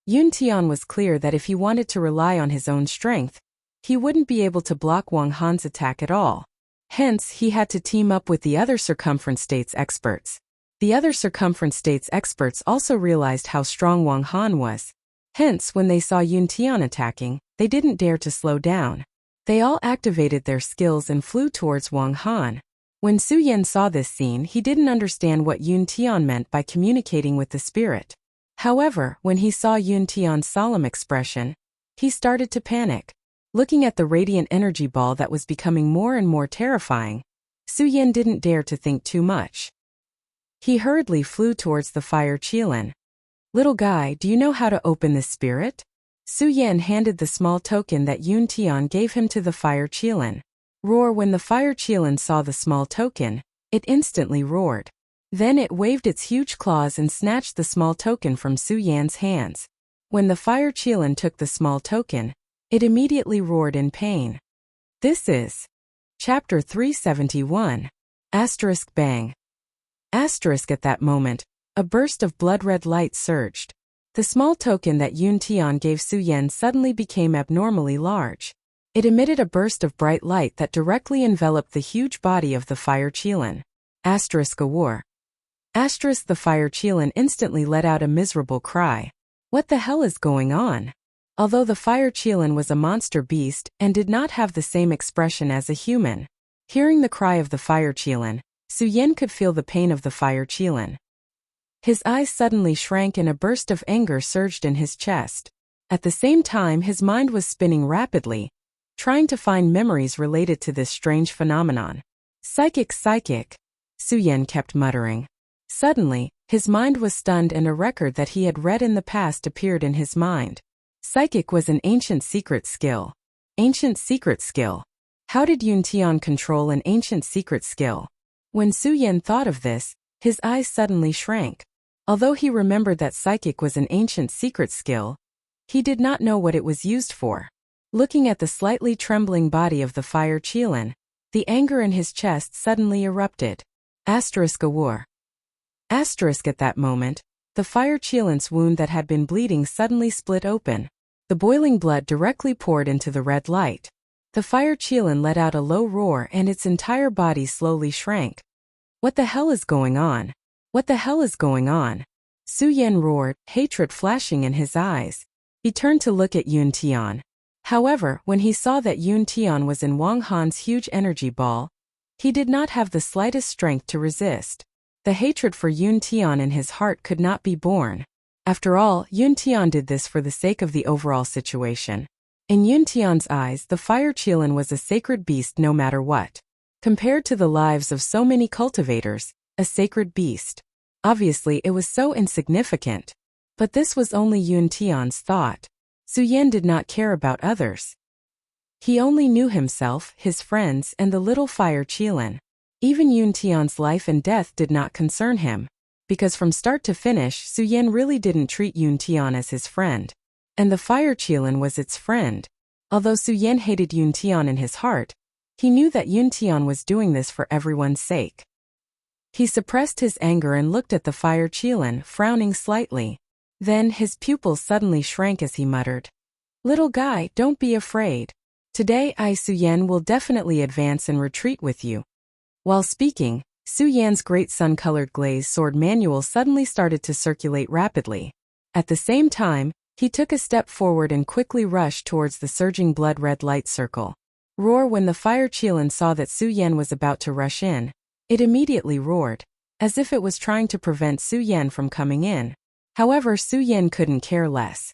Yun Tian was clear that if he wanted to rely on his own strength, he wouldn't be able to block Wang Han's attack at all. Hence, he had to team up with the other circumference states experts. The other circumference states experts also realized how strong Wang Han was. Hence, when they saw Yun Tian attacking, they didn't dare to slow down. They all activated their skills and flew towards Wang Han. When Su Yan saw this scene, he didn't understand what Yun Tian meant by communicating with the spirit. However, when he saw Yun Tian's solemn expression, he started to panic. Looking at the radiant energy ball that was becoming more and more terrifying, Su Yan didn't dare to think too much. He hurriedly flew towards the fire Qilin. "Little guy, do you know how to open this spirit?" Su Yan handed the small token that Yun Tian gave him to the fire Qilin. Roar. When the fire Qilin saw the small token, it instantly roared. Then it waved its huge claws and snatched the small token from Su Yan's hands. When the fire Qilin took the small token, it immediately roared in pain. This is Chapter 371. Asterisk bang. Asterisk. At that moment, a burst of blood-red light surged. The small token that Yun Tian gave Su Yan suddenly became abnormally large. It emitted a burst of bright light that directly enveloped the huge body of the fire Qilin. Asterisk a war. Asterisk. The fire Qilin instantly let out a miserable cry. What the hell is going on? Although the fire Qilin was a monster beast and did not have the same expression as a human, hearing the cry of the fire Qilin, Su Yan could feel the pain of the fire Qilin. His eyes suddenly shrank and a burst of anger surged in his chest. At the same time, his mind was spinning rapidly, trying to find memories related to this strange phenomenon. Psychic, Su Yan kept muttering. Suddenly, his mind was stunned and a record that he had read in the past appeared in his mind. Psychic was an ancient secret skill. Ancient secret skill. How did Yun Tian control an ancient secret skill? When Su Yan thought of this, his eyes suddenly shrank. Although he remembered that psychic was an ancient secret skill, he did not know what it was used for. Looking at the slightly trembling body of the fire Qilin, the anger in his chest suddenly erupted. Asterisk a war. Asterisk. At that moment, the fire Qilin's wound that had been bleeding suddenly split open. The boiling blood directly poured into the red light. The fire Qilin let out a low roar and its entire body slowly shrank. What the hell is going on? What the hell is going on? Su Yan roared, hatred flashing in his eyes. He turned to look at Yun Tian. However, when he saw that Yun Tian was in Wang Han's huge energy ball, he did not have the slightest strength to resist. The hatred for Yun Tian in his heart could not be borne. After all, Yun Tian did this for the sake of the overall situation. In Yun Tian's eyes, the fire Qilin was a sacred beast no matter what. Compared to the lives of so many cultivators, a sacred beast. Obviously, it was so insignificant. But this was only Yun Tian's thought. Su Yan did not care about others. He only knew himself, his friends, and the little fire Qilin. Even Yun Tian's life and death did not concern him. Because from start to finish, Su Yan really didn't treat Yun Tian as his friend. And the fire Qilin was its friend. Although Su Yan hated Yun Tian in his heart, he knew that Yun Tian was doing this for everyone's sake. He suppressed his anger and looked at the fire Qilin, frowning slightly. Then his pupils suddenly shrank as he muttered, "Little guy, don't be afraid. Today I, Su Yan, will definitely advance and retreat with you." While speaking, Su Yan's great sun-colored glazed sword manual suddenly started to circulate rapidly. At the same time, he took a step forward and quickly rushed towards the surging blood-red light circle. Roar. When the fire Qilin saw that Su Yan was about to rush in, it immediately roared, as if it was trying to prevent Su Yan from coming in. However, Su Yan couldn't care less.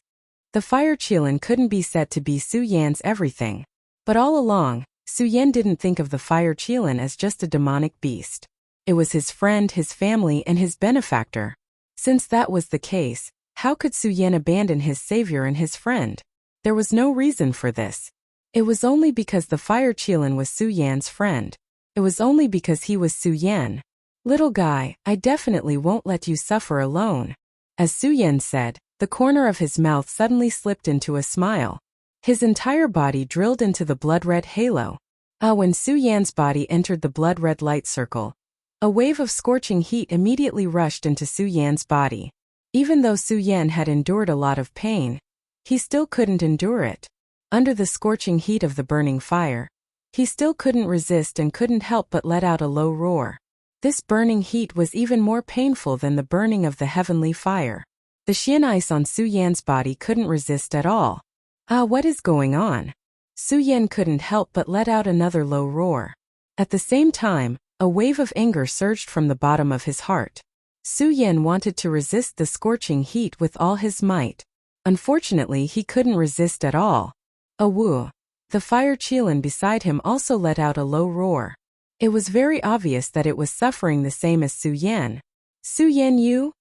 The fire Qilin couldn't be said to be Su Yan's everything. But all along, Su Yan didn't think of the fire Qilin as just a demonic beast. It was his friend, his family, and his benefactor. Since that was the case, how could Su Yan abandon his savior and his friend? There was no reason for this. It was only because the fire Qilin was Su Yan's friend. It was only because he was Su Yan. Little guy, I definitely won't let you suffer alone. As Su Yan said, the corner of his mouth suddenly slipped into a smile. His entire body drilled into the blood-red halo. When Su Yan's body entered the blood-red light circle, a wave of scorching heat immediately rushed into Su Yan's body. Even though Su Yan had endured a lot of pain, he still couldn't endure it. Under the scorching heat of the burning fire, he still couldn't resist and couldn't help but let out a low roar. This burning heat was even more painful than the burning of the heavenly fire. The Xian ice on Su Yan's body couldn't resist at all. What is going on? Su Yan couldn't help but let out another low roar. At the same time, a wave of anger surged from the bottom of his heart. Su Yan wanted to resist the scorching heat with all his might. Unfortunately, he couldn't resist at all. Woo! The fire Qilin beside him also let out a low roar. It was very obvious that it was suffering the same as Su Yan. Su Yan, you?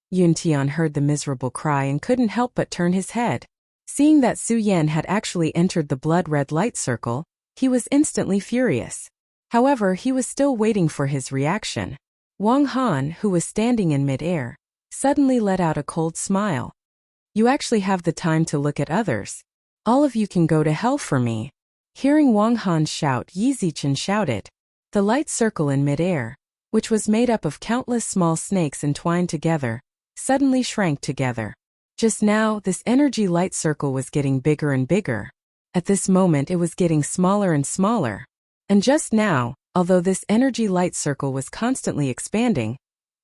Yun Tian heard the miserable cry and couldn't help but turn his head. Seeing that Su Yan had actually entered the blood-red light circle, he was instantly furious. However, he was still waiting for his reaction. Wang Han, who was standing in mid-air, suddenly let out a cold smile. You actually have the time to look at others. All of you can go to hell for me. Hearing Wang Han shout, Yi Zichen shouted. The light circle in mid-air, which was made up of countless small snakes entwined together, suddenly shrank together. Just now, this energy light circle was getting bigger and bigger. At this moment, it was getting smaller and smaller. And just now, although this energy light circle was constantly expanding,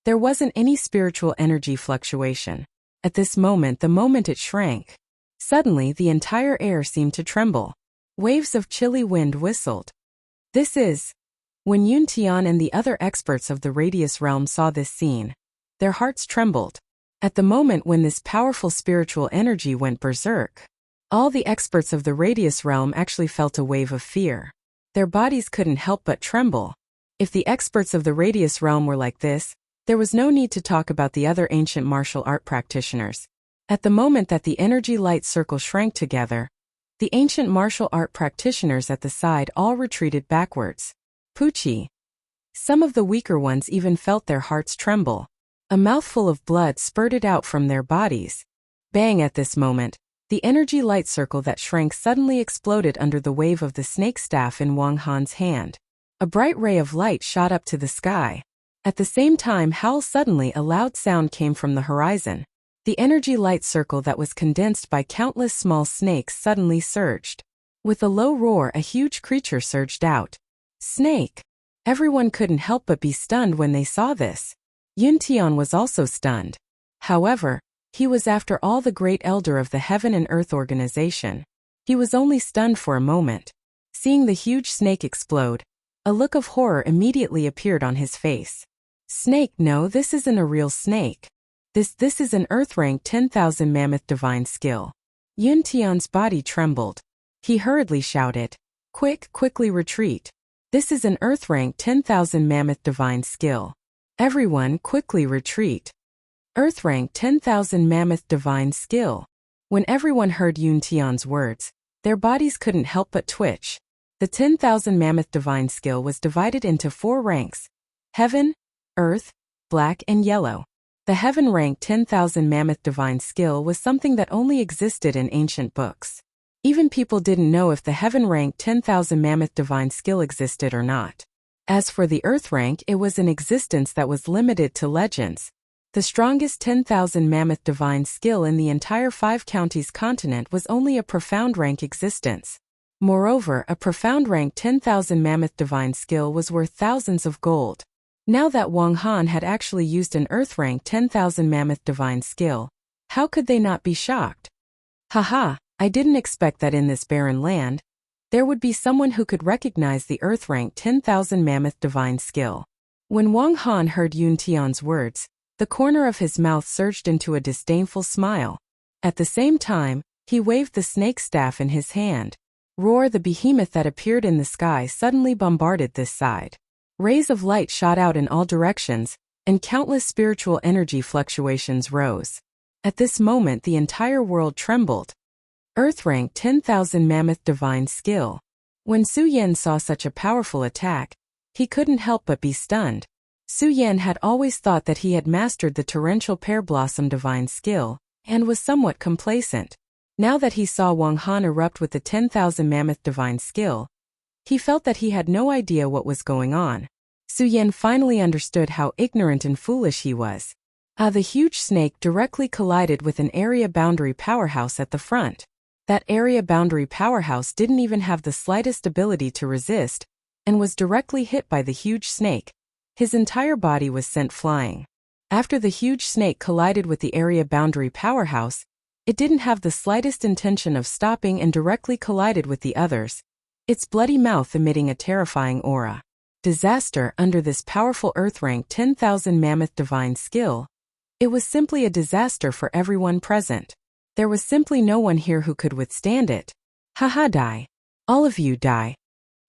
there wasn't any spiritual energy fluctuation. At this moment, the moment it shrank, suddenly the entire air seemed to tremble. Waves of chilly wind whistled. This is... When Yun Tian and the other experts of the Radius realm saw this scene, their hearts trembled. At the moment when this powerful spiritual energy went berserk, all the experts of the Radius realm actually felt a wave of fear. Their bodies couldn't help but tremble. If the experts of the Radius realm were like this, there was no need to talk about the other ancient martial art practitioners. At the moment that the energy light circle shrank together, the ancient martial art practitioners at the side all retreated backwards. Pucci. Some of the weaker ones even felt their hearts tremble. A mouthful of blood spurted out from their bodies. Bang! At this moment, the energy light circle that shrank suddenly exploded under the wave of the snake staff in Wang Han's hand. A bright ray of light shot up to the sky. At the same time, suddenly a loud sound came from the horizon. The energy light circle that was condensed by countless small snakes suddenly surged. With a low roar, a huge creature surged out. Snake! Everyone couldn't help but be stunned when they saw this. Yun Tian was also stunned. However, he was after all the great elder of the Heaven and Earth organization. He was only stunned for a moment. Seeing the huge snake explode, a look of horror immediately appeared on his face. Snake? No, this isn't a real snake. This is an Earth rank 10,000 mammoth divine skill. Yun Tian's body trembled. He hurriedly shouted, quickly retreat. This is an Earth rank 10,000 mammoth divine skill. Everyone quickly retreat. Earth rank 10,000 mammoth divine skill. When everyone heard Yun Tian's words, their bodies couldn't help but twitch. The 10,000 mammoth divine skill was divided into 4 ranks: Heaven, Earth, Black and Yellow. The Heaven rank 10,000 mammoth divine skill was something that only existed in ancient books. Even people didn't know if the Heaven rank 10,000 mammoth divine skill existed or not. As for the Earth rank, it was an existence that was limited to legends. The strongest 10,000 mammoth divine skill in the entire 5 counties continent was only a profound rank existence. Moreover, a profound rank 10,000 mammoth divine skill was worth thousands of gold. Now that Wang Han had actually used an Earth rank 10,000 mammoth divine skill, how could they not be shocked? Haha, I didn't expect that in this barren land, there would be someone who could recognize the Earth rank 10,000 mammoth divine skill. When Wang Han heard Yun Tian's words, the corner of his mouth surged into a disdainful smile. At the same time, he waved the snake staff in his hand. Roar! The behemoth that appeared in the sky suddenly bombarded this side. Rays of light shot out in all directions, and countless spiritual energy fluctuations rose. At this moment, the entire world trembled. Earth rank 10,000 Mammoth Divine Skill. When Su Yan saw such a powerful attack, he couldn't help but be stunned. Su Yan had always thought that he had mastered the Torrential Pear Blossom Divine Skill, and was somewhat complacent. Now that he saw Wang Han erupt with the 10,000 Mammoth Divine Skill, he felt that he had no idea what was going on. Su Yan finally understood how ignorant and foolish he was. The huge snake directly collided with an area boundary powerhouse at the front. That area boundary powerhouse didn't even have the slightest ability to resist, and was directly hit by the huge snake. His entire body was sent flying. After the huge snake collided with the area boundary powerhouse, it didn't have the slightest intention of stopping and directly collided with the others, its bloody mouth emitting a terrifying aura. Disaster under this powerful Earth rank 10,000 Mammoth Divine Skill. It was simply a disaster for everyone present. There was simply no one here who could withstand it. Haha, die. All of you die.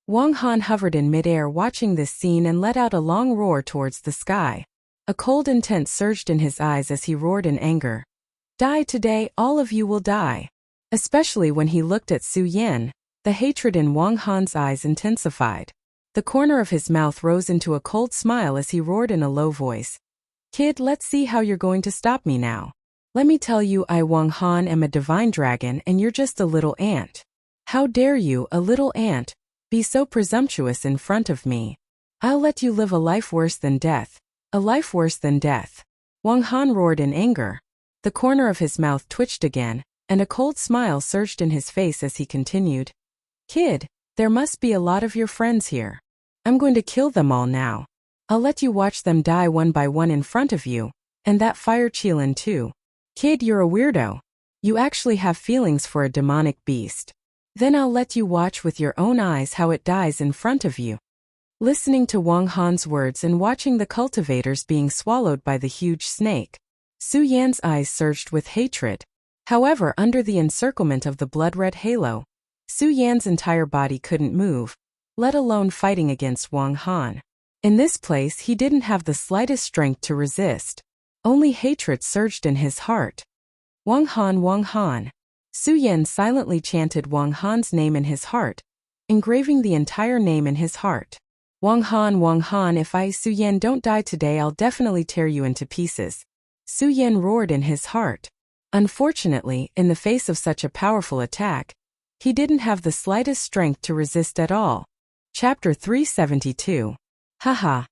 Wang Han hovered in midair watching this scene and let out a long roar towards the sky. A cold intent surged in his eyes as he roared in anger. Die today, all of you will die. Especially when he looked at Su Yan, the hatred in Wang Han's eyes intensified. The corner of his mouth rose into a cold smile as he roared in a low voice. Kid, let's see how you're going to stop me now. Let me tell you, I Wang Han am a divine dragon and you're just a little ant. How dare you, a little ant, be so presumptuous in front of me? I'll let you live a life worse than death. A life worse than death. Wang Han roared in anger. The corner of his mouth twitched again, and a cold smile surged in his face as he continued. Kid, there must be a lot of your friends here. I'm going to kill them all now. I'll let you watch them die one by one in front of you, and that fire Qilin too. Kid, you're a weirdo. You actually have feelings for a demonic beast. Then I'll let you watch with your own eyes how it dies in front of you. Listening to Wang Han's words and watching the cultivators being swallowed by the huge snake, Su Yan's eyes surged with hatred. However, under the encirclement of the blood-red halo, Su Yan's entire body couldn't move, let alone fighting against Wang Han. In this place he didn't have the slightest strength to resist. Only hatred surged in his heart. Wang Han, Wang Han. Su Yan silently chanted Wang Han's name in his heart, engraving the entire name in his heart. Wang Han, if I, Su Yan, don't die today, I'll definitely tear you into pieces. Su Yan roared in his heart. Unfortunately, in the face of such a powerful attack, he didn't have the slightest strength to resist at all. Chapter 372. Haha.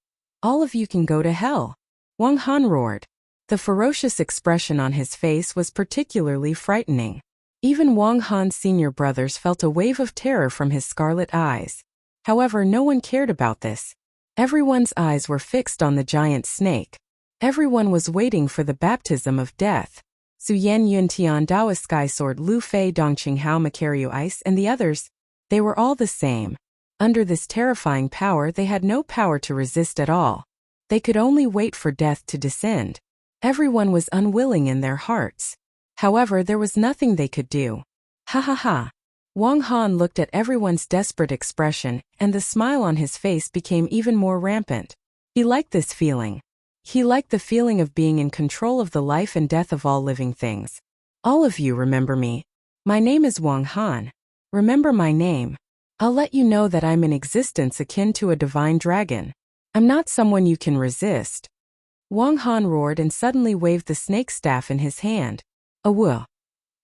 All of you can go to hell. Wang Han roared. The ferocious expression on his face was particularly frightening. Even Wang Han's senior brothers felt a wave of terror from his scarlet eyes. However, no one cared about this. Everyone's eyes were fixed on the giant snake. Everyone was waiting for the baptism of death. Su Yan, Yun Tian, Dao Sky Sword, Lu Fei, Dongqing Hao, Macario Ice, and the others, they were all the same. Under this terrifying power, they had no power to resist at all. They could only wait for death to descend. Everyone was unwilling in their hearts. However, there was nothing they could do. Ha ha ha. Wang Han looked at everyone's desperate expression, and the smile on his face became even more rampant. He liked this feeling. He liked the feeling of being in control of the life and death of all living things. All of you remember me. My name is Wang Han. Remember my name. I'll let you know that I'm in existence akin to a divine dragon. I'm not someone you can resist. Wang Han roared and suddenly waved the snake staff in his hand. Awoo.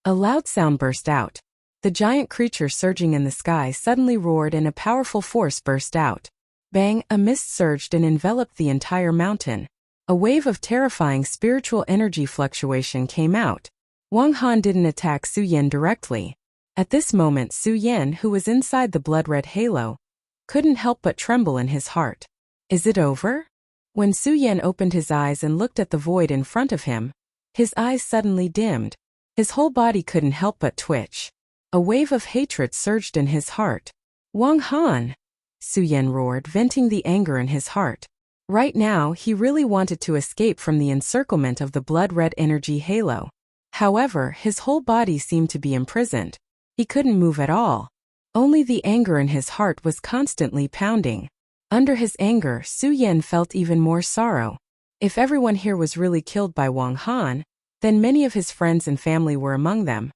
A loud sound burst out. The giant creature surging in the sky suddenly roared and a powerful force burst out. Bang, a mist surged and enveloped the entire mountain. A wave of terrifying spiritual energy fluctuation came out. Wang Han didn't attack Su Yan directly. At this moment, Su Yan, who was inside the blood-red halo, couldn't help but tremble in his heart. Is it over? When Su Yan opened his eyes and looked at the void in front of him, his eyes suddenly dimmed. His whole body couldn't help but twitch. A wave of hatred surged in his heart. Wang Han! Su Yan roared, venting the anger in his heart. Right now, he really wanted to escape from the encirclement of the blood-red energy halo. However, his whole body seemed to be imprisoned. He couldn't move at all. Only the anger in his heart was constantly pounding. Under his anger, Su Yan felt even more sorrow. If everyone here was really killed by Wang Han, then many of his friends and family were among them.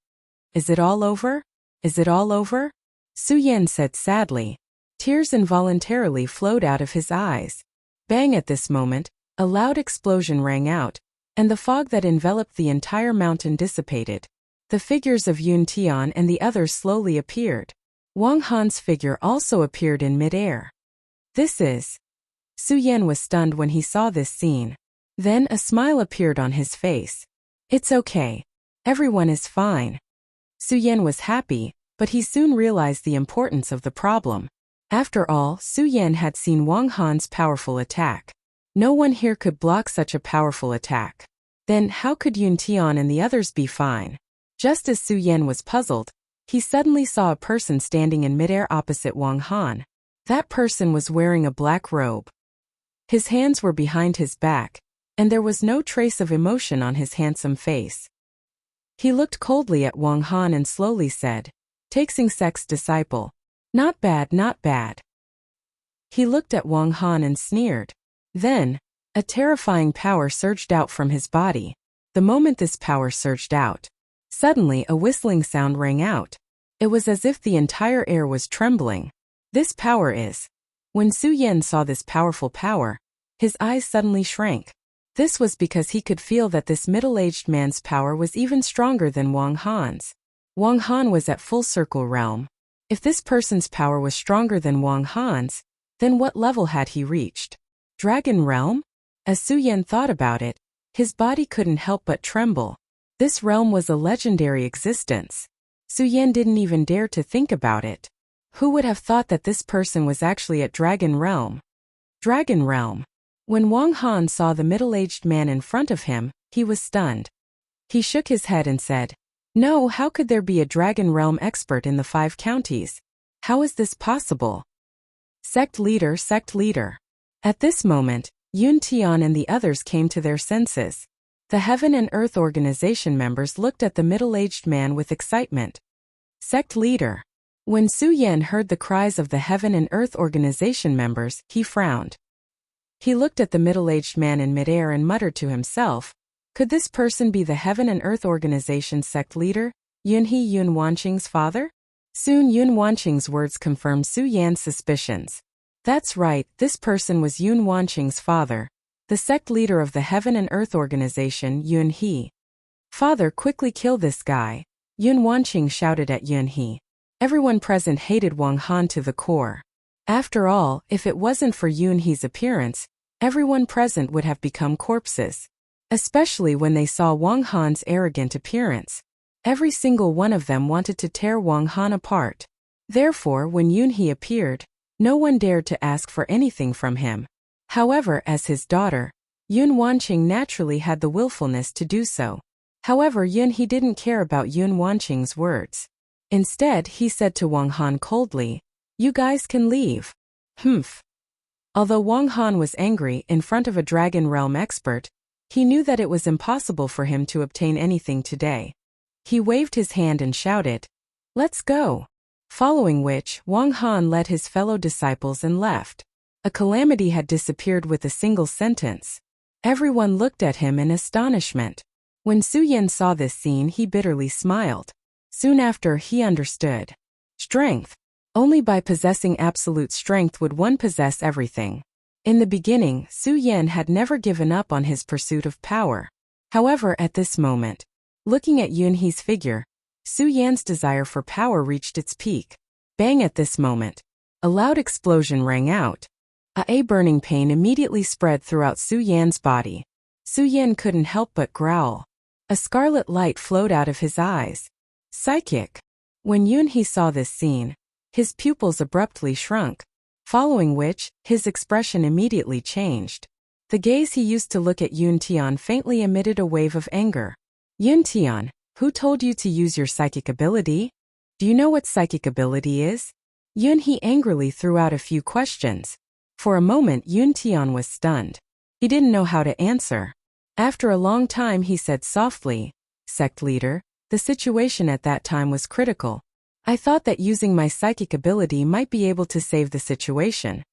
Is it all over? Is it all over? Su Yan said sadly. Tears involuntarily flowed out of his eyes. Bang! At this moment, a loud explosion rang out, and the fog that enveloped the entire mountain dissipated. The figures of Yun Tian and the others slowly appeared. Wang Han's figure also appeared in midair. This is... Su Yan was stunned when he saw this scene. Then a smile appeared on his face. It's okay. Everyone is fine. Su Yan was happy, but he soon realized the importance of the problem. After all, Su Yan had seen Wang Han's powerful attack. No one here could block such a powerful attack. Then how could Yun Tian and the others be fine? Just as Su Yan was puzzled, he suddenly saw a person standing in midair opposite Wang Han. That person was wearing a black robe. His hands were behind his back, and there was no trace of emotion on his handsome face. He looked coldly at Wang Han and slowly said, "Taxing sect's disciple. Not bad, not bad." He looked at Wang Han and sneered. Then, a terrifying power surged out from his body. The moment this power surged out, suddenly a whistling sound rang out. It was as if the entire air was trembling. This power is... When Su Yan saw this powerful power, his eyes suddenly shrank. This was because he could feel that this middle-aged man's power was even stronger than Wang Han's. Wang Han was at full circle realm. If this person's power was stronger than Wang Han's, then what level had he reached? Dragon realm? As Su Yan thought about it, his body couldn't help but tremble. This realm was a legendary existence. Su Yan didn't even dare to think about it. Who would have thought that this person was actually at Dragon realm? Dragon realm. When Wang Han saw the middle-aged man in front of him, he was stunned. He shook his head and said, "No, how could there be a Dragon realm expert in the 5 counties? How is this possible?" Sect leader, sect leader. At this moment, Yun Tian and the others came to their senses. The Heaven and Earth Organization members looked at the middle-aged man with excitement. Sect leader. When Su Yan heard the cries of the Heaven and Earth Organization members, he frowned. He looked at the middle-aged man in midair and muttered to himself, could this person be the Heaven and Earth Organization sect leader, Yunhe Yun Wanqing's father? Soon Yun Wanqing's words confirmed Su Yan's suspicions. That's right, this person was Yun Wanqing's father, the sect leader of the Heaven and Earth Organization, Yunhe. Father, quickly kill this guy, Yun Wanqing shouted at Yunhe. Everyone present hated Wang Han to the core. After all, if it wasn't for Yunhe's appearance, everyone present would have become corpses. Especially when they saw Wang Han's arrogant appearance. Every single one of them wanted to tear Wang Han apart. Therefore, when Yunhe appeared, no one dared to ask for anything from him. However, as his daughter, Yun Wanqing naturally had the willfulness to do so. However, Yunhe didn't care about Yun Wanqing's words. Instead, he said to Wang Han coldly, "You guys can leave." Humph. Although Wang Han was angry in front of a Dragon Realm expert, he knew that it was impossible for him to obtain anything today. He waved his hand and shouted, "Let's go." Following which, Wang Han led his fellow disciples and left. A calamity had disappeared with a single sentence. Everyone looked at him in astonishment. When Su Yan saw this scene, he bitterly smiled. Soon after, he understood. Strength. Only by possessing absolute strength would one possess everything. In the beginning, Su Yan had never given up on his pursuit of power. However, at this moment, looking at Yunhe's figure, Su Yan's desire for power reached its peak. Bang! At this moment, a loud explosion rang out. A burning pain immediately spread throughout Su Yan's body. Su Yan couldn't help but growl. A scarlet light flowed out of his eyes. Psychic. When Yunhe saw this scene, his pupils abruptly shrunk, following which, his expression immediately changed. The gaze he used to look at Yun Tian faintly emitted a wave of anger. Yun Tian, who told you to use your psychic ability? Do you know what psychic ability is? Yunhe angrily threw out a few questions. For a moment Yun Tian was stunned. He didn't know how to answer. After a long time he said softly, "Sect leader, the situation at that time was critical. I thought that using my psychic ability might be able to save the situation."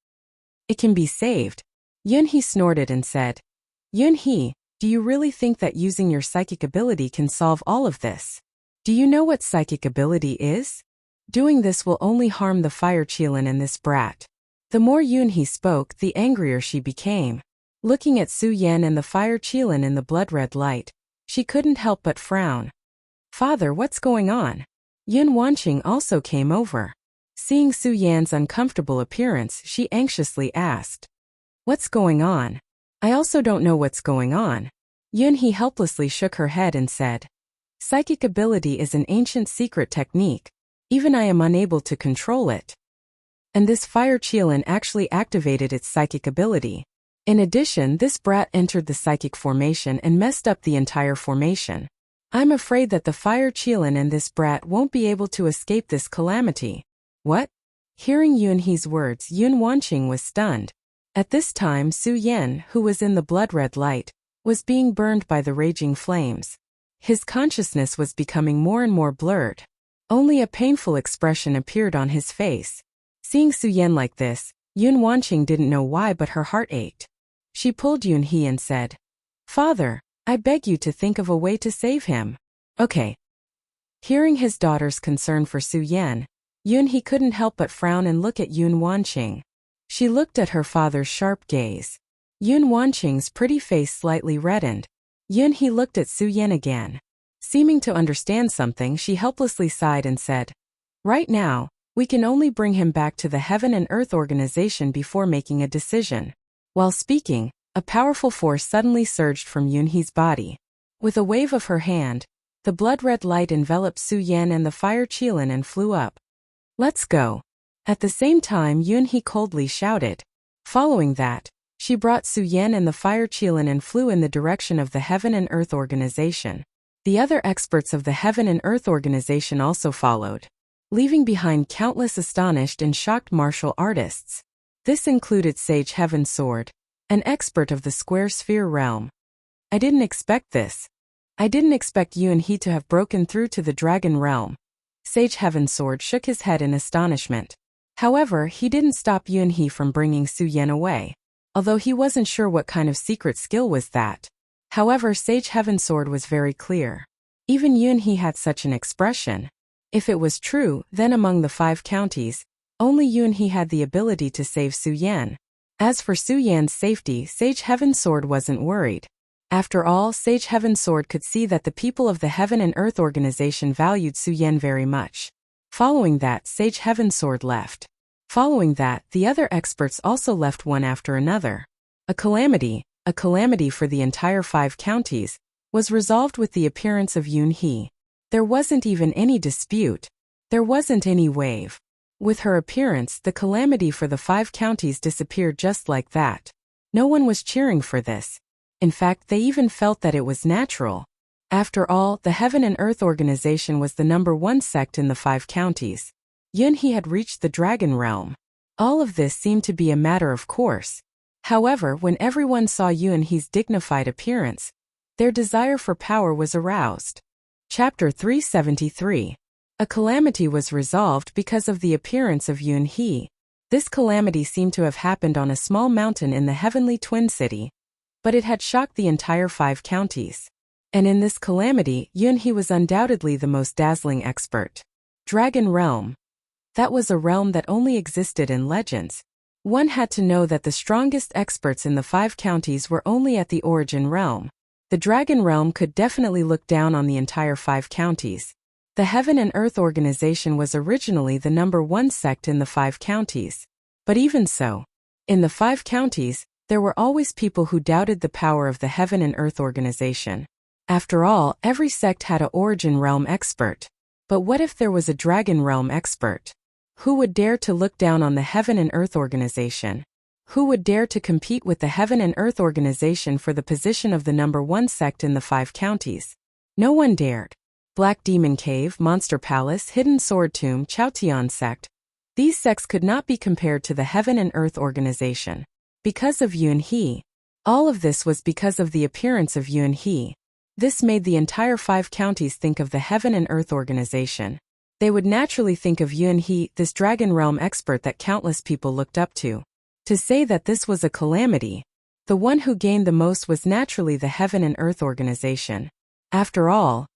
"It can be saved." Yunhe snorted and said, "Yunhe, do you really think that using your psychic ability can solve all of this?" Do you know what psychic ability is? Doing this will only harm the fire Qilin and this brat. The more Yunhee spoke, the angrier she became. Looking at Su Yan and the fire Qilin in the blood-red light, she couldn't help but frown. Father, what's going on? Yun Wanqing also came over. Seeing Su Yan's uncomfortable appearance, she anxiously asked, "What's going on?" "I also don't know what's going on." Yunhee helplessly shook her head and said, "Psychic ability is an ancient secret technique. Even I am unable to control it." And this fire Qilin actually activated its psychic ability. In addition, this brat entered the psychic formation and messed up the entire formation. I'm afraid that the fire Qilin and this brat won't be able to escape this calamity. What? Hearing Yunhee's words, Yun Wanqing was stunned. At this time, Su Yan, who was in the blood-red light, was being burned by the raging flames. His consciousness was becoming more and more blurred. Only a painful expression appeared on his face. Seeing Su Yan like this, Yun Wanqing didn't know why, but her heart ached. She pulled Yunhee and said, "Father, I beg you to think of a way to save him." "Okay." Hearing his daughter's concern for Su Yan, Yunhee couldn't help but frown and look at Yun Wanqing. She looked at her father's sharp gaze. Yun Wanqing's pretty face slightly reddened. Yunhee looked at Su Yan again. Seeming to understand something, she helplessly sighed and said, "Right now, we can only bring him back to the Heaven and Earth organization before making a decision." While speaking, a powerful force suddenly surged from Yunhee's body. With a wave of her hand, the blood-red light enveloped Su Yan and the fire Qilin and flew up. "Let's go." At the same time, Yunhee coldly shouted. Following that, she brought Su Yan and the fire Qilin and flew in the direction of the Heaven and Earth organization. The other experts of the Heaven and Earth organization also followed, leaving behind countless astonished and shocked martial artists. This included Sage Heaven Sword, an expert of the Square Sphere realm. "I didn't expect this. I didn't expect Yunhee to have broken through to the Dragon realm." Sage Heaven Sword shook his head in astonishment. However, he didn't stop Yunhee from bringing Su Yan away, although he wasn't sure what kind of secret skill was that. However, Sage Heaven Sword was very clear. Even Yunhee had such an expression. If it was true, then among the 5 counties, only Yunhee had the ability to save Su Yan. As for Su Yan's safety, Sage Heaven Sword wasn't worried. After all, Sage Heaven Sword could see that the people of the Heaven and Earth organization valued Su Yan very much. Following that, Sage Heaven Sword left. Following that, the other experts also left one after another. A calamity for the entire 5 counties, was resolved with the appearance of Yunhee. There wasn't even any dispute. There wasn't any wave. With her appearance, the calamity for the 5 counties disappeared just like that. No one was cheering for this. In fact, they even felt that it was natural. After all, the Heaven and Earth organization was the #1 sect in the 5 counties. Yunhee had reached the Dragon realm. All of this seemed to be a matter of course. However, when everyone saw Yunhee's dignified appearance, their desire for power was aroused. Chapter 373. A calamity was resolved because of the appearance of Yunhee. This calamity seemed to have happened on a small mountain in the Heavenly Twin City, but it had shocked the entire 5 counties. And in this calamity, Yunhee was undoubtedly the most dazzling expert. Dragon Realm. That was a realm that only existed in legends. One had to know that the strongest experts in the 5 counties were only at the Origin Realm. The Dragon Realm could definitely look down on the entire 5 counties. The Heaven and Earth organization was originally the #1 sect in the 5 counties. But even so, in the 5 counties, there were always people who doubted the power of the Heaven and Earth organization. After all, every sect had a Origin Realm expert. But what if there was a Dragon Realm expert? Who would dare to look down on the Heaven and Earth organization? Who would dare to compete with the Heaven and Earth organization for the position of the #1 sect in the 5 counties? No one dared. Black Demon Cave, Monster Palace, Hidden Sword Tomb, Chaotian sect. These sects could not be compared to the Heaven and Earth organization. Because of Yunhee. All of this was because of the appearance of Yunhee. This made the entire 5 counties think of the Heaven and Earth organization. They would naturally think of Yunhee, this Dragon Realm expert that countless people looked up to. To say that this was a calamity, the one who gained the most was naturally the Heaven and Earth organization. After all,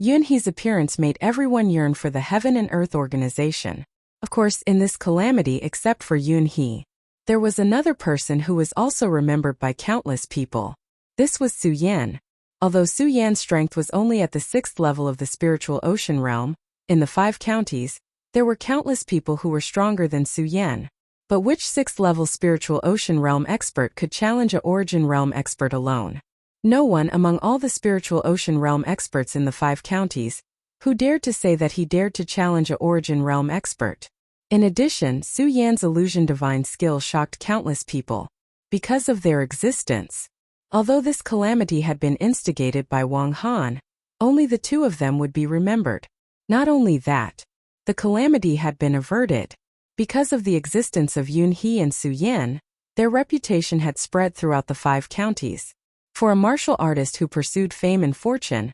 Yunhee's appearance made everyone yearn for the Heaven and Earth organization. Of course, in this calamity except for Yunhee, there was another person who was also remembered by countless people. This was Su Yan. Although Su Yan's strength was only at the 6th level of the spiritual ocean realm, in the 5 counties, there were countless people who were stronger than Su Yan. But which 6th level spiritual ocean realm expert could challenge a origin realm expert alone? No one among all the spiritual ocean realm experts in the 5 counties who dared to say that he dared to challenge a origin realm expert. In addition, Su Yan's illusion divine skill shocked countless people because of their existence. Although this calamity had been instigated by Wang Han, only the 2 of them would be remembered. Not only that, the calamity had been averted. Because of the existence of Yunhee and Su Yan, their reputation had spread throughout the 5 counties. For a martial artist who pursued fame and fortune,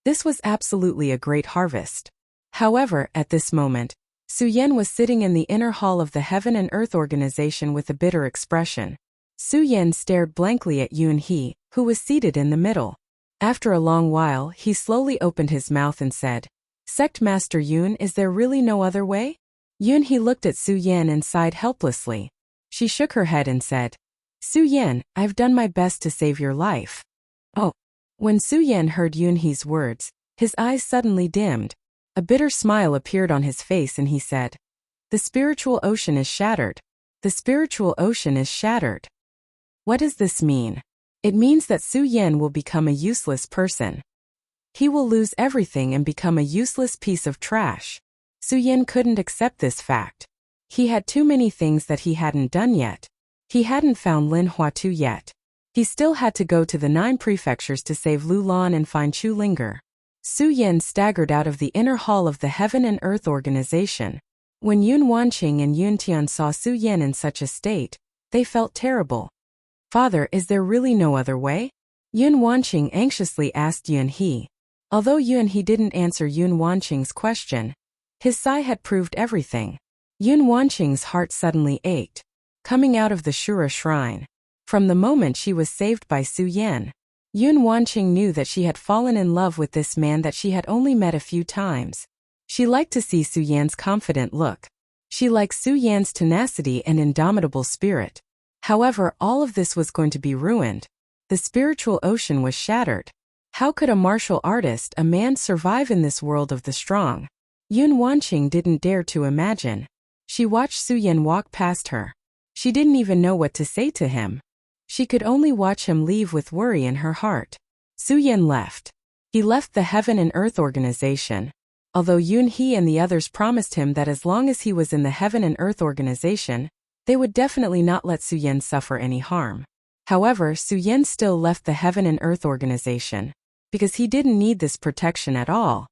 this was absolutely a great harvest. However, at this moment, Su Yan was sitting in the inner hall of the Heaven and Earth organization with a bitter expression. Su Yan stared blankly at Yunhee, who was seated in the middle. After a long while, he slowly opened his mouth and said, "Sect Master Yun, is there really no other way?" Yunhee looked at Su Yan and sighed helplessly. She shook her head and said, "Su Yan, I've done my best to save your life." Oh. When Su Yan heard Yunhee's words, his eyes suddenly dimmed. A bitter smile appeared on his face and he said, "The spiritual ocean is shattered. The spiritual ocean is shattered." What does this mean? It means that Su Yan will become a useless person. He will lose everything and become a useless piece of trash. Su Yan couldn't accept this fact. He had too many things that he hadn't done yet. He hadn't found Lin Huatu yet. He still had to go to the 9 prefectures to save Lu Lan and find Chu Linger. Su Yan staggered out of the inner hall of the Heaven and Earth organization. When Yun Wanqing and Yun Tian saw Su Yan in such a state, they felt terrible. "Father, is there really no other way?" Yun Wanqing anxiously asked Yunhee. Although Yunhee didn't answer Yun Wanqing's question, his sigh had proved everything. Yun Wanqing's heart suddenly ached. Coming out of the Shura shrine, from the moment she was saved by Su Yan, Yun Wanqing knew that she had fallen in love with this man that she had only met a few times. She liked to see Su Yan's confident look. She liked Su Yan's tenacity and indomitable spirit. However, all of this was going to be ruined. The spiritual ocean was shattered. How could a martial artist, a man, survive in this world of the strong? Yun Wanqing didn't dare to imagine. She watched Su Yan walk past her. She didn't even know what to say to him. She could only watch him leave with worry in her heart. Su Yan left. He left the Heaven and Earth organization. Although Yunhee and the others promised him that as long as he was in the Heaven and Earth organization, they would definitely not let Su Yan suffer any harm. However, Su Yan still left the Heaven and Earth organization, because he didn't need this protection at all.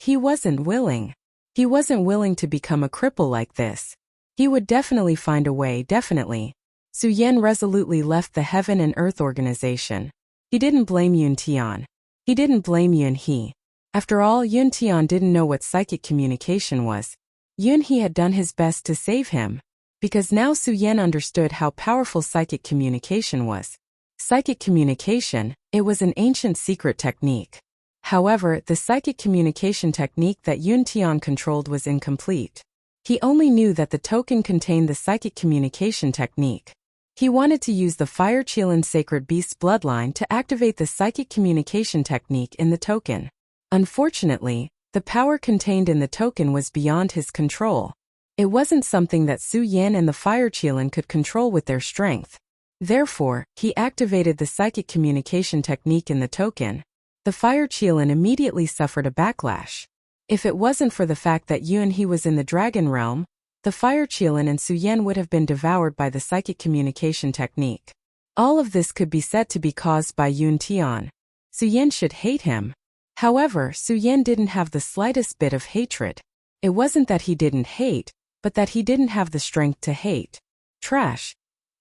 He wasn't willing. He wasn't willing to become a cripple like this. He would definitely find a way, definitely. Su Yan resolutely left the Heaven and Earth organization. He didn't blame Yun Tian. He didn't blame Yunhee. After all, Yun Tian didn't know what psychic communication was. Yunhee had done his best to save him, because now Su Yan understood how powerful psychic communication was. Psychic communication, it was an ancient secret technique. However, the psychic communication technique that Yun Tian controlled was incomplete. He only knew that the token contained the psychic communication technique. He wanted to use the Fire Qilin Sacred Beast's bloodline to activate the psychic communication technique in the token. Unfortunately, the power contained in the token was beyond his control. It wasn't something that Su Yan and the Fire Qilin could control with their strength. Therefore, he activated the psychic communication technique in the token. The Fire Qilin immediately suffered a backlash. If it wasn't for the fact that Yunhee was in the Dragon Realm, the Fire Qilin and Su Yan would have been devoured by the psychic communication technique. All of this could be said to be caused by Yun Tian. Su Yan should hate him. However, Su Yan didn't have the slightest bit of hatred. It wasn't that he didn't hate, but that he didn't have the strength to hate. Trash.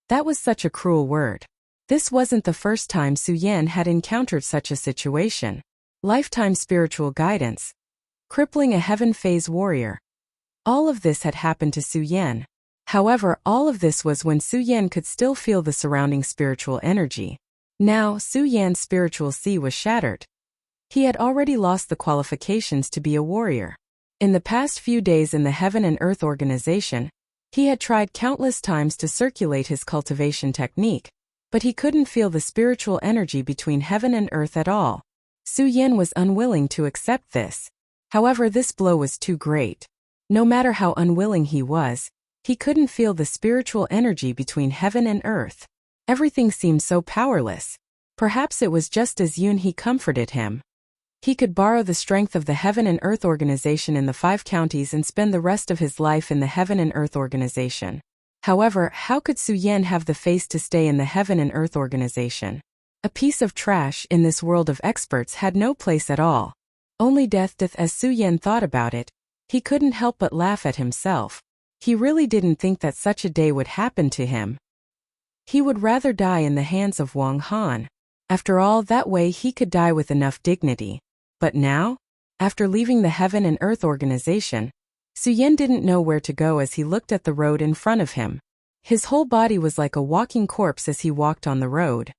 That was such a cruel word. This wasn't the first time Su Yan had encountered such a situation. Lifetime spiritual guidance. Crippling a heaven phase warrior. All of this had happened to Su Yan. However, all of this was when Su Yan could still feel the surrounding spiritual energy. Now, Su Yan's spiritual sea was shattered. He had already lost the qualifications to be a warrior. In the past few days in the Heaven and Earth organization, he had tried countless times to circulate his cultivation technique, but he couldn't feel the spiritual energy between heaven and earth at all. Su Yan was unwilling to accept this. However, this blow was too great. No matter how unwilling he was, he couldn't feel the spiritual energy between heaven and earth. Everything seemed so powerless. Perhaps it was just as Yun he comforted him. He could borrow the strength of the Heaven and Earth organization in the 5 counties and spend the rest of his life in the Heaven and Earth organization. However, how could Su Yan have the face to stay in the Heaven and Earth organization? A piece of trash in this world of experts had no place at all. Only death. As Su Yan thought about it, he couldn't help but laugh at himself. He really didn't think that such a day would happen to him. He would rather die in the hands of Wang Han. After all, that way he could die with enough dignity. But now, after leaving the Heaven and Earth organization, Su Yan didn't know where to go as he looked at the road in front of him. His whole body was like a walking corpse as he walked on the road.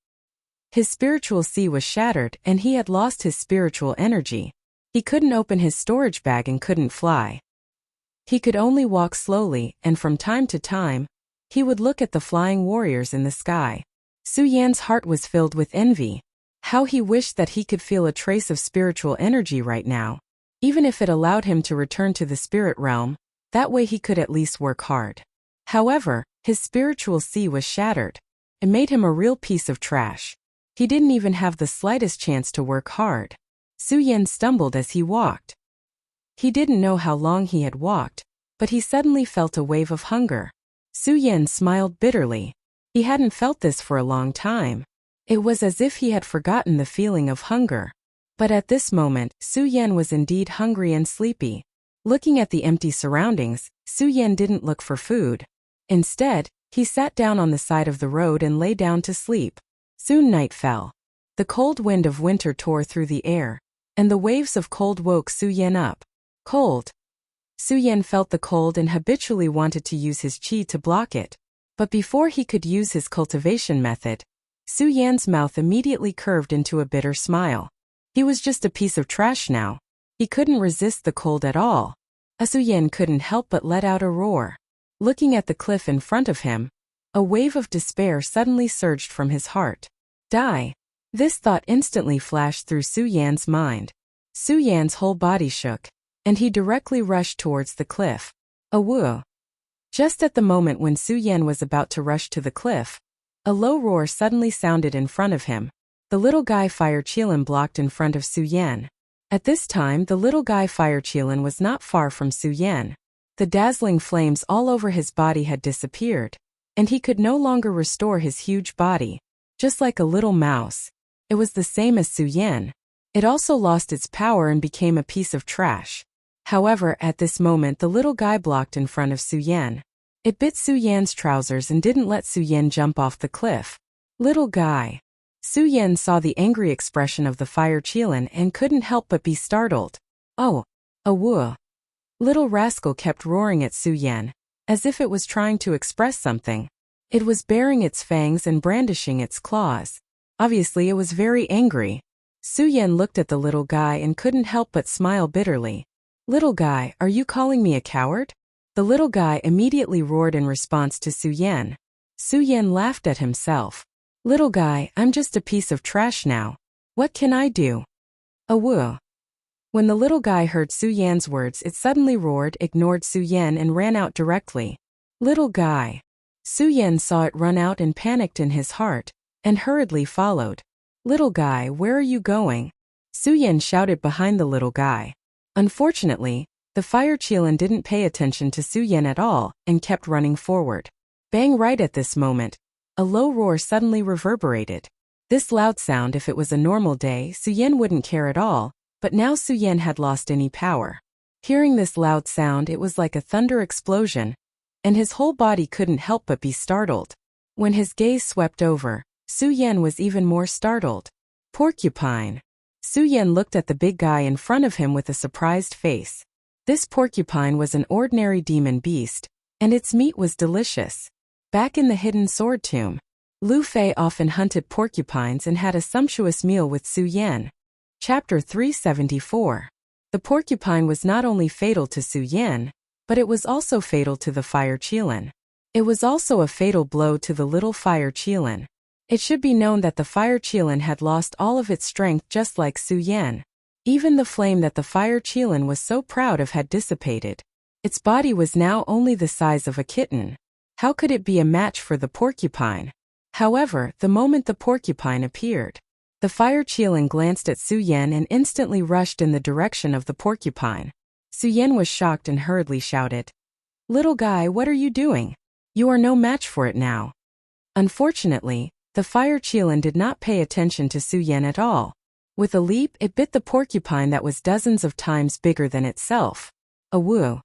His spiritual sea was shattered and he had lost his spiritual energy. He couldn't open his storage bag and couldn't fly. He could only walk slowly, and from time to time, he would look at the flying warriors in the sky. Su Yan's heart was filled with envy. How he wished that he could feel a trace of spiritual energy right now. Even if it allowed him to return to the spirit realm, that way he could at least work hard. However, his spiritual sea was shattered. It made him a real piece of trash. He didn't even have the slightest chance to work hard. Su Yan stumbled as he walked. He didn't know how long he had walked, but he suddenly felt a wave of hunger. Su Yan smiled bitterly. He hadn't felt this for a long time. It was as if he had forgotten the feeling of hunger. But at this moment, Su Yan was indeed hungry and sleepy. Looking at the empty surroundings, Su Yan didn't look for food. Instead, he sat down on the side of the road and lay down to sleep. Soon night fell. The cold wind of winter tore through the air, and the waves of cold woke Su Yan up. Cold. Su Yan felt the cold and habitually wanted to use his qi to block it. But before he could use his cultivation method, Su Yan's mouth immediately curved into a bitter smile. He was just a piece of trash now. He couldn't resist the cold at all. Su Yan couldn't help but let out a roar. Looking at the cliff in front of him, a wave of despair suddenly surged from his heart. Die. This thought instantly flashed through Su Yan's mind. Su Yan's whole body shook, and he directly rushed towards the cliff. Awoo. Just at the moment when Su Yan was about to rush to the cliff, a low roar suddenly sounded in front of him. The little guy Fire Qilin blocked in front of Su Yan. At this time, the little guy Fire Qilin was not far from Su Yan. The dazzling flames all over his body had disappeared, and he could no longer restore his huge body. Just like a little mouse. It was the same as Su Yan. It also lost its power and became a piece of trash. However, at this moment the little guy blocked in front of Su Yan. It bit Su Yan's trousers and didn't let Su Yan jump off the cliff. Little guy. Su Yan saw the angry expression of the Fire Qilin and couldn't help but be startled. Oh, awoo. Little rascal kept roaring at Su Yan, as if it was trying to express something. It was baring its fangs and brandishing its claws. Obviously it was very angry. Su Yan looked at the little guy and couldn't help but smile bitterly. Little guy, are you calling me a coward? The little guy immediately roared in response to Su Yan. Su Yan laughed at himself. Little guy, I'm just a piece of trash now. What can I do? Awoo. When the little guy heard Su Yan's words, it suddenly roared, ignored Su Yan and ran out directly. Little guy. Su Yan saw it run out and panicked in his heart, and hurriedly followed. Little guy, where are you going? Su Yan shouted behind the little guy. Unfortunately, the Fire Qilin didn't pay attention to Su Yan at all and kept running forward. Bang! Right at this moment, a low roar suddenly reverberated. This loud sound, if it was a normal day, Su Yan wouldn't care at all, but now Su Yan had lost any power. Hearing this loud sound, it was like a thunder explosion, and his whole body couldn't help but be startled. When his gaze swept over, Su Yan was even more startled. Porcupine. Su Yan looked at the big guy in front of him with a surprised face. This porcupine was an ordinary demon beast, and its meat was delicious. Back in the hidden sword tomb, Lu Fei often hunted porcupines and had a sumptuous meal with Su Yan. Chapter 374. The porcupine was not only fatal to Su Yan, but it was also fatal to the fire Qilin. It was also a fatal blow to the little fire Qilin. It should be known that the fire Qilin had lost all of its strength just like Su Yan. Even the flame that the fire Qilin was so proud of had dissipated. Its body was now only the size of a kitten. How could it be a match for the porcupine? However, the moment the porcupine appeared, the fire Qilin glanced at Su Yan and instantly rushed in the direction of the porcupine. Su Yan was shocked and hurriedly shouted, "Little guy, what are you doing? You are no match for it now." Unfortunately, the fire Qilin did not pay attention to Su Yan at all. With a leap, it bit the porcupine that was dozens of times bigger than itself. A woo.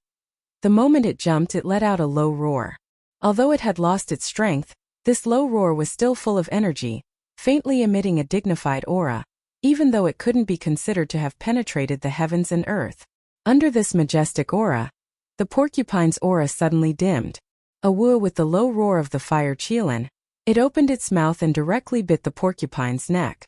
The moment it jumped, it let out a low roar. Although it had lost its strength, this low roar was still full of energy, faintly emitting a dignified aura, even though it couldn't be considered to have penetrated the heavens and earth. Under this majestic aura, the porcupine's aura suddenly dimmed. A woo with the low roar of the fire Qilin, it opened its mouth and directly bit the porcupine's neck.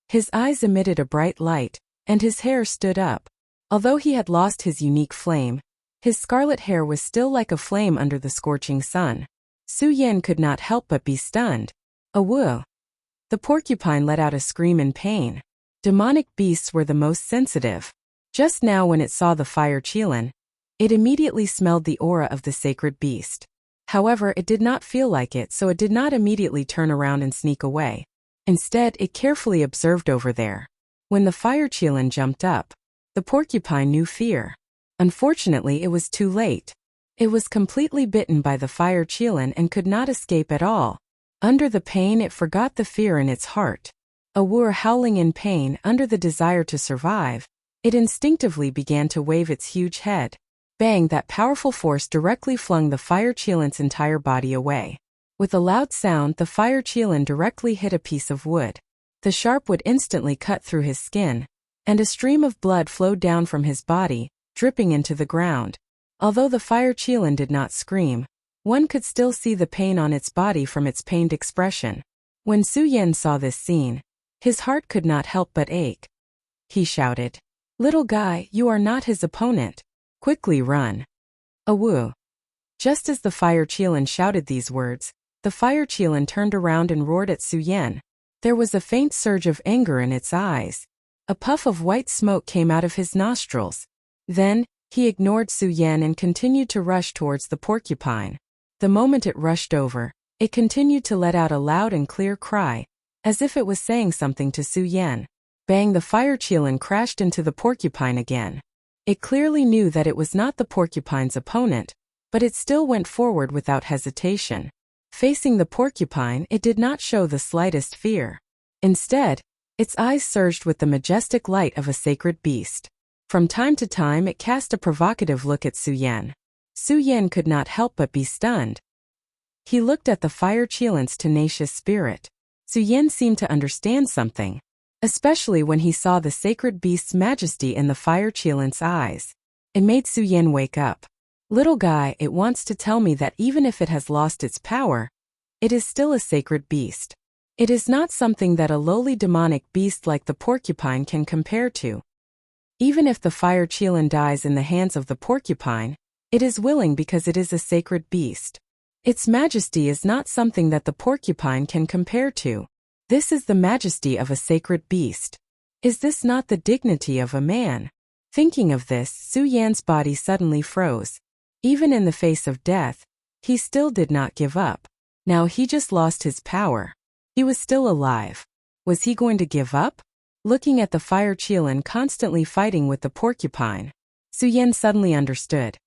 His eyes emitted a bright light, and his hair stood up. Although he had lost his unique flame, his scarlet hair was still like a flame under the scorching sun. Su Yan could not help but be stunned. A woo. The porcupine let out a scream in pain. Demonic beasts were the most sensitive. Just now when it saw the fire Qilin, it immediately smelled the aura of the sacred beast. However, it did not feel like it, so it did not immediately turn around and sneak away. Instead, it carefully observed over there. When the fire Qilin jumped up, the porcupine knew fear. Unfortunately, it was too late. It was completely bitten by the fire Qilin and could not escape at all. Under the pain, it forgot the fear in its heart. A woo howling in pain under the desire to survive, it instinctively began to wave its huge head. Bang! That powerful force directly flung the fire Qilin's entire body away. With a loud sound, the fire Qilin directly hit a piece of wood. The sharp wood instantly cut through his skin, and a stream of blood flowed down from his body, dripping into the ground. Although the fire Qilin did not scream, one could still see the pain on its body from its pained expression. When Su Yan saw this scene, his heart could not help but ache. He shouted, "Little guy, you are not his opponent. Quickly run." A woo. Just as the fire Qilin shouted these words, the fire Qilin turned around and roared at Su Yan. There was a faint surge of anger in its eyes. A puff of white smoke came out of his nostrils. Then, he ignored Su Yan and continued to rush towards the porcupine. The moment it rushed over, it continued to let out a loud and clear cry, as if it was saying something to Su Yan. Bang! The fire Qilin crashed into the porcupine again. It clearly knew that it was not the porcupine's opponent, but it still went forward without hesitation. Facing the porcupine, it did not show the slightest fear. Instead, its eyes surged with the majestic light of a sacred beast. From time to time, it cast a provocative look at Su Yan. Su Yan could not help but be stunned. He looked at the fire Qilin's tenacious spirit. Su Yan seemed to understand something, especially when he saw the sacred beast's majesty in the fire Qilin's eyes. It made Su Yan wake up. "Little guy, it wants to tell me that even if it has lost its power, it is still a sacred beast. It is not something that a lowly demonic beast like the porcupine can compare to. Even if the fire Qilin dies in the hands of the porcupine, it is willing because it is a sacred beast. Its majesty is not something that the porcupine can compare to. This is the majesty of a sacred beast. Is this not the dignity of a man?" Thinking of this, Su Yan's body suddenly froze. Even in the face of death, he still did not give up. Now he just lost his power. He was still alive. Was he going to give up? Looking at the fire Qilin constantly fighting with the porcupine, Su Yan suddenly understood.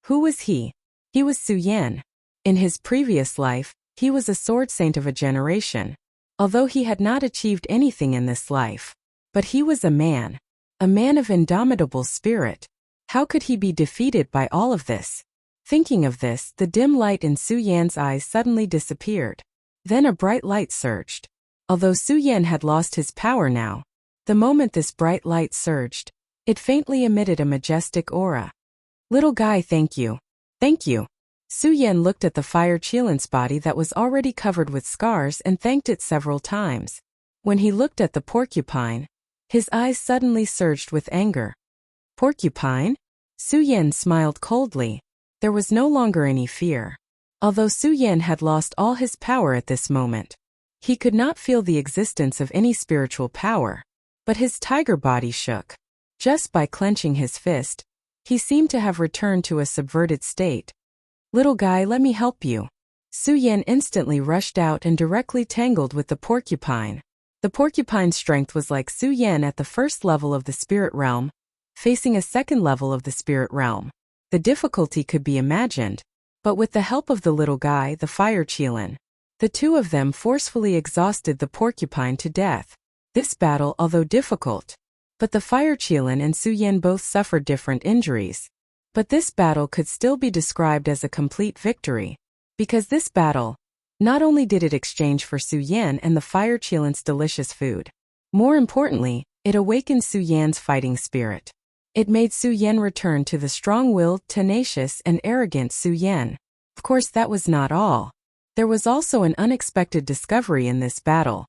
Who was he? He was Su Yan. In his previous life, he was a sword saint of a generation. Although he had not achieved anything in this life, but he was a man of indomitable spirit. How could he be defeated by all of this? Thinking of this, the dim light in Su Yan's eyes suddenly disappeared. Then a bright light surged. Although Su Yan had lost his power now, the moment this bright light surged, it faintly emitted a majestic aura. "Little guy, thank you. Thank you." Su Yan looked at the fire Qilin's body that was already covered with scars and thanked it several times. When he looked at the porcupine, His eyes suddenly surged with anger. Porcupine? Su Yan smiled coldly. There was no longer any fear. Although Su Yan had lost all his power at this moment, he could not feel the existence of any spiritual power. But his tiger body shook. Just by clenching his fist, he seemed to have returned to a subverted state. Little guy, let me help you. Su Yan instantly rushed out and directly tangled with the porcupine. The porcupine's strength was like Su Yan at the first level of the spirit realm, facing a second level of the spirit realm. The difficulty could be imagined, but with the help of the little guy, the fire Qilin, the two of them forcefully exhausted the porcupine to death. This battle, although difficult, but the fire Qilin and Su Yan both suffered different injuries. But this battle could still be described as a complete victory, because this battle, not only did it exchange for Su Yan and the fire Qilin's delicious food, more importantly, it awakened Su Yan's fighting spirit. It made Su Yan return to the strong-willed, tenacious, and arrogant Su Yan. Of course, that was not all. There was also an unexpected discovery in this battle.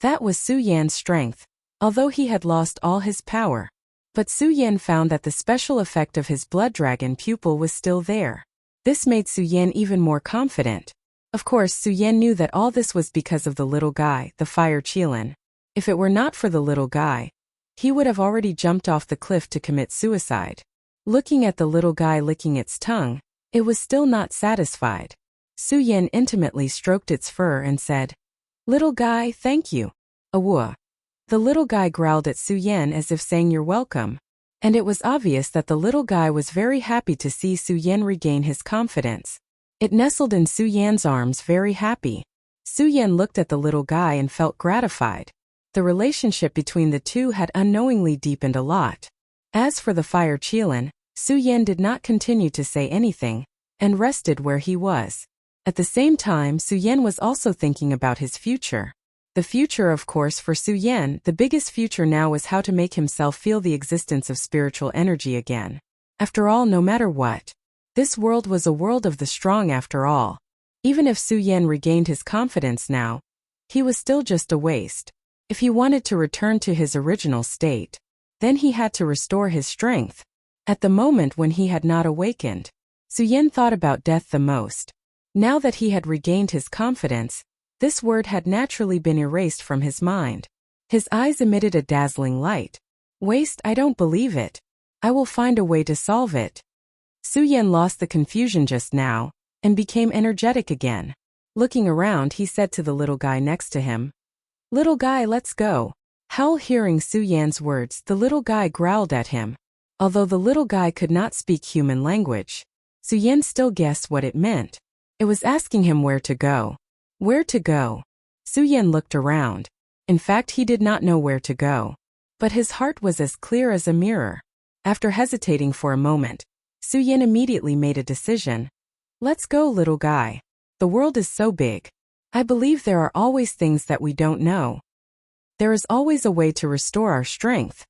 That was Su Yan's strength, although he had lost all his power. But Su Yan found that the special effect of his blood dragon pupil was still there. This made Su Yan even more confident. Of course, Su Yan knew that all this was because of the little guy, the fire Qilin. If it were not for the little guy, he would have already jumped off the cliff to commit suicide. Looking at the little guy licking its tongue, it was still not satisfied. Su Yan intimately stroked its fur and said, "Little guy, thank you." Awua. The little guy growled at Su Yan as if saying you're welcome. And it was obvious that the little guy was very happy to see Su Yan regain his confidence. It nestled in Su Yan's arms very happy. Su Yan looked at the little guy and felt gratified. The relationship between the two had unknowingly deepened a lot. As for the fire Qilin, Su Yan did not continue to say anything, and rested where he was. At the same time, Su Yan was also thinking about his future. The future, of course, for Su Yan, the biggest future now was how to make himself feel the existence of spiritual energy again. After all, no matter what, this world was a world of the strong after all. Even if Su Yan regained his confidence now, he was still just a waste. If he wanted to return to his original state, then he had to restore his strength. At the moment when he had not awakened, Su Yan thought about death the most. Now that he had regained his confidence, this word had naturally been erased from his mind. His eyes emitted a dazzling light. Waste, I don't believe it. I will find a way to solve it. Su Yan lost the confusion just now, and became energetic again. Looking around, he said to the little guy next to him, "Little guy, let's go." Howl. Hearing Su Yan's words, the little guy growled at him. Although the little guy could not speak human language, Su Yan still guessed what it meant. It was asking him where to go. Where to go? Su Yan looked around. In fact, he did not know where to go. But his heart was as clear as a mirror. After hesitating for a moment, Su Yan immediately made a decision. Let's go, little guy. The world is so big. I believe there are always things that we don't know. There is always a way to restore our strength.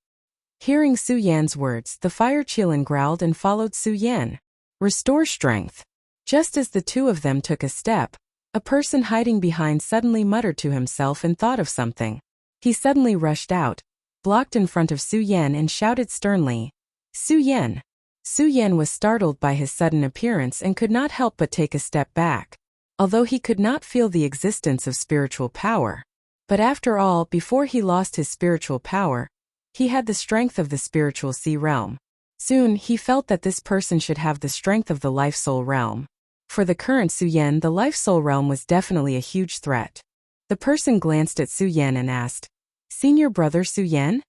Hearing Su Yan's words, the fire Qilin growled and followed Su Yan. Restore strength. Just as the two of them took a step, a person hiding behind suddenly muttered to himself and thought of something. He suddenly rushed out, blocked in front of Su Yan and shouted sternly, "Su Yan!" Su Yan was startled by his sudden appearance and could not help but take a step back. Although he could not feel the existence of spiritual power. But after all, before he lost his spiritual power, he had the strength of the spiritual sea realm. Soon, he felt that this person should have the strength of the life-soul realm. For the current Su Yan, the life-soul realm was definitely a huge threat. The person glanced at Su Yan and asked, "Senior brother Su Yan?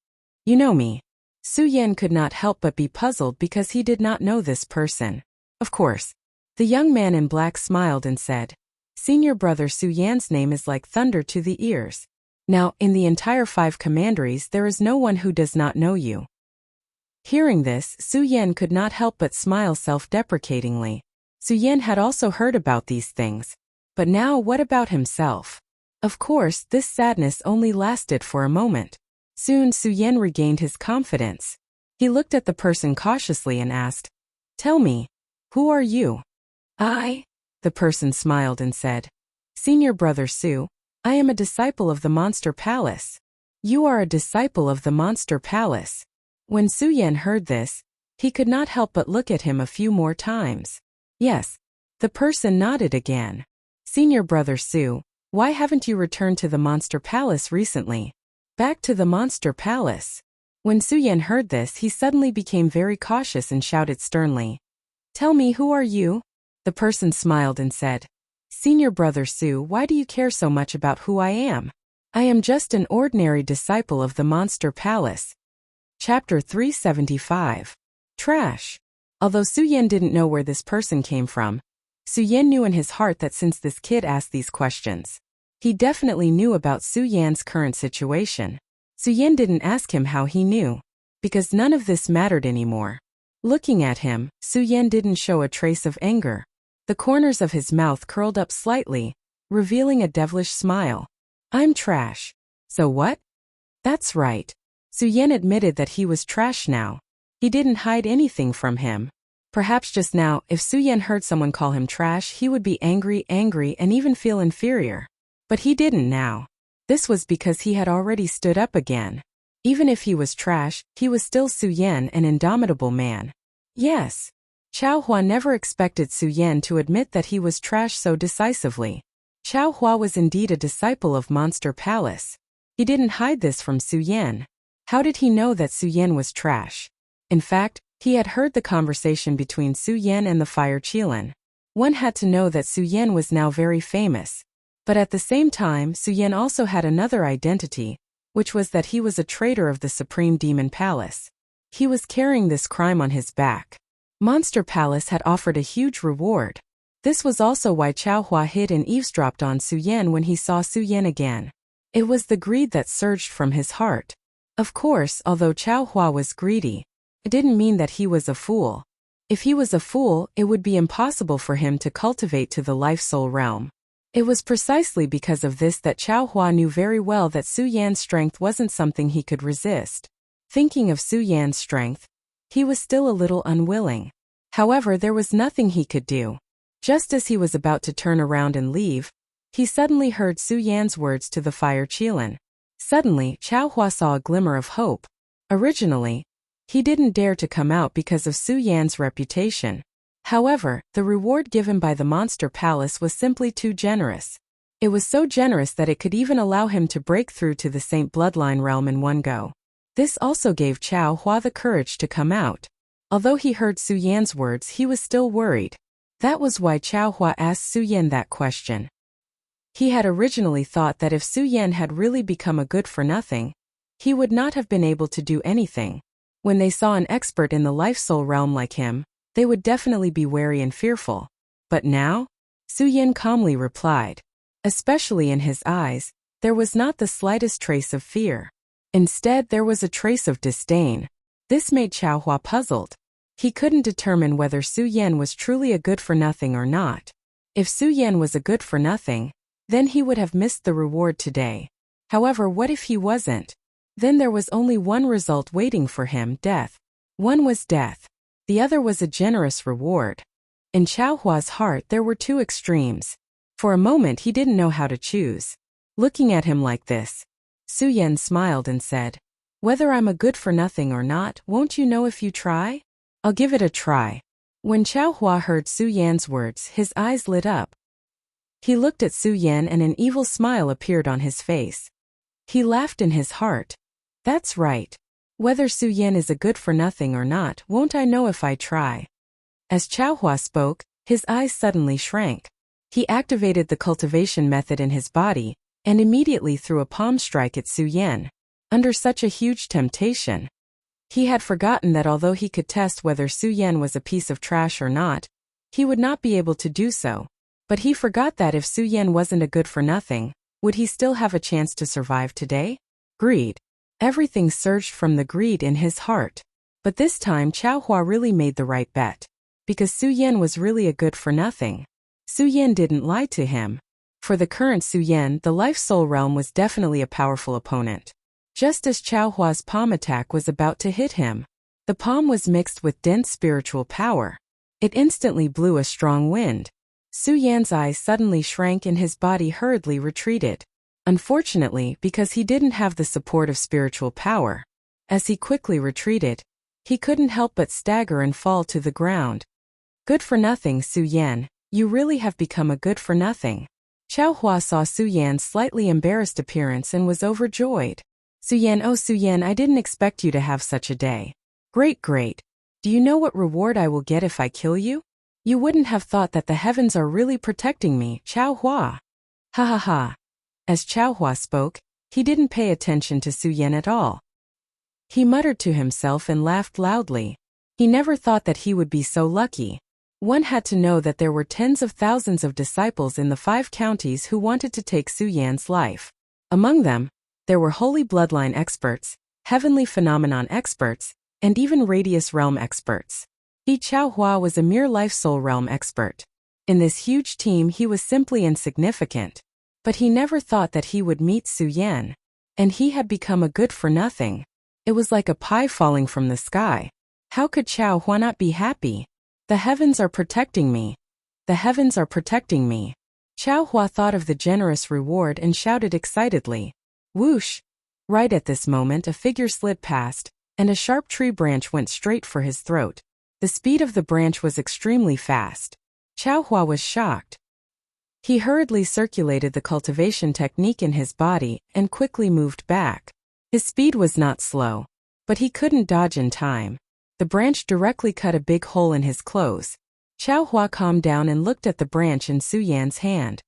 You know me?" Su Yan could not help but be puzzled because he did not know this person. Of course. The young man in black smiled and said, "Senior brother Su Yan's name is like thunder to the ears. Now, in the entire 5 commanderies there is no one who does not know you." Hearing this, Su Yan could not help but smile self-deprecatingly. Su Yan had also heard about these things. But now what about himself? Of course, this sadness only lasted for a moment. Soon Su Yan regained his confidence. He looked at the person cautiously and asked, "Tell me, who are you?" "I," the person smiled and said, "Senior brother Su, I am a disciple of the Monster Palace." You are a disciple of the Monster Palace. When Su Yan heard this, he could not help but look at him a few more times. Yes. The person nodded again. Senior Brother Su, why haven't you returned to the Monster Palace recently? Back to the Monster Palace. When Su Yan heard this, he suddenly became very cautious and shouted sternly. Tell me, who are you? The person smiled and said, Senior Brother Su, why do you care so much about who I am? I am just an ordinary disciple of the Monster Palace. Chapter 375. Trash. Although Su Yan didn't know where this person came from, Su Yan knew in his heart that since this kid asked these questions, he definitely knew about Su Yan's current situation. Su Yan didn't ask him how he knew, because none of this mattered anymore. Looking at him, Su Yan didn't show a trace of anger. The corners of his mouth curled up slightly, revealing a devilish smile. I'm trash. So what? That's right. Su Yan admitted that he was trash now. He didn't hide anything from him. Perhaps just now, if Su Yan heard someone call him trash, he would be angry, and even feel inferior. But he didn't now. This was because he had already stood up again. Even if he was trash, he was still Su Yan, an indomitable man. Yes. Chao Hua never expected Su Yan to admit that he was trash so decisively. Chao Hua was indeed a disciple of Monster Palace. He didn't hide this from Su Yan. How did he know that Su Yan was trash? In fact, he had heard the conversation between Su Yan and the Fire Qilin. One had to know that Su Yan was now very famous. But at the same time, Su Yan also had another identity, which was that he was a traitor of the Supreme Demon Palace. He was carrying this crime on his back. Monster Palace had offered a huge reward. This was also why Chao Hua hid and eavesdropped on Su Yan when he saw Su Yan again. It was the greed that surged from his heart. Of course, although Chao Hua was greedy, it didn't mean that he was a fool. If he was a fool, it would be impossible for him to cultivate to the life-soul realm. It was precisely because of this that Chao Hua knew very well that Su Yan's strength wasn't something he could resist. Thinking of Su Yan's strength, he was still a little unwilling. However, there was nothing he could do. Just as he was about to turn around and leave, he suddenly heard Su Yan's words to the Fire Qilin. Suddenly, Chao Hua saw a glimmer of hope. Originally, he didn't dare to come out because of Su Yan's reputation. However, the reward given by the Monster Palace was simply too generous. It was so generous that it could even allow him to break through to the Saint Bloodline realm in one go. This also gave Chao Hua the courage to come out. Although he heard Su Yan's words, he was still worried. That was why Chao Hua asked Su Yan that question. He had originally thought that if Su Yan had really become a good-for-nothing, he would not have been able to do anything. When they saw an expert in the life-soul realm like him, they would definitely be wary and fearful. But now? Su Yan calmly replied. Especially in his eyes, there was not the slightest trace of fear. Instead, there was a trace of disdain. This made Chao Hua puzzled. He couldn't determine whether Su Yan was truly a good-for-nothing or not. If Su Yan was a good-for-nothing, then he would have missed the reward today. However, what if he wasn't? Then there was only one result waiting for him, death. One was death. The other was a generous reward. In Chao Hua's heart there were two extremes. For a moment he didn't know how to choose. Looking at him like this, Su Yan smiled and said, Whether I'm a good-for-nothing or not, won't you know if you try? I'll give it a try. When Chao Hua heard Su Yan's words, his eyes lit up. He looked at Su Yan and an evil smile appeared on his face. He laughed in his heart. That's right. Whether Su Yan is a good-for-nothing or not, won't I know if I try? As Chao Hua spoke, his eyes suddenly shrank. He activated the cultivation method in his body, and immediately threw a palm strike at Su Yan. Under such a huge temptation, he had forgotten that although he could test whether Su Yan was a piece of trash or not, he would not be able to do so. But he forgot that if Su Yan wasn't a good-for-nothing, would he still have a chance to survive today? Greed. Everything surged from the greed in his heart. But this time Chao Hua really made the right bet. Because Su Yan was really a good-for-nothing. Su Yan didn't lie to him. For the current Su Yan, the life-soul realm was definitely a powerful opponent. Just as Chao Hua's palm attack was about to hit him, the palm was mixed with dense spiritual power. It instantly blew a strong wind. Su Yan's eyes suddenly shrank and his body hurriedly retreated. Unfortunately, because he didn't have the support of spiritual power. As he quickly retreated, he couldn't help but stagger and fall to the ground. Good for nothing, Su Yan, you really have become a good for nothing. Qiao Hua saw Su Yan's slightly embarrassed appearance and was overjoyed. Su Yan, oh Su Yan, I didn't expect you to have such a day. Great, great. Do you know what reward I will get if I kill you? You wouldn't have thought that the heavens are really protecting me, Qiao Hua. Ha ha ha. As Qiao Hua spoke, he didn't pay attention to Su Yan at all. He muttered to himself and laughed loudly. He never thought that he would be so lucky. One had to know that there were tens of thousands of disciples in the 5 counties who wanted to take Su Yan's life. Among them, there were holy bloodline experts, heavenly phenomenon experts, and even radius realm experts. Qiao Hua was a mere life-soul realm expert. In this huge team he was simply insignificant. But he never thought that he would meet Su Yan. And he had become a good-for-nothing. It was like a pie falling from the sky. How could Qiao Hua not be happy? The heavens are protecting me. The heavens are protecting me. Qiao Hua thought of the generous reward and shouted excitedly. Whoosh! Right at this moment a figure slid past, and a sharp tree branch went straight for his throat. The speed of the branch was extremely fast. Qiao Hua was shocked. He hurriedly circulated the cultivation technique in his body and quickly moved back. His speed was not slow, but he couldn't dodge in time. The branch directly cut a big hole in his clothes. Qiao Hua calmed down and looked at the branch in Su Yan's hand.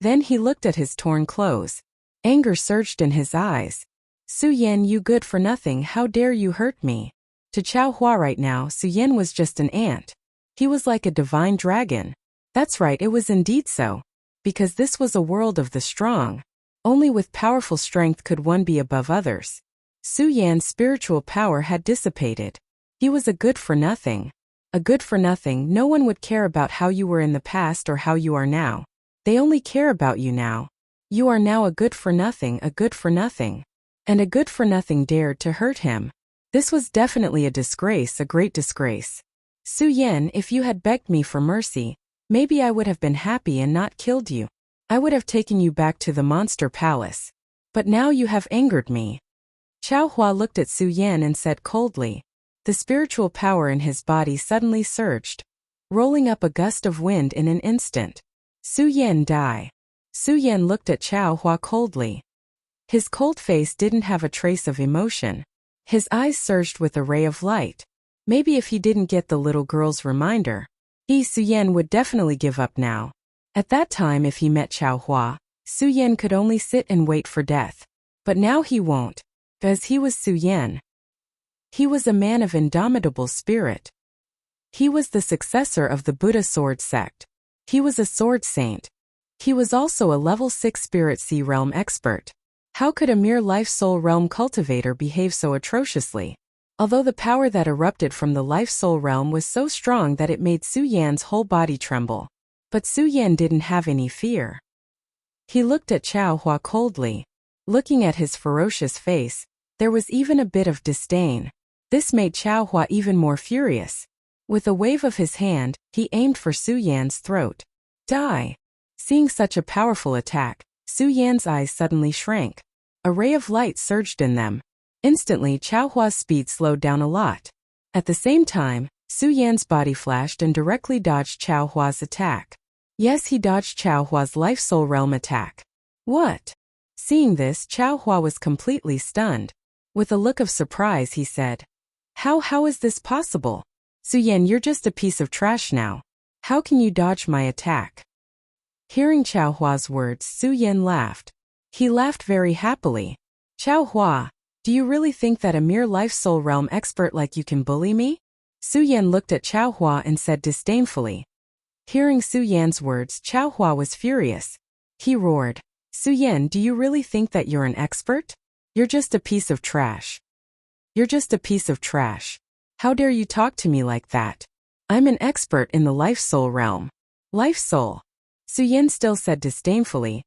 Then he looked at his torn clothes. Anger surged in his eyes. Su Yan, you good for nothing, how dare you hurt me? To Qiao Hua right now, Su Yan was just an ant. He was like a divine dragon. That's right, it was indeed so. Because this was a world of the strong. Only with powerful strength could one be above others. Su Yan's spiritual power had dissipated. He was a good for nothing. A good for nothing, no one would care about how you were in the past or how you are now. They only care about you now. You are now a good for nothing, a good for nothing. And a good for nothing dared to hurt him. This was definitely a disgrace, a great disgrace. Su Yan, if you had begged me for mercy, maybe I would have been happy and not killed you. I would have taken you back to the monster palace. But now you have angered me. Qiao Hua looked at Su Yan and said coldly. The spiritual power in his body suddenly surged, rolling up a gust of wind in an instant. Su Yan die. Su Yan looked at Qiao Hua coldly. His cold face didn't have a trace of emotion. His eyes surged with a ray of light. Maybe if he didn't get the little girl's reminder, Su Yan would definitely give up now. At that time if he met Qiao Hua, Su Yan could only sit and wait for death. But now he won't. Because he was Su Yan. He was a man of indomitable spirit. He was the successor of the Buddha sword sect. He was a sword saint. He was also a level 6 spirit sea realm expert. How could a mere life-soul realm cultivator behave so atrociously? Although the power that erupted from the life-soul realm was so strong that it made Su Yan's whole body tremble. But Su Yan didn't have any fear. He looked at Qiao Hua coldly. Looking at his ferocious face, there was even a bit of disdain. This made Qiao Hua even more furious. With a wave of his hand, he aimed for Su Yan's throat. Die! Seeing such a powerful attack, Su Yan's eyes suddenly shrank. A ray of light surged in them. Instantly Qiao Hua's speed slowed down a lot. At the same time, Su Yan's body flashed and directly dodged Qiao Hua's attack. Yes, he dodged Qiao Hua's life-soul realm attack. What? Seeing this, Qiao Hua was completely stunned. With a look of surprise he said, How is this possible? Su Yan, you're just a piece of trash now. How can you dodge my attack? Hearing Qiao Hua's words, Su Yan laughed. He laughed very happily. Qiao Hua, do you really think that a mere life-soul realm expert like you can bully me? Su Yan looked at Qiao Hua and said disdainfully. Hearing Su Yan's words, Qiao Hua was furious. He roared, Su Yan, do you really think that you're an expert? You're just a piece of trash. You're just a piece of trash. How dare you talk to me like that? I'm an expert in the life-soul realm. Life-soul. Su Yan still said disdainfully.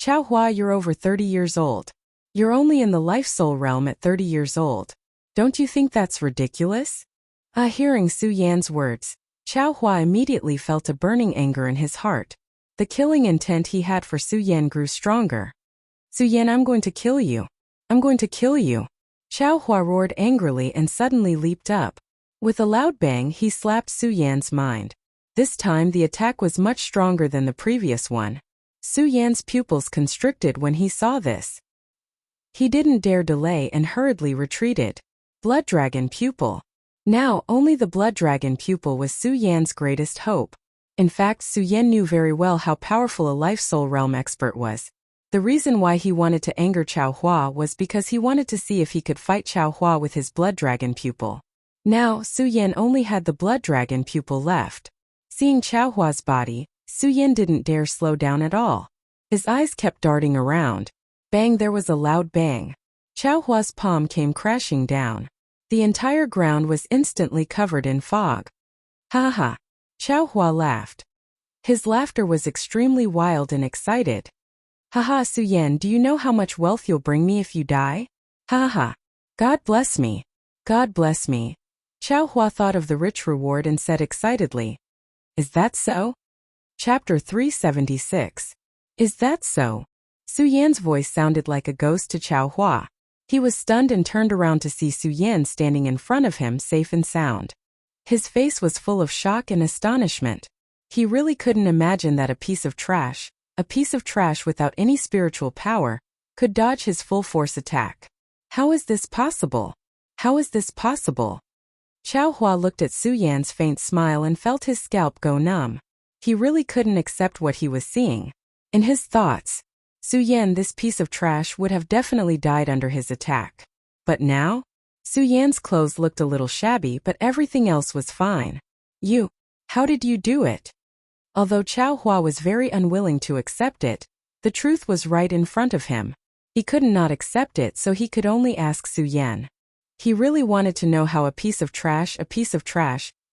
Qiao Hua, you're over 30 years old. You're only in the life-soul realm at 30 years old. Don't you think that's ridiculous? Hearing Su Yan's words, Qiao Hua immediately felt a burning anger in his heart. The killing intent he had for Su Yan grew stronger. Su Yan, I'm going to kill you. I'm going to kill you. Xiao Hua roared angrily and suddenly leaped up. With a loud bang, he slapped Su Yan's mind. This time the attack was much stronger than the previous one. Su Yan's pupils constricted when he saw this. He didn't dare delay and hurriedly retreated. Blood Dragon Pupil. Now, only the Blood Dragon Pupil was Su Yan's greatest hope. In fact, Su Yan knew very well how powerful a Life Soul Realm expert was. The reason why he wanted to anger Xiao Hua was because he wanted to see if he could fight Xiao Hua with his Blood Dragon Pupil. Now, Su Yan only had the Blood Dragon Pupil left. Seeing Xiao Hua's body, Su Yan didn't dare slow down at all. His eyes kept darting around. Bang, there was a loud bang. Xiao Hua's palm came crashing down. The entire ground was instantly covered in fog. Ha ha! Xiao Hua laughed. His laughter was extremely wild and excited. Haha, Su Yan, do you know how much wealth you'll bring me if you die? Ha ha! God bless me. God bless me. Xiao Hua thought of the rich reward and said excitedly. Is that so? Chapter 376. Is that so? Su Yan's voice sounded like a ghost to Xiao Hua. He was stunned and turned around to see Su Yan standing in front of him safe and sound. His face was full of shock and astonishment. He really couldn't imagine that a piece of trash without any spiritual power, could dodge his full force attack. How is this possible? How is this possible? Xiao Hua looked at Su Yan's faint smile and felt his scalp go numb. He really couldn't accept what he was seeing. In his thoughts, Su Yan, this piece of trash, would have definitely died under his attack. But now? Su Yan's clothes looked a little shabby, but everything else was fine. How did you do it? Although Xiao Hua was very unwilling to accept it, the truth was right in front of him. He could not accept it, so he could only ask Su Yan. He really wanted to know how a piece of trash,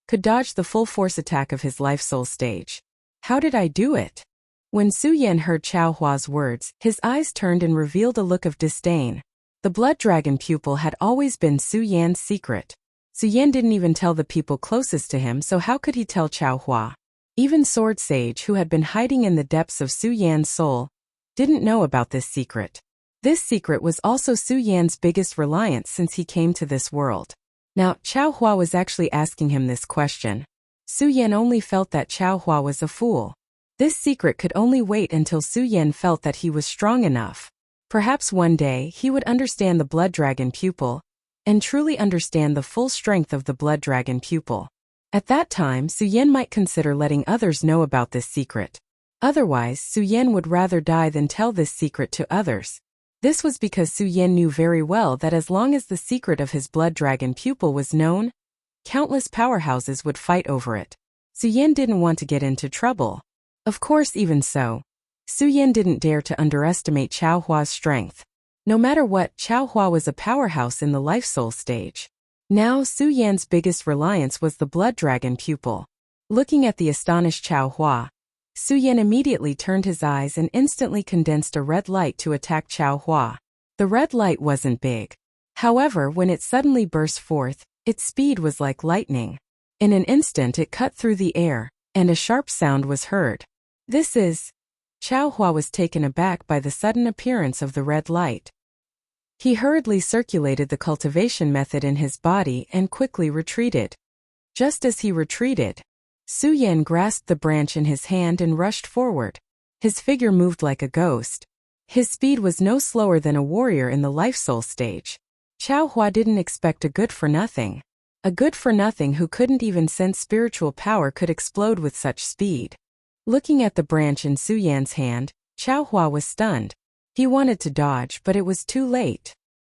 could dodge the full force attack of his Life Soul stage. How did I do it? When Su Yan heard Xiao Hua's words, his eyes turned and revealed a look of disdain. The Blood Dragon Pupil had always been Su Yan's secret. Su Yan didn't even tell the people closest to him, so how could he tell Xiao Hua? Even Sword Sage, who had been hiding in the depths of Su Yan's soul, didn't know about this secret. This secret was also Su Yan's biggest reliance since he came to this world. Now, Xiao Hua was actually asking him this question. Su Yan only felt that Xiao Hua was a fool. This secret could only wait until Su Yan felt that he was strong enough. Perhaps one day he would understand the Blood Dragon Pupil, and truly understand the full strength of the Blood Dragon Pupil. At that time, Su Yan might consider letting others know about this secret. Otherwise, Su Yan would rather die than tell this secret to others. This was because Su Yan knew very well that as long as the secret of his Blood Dragon Pupil was known, countless powerhouses would fight over it. Su Yan didn't want to get into trouble. Of course, even so, Su Yan didn't dare to underestimate Xiao Hua's strength. No matter what, Xiao Hua was a powerhouse in the Life Soul stage. Now, Su Yan's biggest reliance was the Blood Dragon Pupil. Looking at the astonished Xiao Hua, Su Yan immediately turned his eyes and instantly condensed a red light to attack Xiao Hua. The red light wasn't big. However, when it suddenly burst forth, its speed was like lightning. In an instant it cut through the air, and a sharp sound was heard. This is... Xiao Hua was taken aback by the sudden appearance of the red light. He hurriedly circulated the cultivation method in his body and quickly retreated. Just as he retreated, Su Yan grasped the branch in his hand and rushed forward. His figure moved like a ghost. His speed was no slower than a warrior in the Life Soul stage. Xiao Hua didn't expect a good-for-nothing. A good-for-nothing who couldn't even sense spiritual power could explode with such speed. Looking at the branch in Su Yan's hand, Xiao Hua was stunned. He wanted to dodge, but it was too late.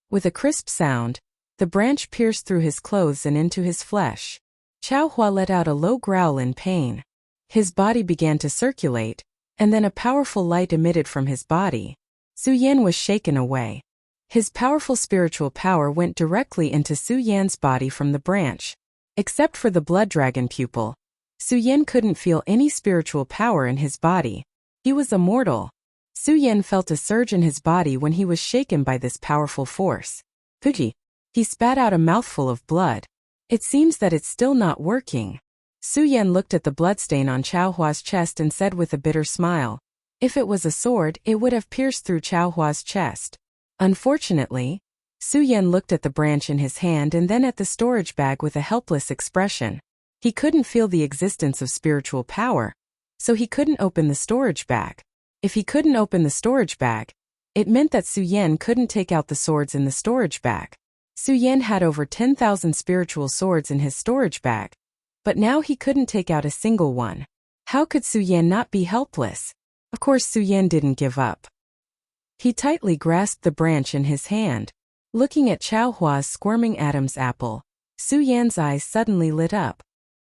With a crisp sound, the branch pierced through his clothes and into his flesh. Xiao Hua let out a low growl in pain. His body began to circulate, and then a powerful light emitted from his body. Su Yan was shaken away. His powerful spiritual power went directly into Su Yan's body from the branch. Except for the Blood Dragon Pupil, Su Yan couldn't feel any spiritual power in his body. He was immortal. Su Yan felt a surge in his body when he was shaken by this powerful force. Fuji! He spat out a mouthful of blood. It seems that it's still not working. Su Yan looked at the bloodstain on Xiao Hua's chest and said with a bitter smile, If it was a sword, it would have pierced through Chao Hua's chest. Unfortunately, Su Yan looked at the branch in his hand and then at the storage bag with a helpless expression. He couldn't feel the existence of spiritual power, so he couldn't open the storage bag. If he couldn't open the storage bag, it meant that Su Yan couldn't take out the swords in the storage bag. Su Yan had over 10,000 spiritual swords in his storage bag, but now he couldn't take out a single one. How could Su Yan not be helpless? Of course, Su Yan didn't give up. He tightly grasped the branch in his hand. Looking at Chao Hua's squirming Adam's apple, Su Yan's eyes suddenly lit up.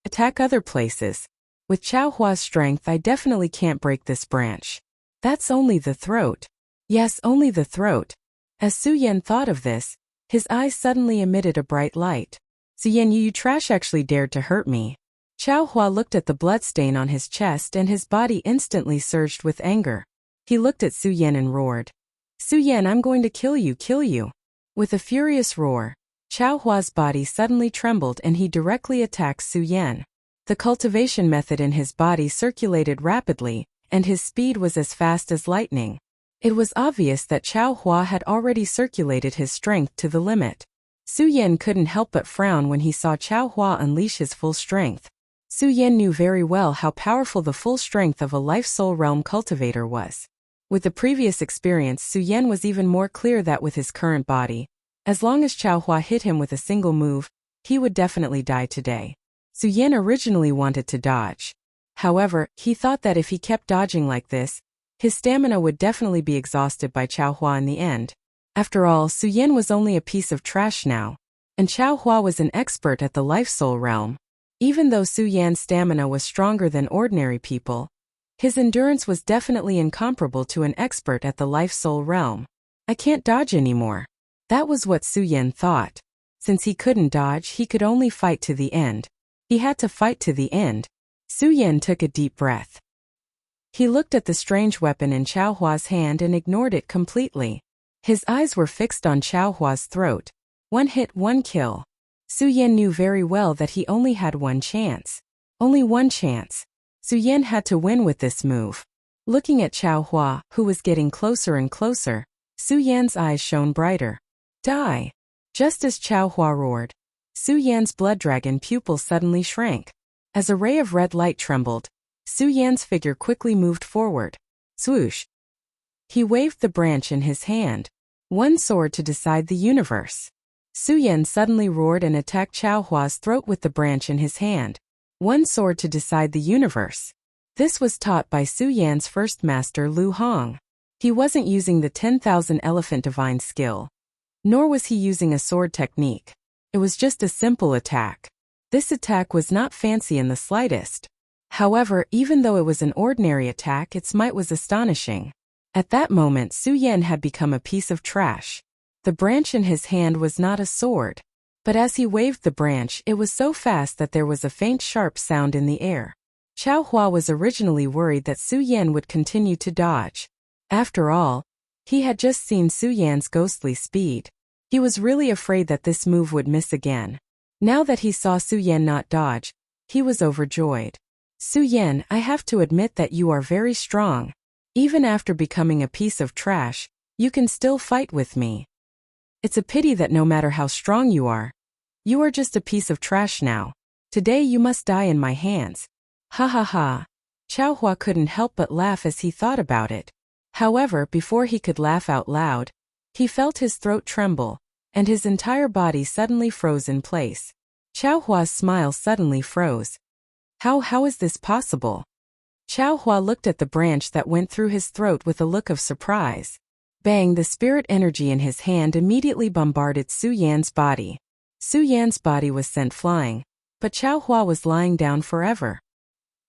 Attack other places. With Chao Hua's strength, I definitely can't break this branch. That's only the throat. Yes, only the throat. As Su Yan thought of this, his eyes suddenly emitted a bright light. Su Yan, you trash actually dared to hurt me. Chao Hua looked at the bloodstain on his chest and his body instantly surged with anger. He looked at Su Yan and roared. Su Yan, I'm going to kill you, kill you. With a furious roar, Chao Hua's body suddenly trembled and he directly attacked Su Yan. The cultivation method in his body circulated rapidly, and his speed was as fast as lightning. It was obvious that Chao Hua had already circulated his strength to the limit. Su Yan couldn't help but frown when he saw Chao Hua unleash his full strength. Su Yan knew very well how powerful the full strength of a life-soul realm cultivator was. With the previous experience, Su Yan was even more clear that with his current body, as long as Chao Hua hit him with a single move, he would definitely die today. Su Yan originally wanted to dodge. However, he thought that if he kept dodging like this, his stamina would definitely be exhausted by Chao Hua in the end. After all, Su Yan was only a piece of trash now, and Chao Hua was an expert at the life-soul realm. Even though Su Yan's stamina was stronger than ordinary people, his endurance was definitely incomparable to an expert at the life-soul realm. I can't dodge anymore. That was what Su Yan thought. Since he couldn't dodge, he could only fight to the end. He had to fight to the end. Su Yan took a deep breath. He looked at the strange weapon in Chao Hua's hand and ignored it completely. His eyes were fixed on Chao Hua's throat. One hit, one kill. Su Yan knew very well that he only had one chance. Only one chance. Su Yan had to win with this move. Looking at Chao Hua, who was getting closer and closer, Su Yan's eyes shone brighter. Die! Just as Chao Hua roared, Su Yan's blood dragon pupil suddenly shrank. As a ray of red light trembled, Su Yan's figure quickly moved forward. Swoosh! He waved the branch in his hand. One sword to decide the universe. Su Yan suddenly roared and attacked Chao Hua's throat with the branch in his hand. One sword to decide the universe. This was taught by Su Yan's first master Lu Hong. He wasn't using the 10,000 elephant divine skill. Nor was he using a sword technique. It was just a simple attack. This attack was not fancy in the slightest. However, even though it was an ordinary attack, its might was astonishing. At that moment, Su Yan had become a piece of trash. The branch in his hand was not a sword. But as he waved the branch, it was so fast that there was a faint sharp sound in the air. Chao Hua was originally worried that Su Yan would continue to dodge. After all, he had just seen Su Yan's ghostly speed. He was really afraid that this move would miss again. Now that he saw Su Yan not dodge, he was overjoyed. Su Yan, I have to admit that you are very strong. Even after becoming a piece of trash, you can still fight with me. It's a pity that no matter how strong you are just a piece of trash now. Today you must die in my hands. Ha ha ha. Chao Hua couldn't help but laugh as he thought about it. However, before he could laugh out loud, he felt his throat tremble, and his entire body suddenly froze in place. Chao Hua's smile suddenly froze. How is this possible? Chao Hua looked at the branch that went through his throat with a look of surprise. Bang! The spirit energy in his hand immediately bombarded Su Yan's body. Su Yan's body was sent flying, but Chao Hua was lying down forever.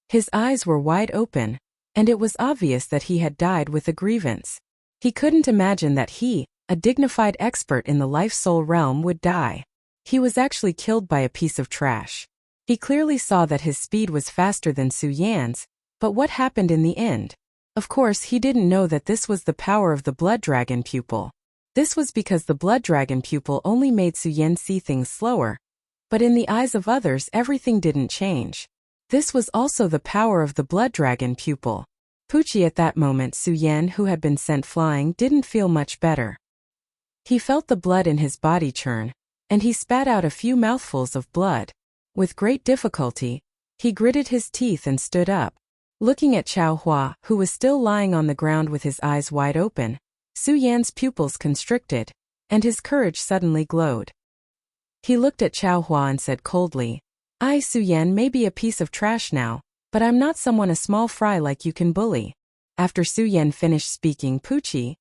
His eyes were wide open, and it was obvious that he had died with a grievance. He couldn't imagine that he, a dignified expert in the life-soul realm, would die. He was actually killed by a piece of trash. He clearly saw that his speed was faster than Su Yan's, but what happened in the end? Of course, he didn't know that this was the power of the blood dragon pupil. This was because the blood dragon pupil only made Su Yan see things slower. But in the eyes of others, everything didn't change. This was also the power of the blood dragon pupil. Pucci at that moment Su Yan, who had been sent flying, didn't feel much better. He felt the blood in his body churn, and he spat out a few mouthfuls of blood. With great difficulty, he gritted his teeth and stood up. Looking at Chao Hua, who was still lying on the ground with his eyes wide open, Su Yan's pupils constricted, and his courage suddenly glowed. He looked at Chao Hua and said coldly, "I, Su Yan, may be a piece of trash now, but I'm not someone a small fry like you can bully." After Su Yan finished speaking Pucci,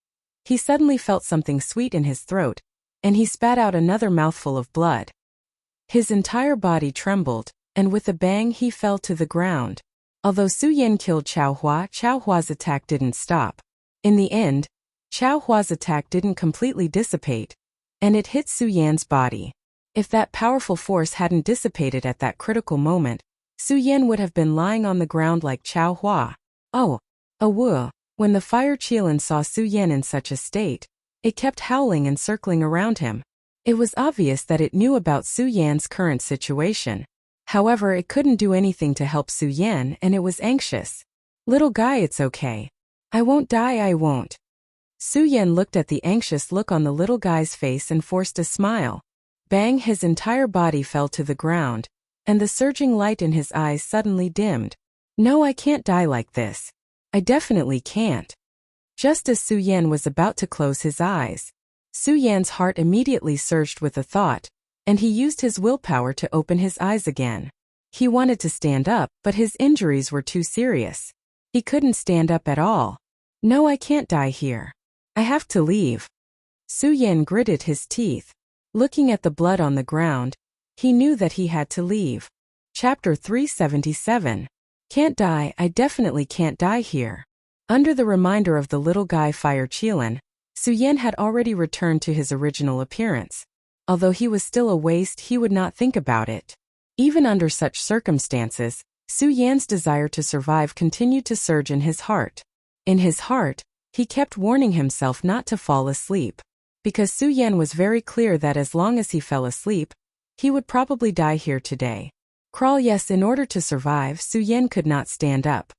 he suddenly felt something sweet in his throat, and he spat out another mouthful of blood. His entire body trembled, and with a bang he fell to the ground. Although Su Yan killed Chao Hua's attack didn't stop. In the end, Chao Hua's attack didn't completely dissipate, and it hit Su Yan's body. If that powerful force hadn't dissipated at that critical moment, Su Yan would have been lying on the ground like Chao Hua. Oh, woo! When the fire Qilin saw Su Yan in such a state, it kept howling and circling around him. It was obvious that it knew about Su Yan's current situation. However, it couldn't do anything to help Su Yan, and it was anxious. "Little guy, it's okay. I won't die, I won't." Su Yan looked at the anxious look on the little guy's face and forced a smile. Bang, his entire body fell to the ground, and the surging light in his eyes suddenly dimmed. "No, I can't die like this. I definitely can't." Just as Su Yan was about to close his eyes, Su Yan's heart immediately surged with a thought, and he used his willpower to open his eyes again. He wanted to stand up, but his injuries were too serious. He couldn't stand up at all. "No, I can't die here. I have to leave." Su Yan gritted his teeth. Looking at the blood on the ground, he knew that he had to leave. Chapter 377. Can't die, I definitely can't die here. Under the reminder of the little guy Fire Qilin, Su Yan had already returned to his original appearance. Although he was still a waste, he would not think about it. Even under such circumstances, Su Yan's desire to survive continued to surge in his heart. In his heart, he kept warning himself not to fall asleep. Because Su Yan was very clear that as long as he fell asleep, he would probably die here today. Crawl, yes, in order to survive, Su Yan could not stand up.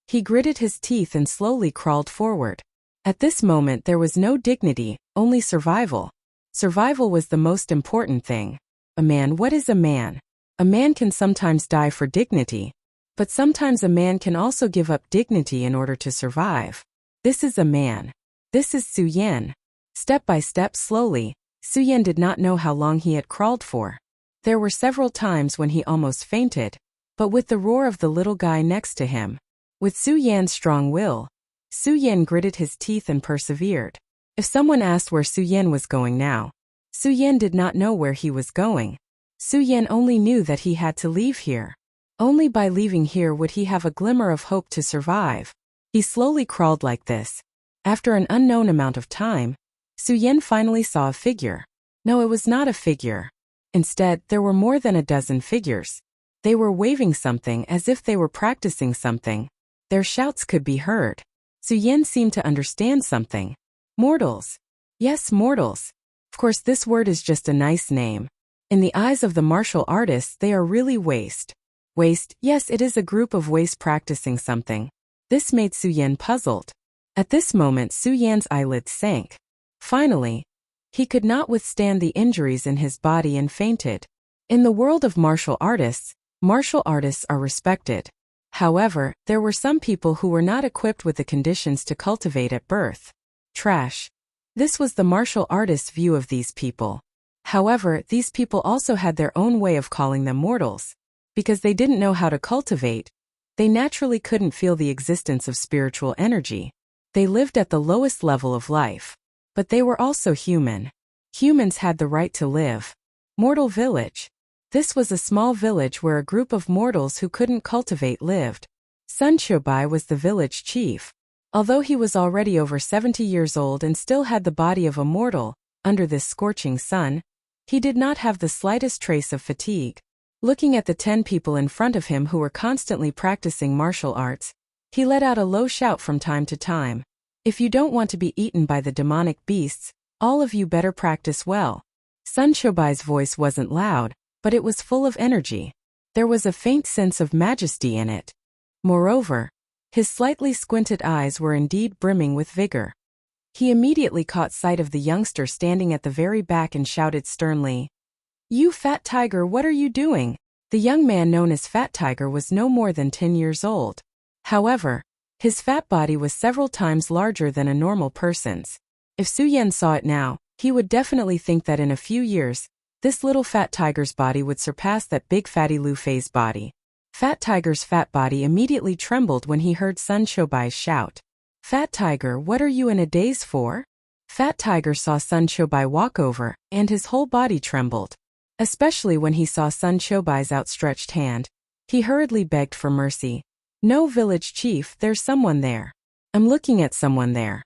He gritted his teeth and slowly crawled forward. At this moment there was no dignity, only survival. Survival was the most important thing. A man, what is a man? A man can sometimes die for dignity, but sometimes a man can also give up dignity in order to survive. This is a man. This is Su Yan. Step by step, slowly, Su Yan did not know how long he had crawled for. There were several times when he almost fainted, but with the roar of the little guy next to him, with Su Yan's strong will, Su Yan gritted his teeth and persevered. If someone asked where Su Yan was going now, Su Yan did not know where he was going. Su Yan only knew that he had to leave here. Only by leaving here would he have a glimmer of hope to survive. He slowly crawled like this. After an unknown amount of time, Su Yan finally saw a figure. No, it was not a figure. Instead, there were more than a dozen figures. They were waving something as if they were practicing something. Their shouts could be heard. Su Yan seemed to understand something. Mortals. Yes, mortals. Of course, this word is just a nice name. In the eyes of the martial artists, they are really waste. Waste, yes, it is a group of waste practicing something. This made Su Yan puzzled. At this moment, Su Yan's eyelids sank. Finally, he could not withstand the injuries in his body and fainted. In the world of martial artists are respected. However, there were some people who were not equipped with the conditions to cultivate at birth. Trash. This was the martial artist's view of these people. However, these people also had their own way of calling them mortals. Because they didn't know how to cultivate, they naturally couldn't feel the existence of spiritual energy. They lived at the lowest level of life. But they were also human. Humans had the right to live. Mortal village. This was a small village where a group of mortals who couldn't cultivate lived. Sun Qiubai was the village chief. Although he was already over 70 years old and still had the body of a mortal, under this scorching sun, he did not have the slightest trace of fatigue. Looking at the 10 people in front of him who were constantly practicing martial arts, he let out a low shout from time to time. If you don't want to be eaten by the demonic beasts, all of you better practice well. Sun Qiubai's voice wasn't loud, but it was full of energy. There was a faint sense of majesty in it. Moreover, His slightly squinted eyes were indeed brimming with vigor. He immediately caught sight of the youngster standing at the very back and shouted sternly, "You fat tiger, what are you doing?" The young man known as Fat Tiger was no more than 10 years old. However, his fat body was several times larger than a normal person's. If Su Yan saw it now, he would definitely think that in a few years, this little fat tiger's body would surpass that big fatty Lu Fei's body. Fat Tiger's fat body immediately trembled when he heard Sun Shobai's shout. "Fat Tiger, what are you in a daze for?" Fat Tiger saw Sun Shobai walk over, and his whole body trembled. Especially when he saw Sun Shobai's outstretched hand. He hurriedly begged for mercy. "No, village chief, there's someone there. I'm looking at someone there."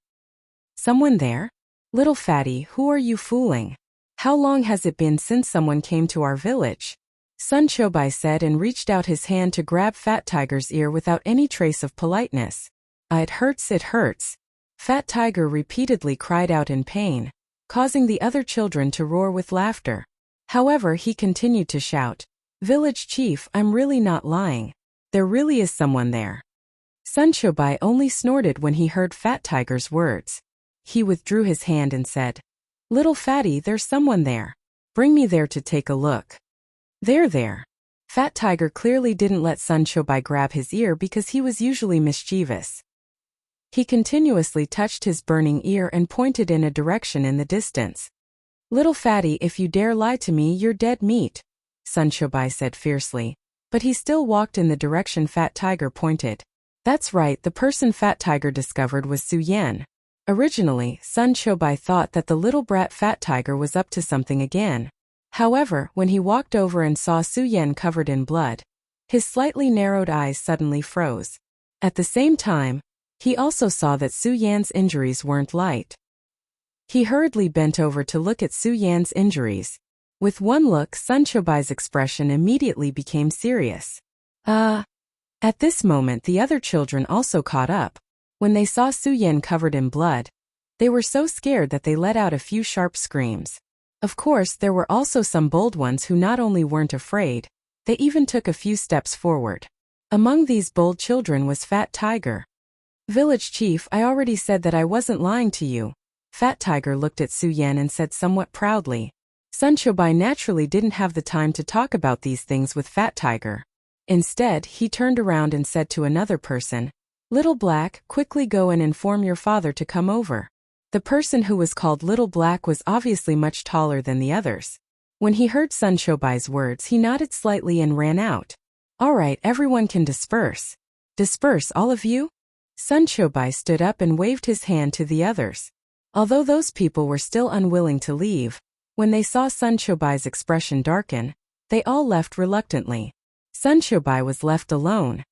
"Someone there? Little fatty, who are you fooling? How long has it been since someone came to our village?" Sun Shobai said and reached out his hand to grab Fat Tiger's ear without any trace of politeness. It hurts, it hurts." Fat Tiger repeatedly cried out in pain, causing the other children to roar with laughter. However, he continued to shout, "Village chief, I'm really not lying. There really is someone there." Sun Shobai only snorted when he heard Fat Tiger's words. He withdrew his hand and said, "Little fatty, there's someone there. Bring me there to take a look." There. Fat Tiger clearly didn't let Sun Shobai grab his ear because he was usually mischievous. He continuously touched his burning ear and pointed in a direction in the distance. "Little fatty, if you dare lie to me, you're dead meat," Sun Shobai said fiercely. But he still walked in the direction Fat Tiger pointed. That's right, the person Fat Tiger discovered was Su Yan. Originally, Sun Shobai thought that the little brat Fat Tiger was up to something again. However, when he walked over and saw Su Yan covered in blood, his slightly narrowed eyes suddenly froze. At the same time, he also saw that Su Yan's injuries weren't light. He hurriedly bent over to look at Su Yan's injuries. With one look, Sun Shobai's expression immediately became serious. At this moment the other children also caught up. When they saw Su Yan covered in blood, they were so scared that they let out a few sharp screams. Of course, there were also some bold ones who not only weren't afraid, they even took a few steps forward. Among these bold children was Fat Tiger. "Village chief, I already said that I wasn't lying to you." Fat Tiger looked at Su Yan and said somewhat proudly. Sun Shobai naturally didn't have the time to talk about these things with Fat Tiger. Instead, he turned around and said to another person, "Little Black, quickly go and inform your father to come over." The person who was called Little Black was obviously much taller than the others. When he heard Sun Shobai's words, he nodded slightly and ran out. "All right, everyone can disperse." "Disperse, all of you?" Sun Shobai stood up and waved his hand to the others. Although those people were still unwilling to leave, when they saw Sun Shobai's expression darken, they all left reluctantly. Sun Shobai was left alone.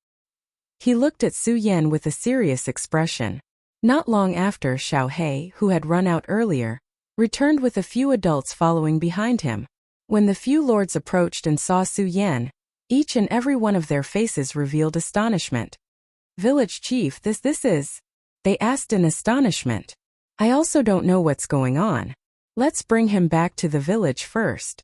He looked at Su Yan with a serious expression. Not long after, Xiao He, who had run out earlier, returned with a few adults following behind him. When the few lords approached and saw Su Yan, each and every one of their faces revealed astonishment. "Village chief, this is?" they asked in astonishment. "I also don't know what's going on. Let's bring him back to the village first,"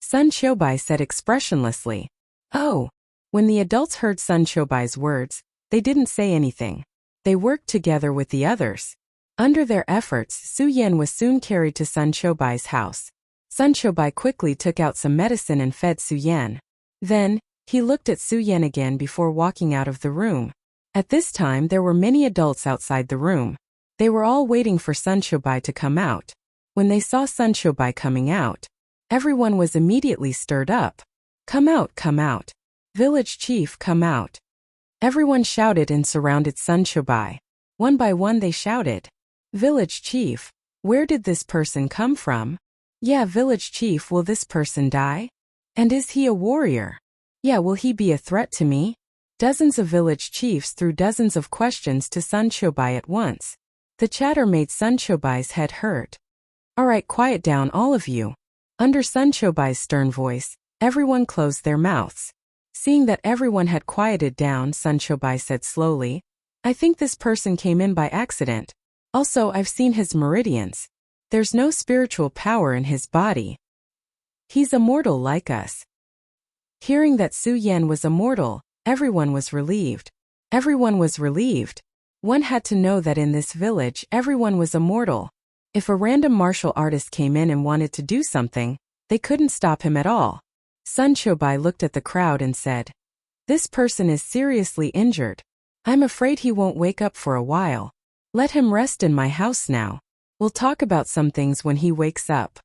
Sun Shobai said expressionlessly. "Oh." When the adults heard Sun Shobai's words, they didn't say anything. They worked together with the others. Under their efforts, Su Yan was soon carried to Sun Shobai's house. Sun Shobai quickly took out some medicine and fed Su Yan. Then, he looked at Su Yan again before walking out of the room. At this time there were many adults outside the room. They were all waiting for Sun Shobai to come out. When they saw Sun Shobai coming out, everyone was immediately stirred up. Come out. Village chief, come out." Everyone shouted and surrounded Sun Shobai. One by one they shouted, "Village chief, where did this person come from?" "Yeah, village chief, will this person die? And is he a warrior?" "Yeah, will he be a threat to me?" Dozens of village chiefs threw dozens of questions to Sun Shobai at once. The chatter made Sun Shobai's head hurt. "All right, quiet down, all of you." Under Sun Shobai's stern voice, everyone closed their mouths. Seeing that everyone had quieted down, Sun Shobai said slowly, "I think this person came in by accident. Also, I've seen his meridians. There's no spiritual power in his body. He's a mortal like us." Hearing that Su Yan was a mortal, everyone was relieved. Everyone was relieved. One had to know that in this village everyone was immortal. If a random martial artist came in and wanted to do something, they couldn't stop him at all. Sun Chobai looked at the crowd and said, "This person is seriously injured. I'm afraid he won't wake up for a while. Let him rest in my house now. We'll talk about some things when he wakes up.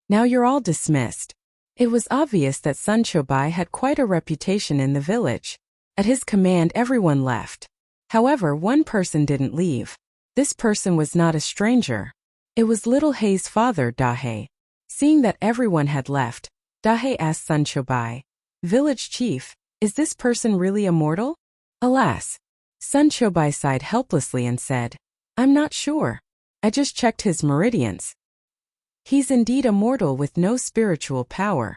Now you're all dismissed." It was obvious that Sun Chobai had quite a reputation in the village. At his command everyone left. However, one person didn't leave. This person was not a stranger. It was Little Hei's father, Dahe. Seeing that everyone had left, Dahe asked Sun Chobai, "Village chief, is this person really immortal?" Alas! Sun Chobai sighed helplessly and said, "I'm not sure. I just checked his meridians. He's indeed immortal with no spiritual power.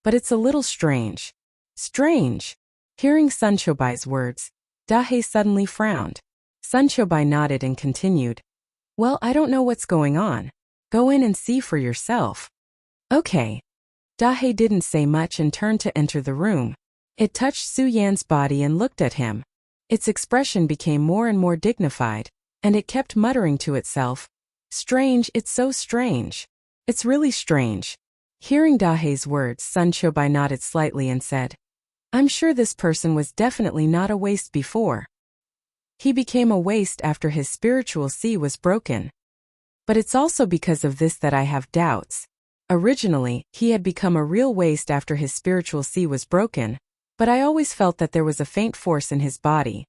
But it's a little strange." Strange? Hearing Sun Chobai's words, Dahe suddenly frowned. Sun Chobai nodded and continued, "Well, I don't know what's going on. Go in and see for yourself." Okay. Dahe didn't say much and turned to enter the room. It touched Su Yan's body and looked at him. Its expression became more and more dignified, and it kept muttering to itself, "Strange, it's so strange. It's really strange." Hearing Dahe's words, Sun Chobai nodded slightly and said, "I'm sure this person was definitely not a waste before. He became a waste after his spiritual sea was broken. But it's also because of this that I have doubts. Originally, he had become a real waste after his spiritual sea was broken, but I always felt that there was a faint force in his body.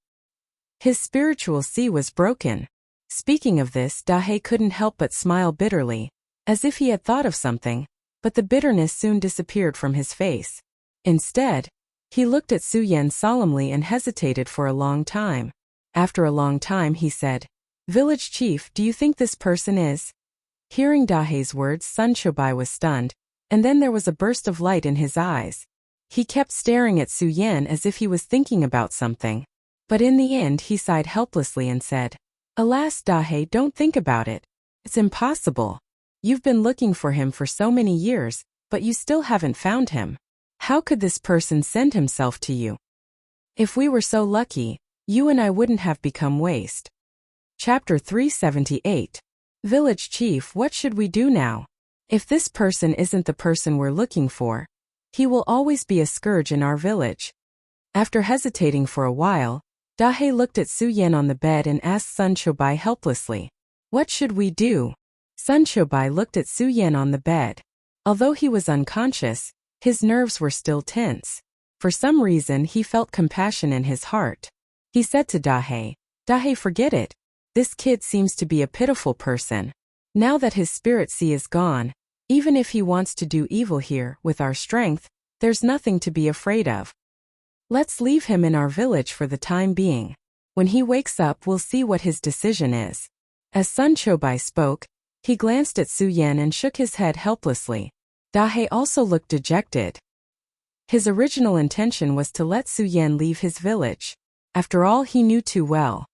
His spiritual sea was broken." Speaking of this, Dahe couldn't help but smile bitterly, as if he had thought of something, but the bitterness soon disappeared from his face. Instead, he looked at Su Yan solemnly and hesitated for a long time. After a long time he said, "Village chief, do you think this person is?" Hearing Dahe's words, Sun Chobai was stunned, and then there was a burst of light in his eyes. He kept staring at Su Yan as if he was thinking about something. But in the end he sighed helplessly and said, "Alas, Dahe, don't think about it. It's impossible. You've been looking for him for so many years, but you still haven't found him. How could this person send himself to you? If we were so lucky, you and I wouldn't have become waste." Chapter 378. Village Chief, what should we do now? If this person isn't the person we're looking for, he will always be a scourge in our village. After hesitating for a while, Dahe looked at Su Yan on the bed and asked Sun Chobai helplessly, "What should we do?" Sun Chobai looked at Su Yan on the bed. Although he was unconscious, his nerves were still tense. For some reason he felt compassion in his heart. He said to Dahe, "Dahe, forget it. This kid seems to be a pitiful person. Now that his spirit sea is gone, even if he wants to do evil here, with our strength, there's nothing to be afraid of. Let's leave him in our village for the time being. When he wakes up we'll see what his decision is." As Sun Chobai spoke, he glanced at Su Yan and shook his head helplessly. Dahe also looked dejected. His original intention was to let Su Yan leave his village. After all, he knew too well.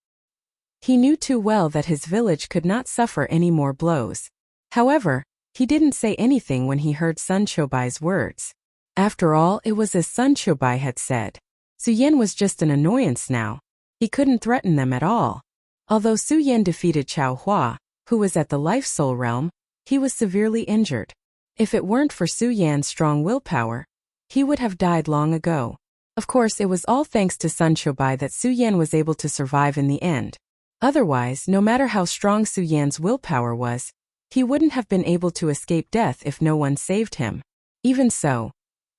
He knew too well that his village could not suffer any more blows. However, he didn't say anything when he heard Sun Chobai's words. After all, it was as Sun Chobai had said. Su Yan was just an annoyance now. He couldn't threaten them at all. Although Su Yan defeated Chao Hua, who was at the Life Soul realm, he was severely injured. If it weren't for Su Yan's strong willpower, he would have died long ago. Of course, it was all thanks to Sun Chobai that Su Yan was able to survive in the end. Otherwise, no matter how strong Su Yan's willpower was, he wouldn't have been able to escape death if no one saved him. Even so,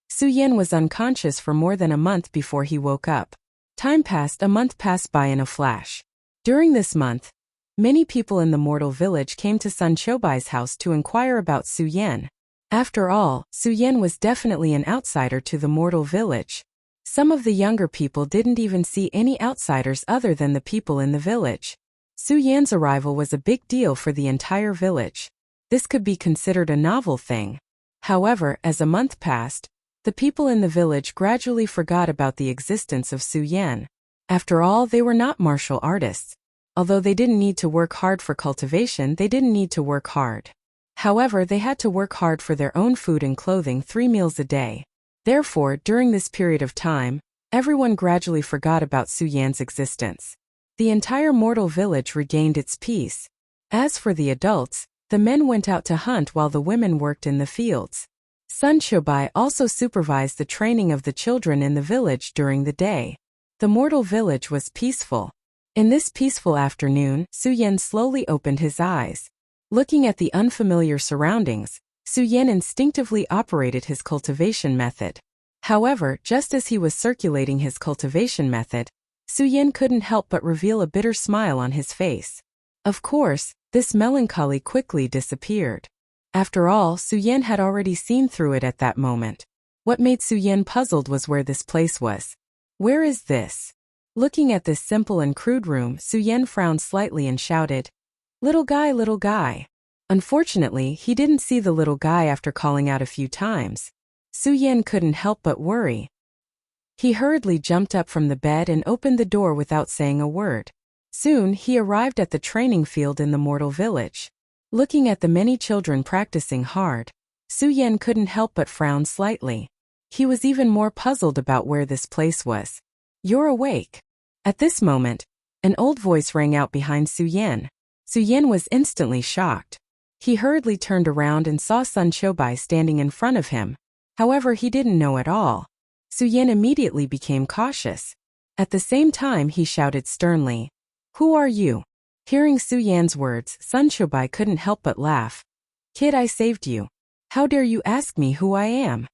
Su Yan was unconscious for more than a month before he woke up. A month passed by in a flash. During this month, many people in the mortal village came to Sun Chobai's house to inquire about Su Yan. After all, Su Yan was definitely an outsider to the mortal village. Some of the younger people didn't even see any outsiders other than the people in the village. Su Yan's arrival was a big deal for the entire village. This could be considered a novel thing. However, as a month passed, the people in the village gradually forgot about the existence of Su Yan. After all, they were not martial artists. Although they didn't need to work hard for cultivation, they didn't need to work hard. However, they had to work hard for their own food and clothing 3 meals a day. Therefore, during this period of time, Everyone gradually forgot about Su Yan's existence. The entire mortal village regained its peace. As for the adults, the men went out to hunt while the women worked in the fields. Sun Shobai also supervised the training of the children in the village during the day. The mortal village was peaceful. In this peaceful afternoon, Su Yan slowly opened his eyes. Looking at the unfamiliar surroundings, Su Yan instinctively operated his cultivation method. However, just as he was circulating his cultivation method, Su Yan couldn't help but reveal a bitter smile on his face. Of course, this melancholy quickly disappeared. After all, Su Yan had already seen through it at that moment. What made Su Yan puzzled was where this place was. Where is this? Looking at this simple and crude room, Su Yan frowned slightly and shouted, "Little guy, little guy." Unfortunately, he didn't see the little guy after calling out a few times. Su Yan couldn't help but worry. He hurriedly jumped up from the bed and opened the door without saying a word. Soon, he arrived at the training field in the mortal village. Looking at the many children practicing hard, Su Yan couldn't help but frown slightly. He was even more puzzled about where this place was. "You're awake." At this moment, an old voice rang out behind Su Yan. Su Yan was instantly shocked. He hurriedly turned around and saw Sun Shobai standing in front of him. However, he didn't know at all. Su Yan immediately became cautious. At the same time, he shouted sternly, "Who are you?" Hearing Su Yan's words, Sun Shobai couldn't help but laugh. "Kid, I saved you. How dare you ask me who I am?"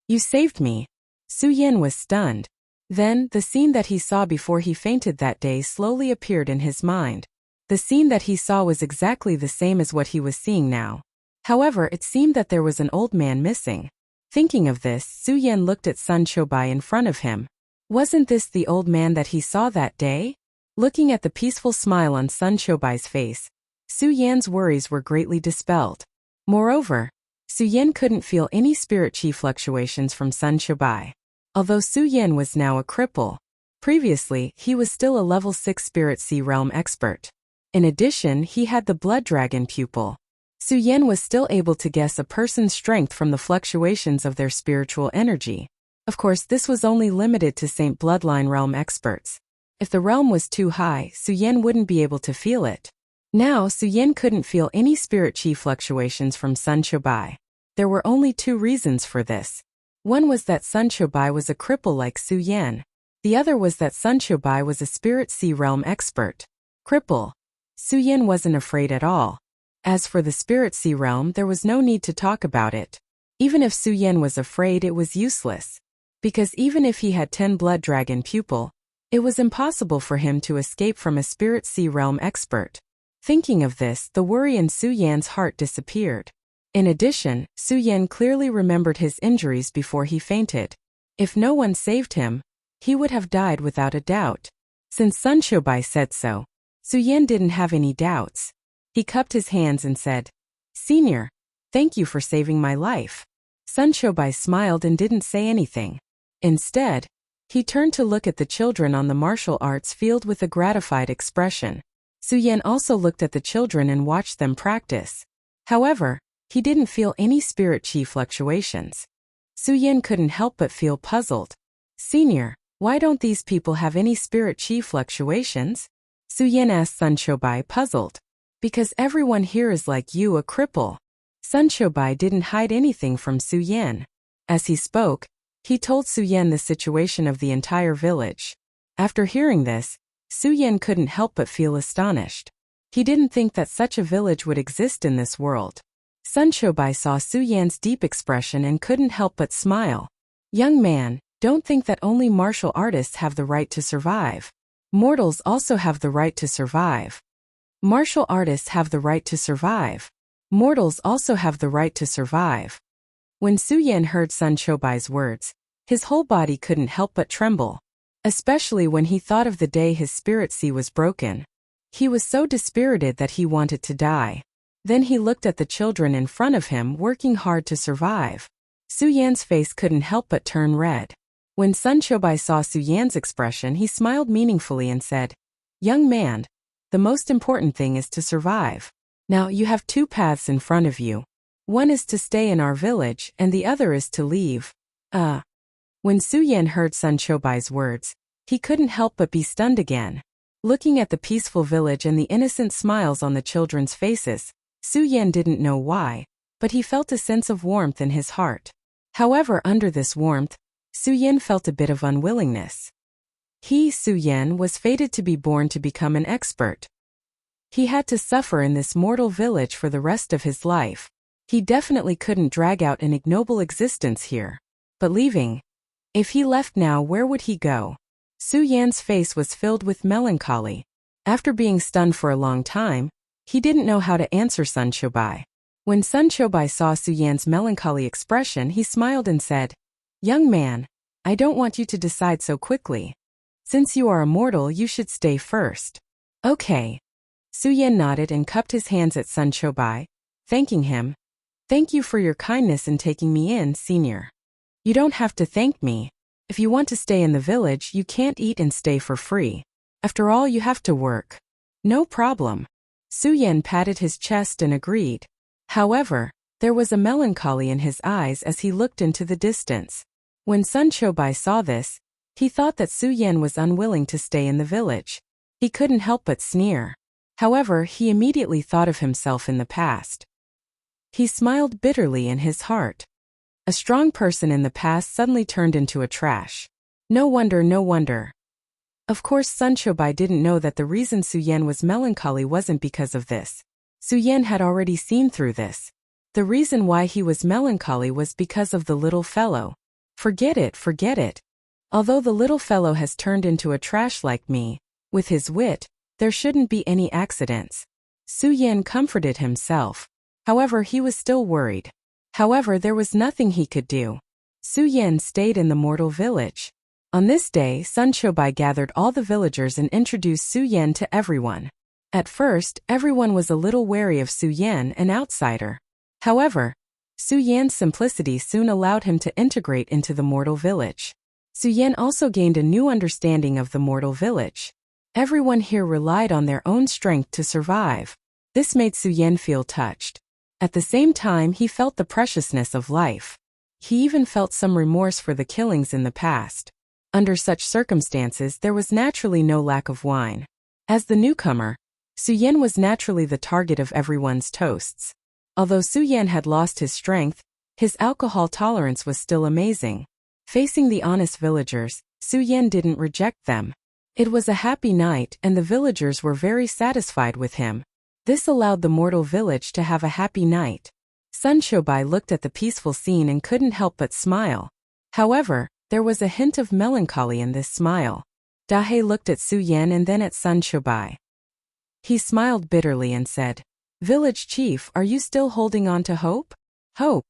"You saved me?" Su Yan was stunned. Then, the scene that he saw before he fainted that day slowly appeared in his mind. The scene that he saw was exactly the same as what he was seeing now. However, it seemed that there was an old man missing. Thinking of this, Su Yan looked at Sun Shobai in front of him. Wasn't this the old man that he saw that day? Looking at the peaceful smile on Sun Shobai's face, Su Yan's worries were greatly dispelled. Moreover, Su Yan couldn't feel any spirit chi fluctuations from Sun Shobai. Although Su Yan was now a cripple, previously he was still a level 6 spirit sea realm expert. In addition, he had the blood dragon pupil. Su Yan was still able to guess a person's strength from the fluctuations of their spiritual energy. Of course, this was only limited to Saint Bloodline realm experts. If the realm was too high, Su Yan wouldn't be able to feel it. Now, Su Yan couldn't feel any spirit chi fluctuations from Sun Shobai. There were only two reasons for this. One was that Sun Shobai was a cripple like Su Yan. The other was that Sun Shobai was a spirit sea realm expert. Cripple. Su Yan wasn't afraid at all. As for the spirit sea realm, there was no need to talk about it. Even if Su Yan was afraid, it was useless. Because even if he had 10 blood dragon pupil, it was impossible for him to escape from a spirit sea realm expert. Thinking of this, the worry in Su Yan's heart disappeared. In addition, Su Yan clearly remembered his injuries before he fainted. If no one saved him, he would have died without a doubt. Since Sun Shobai said so, Su Yan didn't have any doubts. He cupped his hands and said, "Senior, thank you for saving my life." Sun Shobai smiled and didn't say anything. Instead, he turned to look at the children on the martial arts field with a gratified expression. Su Yan also looked at the children and watched them practice. However, he didn't feel any spirit chi fluctuations. Su Yan couldn't help but feel puzzled. "Senior, why don't these people have any spirit chi fluctuations?" Su Yan asked Sun Shobai, puzzled. "Because everyone here is like you, a cripple." Sun Shobai didn't hide anything from Su Yan. As he spoke, he told Su Yan the situation of the entire village. After hearing this, Su Yan couldn't help but feel astonished. He didn't think that such a village would exist in this world. Sun Shobai saw Su Yan's deep expression and couldn't help but smile. "Young man, don't think that only martial artists have the right to survive. Mortals also have the right to survive. Martial artists have the right to survive. Mortals also have the right to survive." When Su Yan heard Sun Shobai's words, his whole body couldn't help but tremble. Especially when he thought of the day his spirit sea was broken. He was so dispirited that he wanted to die. Then he looked at the children in front of him working hard to survive. Su Yan's face couldn't help but turn red. When Sun Shobai saw Su Yan's expression, he smiled meaningfully and said, "Young man, the most important thing is to survive. Now you have two paths in front of you. One is to stay in our village and the other is to leave. When Su Yan heard Sun Chobai's words, he couldn't help but be stunned again. Looking at the peaceful village and the innocent smiles on the children's faces, Su Yan didn't know why, but he felt a sense of warmth in his heart. However, under this warmth, Su Yan felt a bit of unwillingness. He, Su Yan, was fated to be born to become an expert. He had to suffer in this mortal village for the rest of his life. He definitely couldn't drag out an ignoble existence here. But leaving? If he left now, where would he go? Su Yan's face was filled with melancholy. After being stunned for a long time, he didn't know how to answer Sun Chobai. When Sun Chobai saw Su Yan's melancholy expression, he smiled and said, "Young man, I don't want you to decide so quickly. Since you are immortal, you should stay first." "Okay." Su Yan nodded and cupped his hands at Sun Chobai, thanking him. "Thank you for your kindness in taking me in, senior. You don't have to thank me. If you want to stay in the village, you can't eat and stay for free. After all, you have to work." "No problem." Su Yan patted his chest and agreed. However, there was a melancholy in his eyes as he looked into the distance. When Sun Chobai saw this, he thought that Su Yan was unwilling to stay in the village. He couldn't help but sneer. However, he immediately thought of himself in the past. He smiled bitterly in his heart. A strong person in the past suddenly turned into a trash. No wonder, no wonder. Of course, Sun Chobai didn't know that the reason Su Yan was melancholy wasn't because of this. Su Yan had already seen through this. The reason why he was melancholy was because of the little fellow. Forget it, forget it. Although the little fellow has turned into a trash like me, with his wit, there shouldn't be any accidents. Su Yan comforted himself. However, he was still worried. However, there was nothing he could do. Su Yan stayed in the mortal village. On this day, Sun Chobai gathered all the villagers and introduced Su Yan to everyone. At first, everyone was a little wary of Su Yan, an outsider. However, Su Yan's simplicity soon allowed him to integrate into the mortal village. Su Yan also gained a new understanding of the mortal village. Everyone here relied on their own strength to survive. This made Su Yan feel touched. At the same time, he felt the preciousness of life. He even felt some remorse for the killings in the past. Under such circumstances, there was naturally no lack of wine. As the newcomer, Su Yan was naturally the target of everyone's toasts. Although Su Yan had lost his strength, his alcohol tolerance was still amazing. Facing the honest villagers, Su Yan didn't reject them. It was a happy night and the villagers were very satisfied with him. This allowed the mortal village to have a happy night. Sun Chobai looked at the peaceful scene and couldn't help but smile. However, there was a hint of melancholy in this smile. Dahe looked at Su Yan and then at Sun Chobai. He smiled bitterly and said, "Village chief, are you still holding on to hope?" Hope.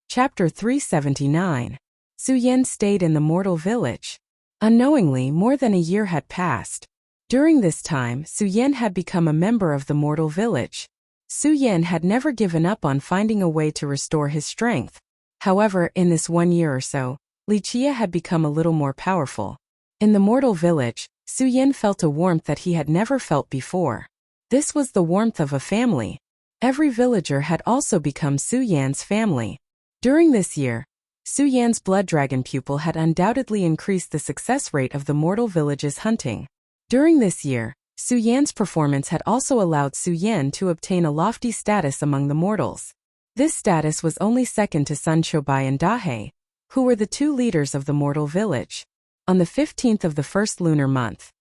Chapter 379. Su Yan stayed in the mortal village. Unknowingly, more than a year had passed. During this time, Su Yan had become a member of the mortal village. Su Yan had never given up on finding a way to restore his strength. However, in this 1 year or so, Li Chia had become a little more powerful. In the mortal village, Su Yan felt a warmth that he had never felt before. This was the warmth of a family. Every villager had also become Su Yan's family. During this year, Su Yan's blood dragon pupil had undoubtedly increased the success rate of the mortal village's hunting. During this year, Su Yan's performance had also allowed Su Yan to obtain a lofty status among the mortals. This status was only second to Sun Chobai and Dahe, who were the two leaders of the mortal village. On the 15th of the first lunar month.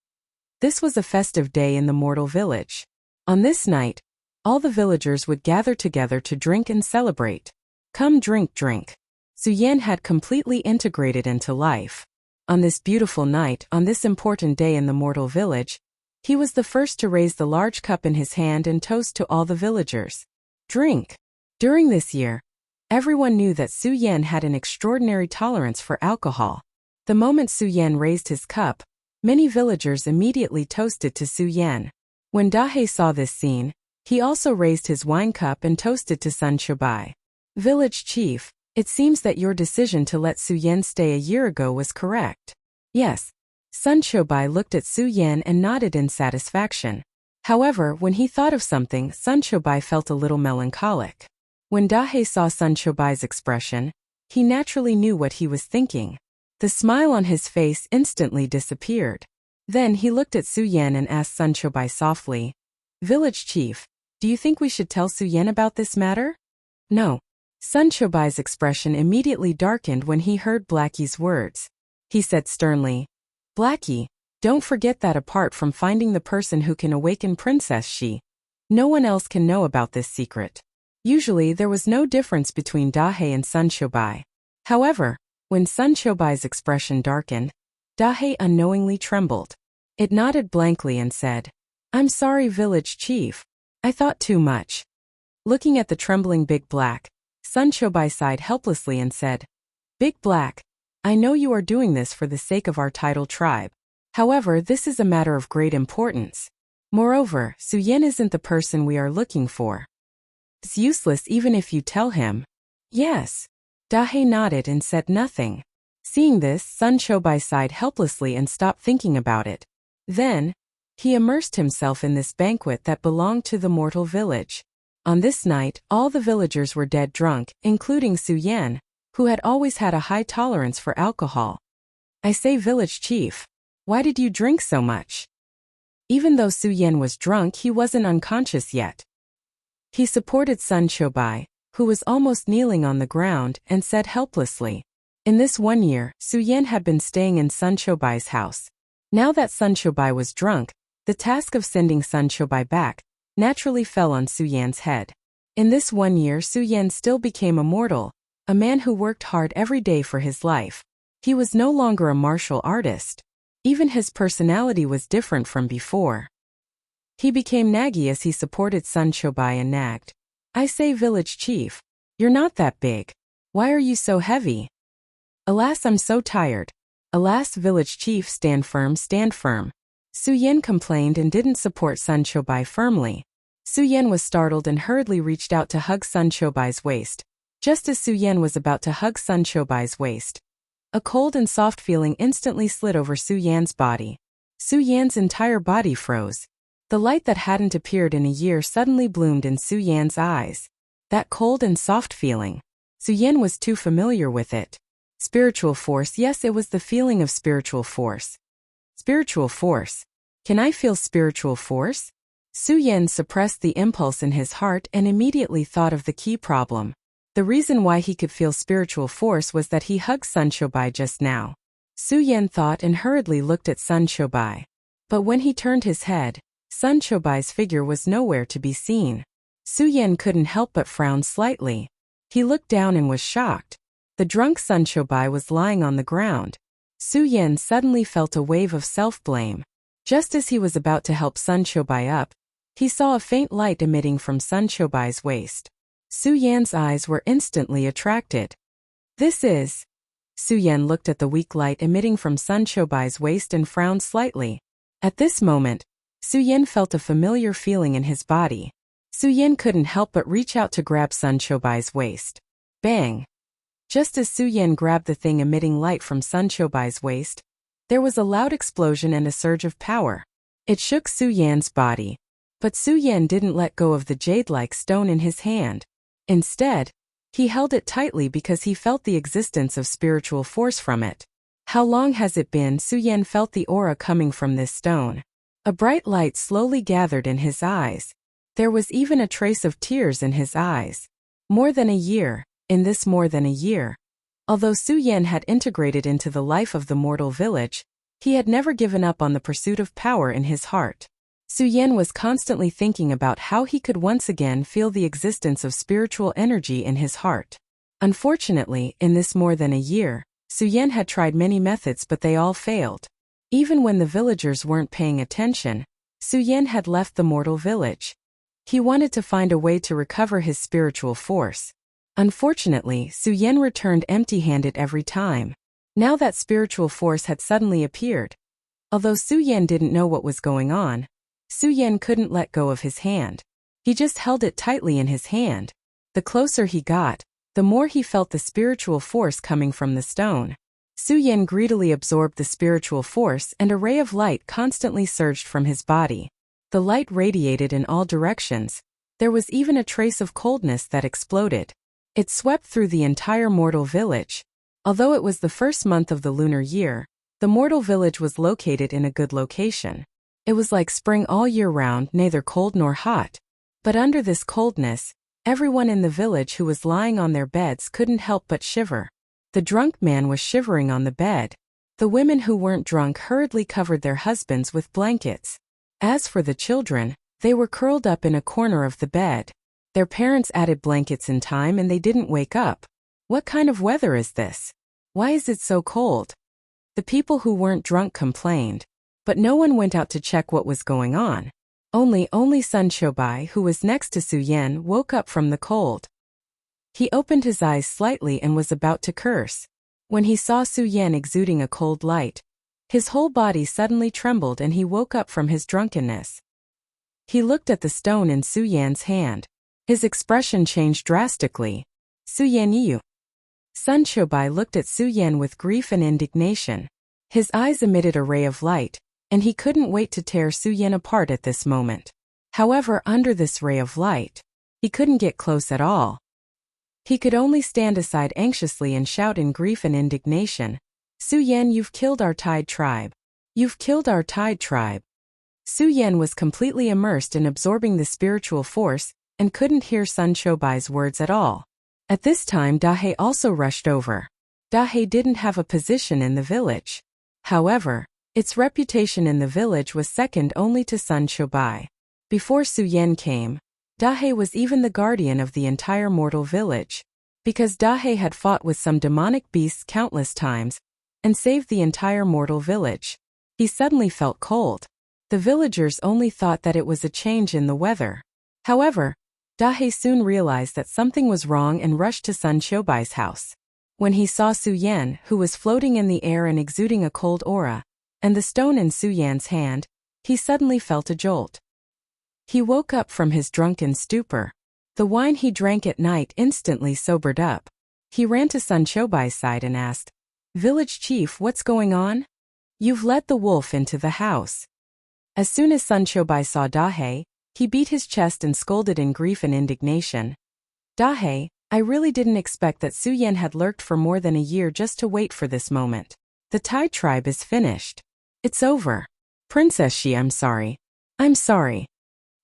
This was a festive day in the mortal village. On this night, all the villagers would gather together to drink and celebrate. Come drink, drink. Su Yan had completely integrated into life. On this beautiful night, on this important day in the mortal village, he was the first to raise the large cup in his hand and toast to all the villagers. Drink. During this year, everyone knew that Su Yan had an extraordinary tolerance for alcohol. The moment Su Yan raised his cup, many villagers immediately toasted to Su Yan. When Dahe saw this scene, he also raised his wine cup and toasted to Sun Chobai. Village chief, it seems that your decision to let Su Yan stay a year ago was correct. Yes. Sun Chobai looked at Su Yan and nodded in satisfaction. However, when he thought of something, Sun Chobai felt a little melancholic. When Dahe saw Sun Chobai's expression, he naturally knew what he was thinking. The smile on his face instantly disappeared. Then he looked at Su Yan and asked Sun Chobai softly, "Village chief, do you think we should tell Su Yan about this matter?" "No." Sun Chobai's expression immediately darkened when he heard Blackie's words. He said sternly, "Blackie, don't forget that apart from finding the person who can awaken Princess Shi, no one else can know about this secret." Usually there was no difference between Dahe and Sun Chobai. However, when Sun Chobai's expression darkened, Dahe unknowingly trembled. It nodded blankly and said, "I'm sorry, village chief. I thought too much." Looking at the trembling Big Black, Sun Chobai sighed helplessly and said, "Big Black, I know you are doing this for the sake of our tidal tribe. However, this is a matter of great importance. Moreover, Su Yan isn't the person we are looking for. It's useless even if you tell him." "Yes." Dahe nodded and said nothing. Seeing this, Sun Chobai sighed helplessly and stopped thinking about it. Then, he immersed himself in this banquet that belonged to the mortal village. On this night, all the villagers were dead drunk, including Su Yan, who had always had a high tolerance for alcohol. "I say, village chief, why did you drink so much?" Even though Su Yan was drunk, he wasn't unconscious yet. He supported Sun Chobai, who was almost kneeling on the ground, and said helplessly, "In this 1 year, Su Yan had been staying in Sun Chobai's house. Now that Sun Chobai was drunk, the task of sending Sun Chobai back naturally fell on Su Yan's head. In this 1 year, Su Yan still became a mortal, a man who worked hard every day for his life. He was no longer a martial artist. Even his personality was different from before. He became naggy as he supported Sun Chobai and nagged, "I say, village chief, you're not that big. Why are you so heavy?" "Alas, I'm so tired." "Alas, village chief, stand firm, stand firm." Su Yan complained and didn't support Sun Chobai firmly. Su Yan was startled and hurriedly reached out to hug Sun Chobai's waist. Just as Su Yan was about to hug Sun Chobai's waist, a cold and soft feeling instantly slid over Su Yan's body. Su Yan's entire body froze. The light that hadn't appeared in a year suddenly bloomed in Su Yan's eyes. That cold and soft feeling. Su Yan was too familiar with it. Spiritual force, yes, it was the feeling of spiritual force. Spiritual force. Can I feel spiritual force? Su Yan suppressed the impulse in his heart and immediately thought of the key problem. The reason why he could feel spiritual force was that he hugged Sun Chobai just now. Su Yan thought and hurriedly looked at Sun Chobai. But when he turned his head, Sun Chobai's figure was nowhere to be seen. Su Yan couldn't help but frown slightly. He looked down and was shocked. The drunk Sun Chobai was lying on the ground. Su Yan suddenly felt a wave of self-blame. Just as he was about to help Sun Chobai up, he saw a faint light emitting from Sun Chobai's waist. Su Yan's eyes were instantly attracted. "This is..." Su Yan looked at the weak light emitting from Sun Chobai's waist and frowned slightly. At this moment, Su Yan felt a familiar feeling in his body. Su Yan couldn't help but reach out to grab Sun Chobai's waist. Bang! Just as Su Yan grabbed the thing emitting light from Sun Chobai's waist, there was a loud explosion and a surge of power. It shook Su Yan's body. But Su Yan didn't let go of the jade-like stone in his hand. Instead, he held it tightly because he felt the existence of spiritual force from it. How long has it been? Su Yan felt the aura coming from this stone. A bright light slowly gathered in his eyes. There was even a trace of tears in his eyes. More than a year. In this more than a year. Although Su Yan had integrated into the life of the mortal village, he had never given up on the pursuit of power in his heart. Su Yan was constantly thinking about how he could once again feel the existence of spiritual energy in his heart. Unfortunately, in this more than a year, Su Yan had tried many methods but they all failed. Even when the villagers weren't paying attention, Su Yan had left the mortal village. He wanted to find a way to recover his spiritual force. Unfortunately, Su Yan returned empty-handed every time. Now that spiritual force had suddenly appeared. Although Su Yan didn't know what was going on, Su Yan couldn't let go of his hand. He just held it tightly in his hand. The closer he got, the more he felt the spiritual force coming from the stone. Su Yan greedily absorbed the spiritual force and a ray of light constantly surged from his body. The light radiated in all directions. There was even a trace of coldness that exploded. It swept through the entire mortal village. Although it was the first month of the lunar year, the mortal village was located in a good location. It was like spring all year round, neither cold nor hot. But under this coldness, everyone in the village who was lying on their beds couldn't help but shiver. The drunk man was shivering on the bed. The women who weren't drunk hurriedly covered their husbands with blankets. As for the children, they were curled up in a corner of the bed. Their parents added blankets in time and they didn't wake up. What kind of weather is this? Why is it so cold? The people who weren't drunk complained, but no one went out to check what was going on. Only Sun Shobai, who was next to Su Yan, woke up from the cold. He opened his eyes slightly and was about to curse. When he saw Su Yan exuding a cold light, his whole body suddenly trembled and he woke up from his drunkenness. He looked at the stone in Su Yan's hand. His expression changed drastically. Su Yan you. Sun Shobai looked at Su Yan with grief and indignation. His eyes emitted a ray of light, and he couldn't wait to tear Su Yan apart at this moment. However, under this ray of light, he couldn't get close at all. He could only stand aside anxiously and shout in grief and indignation, Su Yan, you've killed our Tide tribe. You've killed our Tide tribe. Su Yan was completely immersed in absorbing the spiritual force and couldn't hear Sun Shobai's words at all. At this time, Dahe also rushed over. Dahe didn't have a position in the village. However, its reputation in the village was second only to Sun Shobai. Before Su Yan came, Dahe was even the guardian of the entire mortal village. Because Dahe had fought with some demonic beasts countless times and saved the entire mortal village, he suddenly felt cold. The villagers only thought that it was a change in the weather. However, Dahe soon realized that something was wrong and rushed to Sun Shobai's house. When he saw Su Yan, who was floating in the air and exuding a cold aura, and the stone in Su Yan's hand, he suddenly felt a jolt. He woke up from his drunken stupor. The wine he drank at night instantly sobered up. He ran to Sun Shobai's side and asked, "Village chief, what's going on? You've let the wolf into the house." As soon as Sun Shobai saw Dahe, he beat his chest and scolded in grief and indignation. "Dahe, I really didn't expect that Su Yan had lurked for more than a year just to wait for this moment. The Tide tribe is finished. It's over. Princess Shi, I'm sorry. I'm sorry."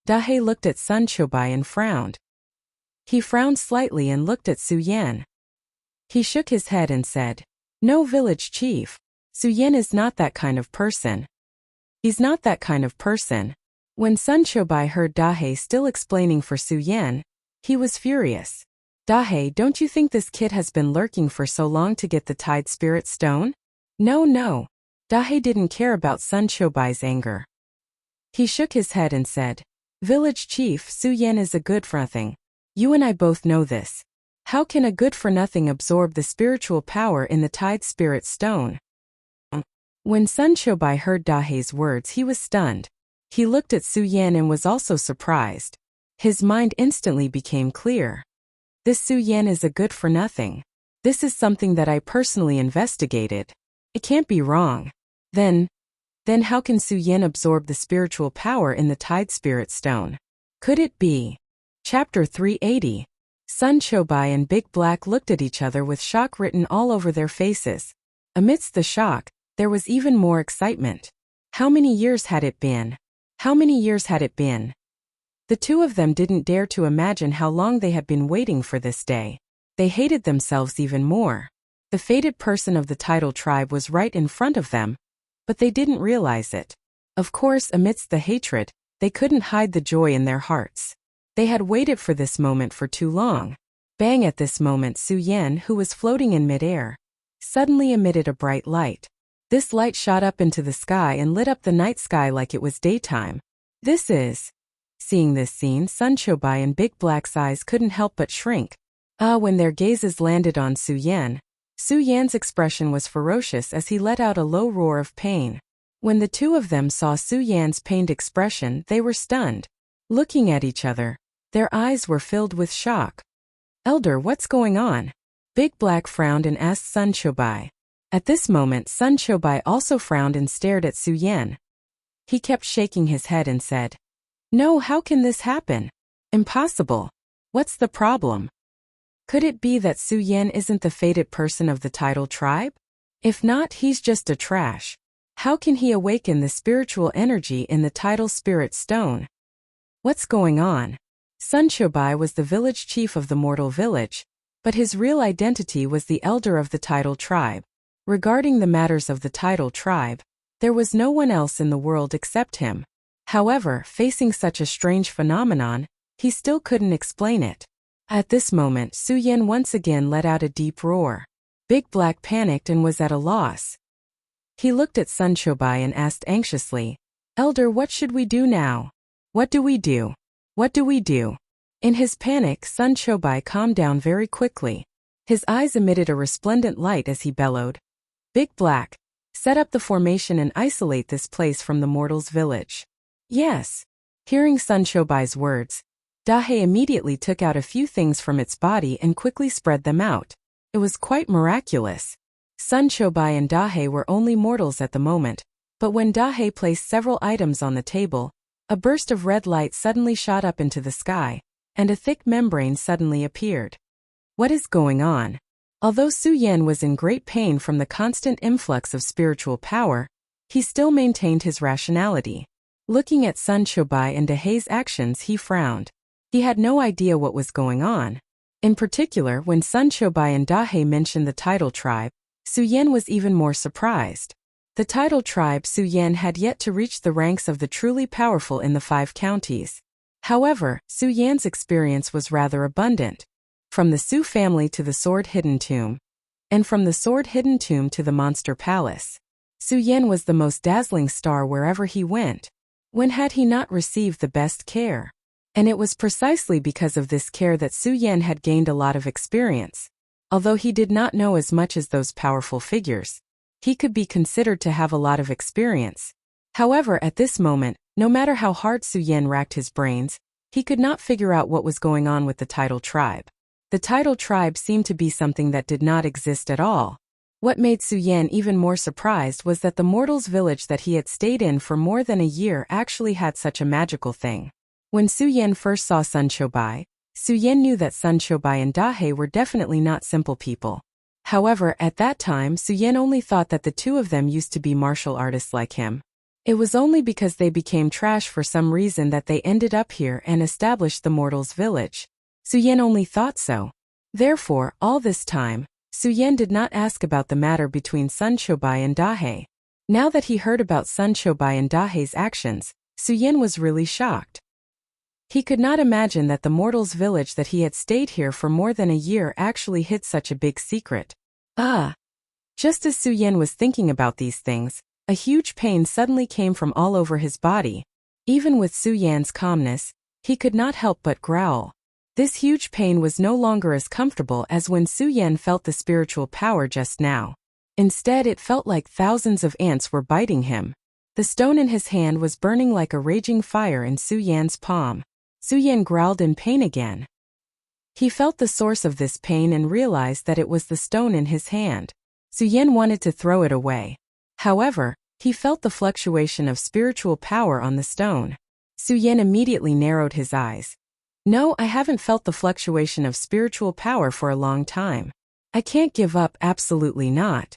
Dahe looked at Sun Shobai and frowned. He frowned slightly and looked at Su Yan. He shook his head and said, "No, village chief. Su Yan is not that kind of person. He's not that kind of person." When Sun Shobai heard Dahe still explaining for Su Yan, he was furious. "Dahe, don't you think this kid has been lurking for so long to get the Tide Spirit Stone?" No. Dahe didn't care about Sun Shobai's anger. He shook his head and said, "Village chief, Su Yan is a good-for-nothing. You and I both know this. How can a good-for-nothing absorb the spiritual power in the Tide Spirit Stone?" When Sun Shobai heard Dahe's words, he was stunned. He looked at Su Yan and was also surprised. His mind instantly became clear. This Su Yan is a good-for-nothing. This is something that I personally investigated. It can't be wrong. Then how can Su Yan absorb the spiritual power in the Tide Spirit Stone? Could it be? Chapter 380. Sun Shobai and Big Black looked at each other with shock written all over their faces. Amidst the shock, there was even more excitement. How many years had it been? How many years had it been? The two of them didn't dare to imagine how long they had been waiting for this day. They hated themselves even more. The fated person of the tidal tribe was right in front of them, but they didn't realize it. Of course, amidst the hatred, they couldn't hide the joy in their hearts. They had waited for this moment for too long. Bang! At this moment, Su Yan, who was floating in midair, suddenly emitted a bright light. This light shot up into the sky and lit up the night sky like it was daytime. This is... Seeing this scene, Sun Shobai and Big Black's eyes couldn't help but shrink. When their gazes landed on Su Yan's expression was ferocious as he let out a low roar of pain. When the two of them saw Su Yan's pained expression, they were stunned. Looking at each other, their eyes were filled with shock. "Elder, what's going on?" Big Black frowned and asked Sun Shobai. At this moment, Sun Shobai also frowned and stared at Su Yan. He kept shaking his head and said, "No, how can this happen? Impossible. What's the problem?" Could it be that Su Yan isn't the fated person of the tidal tribe? If not, he's just a trash. How can he awaken the spiritual energy in the tidal spirit stone? What's going on? Sun Chobai was the village chief of the mortal village, but his real identity was the elder of the tidal tribe. Regarding the matters of the tidal tribe, there was no one else in the world except him. However, facing such a strange phenomenon, he still couldn't explain it. At this moment, Su Yan once again let out a deep roar. Big Black panicked and was at a loss. He looked at Sun Chobai and asked anxiously, "Elder, what should we do now? What do we do? What do we do?" In his panic, Sun Chobai calmed down very quickly. His eyes emitted a resplendent light as he bellowed, "Big Black, set up the formation and isolate this place from the mortals' village." "Yes." Hearing Sun Chobai's words, Dahe immediately took out a few things from its body and quickly spread them out. It was quite miraculous. Sun Chobai and Dahe were only mortals at the moment, but when Dahe placed several items on the table, a burst of red light suddenly shot up into the sky, and a thick membrane suddenly appeared. What is going on? Although Su Yan was in great pain from the constant influx of spiritual power, he still maintained his rationality. Looking at Sun Chobai and Dahe's actions, he frowned. He had no idea what was going on. In particular, when Sun Chobai and Dahe mentioned the tidal tribe, Su Yan was even more surprised. The tidal tribe Su Yan had yet to reach the ranks of the truly powerful in the 5 counties. However, Su Yan's experience was rather abundant. From the Su family to the Sword Hidden Tomb, and from the Sword Hidden Tomb to the Monster Palace, Su Yan was the most dazzling star wherever he went. When had he not received the best care? And it was precisely because of this care that Su Yan had gained a lot of experience. Although he did not know as much as those powerful figures, he could be considered to have a lot of experience. However, at this moment, no matter how hard Su Yan racked his brains, he could not figure out what was going on with the tidal tribe. The tidal tribe seemed to be something that did not exist at all. What made Su Yan even more surprised was that the mortal's village that he had stayed in for more than a year actually had such a magical thing. When Su Yan first saw Sun Chobai, Su Yan knew that Sun Chobai and Dahe were definitely not simple people. However, at that time, Su Yan only thought that the two of them used to be martial artists like him. It was only because they became trash for some reason that they ended up here and established the mortals' village. Su Yan only thought so. Therefore, all this time, Su Yan did not ask about the matter between Sun Chobai and Dahe. Now that he heard about Sun Chobai and Dahe's actions, Su Yan was really shocked. He could not imagine that the mortals' village that he had stayed here for more than a year actually hid such a big secret. Just as Su Yan was thinking about these things, a huge pain suddenly came from all over his body. Even with Su Yan's calmness, he could not help but growl. This huge pain was no longer as comfortable as when Su Yan felt the spiritual power just now. Instead, it felt like thousands of ants were biting him. The stone in his hand was burning like a raging fire in Su Yan's palm. Su Yan growled in pain again. He felt the source of this pain and realized that it was the stone in his hand. Su Yan wanted to throw it away. However, he felt the fluctuation of spiritual power on the stone. Su Yan immediately narrowed his eyes. "No, I haven't felt the fluctuation of spiritual power for a long time. I can't give up, absolutely not."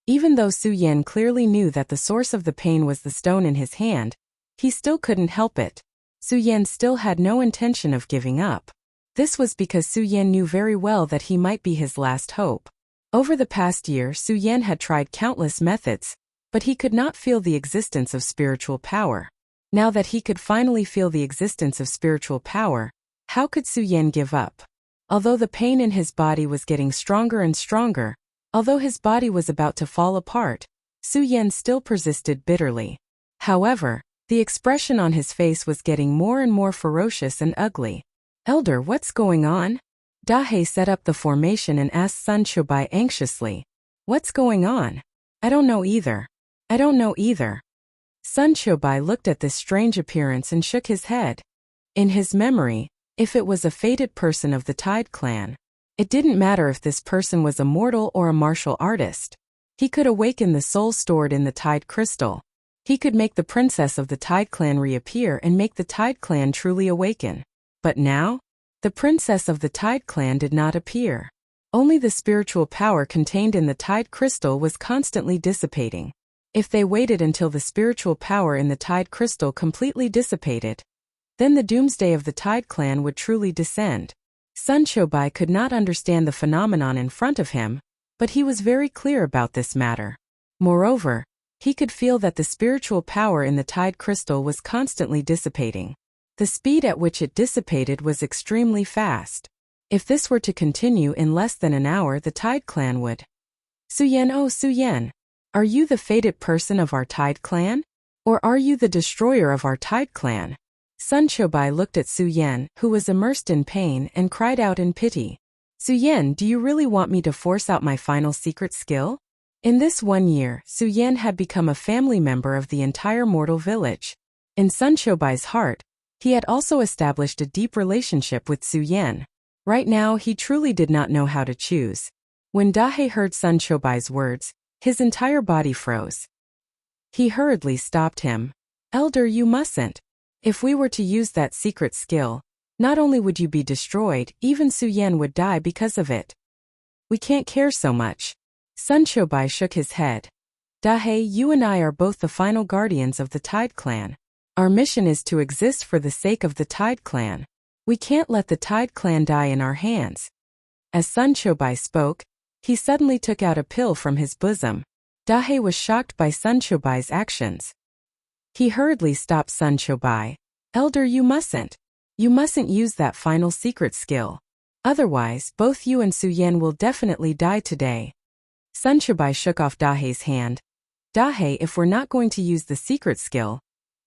Even though Su Yan clearly knew that the source of the pain was the stone in his hand, he still couldn't help it. Su Yan still had no intention of giving up. This was because Su Yan knew very well that he might be his last hope. Over the past year, Su Yan had tried countless methods, but he could not feel the existence of spiritual power. Now that he could finally feel the existence of spiritual power, how could Su Yan give up? Although the pain in his body was getting stronger and stronger, although his body was about to fall apart, Su Yan still persisted bitterly. However, the expression on his face was getting more and more ferocious and ugly. "Elder, what's going on?" Dahe set up the formation and asked Sun Chobai anxiously. "What's going on? I don't know either. I don't know either." Sun Chobai looked at this strange appearance and shook his head. In his memory, if it was a fated person of the Tide clan, it didn't matter if this person was a mortal or a martial artist. He could awaken the soul stored in the Tide crystal. He could make the princess of the Tide clan reappear and make the Tide clan truly awaken. But now? The princess of the Tide clan did not appear. Only the spiritual power contained in the Tide crystal was constantly dissipating. If they waited until the spiritual power in the Tide crystal completely dissipated, then the doomsday of the Tide clan would truly descend. Sun Chobai could not understand the phenomenon in front of him, but he was very clear about this matter. Moreover, he could feel that the spiritual power in the Tide crystal was constantly dissipating. The speed at which it dissipated was extremely fast. If this were to continue in less than an hour, the Tide clan would. Suyen, oh Suyen, are you the fated person of our Tide clan? Or are you the destroyer of our Tide clan? Sun Chobai looked at Suyen, who was immersed in pain, and cried out in pity. Suyen, do you really want me to force out my final secret skill? In this 1 year, Suyen had become a family member of the entire mortal village. In Sun Chobai's heart, he had also established a deep relationship with Suyen. Right now he truly did not know how to choose. When Dahe heard Sun Chobai's words, his entire body froze. He hurriedly stopped him. Elder, you mustn't. If we were to use that secret skill, not only would you be destroyed, even Suyen would die because of it. We can't care so much. Sun Chobai shook his head. Dahe, you and I are both the final guardians of the Tide clan. Our mission is to exist for the sake of the Tide clan. We can't let the Tide clan die in our hands. As Sun Chobai spoke, he suddenly took out a pill from his bosom. Dahe was shocked by Sun Chobai's actions. He hurriedly stopped Sun Chobai. Elder, you mustn't. You mustn't use that final secret skill. Otherwise, both you and Suyen will definitely die today. Sun Chobai shook off Dahe's hand. Dahe, if we're not going to use the secret skill,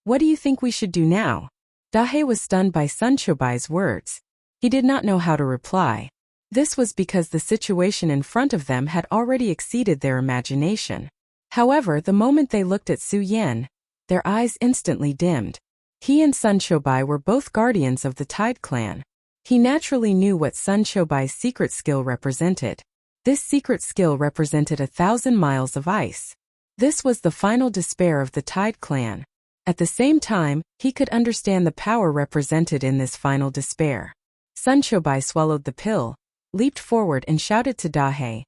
what do you think we should do now? Dahe was stunned by Sun Chobai's words. He did not know how to reply. This was because the situation in front of them had already exceeded their imagination. However, the moment they looked at Suyen, their eyes instantly dimmed. He and Sun Chobai were both guardians of the Tide clan. He naturally knew what Sun Chobai's secret skill represented. This secret skill represented 1,000 miles of ice. This was the final despair of the Tide clan. At the same time, he could understand the power represented in this final despair. Sun Chobai swallowed the pill, leaped forward and shouted to Dahe.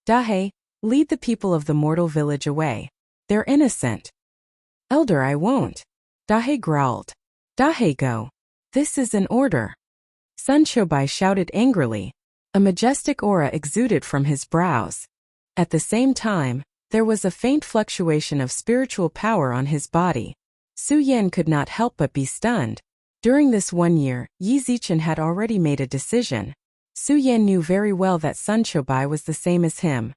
Dahe, lead the people of the mortal village away. They're innocent. Elder, I won't. Dahe growled. Dahe, go. This is an order. Sun Chobai shouted angrily. A majestic aura exuded from his brows. At the same time, there was a faint fluctuation of spiritual power on his body. Suyen could not help but be stunned. During this 1 year, Yi Zichen had already made a decision. Suyen knew very well that Sun Chobai was the same as him.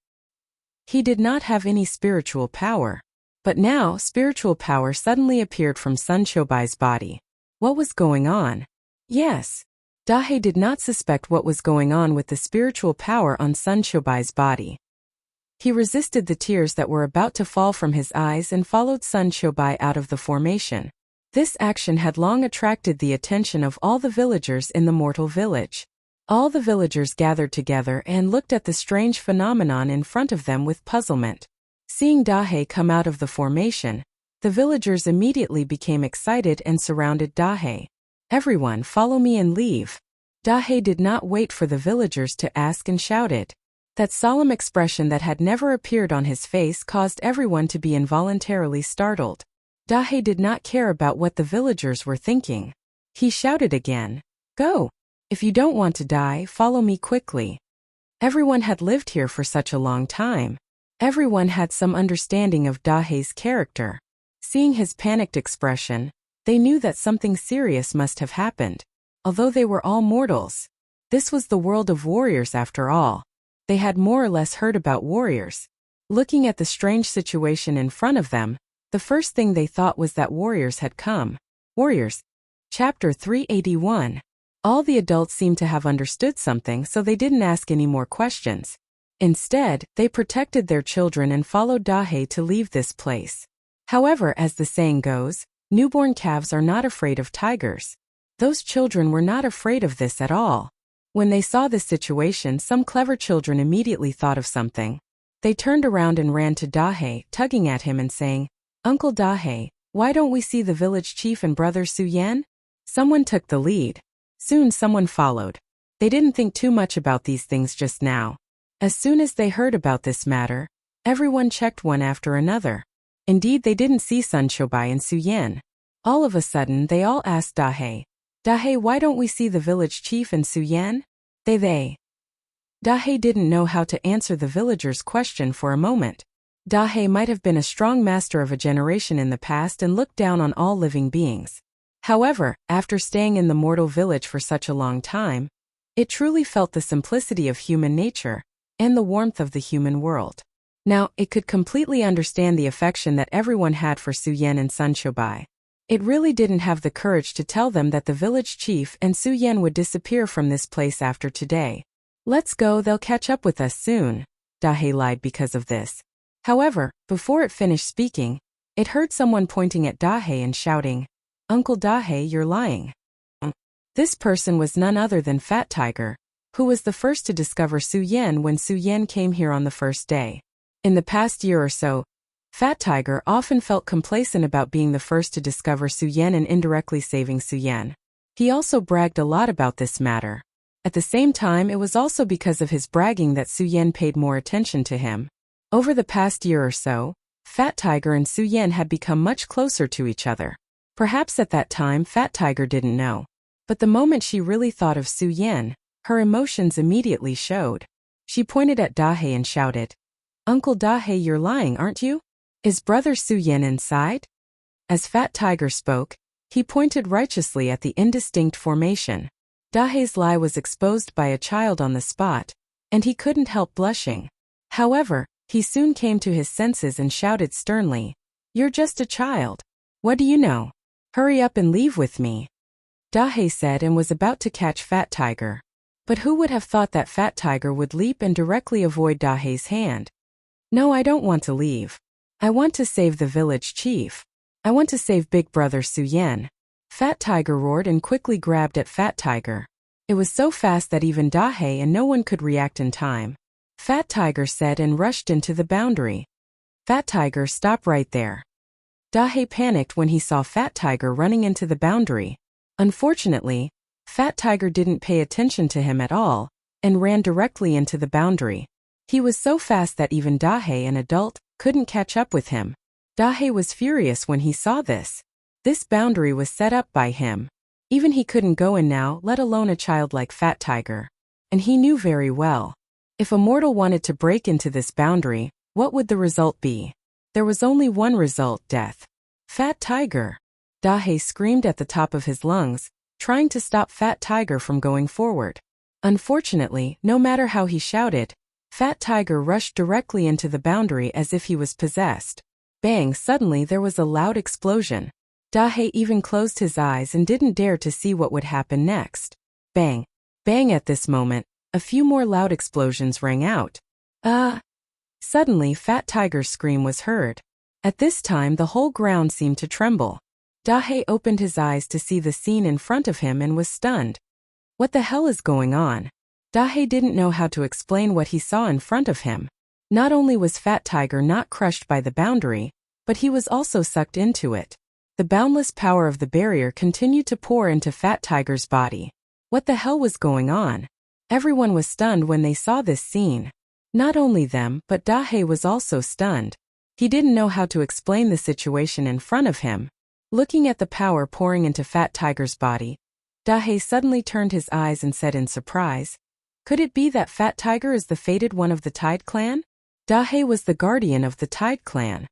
He did not have any spiritual power. But now, spiritual power suddenly appeared from Sun Chobai's body. What was going on? Yes. Dahe did not suspect what was going on with the spiritual power on Sun Chobai's body. He resisted the tears that were about to fall from his eyes and followed Sun Chobai out of the formation. This action had long attracted the attention of all the villagers in the mortal village. All the villagers gathered together and looked at the strange phenomenon in front of them with puzzlement. Seeing Dahe come out of the formation, the villagers immediately became excited and surrounded Dahe. Everyone, follow me and leave. Dahe did not wait for the villagers to ask and shouted. That solemn expression that had never appeared on his face caused everyone to be involuntarily startled. Dahe did not care about what the villagers were thinking. He shouted again. Go. If you don't want to die, follow me quickly. Everyone had lived here for such a long time. Everyone had some understanding of Dahe's character. Seeing his panicked expression, they knew that something serious must have happened. Although they were all mortals, this was the world of warriors after all. They had more or less heard about warriors. Looking at the strange situation in front of them, the first thing they thought was that warriors had come. Warriors. Chapter 381. All the adults seemed to have understood something, so they didn't ask any more questions. Instead, they protected their children and followed Dahe to leave this place. However, as the saying goes, newborn calves are not afraid of tigers. Those children were not afraid of this at all. When they saw this situation, some clever children immediately thought of something. They turned around and ran to Dahe, tugging at him and saying, Uncle Dahe, why don't we see the village chief and brother Suyen? Someone took the lead. Soon someone followed. They didn't think too much about these things just now. As soon as they heard about this matter, everyone checked one after another. Indeed, they didn't see Sun Chobai and Su Yan. All of a sudden, they all asked Dahe, "Dahe, why don't we see the village chief and Su Yan?" They. Dahe didn't know how to answer the villagers' question for a moment. Dahe might have been a strong master of a generation in the past and looked down on all living beings. However, after staying in the mortal village for such a long time, it truly felt the simplicity of human nature and the warmth of the human world. Now, it could completely understand the affection that everyone had for Su Yan and Sun Chobai. It really didn't have the courage to tell them that the village chief and Su Yan would disappear from this place after today. "Let's go, they'll catch up with us soon." Dahe lied because of this. However, before it finished speaking, it heard someone pointing at Dahe and shouting, "Uncle Dahe, you're lying." This person was none other than Fat Tiger, who was the first to discover Su Yan when Su Yan came here on the first day. In the past year or so, Fat Tiger often felt complacent about being the first to discover Su Yan and indirectly saving Su Yan. He also bragged a lot about this matter. At the same time, it was also because of his bragging that Su Yan paid more attention to him. Over the past year or so, Fat Tiger and Su Yan had become much closer to each other. Perhaps at that time Fat Tiger didn't know. But the moment she really thought of Su Yan, her emotions immediately showed. She pointed at Dahe and shouted, "Uncle Dahe, you're lying, aren't you? Is brother Su Yan inside?" As Fat Tiger spoke, he pointed righteously at the indistinct formation. Dahe's lie was exposed by a child on the spot, and he couldn't help blushing. However, he soon came to his senses and shouted sternly, "You're just a child. What do you know? Hurry up and leave with me." Dahe said and was about to catch Fat Tiger. But who would have thought that Fat Tiger would leap and directly avoid Dahe's hand? "No, I don't want to leave. I want to save the village chief. I want to save Big Brother Su Yan." Fat Tiger roared and quickly grabbed at Fat Tiger. It was so fast that even Dahe and no one could react in time. Fat Tiger said and rushed into the boundary. "Fat Tiger, stop right there." Dahe panicked when he saw Fat Tiger running into the boundary. Unfortunately, Fat Tiger didn't pay attention to him at all and ran directly into the boundary. He was so fast that even Dahe, an adult, couldn't catch up with him. Dahe was furious when he saw this. This boundary was set up by him. Even he couldn't go in now, let alone a child like Fat Tiger. And he knew very well, if a mortal wanted to break into this boundary, what would the result be? There was only one result: death. "Fat Tiger!" Dahe screamed at the top of his lungs, trying to stop Fat Tiger from going forward. Unfortunately, no matter how he shouted, Fat Tiger rushed directly into the boundary as if he was possessed. Bang! Suddenly there was a loud explosion. Dahe even closed his eyes and didn't dare to see what would happen next. Bang! Bang! At this moment, a few more loud explosions rang out. Suddenly Fat Tiger's scream was heard. At this time the whole ground seemed to tremble. Dahe opened his eyes to see the scene in front of him and was stunned. What the hell is going on? Dahe didn't know how to explain what he saw in front of him. Not only was Fat Tiger not crushed by the boundary, but he was also sucked into it. The boundless power of the barrier continued to pour into Fat Tiger's body. What the hell was going on? Everyone was stunned when they saw this scene. Not only them, but Dahe was also stunned. He didn't know how to explain the situation in front of him. Looking at the power pouring into Fat Tiger's body, Dahe suddenly turned his eyes and said in surprise, "Could it be that Fat Tiger is the fated one of the Tide clan?" Dahe was the guardian of the Tide clan.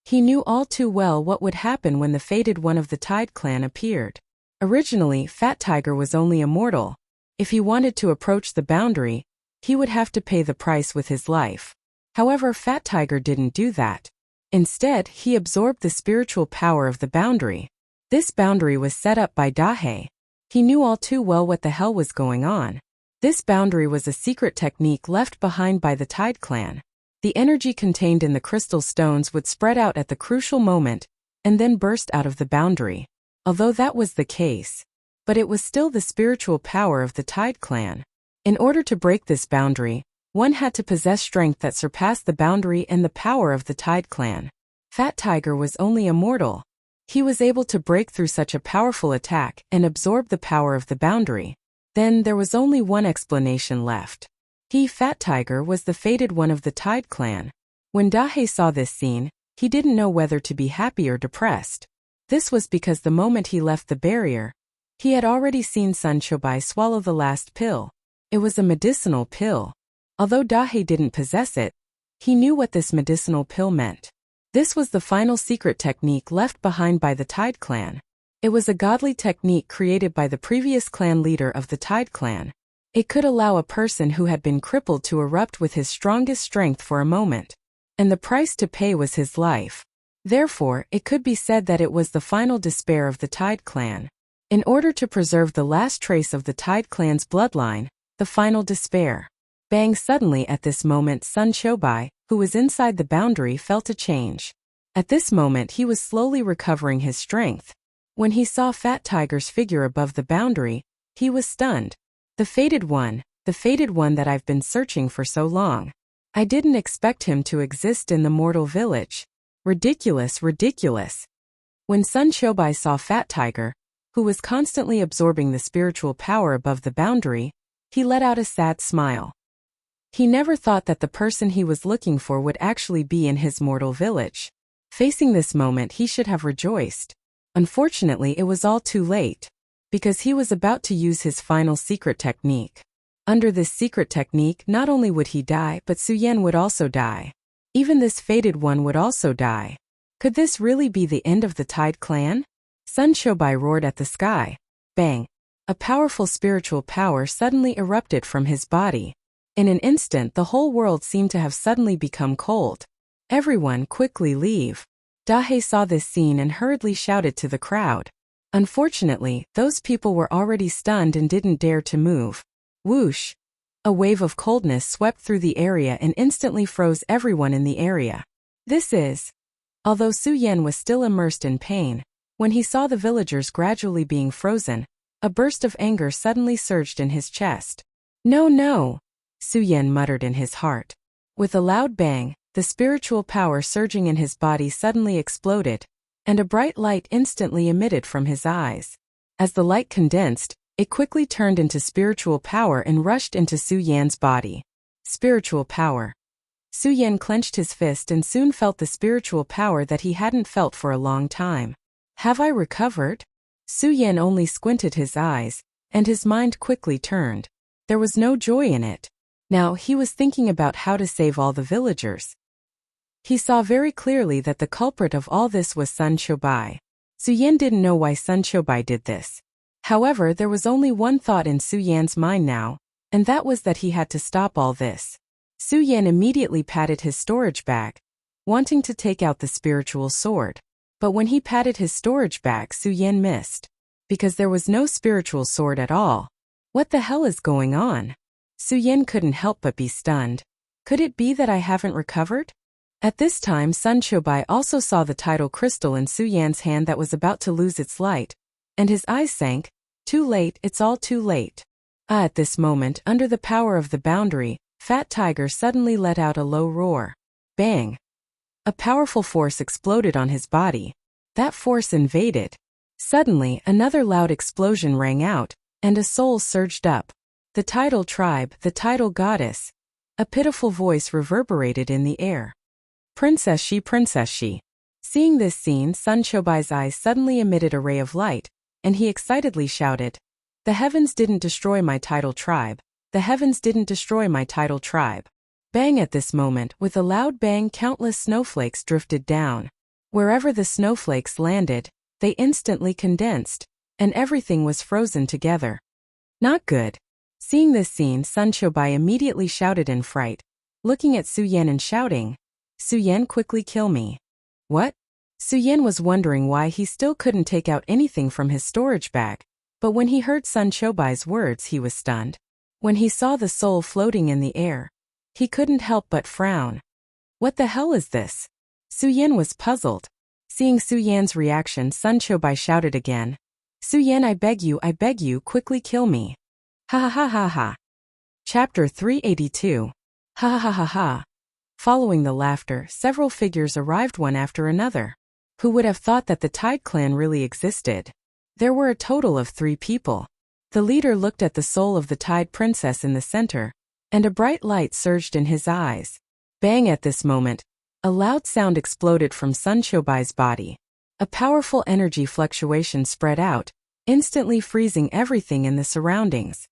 He knew all too well what would happen when the fated one of the Tide clan appeared. Originally, Fat Tiger was only a mortal. If he wanted to approach the boundary, he would have to pay the price with his life. However, Fat Tiger didn't do that. Instead, he absorbed the spiritual power of the boundary. This boundary was set up by Dahe. He knew all too well what the hell was going on. This boundary was a secret technique left behind by the Tide clan. The energy contained in the crystal stones would spread out at the crucial moment and then burst out of the boundary. Although that was the case, but it was still the spiritual power of the Tide clan. In order to break this boundary, one had to possess strength that surpassed the boundary and the power of the Tide clan. Fat Tiger was only a mortal. He was able to break through such a powerful attack and absorb the power of the boundary. Then there was only one explanation left. He, Fat Tiger, was the fated one of the Tide clan. When Dahe saw this scene, he didn't know whether to be happy or depressed. This was because the moment he left the barrier, he had already seen Sun Chobai swallow the last pill. It was a medicinal pill. Although Dahe didn't possess it, he knew what this medicinal pill meant. This was the final secret technique left behind by the Tide clan. It was a godly technique created by the previous clan leader of the Tide clan. It could allow a person who had been crippled to erupt with his strongest strength for a moment. And the price to pay was his life. Therefore, it could be said that it was the final despair of the Tide clan. In order to preserve the last trace of the Tide clan's bloodline, the final despair. Bang! Suddenly at this moment Sun Chobai, who was inside the boundary, felt a change. At this moment he was slowly recovering his strength. When he saw Fat Tiger's figure above the boundary, he was stunned. The fated one that I've been searching for so long. I didn't expect him to exist in the mortal village. Ridiculous, ridiculous. When Sun Chobai saw Fat Tiger, who was constantly absorbing the spiritual power above the boundary, he let out a sad smile. He never thought that the person he was looking for would actually be in his mortal village. Facing this moment, he should have rejoiced. Unfortunately, it was all too late, because he was about to use his final secret technique. Under this secret technique, not only would he die, but Su Yan would also die. Even this fated one would also die. Could this really be the end of the Tide clan? Sun Chobai roared at the sky. Bang! A powerful spiritual power suddenly erupted from his body. In an instant, the whole world seemed to have suddenly become cold. Everyone, quickly leave. Dahe saw this scene and hurriedly shouted to the crowd. Unfortunately, those people were already stunned and didn't dare to move. Whoosh! A wave of coldness swept through the area and instantly froze everyone in the area. Although Su Yan was still immersed in pain, when he saw the villagers gradually being frozen, a burst of anger suddenly surged in his chest. No, no! Su Yan muttered in his heart. With a loud bang, the spiritual power surging in his body suddenly exploded, and a bright light instantly emitted from his eyes. As the light condensed, it quickly turned into spiritual power and rushed into Su Yan's body. Spiritual power. Su Yan clenched his fist and soon felt the spiritual power that he hadn't felt for a long time. Have I recovered? Su Yan only squinted his eyes, and his mind quickly turned. There was no joy in it. Now he was thinking about how to save all the villagers. He saw very clearly that the culprit of all this was Sun Chobai. Su Yan didn't know why Sun Chobai did this. However, there was only one thought in Su Yan's mind now, and that was that he had to stop all this. Su Yan immediately patted his storage bag, wanting to take out the spiritual sword. But when he patted his storage bag, Su Yan missed. Because there was no spiritual sword at all. What the hell is going on? Su Yan couldn't help but be stunned. Could it be that I haven't recovered? At this time, Sun Chobai also saw the tidal crystal in Su Yan's hand that was about to lose its light, and his eyes sank. Too late, it's all too late. At this moment, under the power of the boundary, Fat Tiger suddenly let out a low roar. Bang! A powerful force exploded on his body. That force invaded. Suddenly, another loud explosion rang out, and a soul surged up. The tidal tribe, the tidal goddess. A pitiful voice reverberated in the air. Princess She, Princess She. Seeing this scene, Sun Chobai's eyes suddenly emitted a ray of light, and he excitedly shouted, "The heavens didn't destroy my tidal tribe. The heavens didn't destroy my tidal tribe." Bang! At this moment, with a loud bang, countless snowflakes drifted down. Wherever the snowflakes landed, they instantly condensed, and everything was frozen together. Not good. Seeing this scene, Sun Chobai immediately shouted in fright, looking at Su Yan and shouting, "Su Yan, quickly kill me." What? Su Yan was wondering why he still couldn't take out anything from his storage bag, but when he heard Sun Chobai's words he was stunned. When he saw the soul floating in the air, he couldn't help but frown. What the hell is this? Su Yan was puzzled. Seeing Su Yan's reaction, Sun Chobai shouted again, "Su Yan, I beg you, quickly kill me." Ha ha ha ha ha. Chapter 382. Ha ha ha ha ha. Following the laughter, several figures arrived one after another. Who would have thought that the Tide clan really existed? There were a total of 3 people. The leader looked at the soul of the Tide princess in the center, and a bright light surged in his eyes. Bang! At this moment, a loud sound exploded from Sun Chobai's body. A powerful energy fluctuation spread out, instantly freezing everything in the surroundings.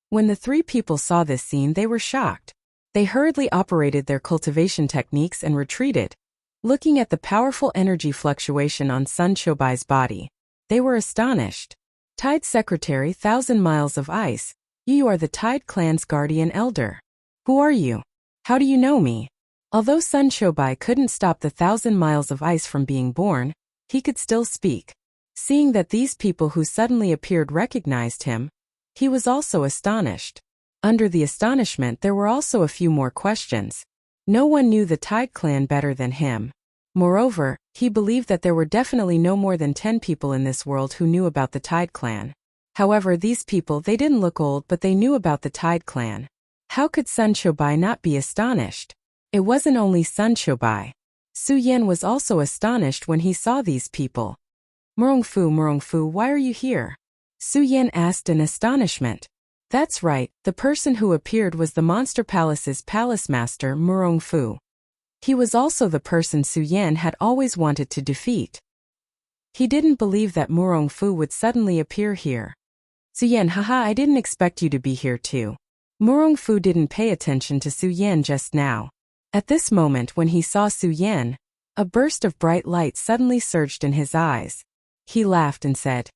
When the 3 people saw this scene, they were shocked. They hurriedly operated their cultivation techniques and retreated. Looking at the powerful energy fluctuation on Sun Chobai's body, they were astonished. Tide Secretary, 1,000 Miles of Ice, you are the Tide clan's guardian elder. Who are you? How do you know me? Although Sun Chobai couldn't stop the 1,000 Miles of Ice from being born, he could still speak. Seeing that these people who suddenly appeared recognized him, he was also astonished. Under the astonishment, there were also a few more questions. No one knew the Tide clan better than him. Moreover, he believed that there were definitely no more than 10 people in this world who knew about the Tide clan. However, these people, they didn't look old, but they knew about the Tide clan. How could Sun Chobai not be astonished? It wasn't only Sun Chobai. Su Yan was also astonished when he saw these people. Murongfu, why are you here? Su Yan asked in astonishment. That's right, the person who appeared was the Monster Palace's palace master, Murongfu. He was also the person Su Yan had always wanted to defeat. He didn't believe that Murongfu would suddenly appear here. Su Yan, haha, I didn't expect you to be here too. Murongfu didn't pay attention to Su Yan just now. At this moment, when he saw Su Yan, a burst of bright light suddenly surged in his eyes. He laughed and said,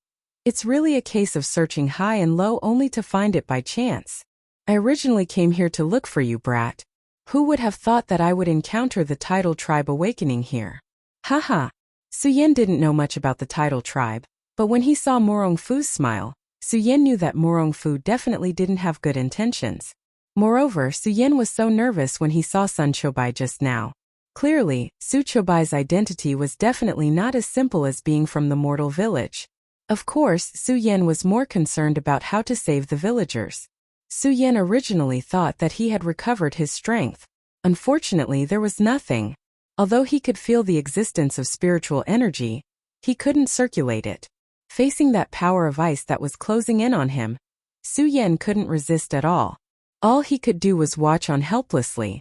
"It's really a case of searching high and low only to find it by chance. I originally came here to look for you, brat. Who would have thought that I would encounter the Tidal tribe awakening here?" Haha. Su Yan didn't know much about the Tidal tribe, but when he saw Murongfu's smile, Su Yan knew that Murongfu definitely didn't have good intentions. Moreover, Su Yan was so nervous when he saw Sun Chobai just now. Clearly, Su Chobai's identity was definitely not as simple as being from the mortal village. Of course, Su Yan was more concerned about how to save the villagers. Su Yan originally thought that he had recovered his strength. Unfortunately, there was nothing. Although he could feel the existence of spiritual energy, he couldn't circulate it. Facing that power of ice that was closing in on him, Su Yan couldn't resist at all. All he could do was watch on helplessly.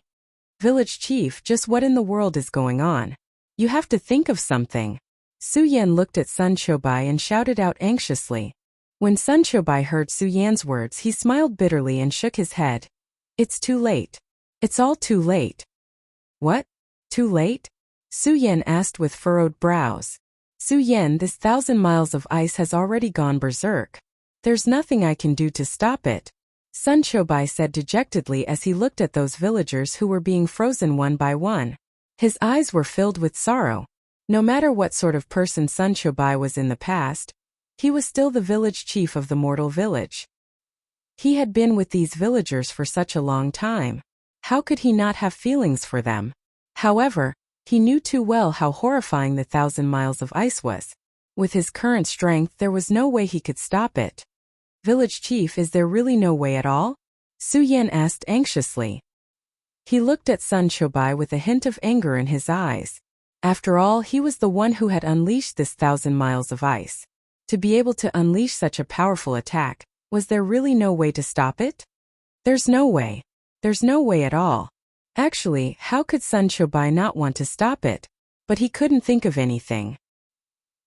Village chief, just what in the world is going on? You have to think of something. Su Yan looked at Sun Chobai and shouted out anxiously. When Sun Chobai heard Su Yan's words, he smiled bitterly and shook his head. It's too late. It's all too late. What? Too late? Su Yan asked with furrowed brows. Su Yan, this 1,000 miles of ice has already gone berserk. There's nothing I can do to stop it. Sun Chobai said dejectedly as he looked at those villagers who were being frozen one by one. His eyes were filled with sorrow. No matter what sort of person Sun Chobai was in the past, he was still the village chief of the mortal village. He had been with these villagers for such a long time. How could he not have feelings for them? However, he knew too well how horrifying the 1,000 miles of ice was. With his current strength, there was no way he could stop it. Village chief, is there really no way at all? Su Yan asked anxiously. He looked at Sun Chobai with a hint of anger in his eyes. After all, he was the one who had unleashed this 1,000 miles of ice. To be able to unleash such a powerful attack, was there really no way to stop it? There's no way. There's no way at all. Actually, how could Sun Chobai not want to stop it? But he couldn't think of anything.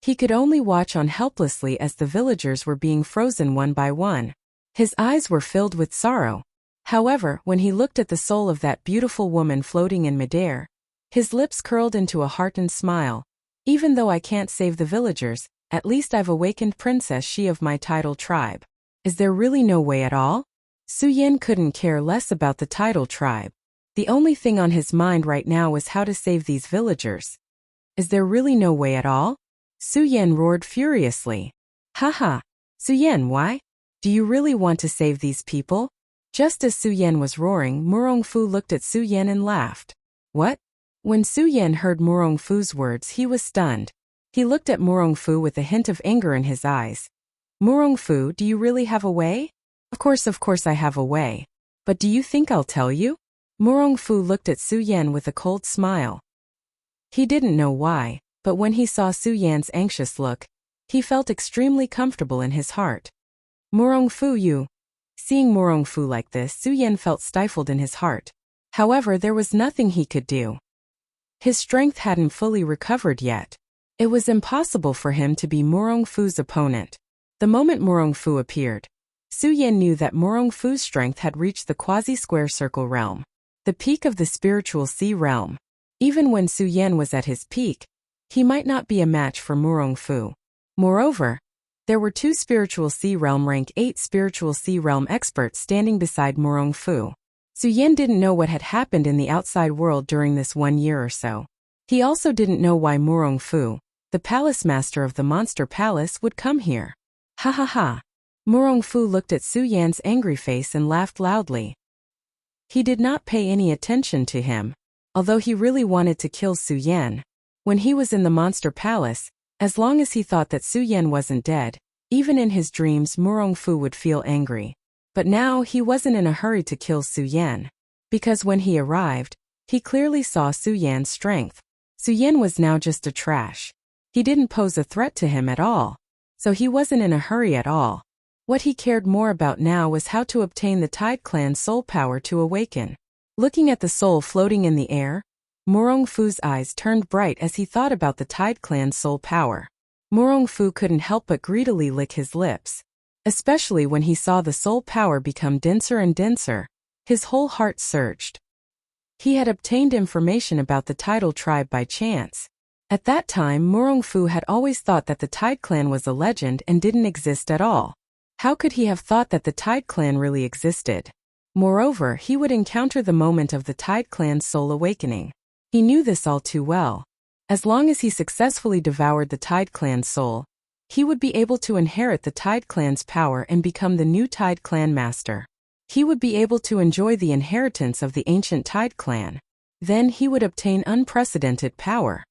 He could only watch on helplessly as the villagers were being frozen one by one. His eyes were filled with sorrow. However, when he looked at the soul of that beautiful woman floating in midair, his lips curled into a heartened smile. Even though I can't save the villagers, at least I've awakened Princess She of my Tidal tribe. Is there really no way at all? Su Yan couldn't care less about the Tidal tribe. The only thing on his mind right now was how to save these villagers. Is there really no way at all? Su Yan roared furiously. Haha. Su Yan, why? Do you really want to save these people? Just as Su Yan was roaring, Murongfu looked at Su Yan and laughed. What? When Su Yan heard Murongfu's words, he was stunned. He looked at Murongfu with a hint of anger in his eyes. Murongfu, do you really have a way? Of course I have a way. But do you think I'll tell you? Murongfu looked at Su Yan with a cold smile. He didn't know why, but when he saw Su Yan's anxious look, he felt extremely comfortable in his heart. Murong Fu you. Seeing Murong Fu like this, Su Yan felt stifled in his heart. However, there was nothing he could do. His strength hadn't fully recovered yet. It was impossible for him to be Murong Fu's opponent. The moment Murong Fu appeared, Su Yan knew that Murong Fu's strength had reached the quasi-square circle realm, the peak of the spiritual sea realm. Even when Su Yan was at his peak, he might not be a match for Murong Fu. Moreover, there were 2 spiritual sea realm rank 8 spiritual sea realm experts standing beside Murong Fu. Su Yan didn't know what had happened in the outside world during this 1 year or so. He also didn't know why Murong Fu, the palace master of the monster palace, would come here. Ha ha ha. Murong Fu looked at Su Yan's angry face and laughed loudly. He did not pay any attention to him, although he really wanted to kill Su Yan. When he was in the monster palace, as long as he thought that Su Yan wasn't dead, even in his dreams Murong Fu would feel angry. But now he wasn't in a hurry to kill Su Yan, because when he arrived, he clearly saw Su Yan's strength. Su Yan was now just a trash. He didn't pose a threat to him at all, so he wasn't in a hurry at all. What he cared more about now was how to obtain the Tide Clan's soul power to awaken. Looking at the soul floating in the air, Murong Fu's eyes turned bright as he thought about the Tide Clan's soul power. Murong Fu couldn't help but greedily lick his lips, especially when he saw the soul power become denser and denser. His whole heart surged. He had obtained information about the Tidal tribe by chance. At that time, Murong Fu had always thought that the Tide Clan was a legend and didn't exist at all. How could he have thought that the Tide Clan really existed? Moreover, he would encounter the moment of the Tide Clan's soul awakening. He knew this all too well. As long as he successfully devoured the Tide Clan's soul, he would be able to inherit the Tide Clan's power and become the new Tide Clan master. He would be able to enjoy the inheritance of the ancient Tide Clan. Then he would obtain unprecedented power.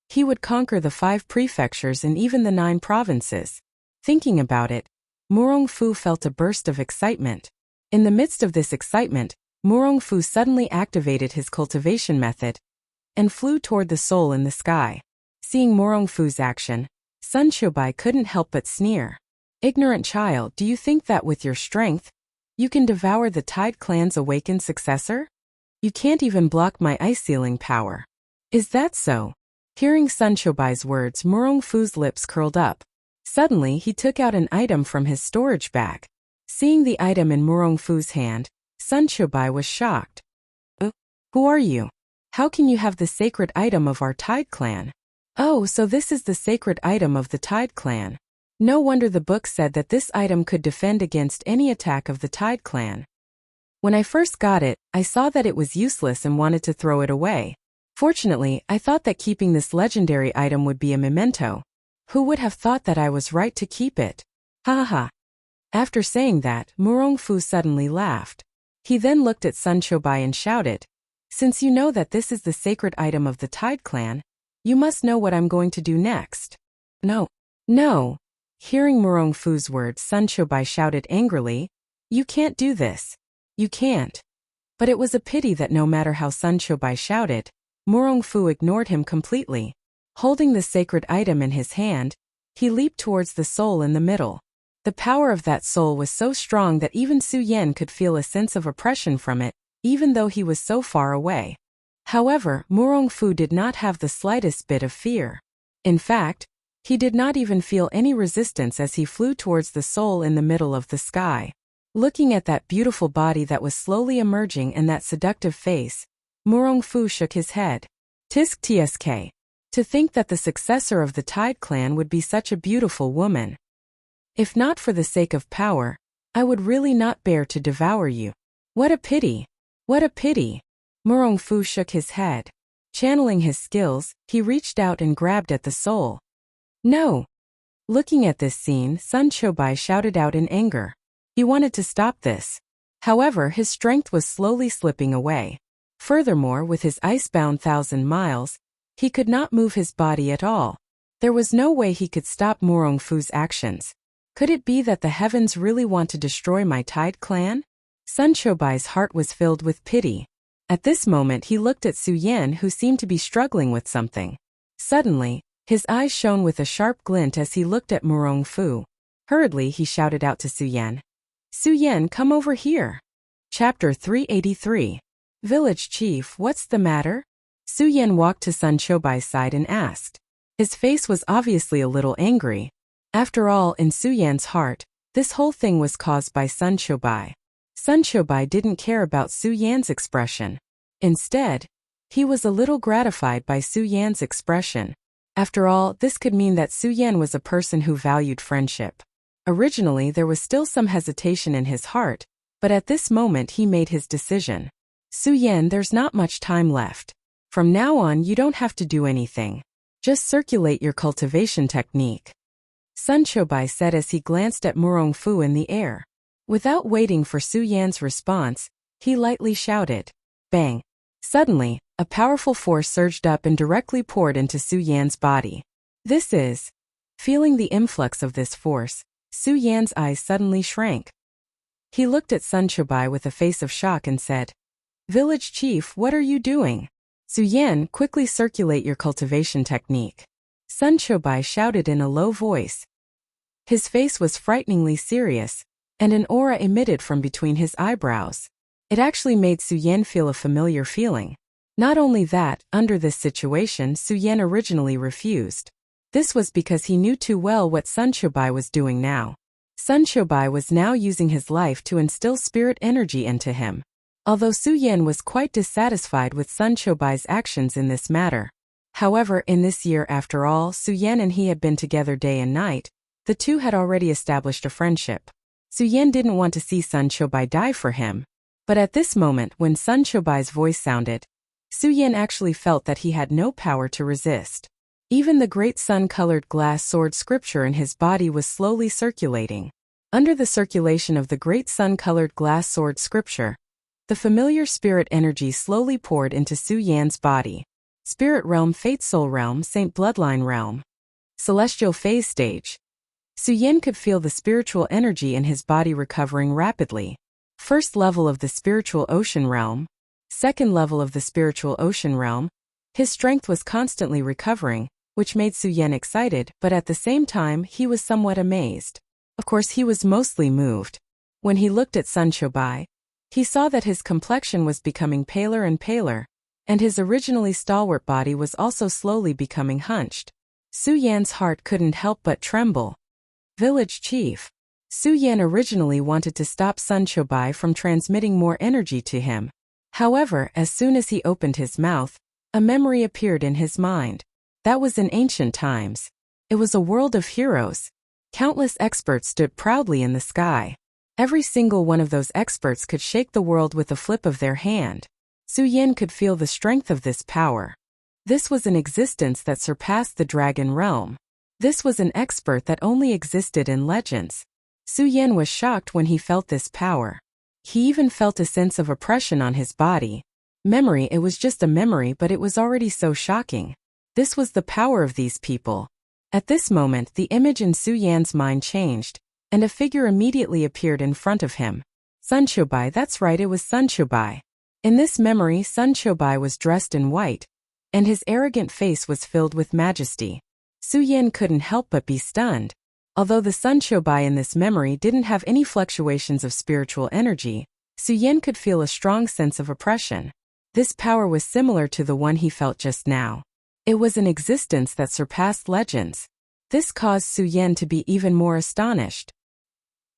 He would conquer the 5 prefectures and even the 9 provinces. Thinking about it, Murong Fu felt a burst of excitement. In the midst of this excitement, Murong Fu suddenly activated his cultivation method and flew toward the soul in the sky. Seeing Murong Fu's action, Sun Qiubai couldn't help but sneer. Ignorant child, do you think that with your strength, you can devour the Tide Clan's awakened successor? You can't even block my ice sealing power. Is that so? Hearing Sun Qiubai's words, Murong Fu's lips curled up. Suddenly, he took out an item from his storage bag. Seeing the item in Murong Fu's hand, Sun Qiubai was shocked. Who are you? How can you have the sacred item of our Tide Clan? Oh, so this is the sacred item of the Tide Clan. No wonder the book said that this item could defend against any attack of the Tide Clan. When I first got it, I saw that it was useless and wanted to throw it away. Fortunately, I thought that keeping this legendary item would be a memento. Who would have thought that I was right to keep it? Ha ha ha. After saying that, Murong Fu suddenly laughed. He then looked at Sun Qiubai and shouted, "Since you know that this is the sacred item of the Tide Clan, you must know what I'm going to do next." No. No. Hearing Murong Fu's words, Sun Qiubai shouted angrily, "You can't do this. You can't." But it was a pity that no matter how Sun Qiubai shouted, Murong Fu ignored him completely. Holding the sacred item in his hand, he leaped towards the soul in the middle. The power of that soul was so strong that even Su Yan could feel a sense of oppression from it, even though he was so far away. However, Murong Fu did not have the slightest bit of fear. In fact, he did not even feel any resistance as he flew towards the soul in the middle of the sky. Looking at that beautiful body that was slowly emerging and that seductive face, Murong Fu shook his head. Tisk tsk. To think that the successor of the Tide Clan would be such a beautiful woman. If not for the sake of power, I would really not bear to devour you. What a pity! What a pity! Murong Fu shook his head. Channeling his skills, he reached out and grabbed at the soul. No! Looking at this scene, Sun Qiubai shouted out in anger. He wanted to stop this. However, his strength was slowly slipping away. Furthermore, with his ice-bound 1,000 miles, he could not move his body at all. There was no way he could stop Murong Fu's actions. Could it be that the heavens really want to destroy my Tide Clan? Sun Qiubai's heart was filled with pity. At this moment he looked at Su Yan, who seemed to be struggling with something. Suddenly, his eyes shone with a sharp glint as he looked at Murong Fu. Hurriedly he shouted out to Su Yan. Su Yan, come over here. Chapter 383. Village Chief, what's the matter? Su Yan walked to Sun Chobai's side and asked. His face was obviously a little angry. After all, in Su Yan's heart, this whole thing was caused by Sun Chobai. Sun Chobai didn't care about Su Yan's expression. Instead, he was a little gratified by Su Yan's expression. After all, this could mean that Su Yan was a person who valued friendship. Originally, there was still some hesitation in his heart, but at this moment he made his decision. Su Yan, there's not much time left. From now on, you don't have to do anything. Just circulate your cultivation technique. Sun Chobai said as he glanced at Murong Fu in the air. Without waiting for Su Yan's response, he lightly shouted. Bang! Suddenly, a powerful force surged up and directly poured into Su Yan's body. This is... Feeling the influx of this force, Su Yan's eyes suddenly shrank. He looked at Sun Chobai with a face of shock and said, Village Chief, what are you doing? Su Yan, quickly circulate your cultivation technique. Sun Chobai shouted in a low voice. His face was frighteningly serious, and an aura emitted from between his eyebrows. It actually made Su Yan feel a familiar feeling. Not only that, under this situation, Su Yan originally refused. This was because he knew too well what Sun Chobai was doing now. Sun Chobai was now using his life to instill spirit energy into him. Although Su Yan was quite dissatisfied with Sun Chobai's actions in this matter. However, in this year after all, Su Yan and he had been together day and night. The two had already established a friendship. Su Yan didn't want to see Sun Chobai die for him. But at this moment, when Sun Chobai's voice sounded, Su Yan actually felt that he had no power to resist. Even the great sun-colored glass sword scripture in his body was slowly circulating. Under the circulation of the great sun-colored glass sword scripture, the familiar spirit energy slowly poured into Su Yan's body. Spirit realm, fate soul realm, saint bloodline realm. Celestial phase stage. Su Yan could feel the spiritual energy in his body recovering rapidly. First level of the spiritual ocean realm. Second level of the spiritual ocean realm. His strength was constantly recovering, which made Su Yan excited, but at the same time he was somewhat amazed. Of course he was mostly moved. When he looked at Sun Chobai, he saw that his complexion was becoming paler and paler, and his originally stalwart body was also slowly becoming hunched. Su Yan's heart couldn't help but tremble. Village Chief. Su Yan originally wanted to stop Sun Chobai from transmitting more energy to him. However, as soon as he opened his mouth, a memory appeared in his mind. That was in ancient times. It was a world of heroes. Countless experts stood proudly in the sky. Every single one of those experts could shake the world with a flip of their hand. Su Yan could feel the strength of this power. This was an existence that surpassed the dragon realm. This was an expert that only existed in legends. Su Yan was shocked when he felt this power. He even felt a sense of oppression on his body. Memory, it was just a memory, but it was already so shocking. This was the power of these people. At this moment, the image in Su Yan's mind changed, and a figure immediately appeared in front of him. Sun Chobai, that's right, it was Sun Chobai. In this memory, Sun Chobai was dressed in white, and his arrogant face was filled with majesty. Su Yan couldn't help but be stunned. Although the Sun Chobai in this memory didn't have any fluctuations of spiritual energy, Su Yan could feel a strong sense of oppression. This power was similar to the one he felt just now. It was an existence that surpassed legends. This caused Su Yan to be even more astonished.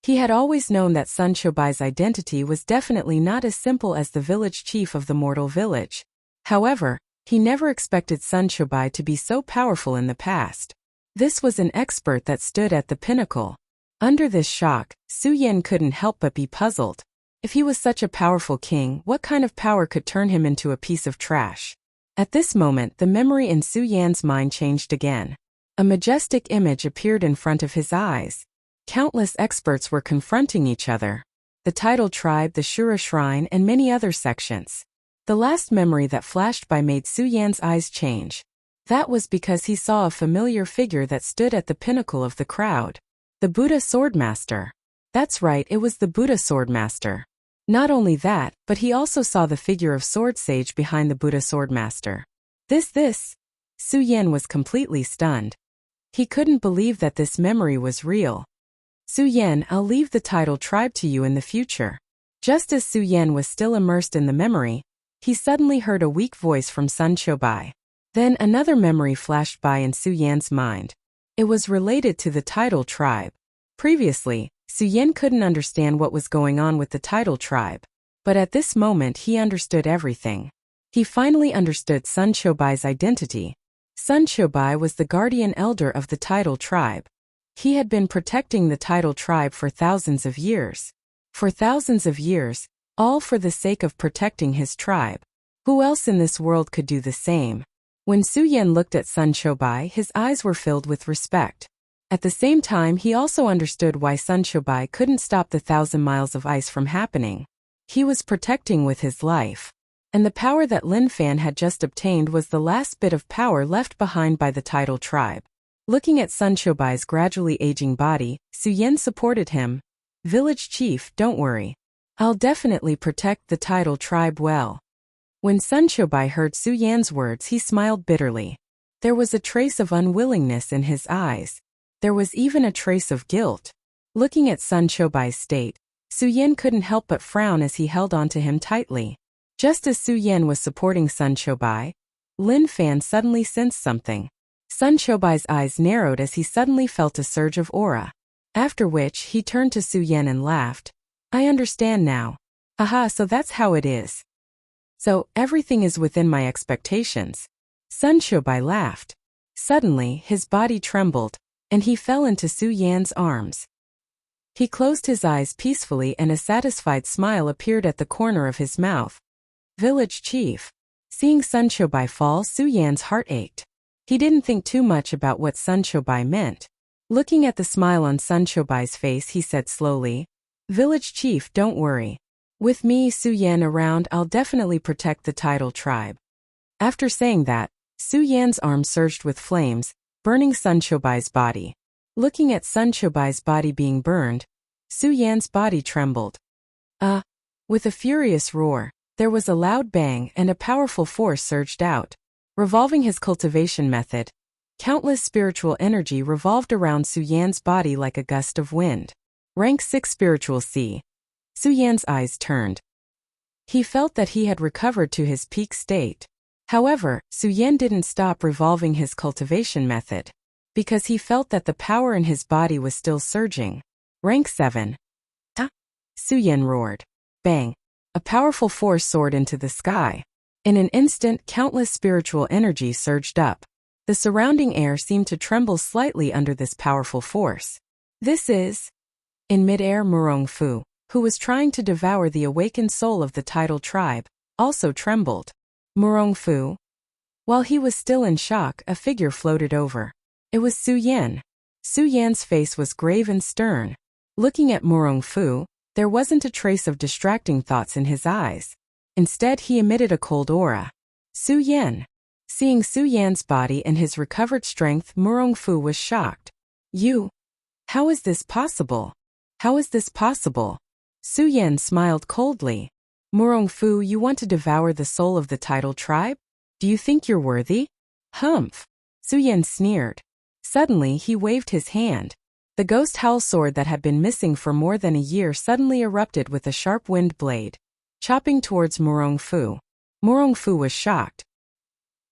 He had always known that Sun Chobai's identity was definitely not as simple as the village chief of the mortal village. However, he never expected Sun Chobai to be so powerful in the past. This was an expert that stood at the pinnacle. Under this shock, Su Yan couldn't help but be puzzled. If he was such a powerful king, what kind of power could turn him into a piece of trash? At this moment, the memory in Su Yan's mind changed again. A majestic image appeared in front of his eyes. Countless experts were confronting each other. The Tidal Tribe, the Shura Shrine, and many other sections. The last memory that flashed by made Su Yan's eyes change. That was because he saw a familiar figure that stood at the pinnacle of the crowd. The Buddha Swordmaster. That's right, it was the Buddha Swordmaster. Not only that, but he also saw the figure of Sword Sage behind the Buddha Swordmaster. This. Su Yan was completely stunned. He couldn't believe that this memory was real. Su Yan, I'll leave the title tribe to you in the future. Just as Su Yan was still immersed in the memory, he suddenly heard a weak voice from Sun Chobai. Then another memory flashed by in Su Yan's mind. It was related to the title tribe. Previously, Su Yan couldn't understand what was going on with the title tribe. But at this moment he understood everything. He finally understood Sun Chobai's identity. Sun Chobai was the guardian elder of the title tribe. He had been protecting the title tribe for thousands of years. For thousands of years, all for the sake of protecting his tribe. Who else in this world could do the same? When Su Yan looked at Sun Chobai, his eyes were filled with respect. At the same time, he also understood why Sun Chobai couldn't stop the 1,000 miles of ice from happening. He was protecting with his life. And the power that Lin Fan had just obtained was the last bit of power left behind by the title tribe. Looking at Sun Chobai's gradually aging body, Su Yan supported him. Village chief, don't worry. I'll definitely protect the title tribe well. When Sun Chobai heard Su Yan's words, he smiled bitterly. There was a trace of unwillingness in his eyes. There was even a trace of guilt. Looking at Sun Chobai's state, Su Yan couldn't help but frown as he held onto him tightly. Just as Su Yan was supporting Sun Chobai, Lin Fan suddenly sensed something. Sun Chobai's eyes narrowed as he suddenly felt a surge of aura. After which, he turned to Su Yan and laughed. I understand now. Haha, so that's how it is. So, everything is within my expectations. Sun Chobai laughed. Suddenly, his body trembled, and he fell into Su Yan's arms. He closed his eyes peacefully and a satisfied smile appeared at the corner of his mouth. Village chief. Seeing Sun Chobai fall, Su Yan's heart ached. He didn't think too much about what Sun Chobai meant. Looking at the smile on Sun Chobai's face, he said slowly, Village chief, don't worry. With me, Su Yan, around, I'll definitely protect the title tribe. After saying that, Su Yan's arm surged with flames, burning Sun Chobai's body. Looking at Sun Chobai's body being burned, Su Yan's body trembled. With a furious roar, there was a loud bang and a powerful force surged out. Revolving his cultivation method, countless spiritual energy revolved around Su Yan's body like a gust of wind. Rank 6 Spiritual C. Su Yan's eyes turned. He felt that he had recovered to his peak state. However, Su Yan didn't stop revolving his cultivation method, because he felt that the power in his body was still surging. Rank 7. Su Yan roared. Bang! A powerful force soared into the sky. In an instant, countless spiritual energy surged up. The surrounding air seemed to tremble slightly under this powerful force. This is... In midair, Murong Fu, who was trying to devour the awakened soul of the title tribe, also trembled. Murong Fu. While he was still in shock, a figure floated over. It was Su Yan. Su Yan's face was grave and stern. Looking at Murong Fu, there wasn't a trace of distracting thoughts in his eyes. Instead, he emitted a cold aura. Su Yan. Seeing Su Yan's body and his recovered strength, Murong Fu was shocked. You? How is this possible? How is this possible? Su Yan smiled coldly. Murong Fu, you want to devour the soul of the title tribe? Do you think you're worthy? Humph. Su Yan sneered. Suddenly, he waved his hand. The ghost howl sword that had been missing for more than a year suddenly erupted with a sharp wind blade, chopping towards Murong Fu. Murong Fu was shocked.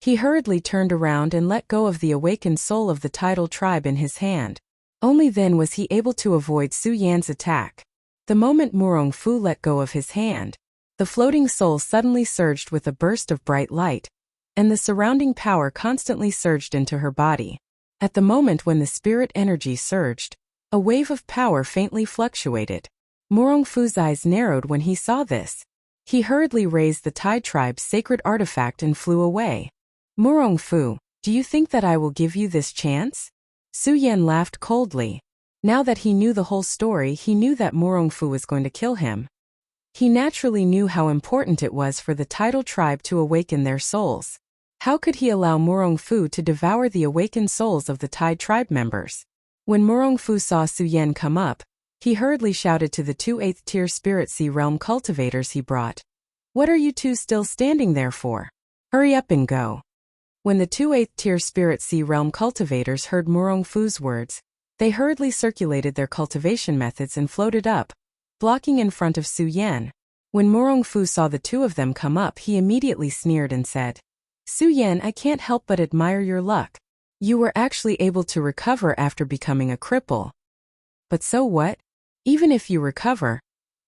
He hurriedly turned around and let go of the awakened soul of the title tribe in his hand. Only then was he able to avoid Su Yan's attack. The moment Murong Fu let go of his hand, the floating soul suddenly surged with a burst of bright light, and the surrounding power constantly surged into her body. At the moment when the spirit energy surged, a wave of power faintly fluctuated. Murong Fu's eyes narrowed when he saw this. He hurriedly raised the Tai tribe's sacred artifact and flew away. Murong Fu, do you think that I will give you this chance? Su Yan laughed coldly. Now that he knew the whole story, he knew that Murong Fu was going to kill him. He naturally knew how important it was for the title tribe to awaken their souls. How could he allow Murong Fu to devour the awakened souls of the Tai tribe members? When Murong Fu saw Su Yan come up, He hurriedly shouted to the 2 8th-tier Spirit Sea Realm cultivators he brought. What are you two still standing there for? Hurry up and go. When the 2 8th-tier Spirit Sea Realm cultivators heard Murong Fu's words, they hurriedly circulated their cultivation methods and floated up, blocking in front of Su Yan. When Murong Fu saw the two of them come up, he immediately sneered and said, Su Yan, I can't help but admire your luck. You were actually able to recover after becoming a cripple. But so what? Even if you recover,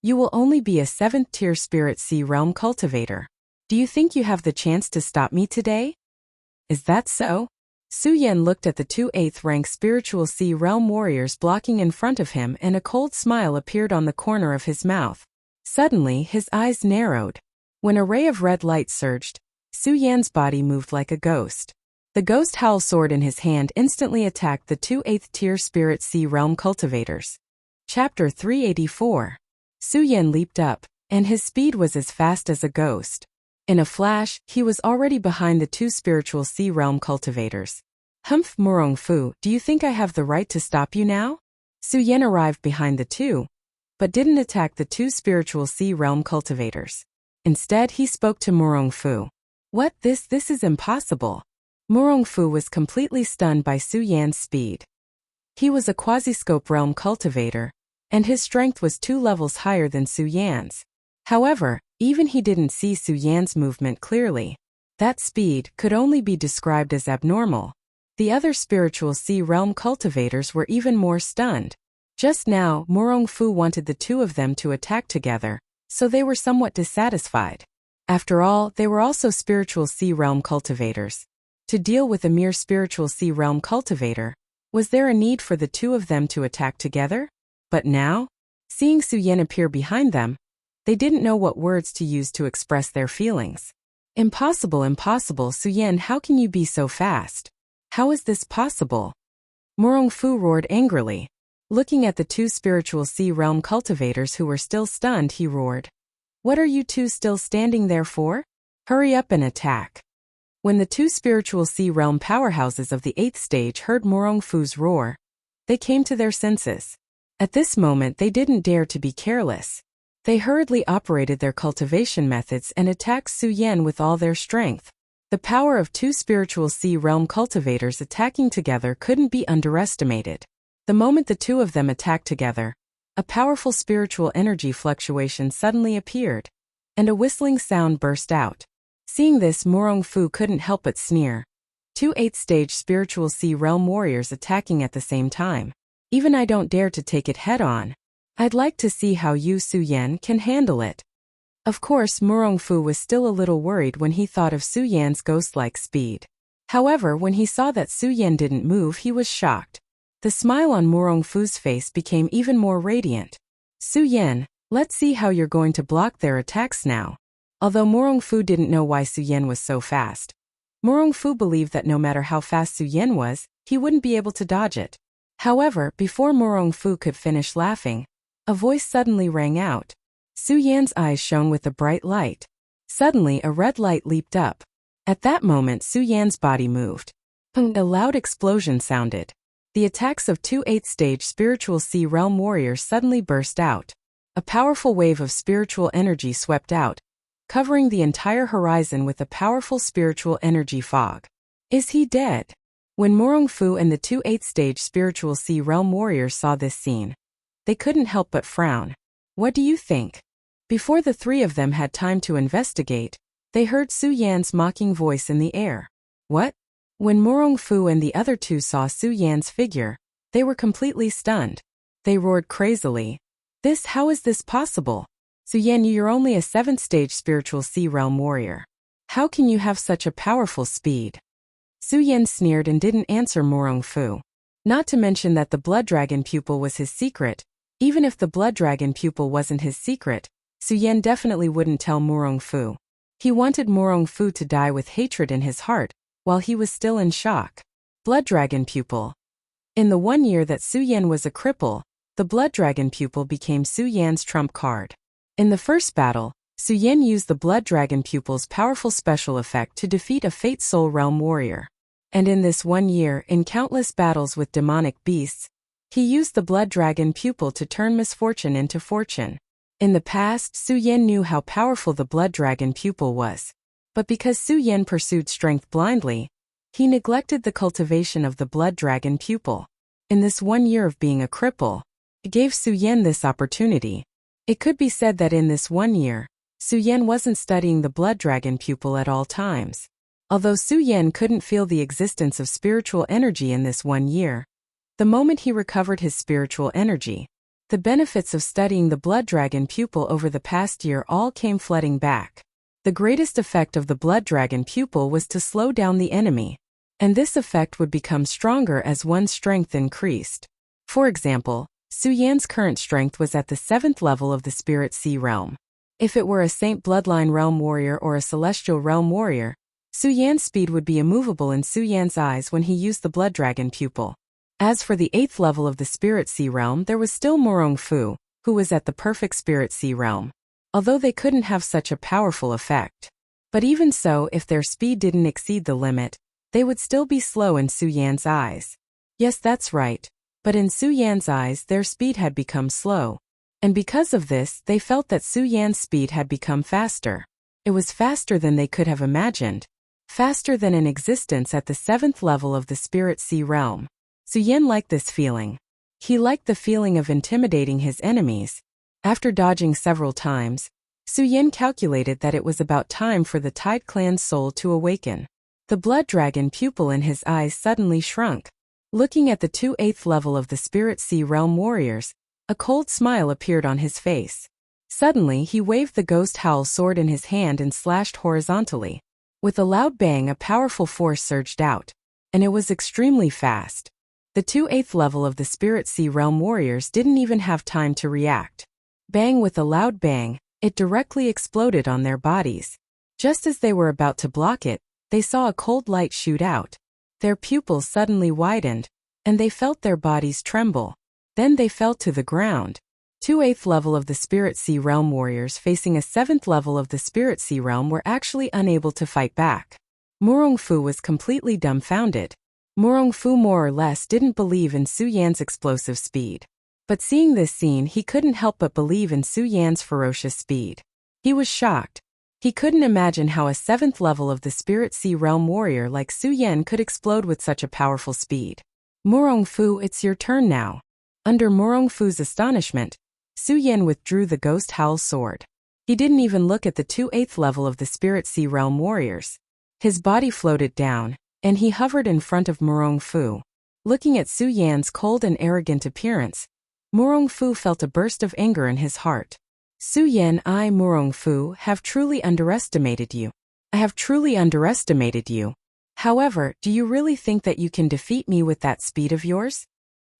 you will only be a 7th-tier Spirit Sea Realm cultivator. Do you think you have the chance to stop me today? Is that so? Su Yan looked at the 2 8th-rank Spiritual Sea Realm warriors blocking in front of him, and a cold smile appeared on the corner of his mouth. Suddenly, his eyes narrowed. When a ray of red light surged, Su Yan's body moved like a ghost. The ghost howl sword in his hand instantly attacked the 2 8th-tier Spirit Sea Realm cultivators. Chapter 384. Su Yan leaped up, and his speed was as fast as a ghost. In a flash, he was already behind the 2 Spiritual Sea Realm cultivators. Humph, Murong Fu, do you think I have the right to stop you now? Su Yan arrived behind the two, but didn't attack the 2 Spiritual Sea Realm cultivators. Instead, he spoke to Murong Fu. What? This is impossible. Murong Fu was completely stunned by Su Yan's speed. He was a Quasi-Scope Realm cultivator, and his strength was 2 levels higher than Su Yan's. However, even he didn't see Su Yan's movement clearly. That speed could only be described as abnormal. The other Spiritual Sea Realm cultivators were even more stunned. Just now, Murong Fu wanted the two of them to attack together, so they were somewhat dissatisfied. After all, they were also Spiritual Sea Realm cultivators. To deal with a mere Spiritual Sea Realm cultivator, was there a need for the two of them to attack together? But now, seeing Su Yan appear behind them, they didn't know what words to use to express their feelings. Impossible, impossible, Su Yan, how can you be so fast? How is this possible? Murong Fu roared angrily. Looking at the 2 Spiritual Sea Realm cultivators who were still stunned, he roared. What are you two still standing there for? Hurry up and attack. When the 2 Spiritual Sea Realm powerhouses of the 8th stage heard Murong Fu's roar, they came to their senses. At this moment, they didn't dare to be careless. They hurriedly operated their cultivation methods and attacked Su Yan with all their strength. The power of 2 Spiritual Sea Realm cultivators attacking together couldn't be underestimated. The moment the two of them attacked together, a powerful spiritual energy fluctuation suddenly appeared, and a whistling sound burst out. Seeing this, Murong Fu couldn't help but sneer. 2 8th-stage Spiritual Sea Realm warriors attacking at the same time. Even I don't dare to take it head-on. I'd like to see how you, Su Yan, can handle it. Of course, Murong Fu was still a little worried when he thought of Su Yan's ghost-like speed. However, when he saw that Su Yan didn't move, he was shocked. The smile on Murong Fu's face became even more radiant. Su Yan, let's see how you're going to block their attacks now. Although Murong Fu didn't know why Su Yan was so fast, Murong Fu believed that no matter how fast Su Yan was, he wouldn't be able to dodge it. However, before Murong Fu could finish laughing, a voice suddenly rang out. Su Yan's eyes shone with a bright light. Suddenly, a red light leaped up. At that moment, Su Yan's body moved. A loud explosion sounded. The attacks of 2 8th-stage Spiritual Sea Realm warriors suddenly burst out. A powerful wave of spiritual energy swept out, covering the entire horizon with a powerful spiritual energy fog. Is he dead? When Murong Fu and the 2 8th-stage Spiritual Sea Realm warriors saw this scene, they couldn't help but frown. What do you think? Before the three of them had time to investigate, they heard Su Yan's mocking voice in the air. What? When Murong Fu and the other two saw Su Yan's figure, they were completely stunned. They roared crazily. How is this possible? Su Yan, you're only a 7th-stage Spiritual Sea Realm warrior. How can you have such a powerful speed? Su Yan sneered and didn't answer Murong Fu. Not to mention that the Blood Dragon pupil was his secret. Even if the Blood Dragon pupil wasn't his secret, Su Yan definitely wouldn't tell Murong Fu. He wanted Murong Fu to die with hatred in his heart, while he was still in shock. Blood Dragon pupil. In the 1 year that Su Yan was a cripple, the Blood Dragon pupil became Su Yan's trump card. In the first battle, Su Yan used the Blood Dragon pupil's powerful special effect to defeat a Fate Soul Realm warrior. And in this 1 year, in countless battles with demonic beasts, He used the blood dragon pupil to turn misfortune into fortune. In the past, Su Yan knew how powerful the blood dragon pupil was. But because Su Yan pursued strength blindly, he neglected the cultivation of the blood dragon pupil. In this 1 year of being a cripple, it gave Su Yan this opportunity. It could be said that in this 1 year, Su Yan wasn't studying the blood dragon pupil at all times. Although Su Yan couldn't feel the existence of spiritual energy in this 1 year, the moment he recovered his spiritual energy, the benefits of studying the blood dragon pupil over the past year all came flooding back. The greatest effect of the blood dragon pupil was to slow down the enemy, and this effect would become stronger as one's strength increased. For example, Su Yan's current strength was at the 7th level of the Spirit Sea realm. If it were a Saint Bloodline Realm warrior or a Celestial Realm warrior, Su Yan's speed would be immovable in Su Yan's eyes when he used the blood dragon pupil. As for the 8th level of the Spirit Sea realm, there was still Morong Fu, who was at the perfect Spirit Sea realm, although they couldn't have such a powerful effect. But even so, if their speed didn't exceed the limit, they would still be slow in Su Yan's eyes. Yes, that's right. But in Su Yan's eyes, their speed had become slow. And because of this, they felt that Su Yan's speed had become faster. It was faster than they could have imagined. Faster than an existence at the 7th level of the Spirit Sea realm. Su Yan liked this feeling. He liked the feeling of intimidating his enemies. After dodging several times, Su Yan calculated that it was about time for the Tide Clan's soul to awaken. The blood dragon pupil in his eyes suddenly shrunk. Looking at the 8th level of the Spirit Sea realm warriors, a cold smile appeared on his face. Suddenly, he waved the ghost howl sword in his hand and slashed horizontally. With a loud bang, a powerful force surged out, and it was extremely fast. The 8th level of the Spirit Sea realm warriors didn't even have time to react. Bang! With a loud bang, it directly exploded on their bodies. Just as they were about to block it, they saw a cold light shoot out. Their pupils suddenly widened, and they felt their bodies tremble. Then they fell to the ground. 8th level of the Spirit Sea realm warriors facing a 7th level of the Spirit Sea realm were actually unable to fight back. Morong Fu was completely dumbfounded. Morong Fu more or less didn't believe in Su Yan's explosive speed. But seeing this scene, he couldn't help but believe in Su Yan's ferocious speed. He was shocked. He couldn't imagine how a 7th level of the Spirit Sea realm warrior like Su Yan could explode with such a powerful speed. Morong Fu, it's your turn now. Under Morong Fu's astonishment, Su Yan withdrew the ghost howl sword. He didn't even look at the 8th level of the Spirit Sea realm warriors. His body floated down, and he hovered in front of Morong Fu. Looking at Su Yan's cold and arrogant appearance, Morong Fu felt a burst of anger in his heart. Su Yan, I, Morong Fu, have truly underestimated you. I have truly underestimated you. However, do you really think that you can defeat me with that speed of yours?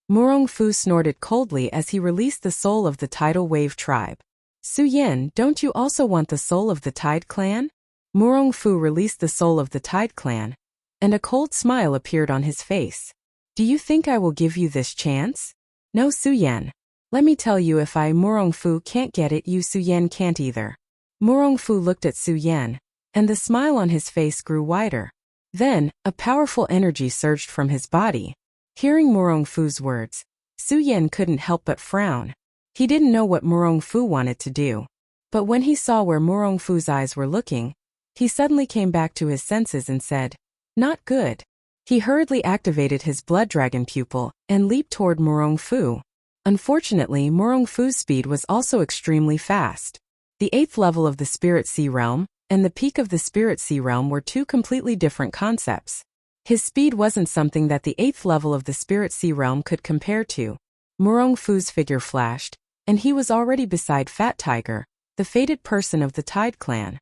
Morong Fu snorted coldly as he released the soul of the Tidal Wave tribe. Su Yan, don't you also want the soul of the Tide Clan? Morong Fu released the soul of the Tide Clan, and a cold smile appeared on his face. Do you think I will give you this chance? No, Su Yan. Let me tell you, if I, Morong Fu, can't get it, you, Su Yan, can't either. Morong Fu looked at Su Yan, and the smile on his face grew wider. Then, a powerful energy surged from his body. Hearing Morong Fu's words, Su Yan couldn't help but frown. He didn't know what Morong Fu wanted to do. But when he saw where Morong Fu's eyes were looking, he suddenly came back to his senses and said, "Not good." He hurriedly activated his blood dragon pupil and leaped toward Morong Fu. Unfortunately, Morong Fu's speed was also extremely fast. The 8th level of the Spirit Sea realm and the peak of the Spirit Sea realm were two completely different concepts. His speed wasn't something that the 8th level of the Spirit Sea realm could compare to. Morong Fu's figure flashed, and he was already beside Fat Tiger, the fated person of the Tide Clan.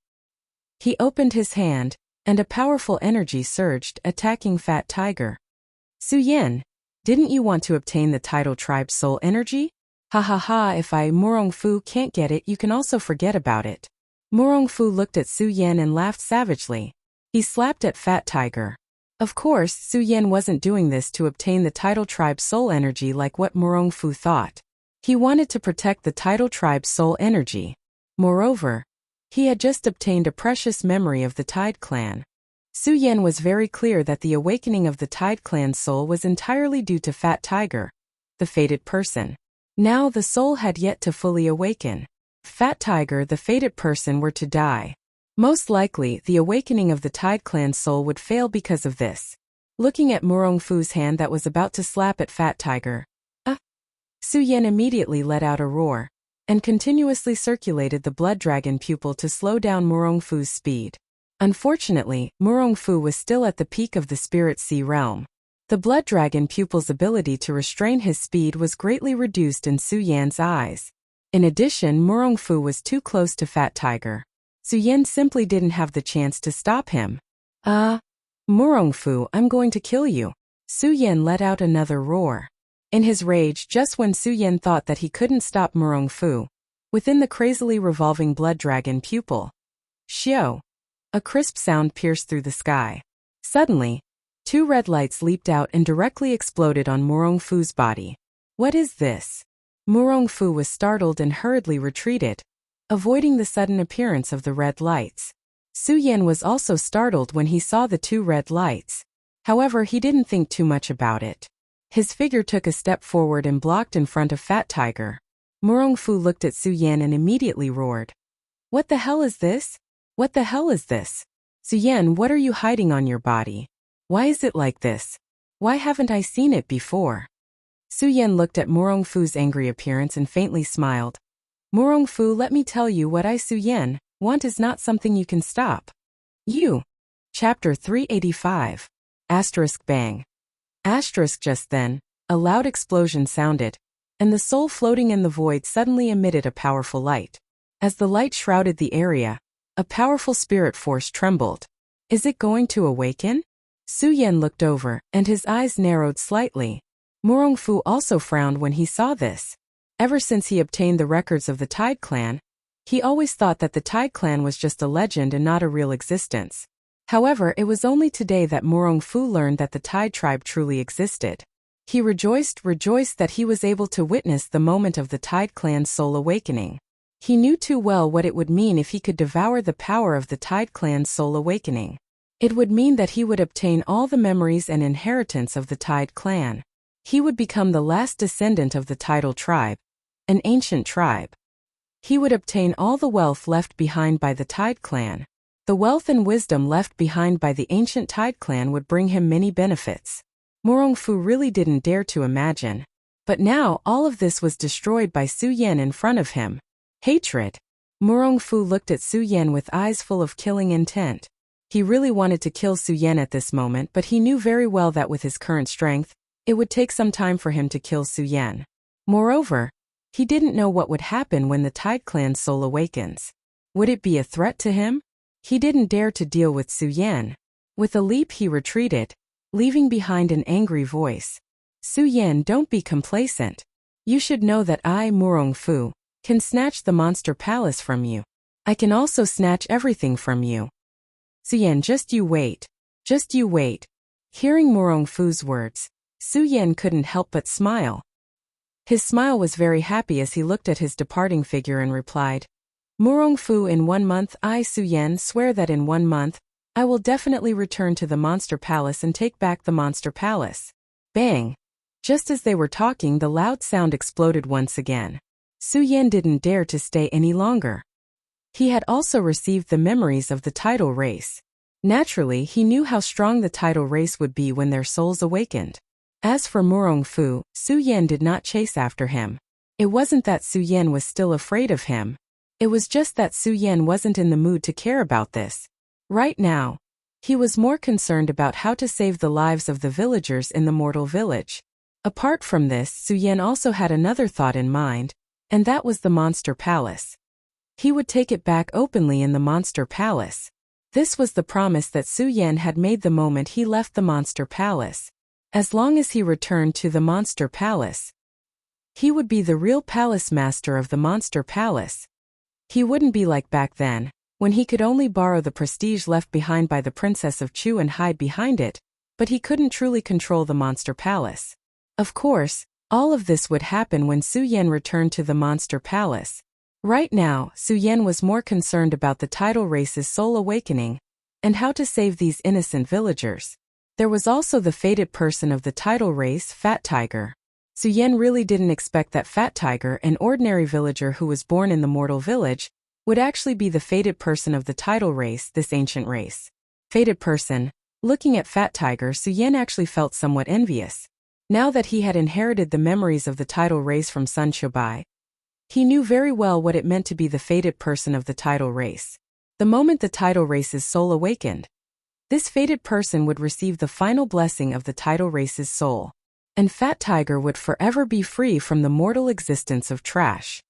He opened his hand, and a powerful energy surged, attacking Fat Tiger. Su Yan, didn't you want to obtain the Tidal Tribe's soul energy? Ha ha ha, if I, Morong Fu, can't get it, you can also forget about it. Morong Fu looked at Su Yan and laughed savagely. He slapped at Fat Tiger. Of course, Su Yan wasn't doing this to obtain the Tidal Tribe's soul energy like what Morong Fu thought. He wanted to protect the Tidal Tribe's soul energy. Moreover, he had just obtained a precious memory of the Tide Clan. Su Yan was very clear that the awakening of the Tide Clan's soul was entirely due to Fat Tiger. the fated person. Now the soul had yet to fully awaken. Fat Tiger, the fated person, were to die. Most likely, the awakening of the Tide Clan's soul would fail because of this. Looking at Murong Fu's hand that was about to slap at Fat Tiger, Su Yan immediately let out a roar, and continuously circulated the blood dragon pupil to slow down Murong Fu's speed. Unfortunately, Murong Fu was still at the peak of the Spirit Sea realm. The blood dragon pupil's ability to restrain his speed was greatly reduced in Su Yan's eyes. In addition, Murong Fu was too close to Fat Tiger. Su Yan simply didn't have the chance to stop him. Murong Fu, I'm going to kill you. Su Yan let out another roar. In his rage, just when Su Yan thought that he couldn't stop Murong Fu, within the crazily revolving blood dragon pupil, Xiao! A crisp sound pierced through the sky. Suddenly, 2 red lights leaped out and directly exploded on Murong Fu's body. What is this? Murong Fu was startled and hurriedly retreated, avoiding the sudden appearance of the red lights. Su Yan was also startled when he saw the 2 red lights. However, he didn't think too much about it. His figure took a step forward and blocked in front of Fat Tiger. Murong Fu looked at Su Yan and immediately roared. What the hell is this? What the hell is this? Su Yan, what are you hiding on your body? Why is it like this? Why haven't I seen it before? Su Yan looked at Murong Fu's angry appearance and faintly smiled. Murong Fu, let me tell you what I Su Yan want is not something you can stop. You. Chapter 385. Bang. Just then, a loud explosion sounded, and the soul floating in the void suddenly emitted a powerful light. As the light shrouded the area, a powerful spirit force trembled. Is it going to awaken? Su Yan looked over, and his eyes narrowed slightly. Murong Fu also frowned when he saw this. Ever since he obtained the records of the Tide Clan, he always thought that the Tide Clan was just a legend and not a real existence. However, it was only today that Murong Fu learned that the Tide tribe truly existed. He rejoiced that he was able to witness the moment of the Tide Clan's soul awakening. He knew too well what it would mean if he could devour the power of the Tide Clan's soul awakening. It would mean that he would obtain all the memories and inheritance of the Tide Clan. He would become the last descendant of the Tidal tribe, an ancient tribe. He would obtain all the wealth left behind by the Tide Clan. The wealth and wisdom left behind by the ancient Tide Clan would bring him many benefits. Murong Fu really didn't dare to imagine. But now all of this was destroyed by Su Yan in front of him. Hatred. Murong Fu looked at Su Yan with eyes full of killing intent. He really wanted to kill Su Yan at this moment, but he knew very well that with his current strength, it would take some time for him to kill Su Yan. Moreover, he didn't know what would happen when the Tide Clan's soul awakens. Would it be a threat to him? He didn't dare to deal with Su Yan. With a leap he retreated, leaving behind an angry voice. Su Yan, don't be complacent. You should know that I, Murong Fu, can snatch the monster palace from you. I can also snatch everything from you. Su Yan, just you wait. Just you wait. Hearing Murong Fu's words, Su Yan couldn't help but smile. His smile was very happy as he looked at his departing figure and replied, Murong Fu, in 1 month, I, Su Yan, swear that in 1 month, I will definitely return to the Monster Palace and take back the Monster Palace. Bang! Just as they were talking, the loud sound exploded once again. Su Yan didn't dare to stay any longer. He had also received the memories of the tidal race. Naturally, he knew how strong the tidal race would be when their souls awakened. As for Murong Fu, Su Yan did not chase after him. It wasn't that Su Yan was still afraid of him. It was just that Su Yan wasn't in the mood to care about this. Right now, he was more concerned about how to save the lives of the villagers in the mortal village. Apart from this, Su Yan also had another thought in mind, and that was the Monster Palace. He would take it back openly in the Monster Palace. This was the promise that Su Yan had made the moment he left the Monster Palace. As long as he returned to the Monster Palace, he would be the real palace master of the Monster Palace. He wouldn't be like back then, when he could only borrow the prestige left behind by the Princess of Chu and hide behind it, but he couldn't truly control the Monster Palace. Of course, all of this would happen when Su Yan returned to the Monster Palace. Right now, Su Yan was more concerned about the tidal race's soul awakening, and how to save these innocent villagers. There was also the fated person of the tidal race, Fat Tiger. Su Yan really didn't expect that Fat Tiger, an ordinary villager who was born in the mortal village, would actually be the fated person of the title race, this ancient race. Fated person. Looking at Fat Tiger, Su Yan actually felt somewhat envious. Now that he had inherited the memories of the title race from Sun Chobai, he knew very well what it meant to be the fated person of the title race. The moment the title race's soul awakened, this fated person would receive the final blessing of the title race's soul, and Fat Tiger would forever be free from the mortal existence of trash.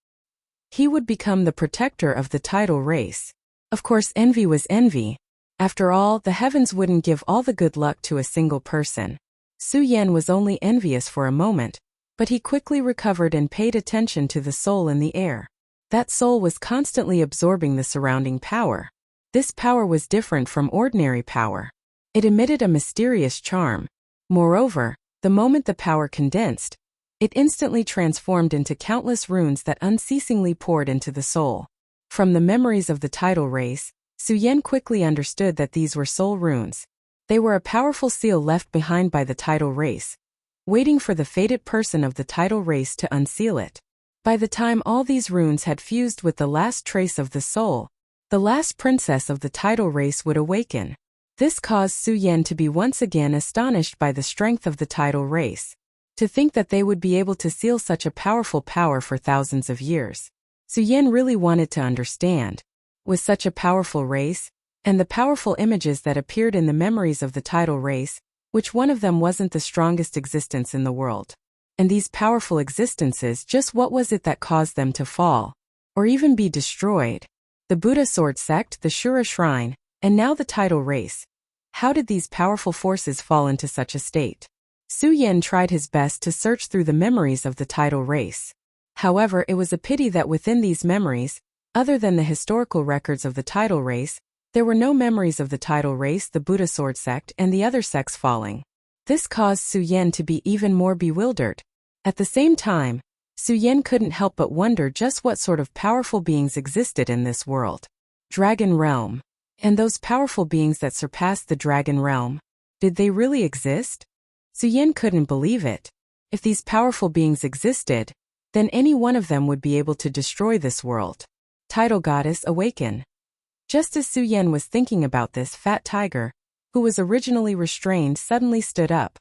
He would become the protector of the title race. Of course, envy was envy. After all, the heavens wouldn't give all the good luck to a single person. Su Yan was only envious for a moment, but he quickly recovered and paid attention to the soul in the air. That soul was constantly absorbing the surrounding power. This power was different from ordinary power. It emitted a mysterious charm. Moreover, the moment the power condensed, it instantly transformed into countless runes that unceasingly poured into the soul. From the memories of the title race, Su Yan quickly understood that these were soul runes. They were a powerful seal left behind by the title race, waiting for the fated person of the title race to unseal it. By the time all these runes had fused with the last trace of the soul, the last princess of the title race would awaken. This caused Su Yan to be once again astonished by the strength of the title race. To think that they would be able to seal such a powerful power for thousands of years. Su Yan really wanted to understand. With such a powerful race, and the powerful images that appeared in the memories of the title race, which one of them wasn't the strongest existence in the world? And these powerful existences, just what was it that caused them to fall? Or even be destroyed? The Buddha sword sect, the Shura shrine, and now the title race. How did these powerful forces fall into such a state? Su Yan tried his best to search through the memories of the title race. However, it was a pity that within these memories, other than the historical records of the title race, there were no memories of the title race, the Buddha sword sect, and the other sects falling. This caused Su Yan to be even more bewildered. At the same time, Su Yan couldn't help but wonder just what sort of powerful beings existed in this world. Dragon Realm. And those powerful beings that surpassed the Dragon Realm, did they really exist? Su Yan couldn't believe it. If these powerful beings existed, then any one of them would be able to destroy this world. Title Goddess awaken. Just as Su Yan was thinking about this, Fat Tiger, who was originally restrained, suddenly stood up.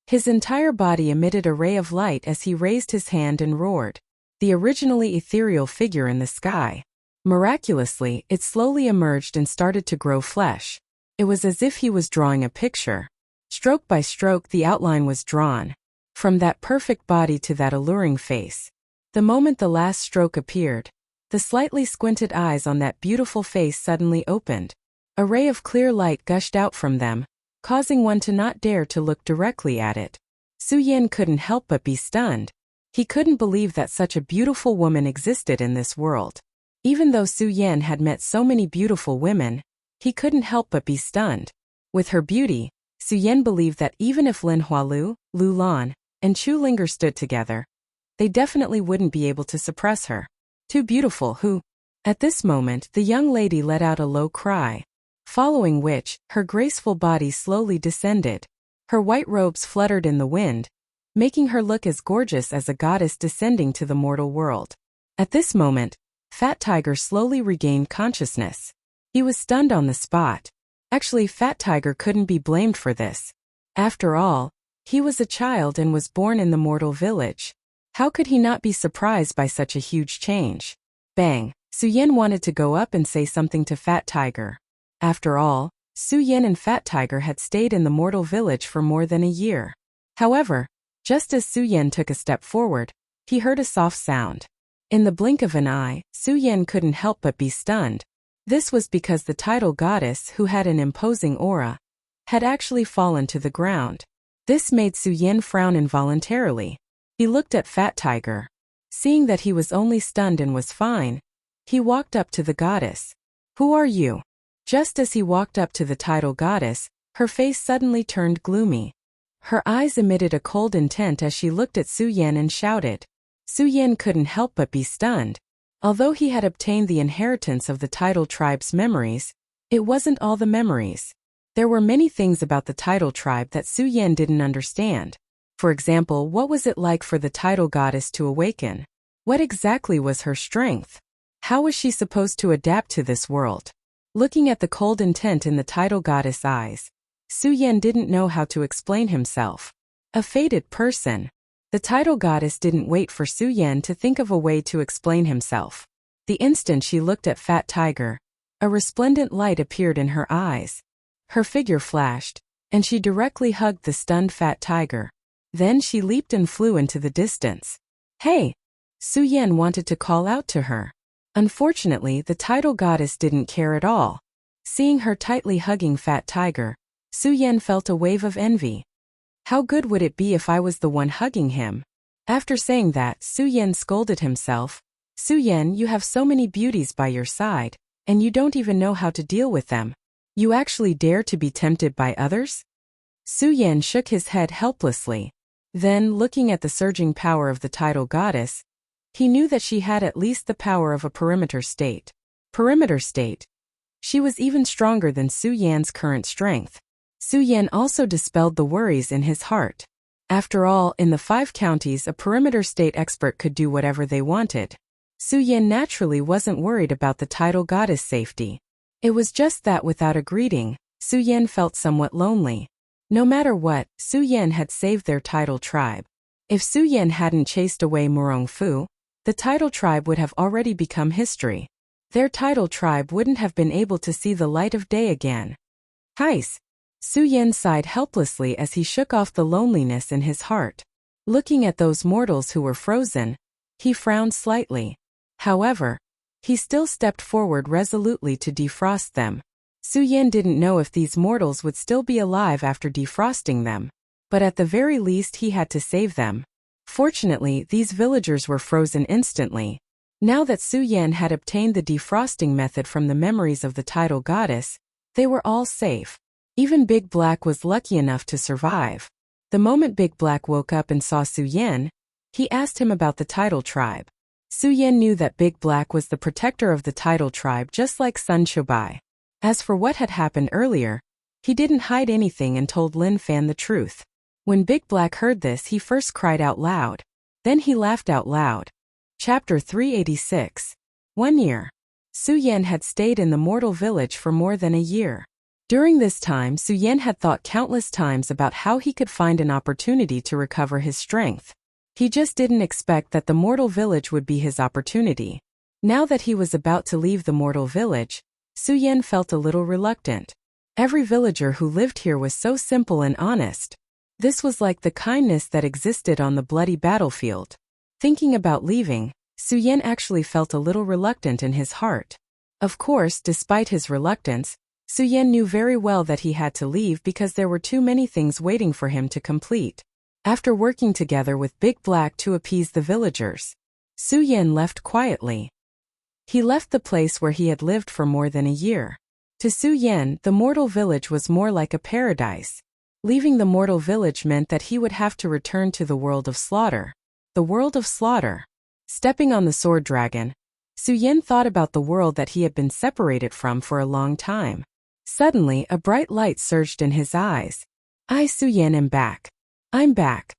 His entire body emitted a ray of light as he raised his hand and roared. The originally ethereal figure in the sky. Miraculously, it slowly emerged and started to grow flesh. It was as if he was drawing a picture. Stroke by stroke, the outline was drawn. From that perfect body to that alluring face. The moment the last stroke appeared, the slightly squinted eyes on that beautiful face suddenly opened. A ray of clear light gushed out from them, causing one to not dare to look directly at it. Su Yan couldn't help but be stunned. He couldn't believe that such a beautiful woman existed in this world. Even though Su Yan had met so many beautiful women, he couldn't help but be stunned. With her beauty, Su Yan believed that even if Lin Hualu, Lu Lan, and Chu Linger stood together, they definitely wouldn't be able to suppress her. Too beautiful, who? At this moment, the young lady let out a low cry, following which, her graceful body slowly descended. Her white robes fluttered in the wind, making her look as gorgeous as a goddess descending to the mortal world. At this moment, Fat Tiger slowly regained consciousness. He was stunned on the spot. Actually, Fat Tiger couldn't be blamed for this. After all, he was a child and was born in the mortal village. How could he not be surprised by such a huge change? Bang! Su Yan wanted to go up and say something to Fat Tiger. After all, Su Yan and Fat Tiger had stayed in the mortal village for more than a year. However, just as Su Yan took a step forward, he heard a soft sound. In the blink of an eye, Su Yan couldn't help but be stunned. This was because the title goddess, who had an imposing aura, had actually fallen to the ground. This made Su Yan frown involuntarily. He looked at Fat Tiger. Seeing that he was only stunned and was fine, he walked up to the goddess. "Who are you?" Just as he walked up to the title goddess, her face suddenly turned gloomy. Her eyes emitted a cold intent as she looked at Su Yan and shouted. Su Yan couldn't help but be stunned. Although he had obtained the inheritance of the title tribe's memories, it wasn't all the memories. There were many things about the title tribe that Su Yan didn't understand. For example, what was it like for the title goddess to awaken? What exactly was her strength? How was she supposed to adapt to this world? Looking at the cold intent in the title goddess' eyes, Su Yan didn't know how to explain himself. A fated person. The title goddess didn't wait for Su Yan to think of a way to explain himself. The instant she looked at Fat Tiger, a resplendent light appeared in her eyes. Her figure flashed, and she directly hugged the stunned Fat Tiger. Then she leaped and flew into the distance. Hey! Su Yan wanted to call out to her. Unfortunately, the title goddess didn't care at all. Seeing her tightly hugging Fat Tiger, Su Yan felt a wave of envy. How good would it be if I was the one hugging him? After saying that, Su Yan scolded himself. Su Yan, you have so many beauties by your side, and you don't even know how to deal with them. You actually dare to be tempted by others? Su Yan shook his head helplessly. Then, looking at the surging power of the title goddess, he knew that she had at least the power of a perimeter state. Perimeter state. She was even stronger than Su Yan's current strength. Su Yan also dispelled the worries in his heart. After all, in the 5 counties a perimeter state expert could do whatever they wanted. Su Yan naturally wasn't worried about the title goddess' safety. It was just that without a greeting, Su Yan felt somewhat lonely. No matter what, Su Yan had saved their title tribe. If Su Yan hadn't chased away Murong Fu, the title tribe would have already become history. Their title tribe wouldn't have been able to see the light of day again. Heis! Su Yan sighed helplessly as he shook off the loneliness in his heart. Looking at those mortals who were frozen, he frowned slightly. However, he still stepped forward resolutely to defrost them. Su Yan didn't know if these mortals would still be alive after defrosting them, but at the very least he had to save them. Fortunately, these villagers were frozen instantly. Now that Su Yan had obtained the defrosting method from the memories of the title goddess, they were all safe. Even Big Black was lucky enough to survive. The moment Big Black woke up and saw Su Yan, he asked him about the title tribe. Su Yan knew that Big Black was the protector of the title tribe just like Sun Chobai. As for what had happened earlier, he didn't hide anything and told Lin Fan the truth. When Big Black heard this, he first cried out loud. Then he laughed out loud. Chapter 386. 1 year. Su Yan had stayed in the mortal village for more than a year. During this time, Su Yan had thought countless times about how he could find an opportunity to recover his strength. He just didn't expect that the mortal village would be his opportunity. Now that he was about to leave the mortal village, Su Yan felt a little reluctant. Every villager who lived here was so simple and honest. This was like the kindness that existed on the bloody battlefield. Thinking about leaving, Su Yan actually felt a little reluctant in his heart. Of course, despite his reluctance, Su Yan knew very well that he had to leave because there were too many things waiting for him to complete. After working together with Big Black to appease the villagers, Su Yan left quietly. He left the place where he had lived for more than a year. To Su Yan, the mortal village was more like a paradise. Leaving the mortal village meant that he would have to return to the world of slaughter. The world of slaughter. Stepping on the sword dragon, Su Yan thought about the world that he had been separated from for a long time. Suddenly, a bright light surged in his eyes. I, Su Yan, am back. I'm back.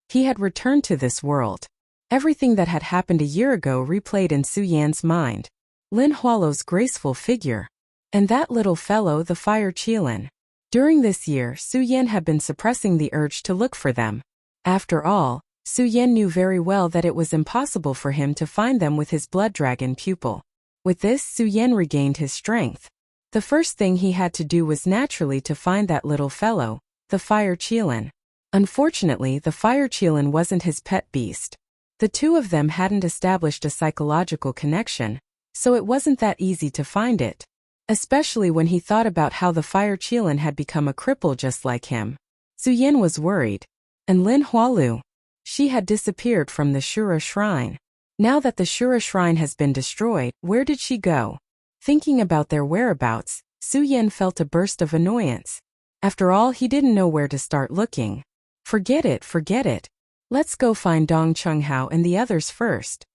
He had returned to this world. Everything that had happened a year ago replayed in Su Yan's mind. Lin Hualo's graceful figure. And that little fellow, the Fire Qilin. During this year, Su Yan had been suppressing the urge to look for them. After all, Su Yan knew very well that it was impossible for him to find them with his blood dragon pupil. With this, Su Yan regained his strength. The first thing he had to do was naturally to find that little fellow, the Fire Qilin. Unfortunately, the Fire Qilin wasn't his pet beast. The two of them hadn't established a psychological connection, so it wasn't that easy to find it. Especially when he thought about how the Fire Qilin had become a cripple just like him. Su Yan was worried. And Lin Hualu. She had disappeared from the Shura Shrine. Now that the Shura Shrine has been destroyed, where did she go? Thinking about their whereabouts, Su Yan felt a burst of annoyance. After all, he didn't know where to start looking. Forget it. Let's go find Dong Chunghao and the others first.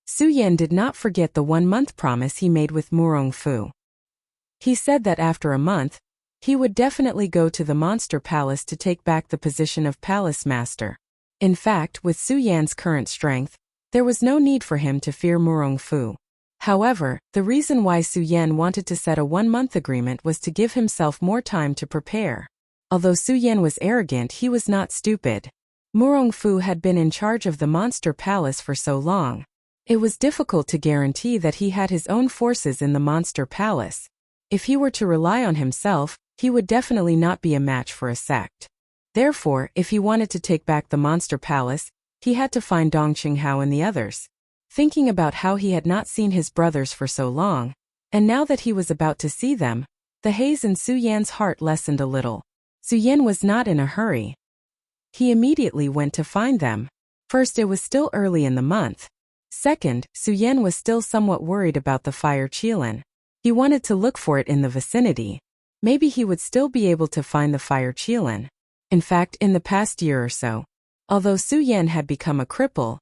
Su Yan did not forget the 1-month promise he made with Murong Fu. He said that after a month, he would definitely go to the Monster Palace to take back the position of Palace Master. In fact, with Su Yan's current strength, there was no need for him to fear Murong Fu. However, the reason why Su Yan wanted to set a 1-month agreement was to give himself more time to prepare. Although Su Yan was arrogant, he was not stupid. Murong Fu had been in charge of the Monster Palace for so long. It was difficult to guarantee that he had his own forces in the Monster Palace. If he were to rely on himself, he would definitely not be a match for a sect. Therefore, if he wanted to take back the Monster Palace, he had to find Dong Qinghao and the others. Thinking about how he had not seen his brothers for so long, and now that he was about to see them, the haze in Su Yan's heart lessened a little. Su Yan was not in a hurry. He immediately went to find them. First, it was still early in the month. Second, Su Yan was still somewhat worried about the fire qilin. He wanted to look for it in the vicinity. Maybe he would still be able to find the fire qilin. In fact, in the past year or so, although Su Yan had become a cripple,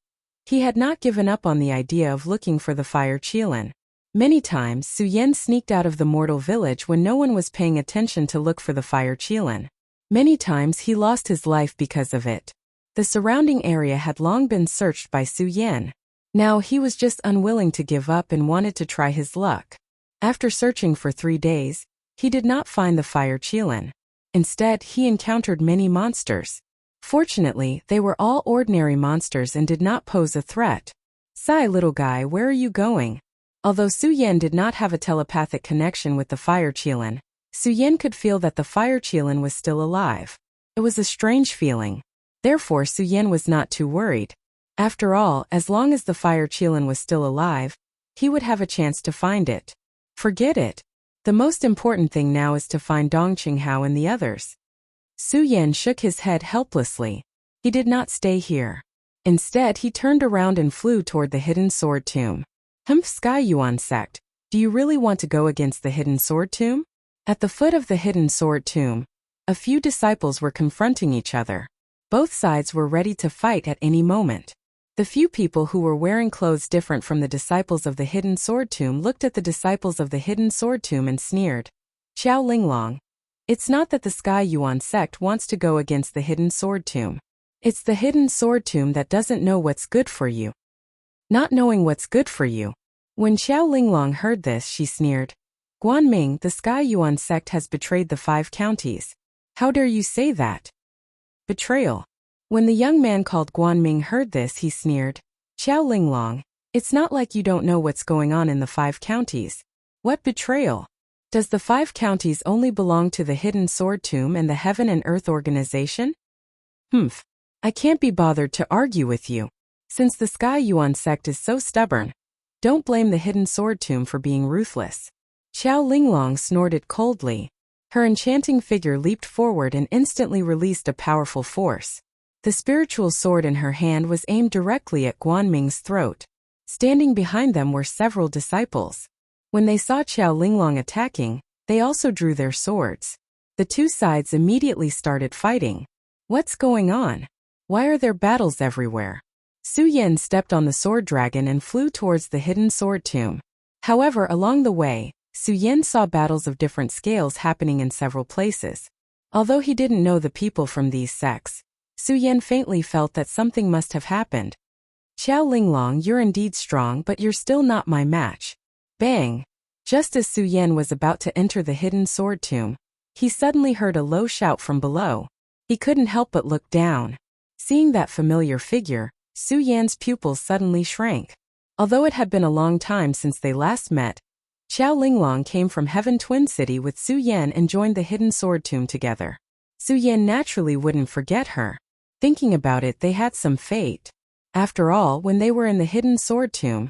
he had not given up on the idea of looking for the fire qilin. Many times, Su Yan sneaked out of the mortal village when no one was paying attention to look for the fire qilin. Many times he lost his life because of it. The surrounding area had long been searched by Su Yan. Now he was just unwilling to give up and wanted to try his luck. After searching for 3 days, he did not find the fire qilin. Instead, he encountered many monsters. Fortunately, they were all ordinary monsters and did not pose a threat. "Sigh, little guy, where are you going?" Although Su Yan did not have a telepathic connection with the fire qilin, Su Yan could feel that the fire qilin was still alive. It was a strange feeling. Therefore, Su Yan was not too worried. After all, as long as the fire qilin was still alive, he would have a chance to find it. Forget it. The most important thing now is to find Dong Qinghao and the others. Su Yan shook his head helplessly. He did not stay here. Instead, he turned around and flew toward the hidden sword tomb. Sky Yuan sect, do you really want to go against the hidden sword tomb? At the foot of the hidden sword tomb, a few disciples were confronting each other. Both sides were ready to fight at any moment. The few people who were wearing clothes different from the disciples of the hidden sword tomb looked at the disciples of the hidden sword tomb and sneered. Xiao Linglong. It's not that the Sky Yuan sect wants to go against the hidden sword tomb. It's the hidden sword tomb that doesn't know what's good for you. Not knowing what's good for you. When Xiao Linglong heard this, she sneered. Guanming, the Sky Yuan sect has betrayed the 5 counties. How dare you say that? Betrayal. When the young man called Guanming heard this, he sneered. Xiao Linglong, it's not like you don't know what's going on in the 5 counties. What betrayal? Does the 5 counties only belong to the hidden sword tomb and the Heaven and Earth organization? I can't be bothered to argue with you. Since the Sky Yuan sect is so stubborn, don't blame the hidden sword tomb for being ruthless. Xiao Linglong snorted coldly. Her enchanting figure leaped forward and instantly released a powerful force. The spiritual sword in her hand was aimed directly at Guanming's throat. Standing behind them were several disciples. When they saw Xiao Linglong attacking, they also drew their swords. The two sides immediately started fighting. What's going on? Why are there battles everywhere? Su Yan stepped on the sword dragon and flew towards the hidden sword tomb. However, along the way, Su Yan saw battles of different scales happening in several places. Although he didn't know the people from these sects, Su Yan faintly felt that something must have happened. Xiao Linglong, you're indeed strong, but you're still not my match. Bang! Just as Su Yan was about to enter the hidden sword tomb, he suddenly heard a low shout from below. He couldn't help but look down. Seeing that familiar figure, Su Yan's pupils suddenly shrank. Although it had been a long time since they last met, Xiao Linglong came from Heaven Twin City with Su Yan and joined the hidden sword tomb together. Su Yan naturally wouldn't forget her. Thinking about it, they had some fate. After all, when they were in the hidden sword tomb,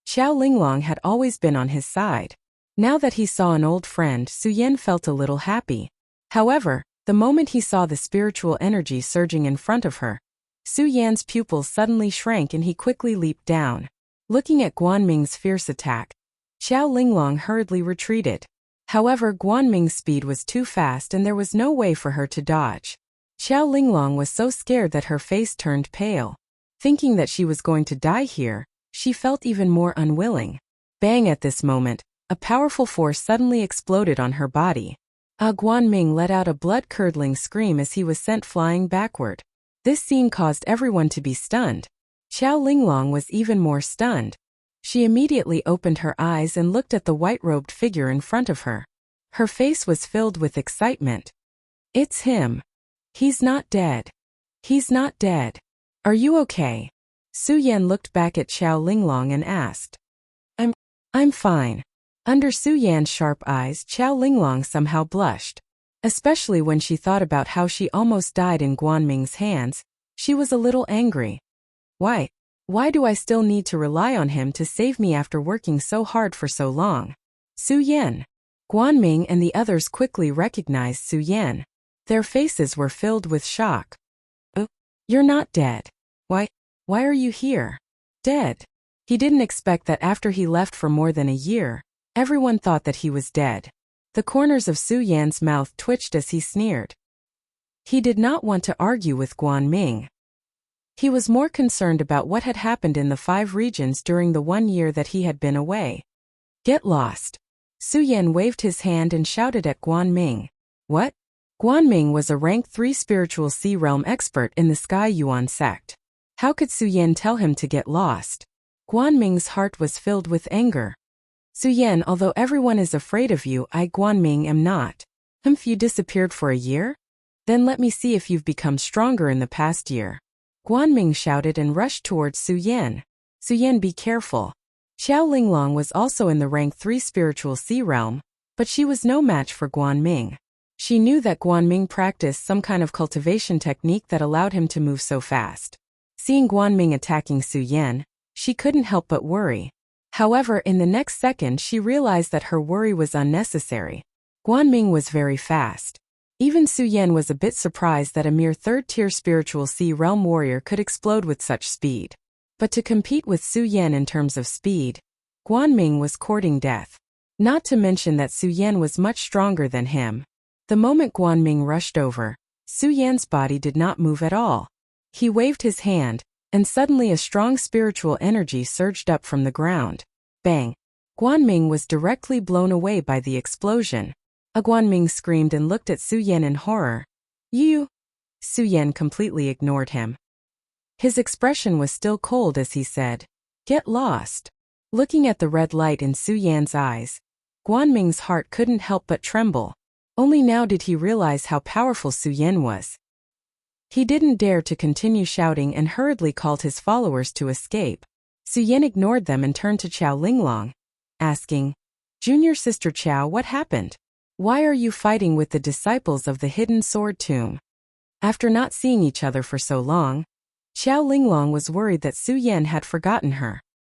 Xiao Linglong had always been on his side. Now that he saw an old friend, Su Yan felt a little happy. However, the moment he saw the spiritual energy surging in front of her, Su Yan's pupils suddenly shrank and he quickly leaped down. Looking at Guanming's fierce attack, Xiao Linglong hurriedly retreated. However, Guanming's speed was too fast and there was no way for her to dodge. Xiao Linglong was so scared that her face turned pale. Thinking that she was going to die here, she felt even more unwilling. Bang! At this moment, a powerful force suddenly exploded on her body. Guanming let out a blood-curdling scream as he was sent flying backward. This scene caused everyone to be stunned. Xiao Linglong was even more stunned. She immediately opened her eyes and looked at the white-robed figure in front of her. Her face was filled with excitement. It's him. He's not dead. He's not dead. Are you okay? Su Yan looked back at Xiao Linglong and asked. I'm fine. Under Su Yan's sharp eyes, Xiao Linglong somehow blushed. Especially when she thought about how she almost died in Guanming's hands, she was a little angry. Why do I still need to rely on him to save me after working so hard for so long? Su Yan. Guanming and the others quickly recognized Su Yan. Their faces were filled with shock. Oh, you're not dead. Why are you here? Dead? He didn't expect that after he left for more than a year, everyone thought that he was dead. The corners of Su Yan's mouth twitched as he sneered. He did not want to argue with Guanming. He was more concerned about what had happened in the 5 regions during the 1 year that he had been away. Get lost. Su Yan waved his hand and shouted at Guanming. What? Guanming was a rank 3 spiritual sea realm expert in the Sky Yuan sect. How could Su Yan tell him to get lost? Guanming's heart was filled with anger. Su Yan, although everyone is afraid of you, I, Guanming, am not. You disappeared for a year? Then let me see if you've become stronger in the past year. Guanming shouted and rushed towards Su Yan. Su Yan, be careful. Xiao Linglong was also in the rank 3 spiritual sea realm, but she was no match for Guanming. She knew that Guanming practiced some kind of cultivation technique that allowed him to move so fast. Seeing Guanming attacking Su Yan, she couldn't help but worry. However, in the next second she realized that her worry was unnecessary. Guanming was very fast. Even Su Yan was a bit surprised that a mere 3rd-tier spiritual sea realm warrior could explode with such speed. But to compete with Su Yan in terms of speed, Guanming was courting death. Not to mention that Su Yan was much stronger than him. The moment Guanming rushed over, Su Yan's body did not move at all. He waved his hand, and suddenly a strong spiritual energy surged up from the ground. Bang! Guanming was directly blown away by the explosion. Guanming screamed and looked at Su Yan in horror. You? Su Yan completely ignored him. His expression was still cold as he said, Get lost. Looking at the red light in Su Yan's eyes, Guanming's heart couldn't help but tremble. Only now did he realize how powerful Su Yan was. He didn't dare to continue shouting and hurriedly called his followers to escape. Su Yan ignored them and turned to Xiao Linglong, asking, Junior Sister Xiao, what happened? Why are you fighting with the disciples of the Hidden Sword Tomb? After not seeing each other for so long, Xiao Linglong was worried that Su Yan had forgotten her.